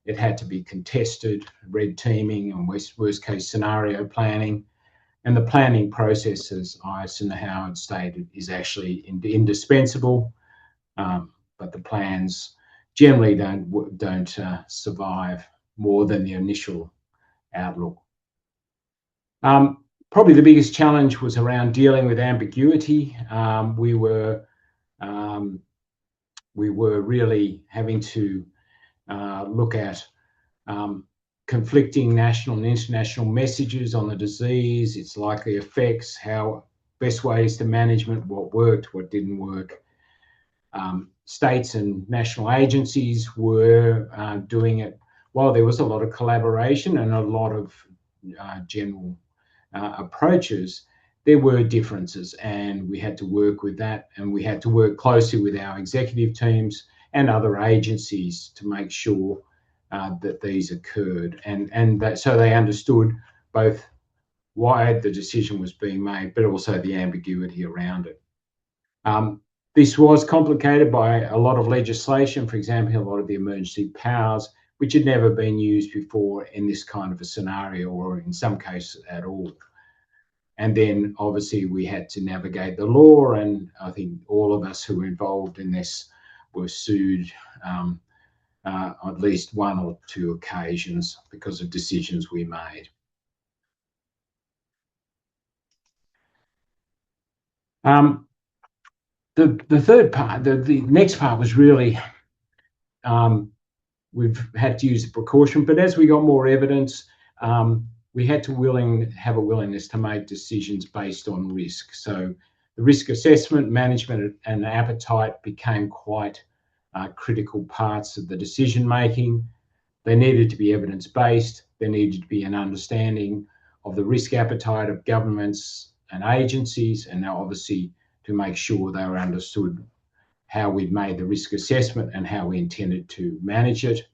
It had to be contested, red teaming and worst case scenario planning. And the planning process, as Eisenhower stated, is actually indispensable. But the plans generally don't survive more than the initial outlook. Probably the biggest challenge was around dealing with ambiguity. We were really having to look at conflicting national and international messages on the disease, its likely effects, how best ways to management, what worked, what didn't work. States and national agencies were doing it. While there was a lot of collaboration and a lot of general approaches, there were differences, and we had to work with that, and we had to work closely with our executive teams and other agencies to make sure that these occurred, and that so they understood both why the decision was being made, but also the ambiguity around it. This was complicated by a lot of legislation, for example, a lot of the emergency powers, which had never been used before in this kind of a scenario, or in some cases at all. And then obviously we had to navigate the law, and I think all of us who were involved in this were sued on at least one or two occasions because of decisions we made. The third part, the next part was really, we've had to use the precaution, but as we got more evidence, we had to have a willingness to make decisions based on risk. So the risk assessment, management, and appetite became quite critical parts of the decision making. They needed to be evidence-based. There needed to be an understanding of the risk appetite of governments and agencies, and now obviously to make sure they were understood how we'd made the risk assessment and how we intended to manage it.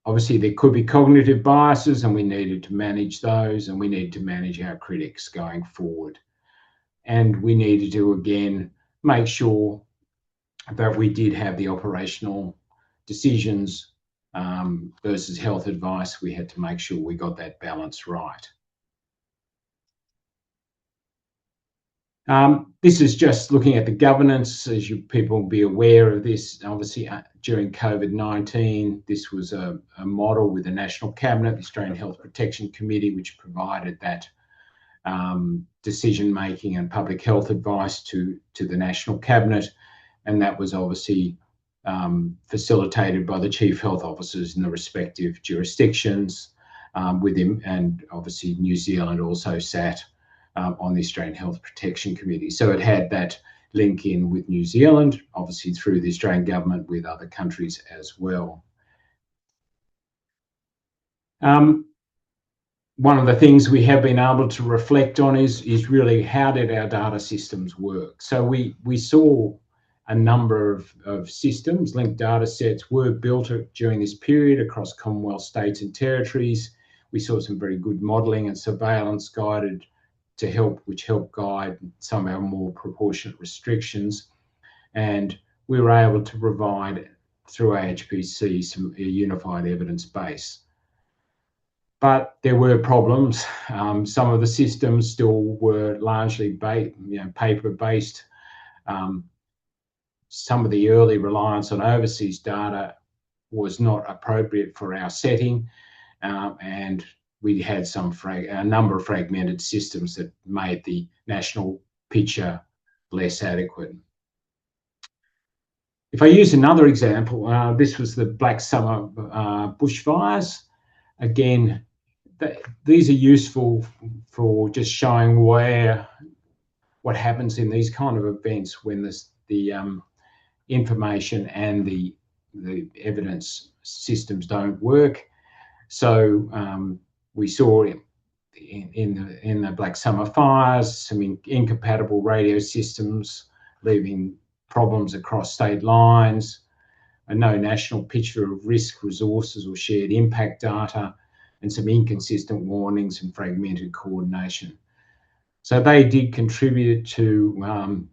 Obviously, there could be cognitive biases, and we needed to manage those, and we needed to manage our critics going forward. And we needed to, again, make sure that we did have the operational decisions versus health advice. We had to make sure we got that balance right. This is just looking at the governance, as you people will be aware of this. Obviously, during COVID-19, this was a model with the National Cabinet, the Australian Health Protection Committee, which provided that decision-making and public health advice to the National Cabinet. And that was obviously facilitated by the Chief Health Officers in the respective jurisdictions with him. And obviously New Zealand also sat on the Australian Health Protection Committee. So it had that link in with New Zealand, obviously through the Australian government with other countries as well. One of the things we have been able to reflect on is really how did our data systems work? So we saw a number of systems, linked data sets were built during this period across Commonwealth states and territories. We saw some very good modelling and surveillance guided which helped guide some of our more proportionate restrictions. And we were able to provide, through AHPC, some unified evidence base. But there were problems. Some of the systems still were largely paper-based. Some of the early reliance on overseas data was not appropriate for our setting, and we had a number of fragmented systems that made the national picture less adequate. If I use another example, this was the Black Summer bushfires. Again, these are useful for just showing what happens in these kind of events when the information and the evidence systems don't work. So we saw in the Black Summer fires some incompatible radio systems, leaving problems across state lines, and no national picture of risk, resources or shared impact data, and some inconsistent warnings and fragmented coordination. So they did contribute to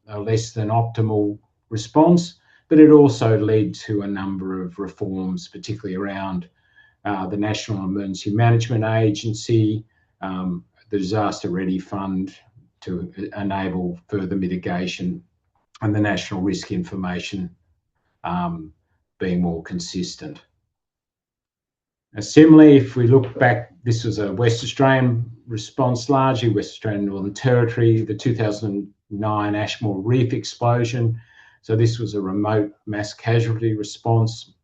a less than optimal response, but it also led to a number of reforms, particularly around the National Emergency Management Agency, the Disaster Ready Fund to enable further mitigation, and the National Risk Information being more consistent. Similarly, if we look back, this was a West Australian response, largely West Australian Northern Territory, the 2009 Ashmore Reef explosion. So this was a remote mass casualty response.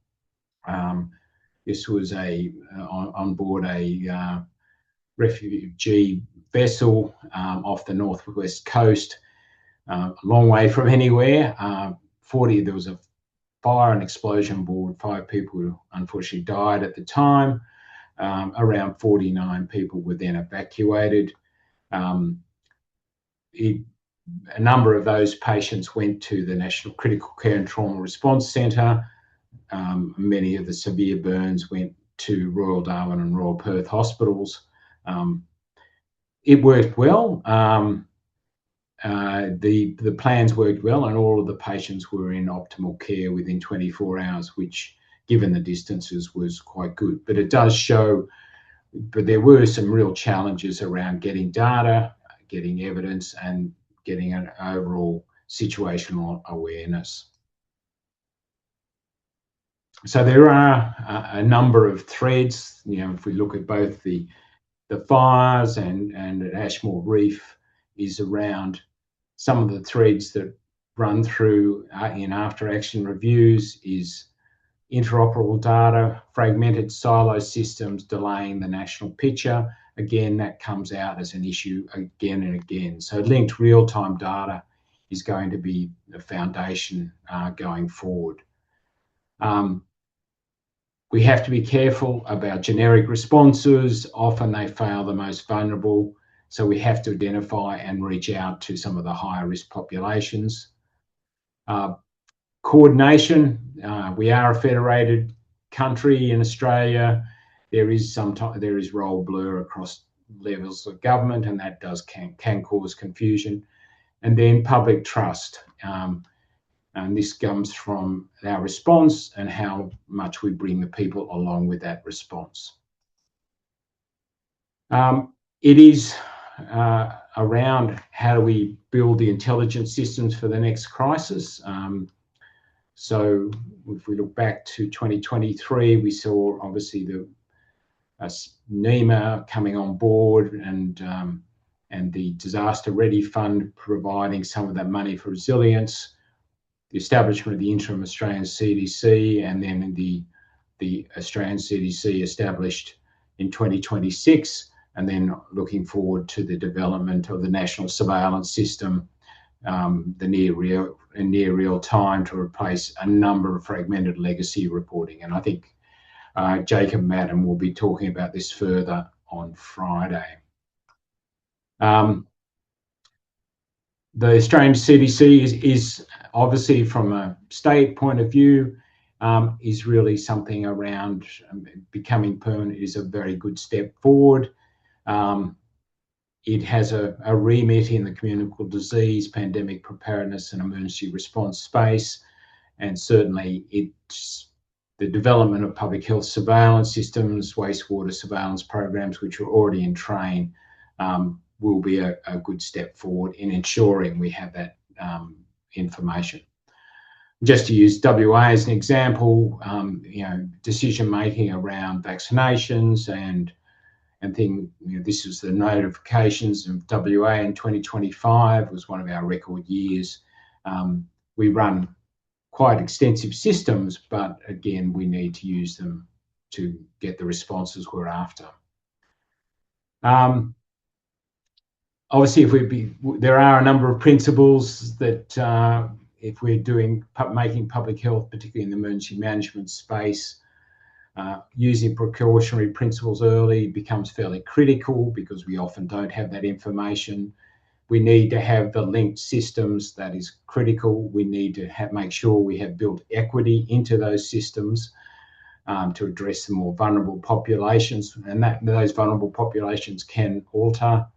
This was on board a refugee vessel off the northwest coast, a long way from anywhere. There was a fire and explosion on board. 5 people unfortunately died at the time. Around 49 people were then evacuated. A number of those patients went to the National Critical Care and Trauma Response Centre. Many of the severe burns went to Royal Darwin and Royal Perth hospitals. It worked well. The plans worked well, and all of the patients were in optimal care within 24 hours, which, given the distances, was quite good. But it does show, but there were some real challenges around getting data, getting evidence, and getting an overall situational awareness. So there are a number of threads. If we look at both the fires and at Ashmore Reef, is around some of the threads that run through in after action reviews is interoperable data, fragmented silo systems delaying the national picture. Again, that comes out as an issue again and again. So linked real-time data is going to be the foundation going forward. We have to be careful about generic responses. Often they fail the most vulnerable. So we have to identify and reach out to some of the higher risk populations. Coordination. We are a federated country in Australia. There is role blur across levels of government, and that can cause confusion. And then public trust. And this comes from our response and how much we bring the people along with that response. It is around how do we build the intelligence systems for the next crisis. So if we look back to 2023, we saw obviously the NEMA coming on board and the Disaster Ready Fund providing some of that money for resilience, the establishment of the interim Australian CDC, and then the Australian CDC established in 2026, and then looking forward to the development of the national surveillance system, the near real time to replace a number of fragmented legacy reporting. And I think Jacob Madden will be talking about this further on Friday. The Australian CDC is obviously, from a state point of view, is really something around becoming permanent. Is a very good step forward. It has a remit in the communicable disease, pandemic preparedness and emergency response space. And certainly the development of public health surveillance systems, wastewater surveillance programs, which are already in train, will be a good step forward in ensuring we have that information. Just to use WA as an example, decision making around vaccinations and this was the notifications of WA in 2025 was one of our record years. We run quite extensive systems, but again, we need to use them to get the responses we're after. Obviously, there are a number of principles that if we're making public health, particularly in the emergency management space, using precautionary principles early becomes fairly critical because we often don't have that information. We need to have the linked systems. That is critical. We need to make sure we have built equity into those systems to address the more vulnerable populations, and those vulnerable populations can alter.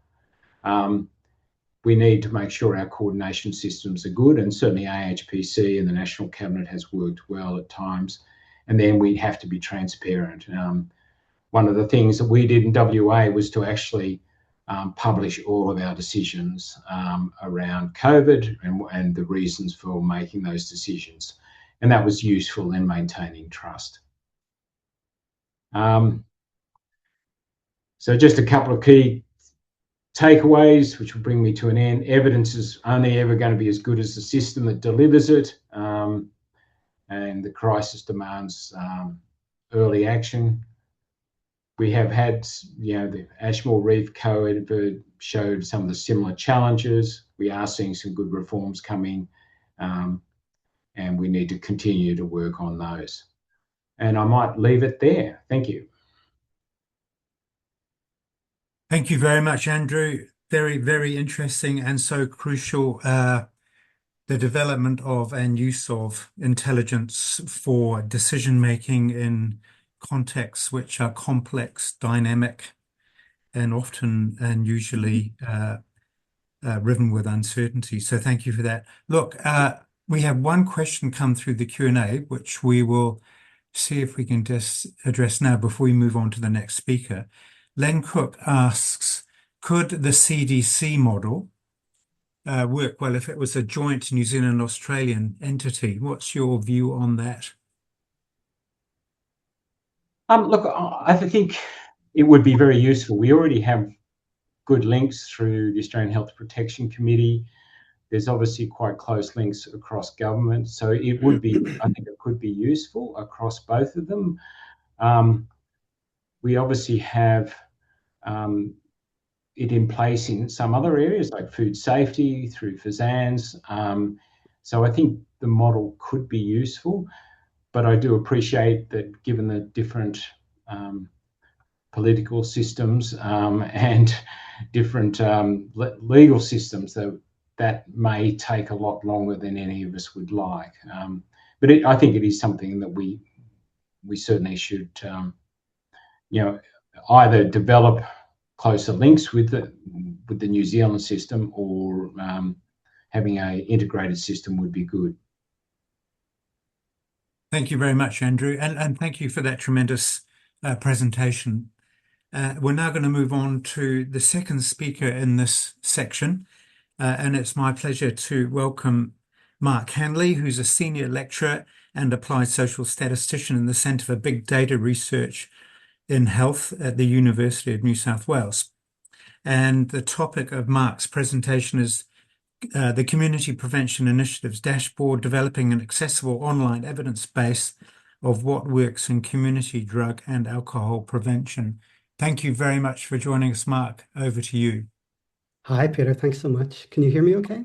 We need to make sure our coordination systems are good, and certainly AHPC and the National Cabinet has worked well at times. And then we have to be transparent. One of the things that we did in WA was to actually publish all of our decisions around COVID and the reasons for making those decisions. And that was useful in maintaining trust. So just a couple of key takeaways, which will bring me to an end. Evidence is only ever going to be as good as the system that delivers it. And the crisis demands early action. We have had, the Ashmore Reef COVID showed some of the similar challenges. We are seeing some good reforms coming, and we need to continue to work on those. And I might leave it there. Thank you. Thank you very much, Andrew. Very, very interesting and so crucial. The development of and use of intelligence for decision making in contexts which are complex, dynamic, and often and usually riven with uncertainty. So thank you for that. Look, we have one question come through the Q&A, which we will see if we can just address now before we move on to the next speaker. Len Cook asks, could the CDC model work well if it was a joint New Zealand-Australian entity? What's your view on that? Look, I think it would be very useful. We already have good links through the Australian Health Protection Committee. There's obviously quite close links across government. So it would be, I think it could be useful across both of them. We obviously have it in place in some other areas like food safety through FSANZ. So I think the model could be useful, but I do appreciate that given the different political systems and different legal systems, that may take a lot longer than any of us would like. But I think it is something that we certainly should, either develop closer links with the New Zealand system, or having an integrated system would be good. Thank you very much, Andrew, and thank you for that tremendous presentation. We're now going to move on to the second speaker in this section, and it's my pleasure to welcome Mark Hanley, who's a senior lecturer and applied social statistician in the Centre for Big Data Research in Health at the University of New South Wales. And the topic of Mark's presentation is the Community Prevention Initiatives Dashboard, developing an accessible online evidence base of what works in community drug and alcohol prevention. Thank you very much for joining us, Mark. Over to you. Hi, Peter. Thanks so much. Can you hear me okay?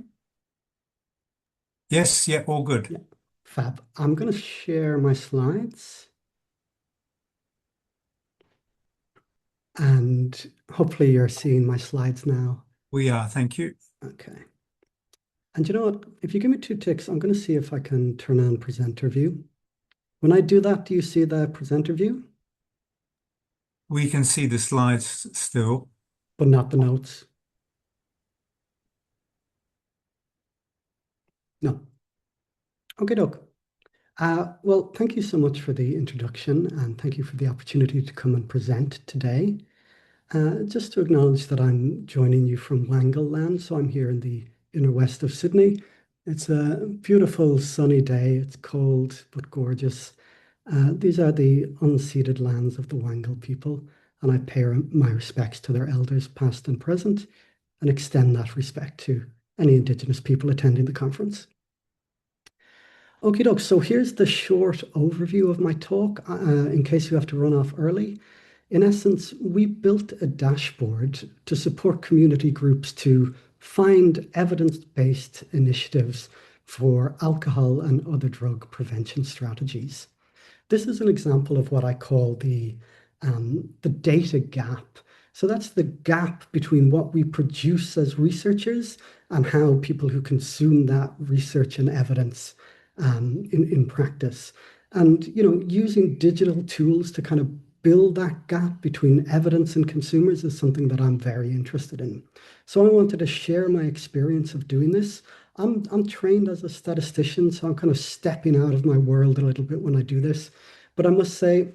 Yes, yeah, all good. Yeah. Fab. I'm going to share my slides. And hopefully you're seeing my slides now. We are, thank you. Okay. And you know what? If you give me 2 ticks, I'm going to see if I can turn on presenter view. When I do that, do you see the presenter view? We can see the slides still. But not the notes? No. Okay, doke. Well, thank you so much for the introduction, and thank you for the opportunity to come and present today. Just to acknowledge that I'm joining you from Wangal land, so I'm here in the inner west of Sydney. It's a beautiful sunny day. It's cold but gorgeous. These are the unceded lands of the Wangal people, and I pay my respects to their elders past and present, and extend that respect to any Indigenous people attending the conference. Okie doke, so here's the short overview of my talk, in case you have to run off early. In essence, we built a dashboard to support community groups to find evidence-based initiatives for alcohol and other drug prevention strategies. This is an example of what I call the data gap. So that's the gap between what we produce as researchers and how people who consume that research and evidence in practice. And, using digital tools to kind of build that gap between evidence and consumers is something that I'm very interested in. So I wanted to share my experience of doing this. I'm trained as a statistician, so I'm kind of stepping out of my world a little bit when I do this. But I must say,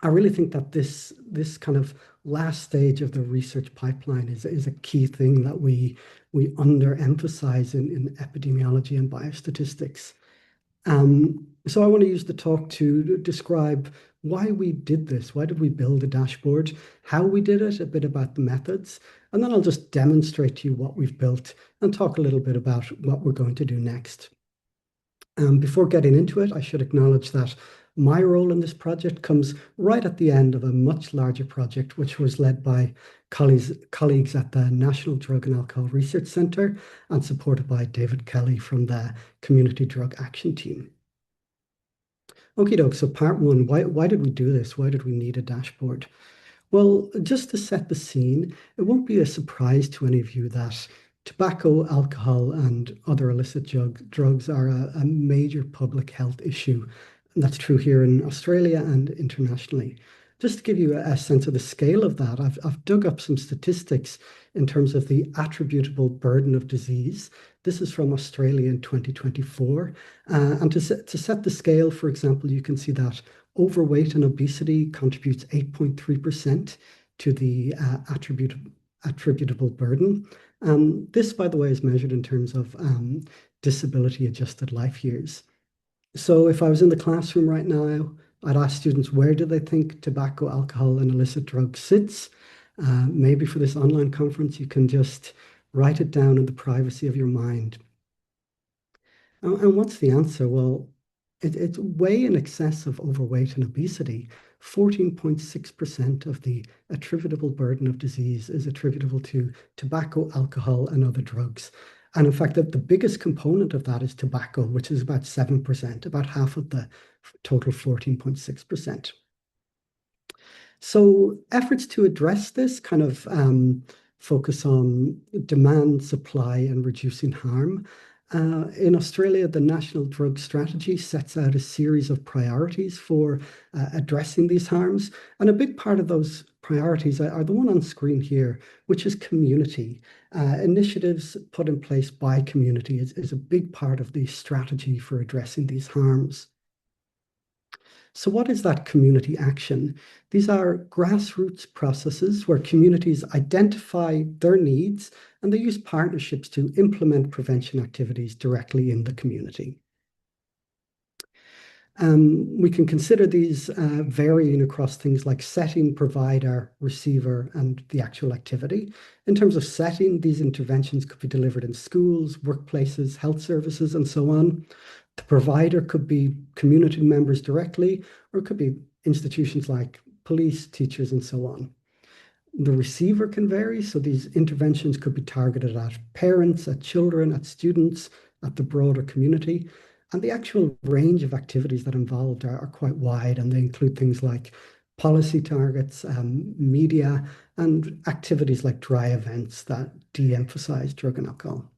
I really think that this kind of last stage of the research pipeline is a key thing that we underemphasize in epidemiology and biostatistics. So I want to use the talk to describe why we did this. Why did we build a dashboard? How we did it, a bit about the methods, and then I'll just demonstrate to you what we've built and talk a little bit about what we're going to do next. Before getting into it, I should acknowledge that my role in this project comes right at the end of a much larger project, which was led by colleagues at the National Drug and Alcohol Research Centre and supported by David Kelly from the Community Drug Action Team. Okie doke, so part 1, why did we do this? Why did we need a dashboard? Well, just to set the scene, it won't be a surprise to any of you that tobacco, alcohol, and other illicit drugs are a major public health issue. And that's true here in Australia and internationally. Just to give you a sense of the scale of that, I've dug up some statistics in terms of the attributable burden of disease. This is from Australia in 2024. And to set the scale, for example, you can see that overweight and obesity contributes 8.3% to the attributable burden. This, by the way, is measured in terms of disability-adjusted life years. So if I was in the classroom right now, I'd ask students, where do they think tobacco, alcohol, and illicit drugs sits? Maybe for this online conference, you can just write it down in the privacy of your mind. And what's the answer? Well, it's way in excess of overweight and obesity. 14.6% of the attributable burden of disease is attributable to tobacco, alcohol, and other drugs. And in fact, the biggest component of that is tobacco, which is about 7%, about half of the total 14.6%. So efforts to address this kind of focus on demand, supply, and reducing harm. In Australia, the National Drug Strategy sets out a series of priorities for addressing these harms. And a big part of those priorities are the one on screen here, which is community. Initiatives put in place by community is a big part of the strategy for addressing these harms. So what is that community action? These are grassroots processes where communities identify their needs and they use partnerships to implement prevention activities directly in the community. We can consider these varying across things like setting, provider, receiver, and the actual activity. In terms of setting, these interventions could be delivered in schools, workplaces, health services, and so on. The provider could be community members directly, or it could be institutions like police, teachers, and so on. The receiver can vary, so these interventions could be targeted at parents, at children, at students, at the broader community. And the actual range of activities that are involved are quite wide, and they include things like policy targets, media, and activities like dry events that de-emphasize drug and alcohol.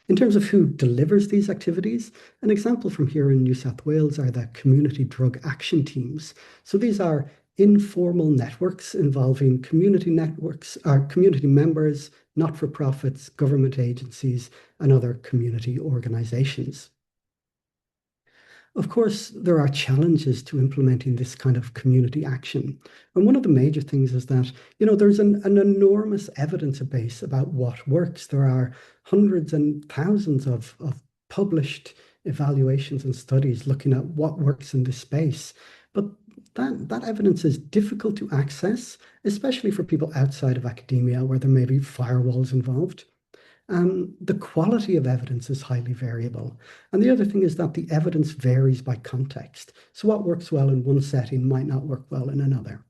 In terms of who delivers these activities, an example from here in New South Wales are the community drug action teams. So these are informal networks involving community members, not-for-profits, government agencies, and other community organizations. Of course, there are challenges to implementing this kind of community action. And one of the major things is that, there's an enormous evidence base about what works. There are hundreds and thousands of published evaluations and studies looking at what works in this space. But that evidence is difficult to access, especially for people outside of academia where there may be firewalls involved. The quality of evidence is highly variable. And the other thing is that the evidence varies by context. So what works well in one setting might not work well in another.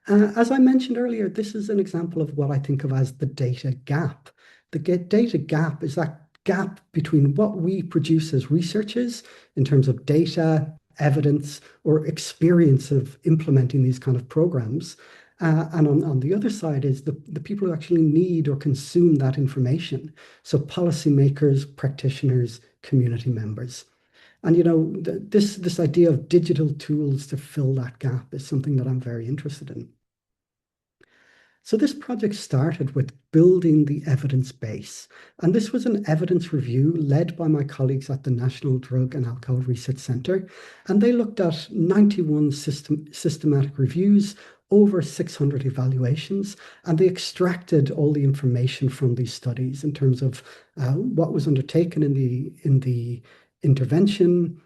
As I mentioned earlier, this is an example of what I think of as the data gap. The data gap is that gap between what we produce as researchers in terms of data, evidence, or experience of implementing these kind of programs. And on the other side is the people who actually need or consume that information. So policymakers, practitioners, community members. And this idea of digital tools to fill that gap is something that I'm very interested in. So this project started with building the evidence base. And this was an evidence review led by my colleagues at the National Drug and Alcohol Research Centre. And they looked at 91 systematic reviews, over 600 evaluations, and they extracted all the information from these studies in terms of what was undertaken in the intervention,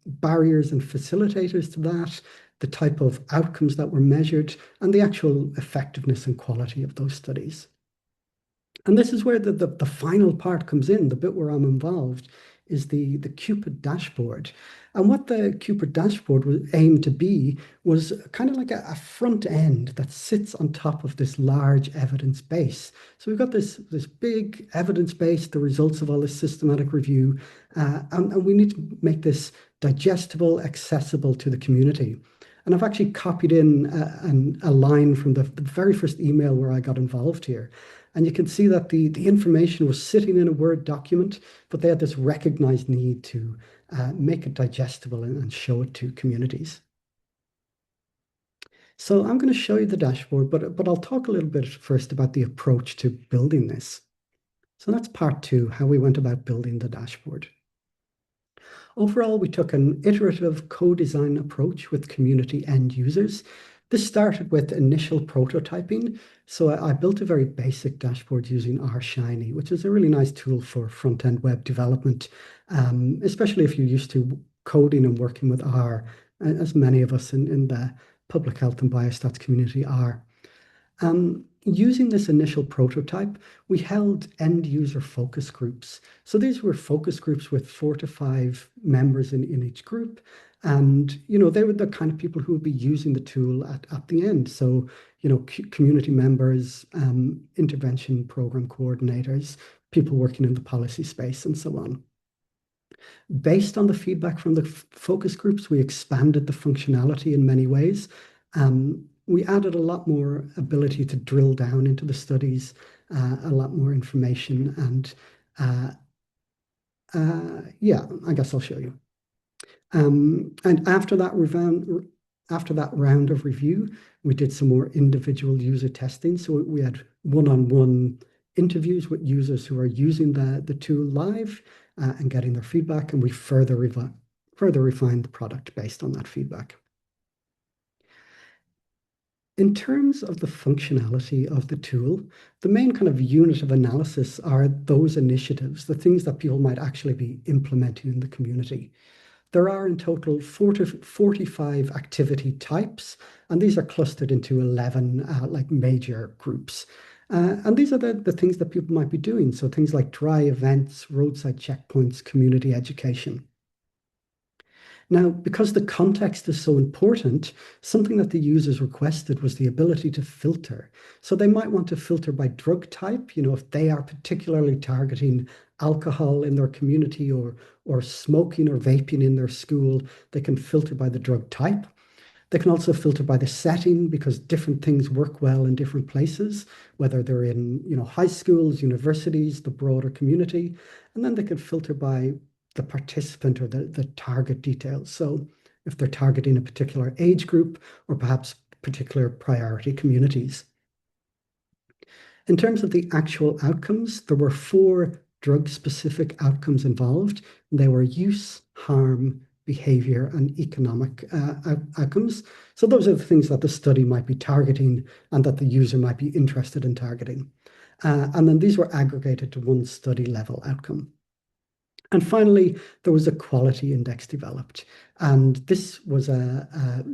barriers and facilitators to that, the type of outcomes that were measured, and the actual effectiveness and quality of those studies. And this is where the final part comes in, the bit where I'm involved, is the CUPID dashboard. And what the CUPID dashboard was aimed to be was kind of like a front end that sits on top of this large evidence base. So we've got this big evidence base, the results of all this systematic review, and we need to make this digestible, accessible to the community. And I've actually copied in a line from the very first email where I got involved here. And you can see that the information was sitting in a Word document, but they had this recognized need to make it digestible and show it to communities. So I'm going to show you the dashboard, but I'll talk a little bit first about the approach to building this. So that's part 2, how we went about building the dashboard. Overall, we took an iterative co-design approach with community end users. This started with initial prototyping. So I built a very basic dashboard using R-Shiny, which is a really nice tool for front-end web development, especially if you're used to coding and working with R, as many of us in the public health and biostats community are. Using this initial prototype, we held end user focus groups. So these were focus groups with 4 to 5 members in each group. And, they were the kind of people who would be using the tool at the end. So, community members, intervention program coordinators, people working in the policy space, and so on. Based on the feedback from the focus groups, we expanded the functionality in many ways. We added a lot more ability to drill down into the studies, a lot more information, and yeah, I guess I'll show you. And after that round of review, we did some more individual user testing. So we had one-on-one interviews with users who are using the tool live and getting their feedback, and we further refined the product based on that feedback. In terms of the functionality of the tool, the main kind of unit of analysis are those initiatives, the things that people might actually be implementing in the community. There are in total 45 activity types, and these are clustered into 11 major groups. And these are the things that people might be doing. So things like dry events, roadside checkpoints, community education. Now, because the context is so important, something that the users requested was the ability to filter. So they might want to filter by drug type, if they are particularly targeting alcohol in their community or smoking or vaping in their school, they can filter by the drug type. They can also filter by the setting because different things work well in different places, whether they're in high schools, universities, the broader community. And then they can filter by the participant or the target details. So if they're targeting a particular age group or perhaps particular priority communities. In terms of the actual outcomes, there were 4 drug-specific outcomes involved. They were use, harm, behavior, and economic outcomes. So those are the things that the study might be targeting and that the user might be interested in targeting. And then these were aggregated to one study level outcome. And finally, there was a quality index developed. And this was a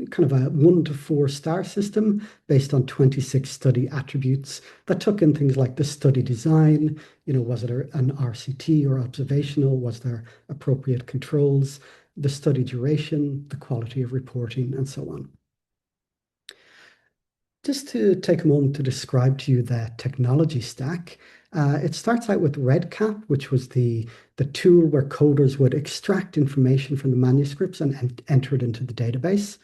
kind of a 1 to 4 star system based on 26 study attributes that took in things like the study design, was it an RCT or observational? Was there appropriate controls? The study duration, the quality of reporting, and so on. Just to take a moment to describe to you the technology stack, it starts out with REDCap, which was the tool where coders would extract information from the manuscripts and enter it into the database.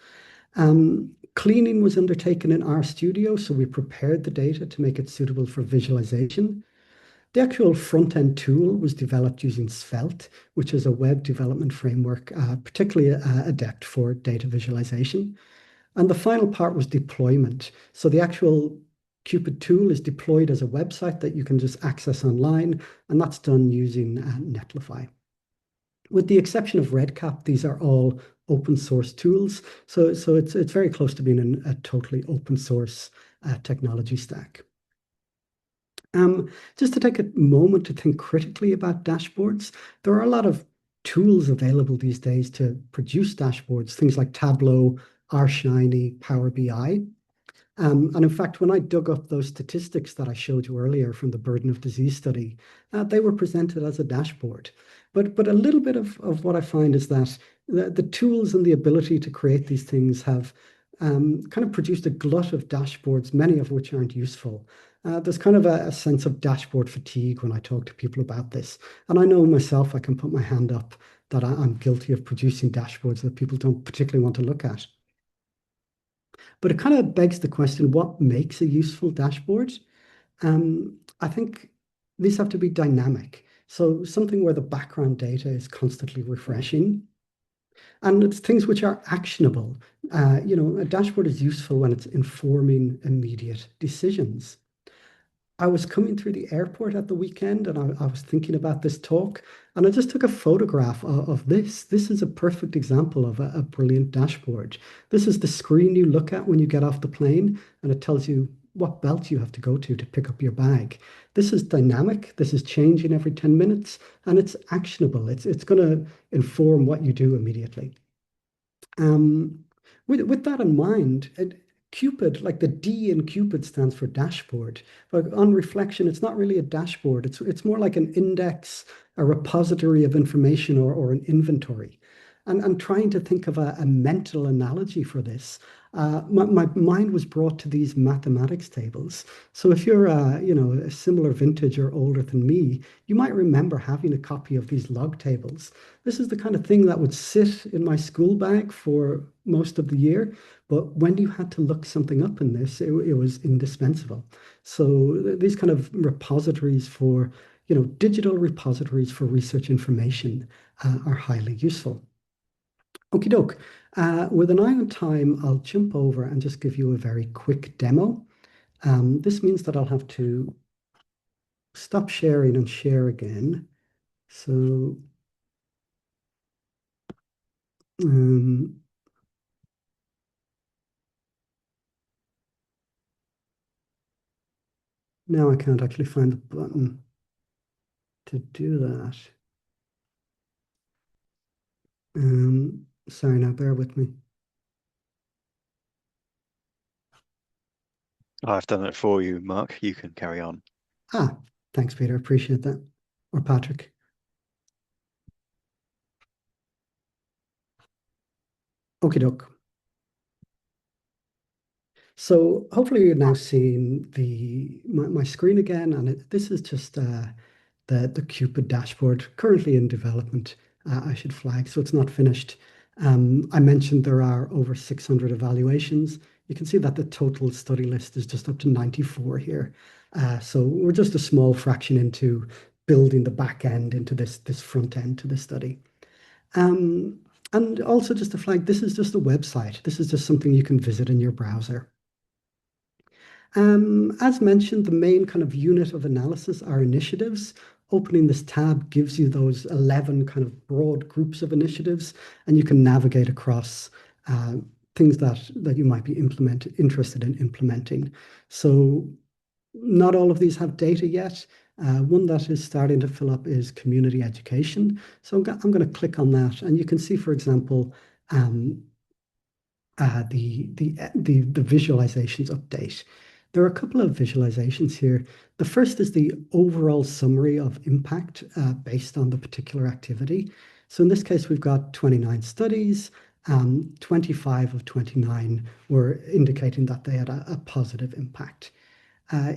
Cleaning was undertaken in RStudio, so we prepared the data to make it suitable for visualization. The actual front-end tool was developed using Svelte, which is a web development framework, particularly adept for data visualization. And the final part was deployment. So the actual CUPID tool is deployed as a website that you can just access online, and that's done using Netlify. With the exception of REDCap, these are all open source tools. So it's very close to being a totally open source technology stack. Just to take a moment to think critically about dashboards, there are a lot of tools available these days to produce dashboards, things like Tableau, R-Shiny, Power BI. And in fact, when I dug up those statistics that I showed you earlier from the burden of disease study, they were presented as a dashboard. But a little bit of what I find is that the tools and the ability to create these things have kind of produced a glut of dashboards, many of which aren't useful. There's kind of a sense of dashboard fatigue when I talk to people about this. And I know myself, I can put my hand up that I'm guilty of producing dashboards that people don't particularly want to look at. But it kind of begs the question, what makes a useful dashboard? I think these have to be dynamic. So something where the background data is constantly refreshing. And it's things which are actionable. A dashboard is useful when it's informing immediate decisions. I was coming through the airport at the weekend and I was thinking about this talk, and I just took a photograph of this. This is a perfect example of a brilliant dashboard. This is the screen you look at when you get off the plane, and it tells you what belt you have to go to pick up your bag. This is dynamic. This is changing every 10 minutes, and it's actionable. It's going to inform what you do immediately. With that in mind, CUPID, like the D in CUPID stands for dashboard. But on reflection, it's not really a dashboard. It's more like an index, a repository of information, or an inventory. And trying to think of a mental analogy for this, my mind was brought to these mathematics tables. So if you're a similar vintage or older than me, you might remember having a copy of these log tables. This is the kind of thing that would sit in my school bag for most of the year. But when you had to look something up in this, it was indispensable. So these kind of repositories for, digital repositories for research information are highly useful. Okie doke. With an eye on time, I'll jump over and just give you a very quick demo. This means that I'll have to stop sharing and share again. So now I can't actually find the button to do that. Sorry, now bear with me. I've done it for you, Mark. You can carry on. Thanks, Peter. Appreciate that. Or Patrick. Okie doke. So hopefully you're now seeing my screen again, and this is just the CUPID dashboard currently in development. I should flag, so it's not finished. I mentioned there are over 600 evaluations. You can see that the total study list is just up to 94 here. So we're just a small fraction into building the back end into this front end to the study. And also just to flag, this is just a website. This is just something you can visit in your browser. As mentioned, the main kind of unit of analysis are initiatives. Opening this tab gives you those 11 kind of broad groups of initiatives, and you can navigate across things that you might be interested in implementing. So not all of these have data yet. One that is starting to fill up is community education. So I'm going to click on that, and you can see, for example, the visualizations update. There are a couple of visualizations here. The first is the overall summary of impact based on the particular activity. So in this case, we've got 29 studies. 25 of 29 were indicating that they had a positive impact.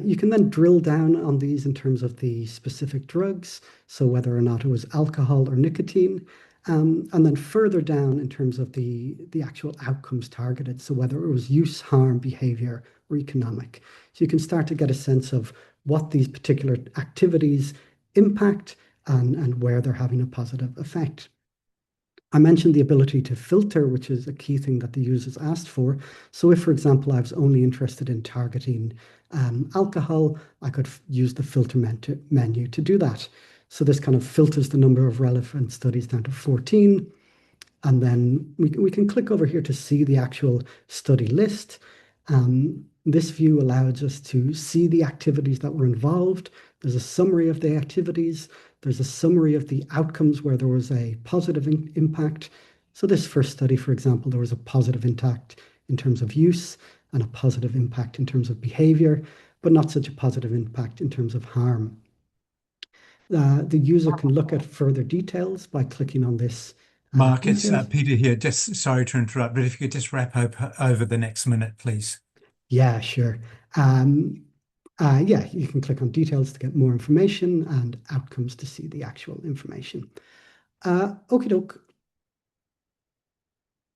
You can then drill down on these in terms of the specific drugs, so whether or not it was alcohol or nicotine, and then further down in terms of the actual outcomes targeted, so whether it was use, harm, behavior, or economic. So you can start to get a sense of what these particular activities impact and where they're having a positive effect. I mentioned the ability to filter, which is a key thing that the users asked for. So if, for example, I was only interested in targeting alcohol, I could use the filter menu to do that. So this kind of filters the number of relevant studies down to 14. And then we can click over here to see the actual study list. This view allows us to see the activities that were involved. There's a summary of the activities. There's a summary of the outcomes where there was a positive impact. So this first study, for example, there was a positive impact in terms of use and a positive impact in terms of behavior, but not such a positive impact in terms of harm. The user can look at further details by clicking on this. Mark, it's Peter here. Just sorry to interrupt, but if you could just wrap up over the next minute, please. Yeah, sure. Yeah, you can click on details to get more information and outcomes to see the actual information. Okie doke.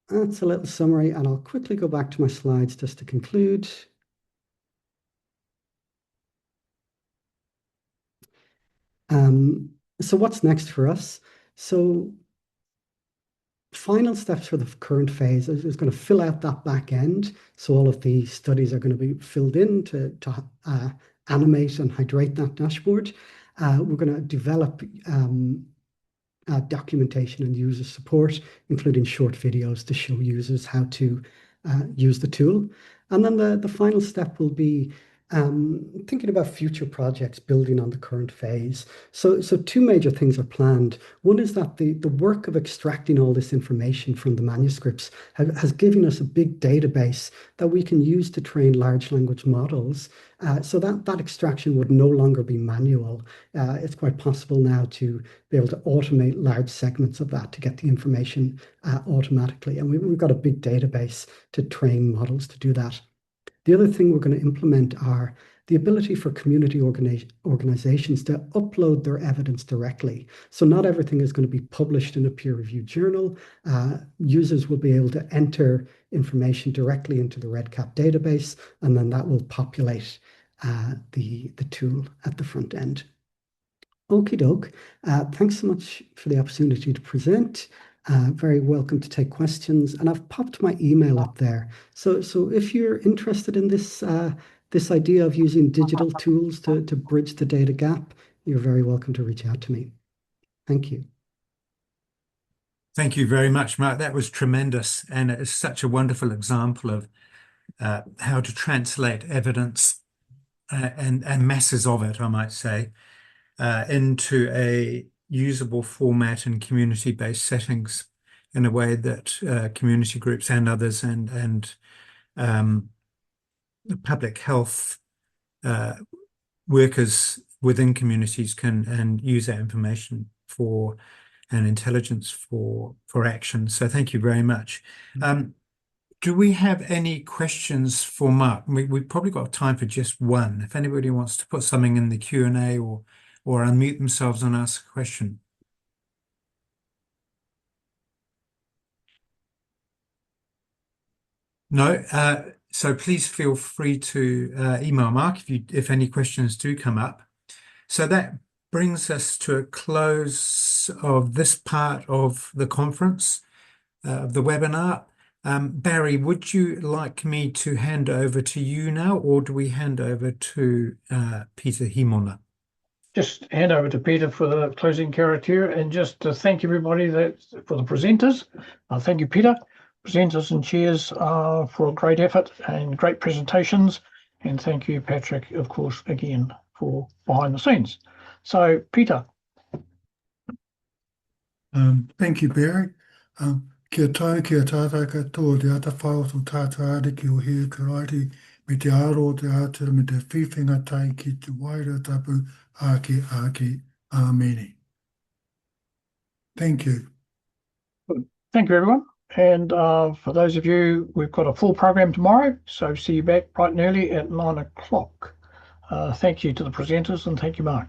that's a little summary, and I'll quickly go back to my slides just to conclude. So what's next for us? So final steps for the current phase is going to fill out that back end. So all of the studies are going to be filled in to animate and hydrate that dashboard. We're going to develop documentation and user support, including short videos to show users how to use the tool. And then the final step will be thinking about future projects building on the current phase. So two major things are planned. One is that the work of extracting all this information from the manuscripts has given us a big database that we can use to train large language models. So that extraction would no longer be manual. It's quite possible now to be able to automate large segments of that to get the information automatically. And we've got a big database to train models to do that. The other thing we're going to implement are the ability for community organizations to upload their evidence directly. So not everything is going to be published in a peer-reviewed journal. Users will be able to enter information directly into the REDCap database, and then that will populate the tool at the front end. Okie doke. Thanks so much for the opportunity to present. Very welcome to take questions, and I've popped my email up there. So if you're interested in this this idea of using digital tools to bridge the data gap, you're very welcome to reach out to me. Thank you. Thank you very much, Mark. That was tremendous, and it is such a wonderful example of how to translate evidence and masses of it, I might say, into a usable format in community-based settings in a way that community groups and others and public health workers within communities can use that information for and intelligence for action. So thank you very much. Do we have any questions for Mark? We've probably got time for just one. If anybody wants to put something in the Q&A or unmute themselves and ask a question. No, so please feel free to email Mark if any questions do come up. So that brings us to a close of this part of the conference, of the webinar. Barry, would you like me to hand over to you now, or do we hand over to Peter Himona? Just hand over to Peter for the closing karakia, and just to thank everybody for the presenters. Thank you, Peter, presenters and chairs for a great effort and great presentations. And thank you, Patrick, of course, again, for behind the scenes. So, Peter. Thank you, Barry. Kia tai, kia tātai katoa, te ata whautu tātai are ki o he karati, me te aro te ata, me te whiwhinga tai ki te waira tapu, ake, amene. Thank you. Thank you, everyone. And for those of you, we've got a full program tomorrow, so see you back bright and early at 9 o'clock. Thank you to the presenters, and thank you, Mark.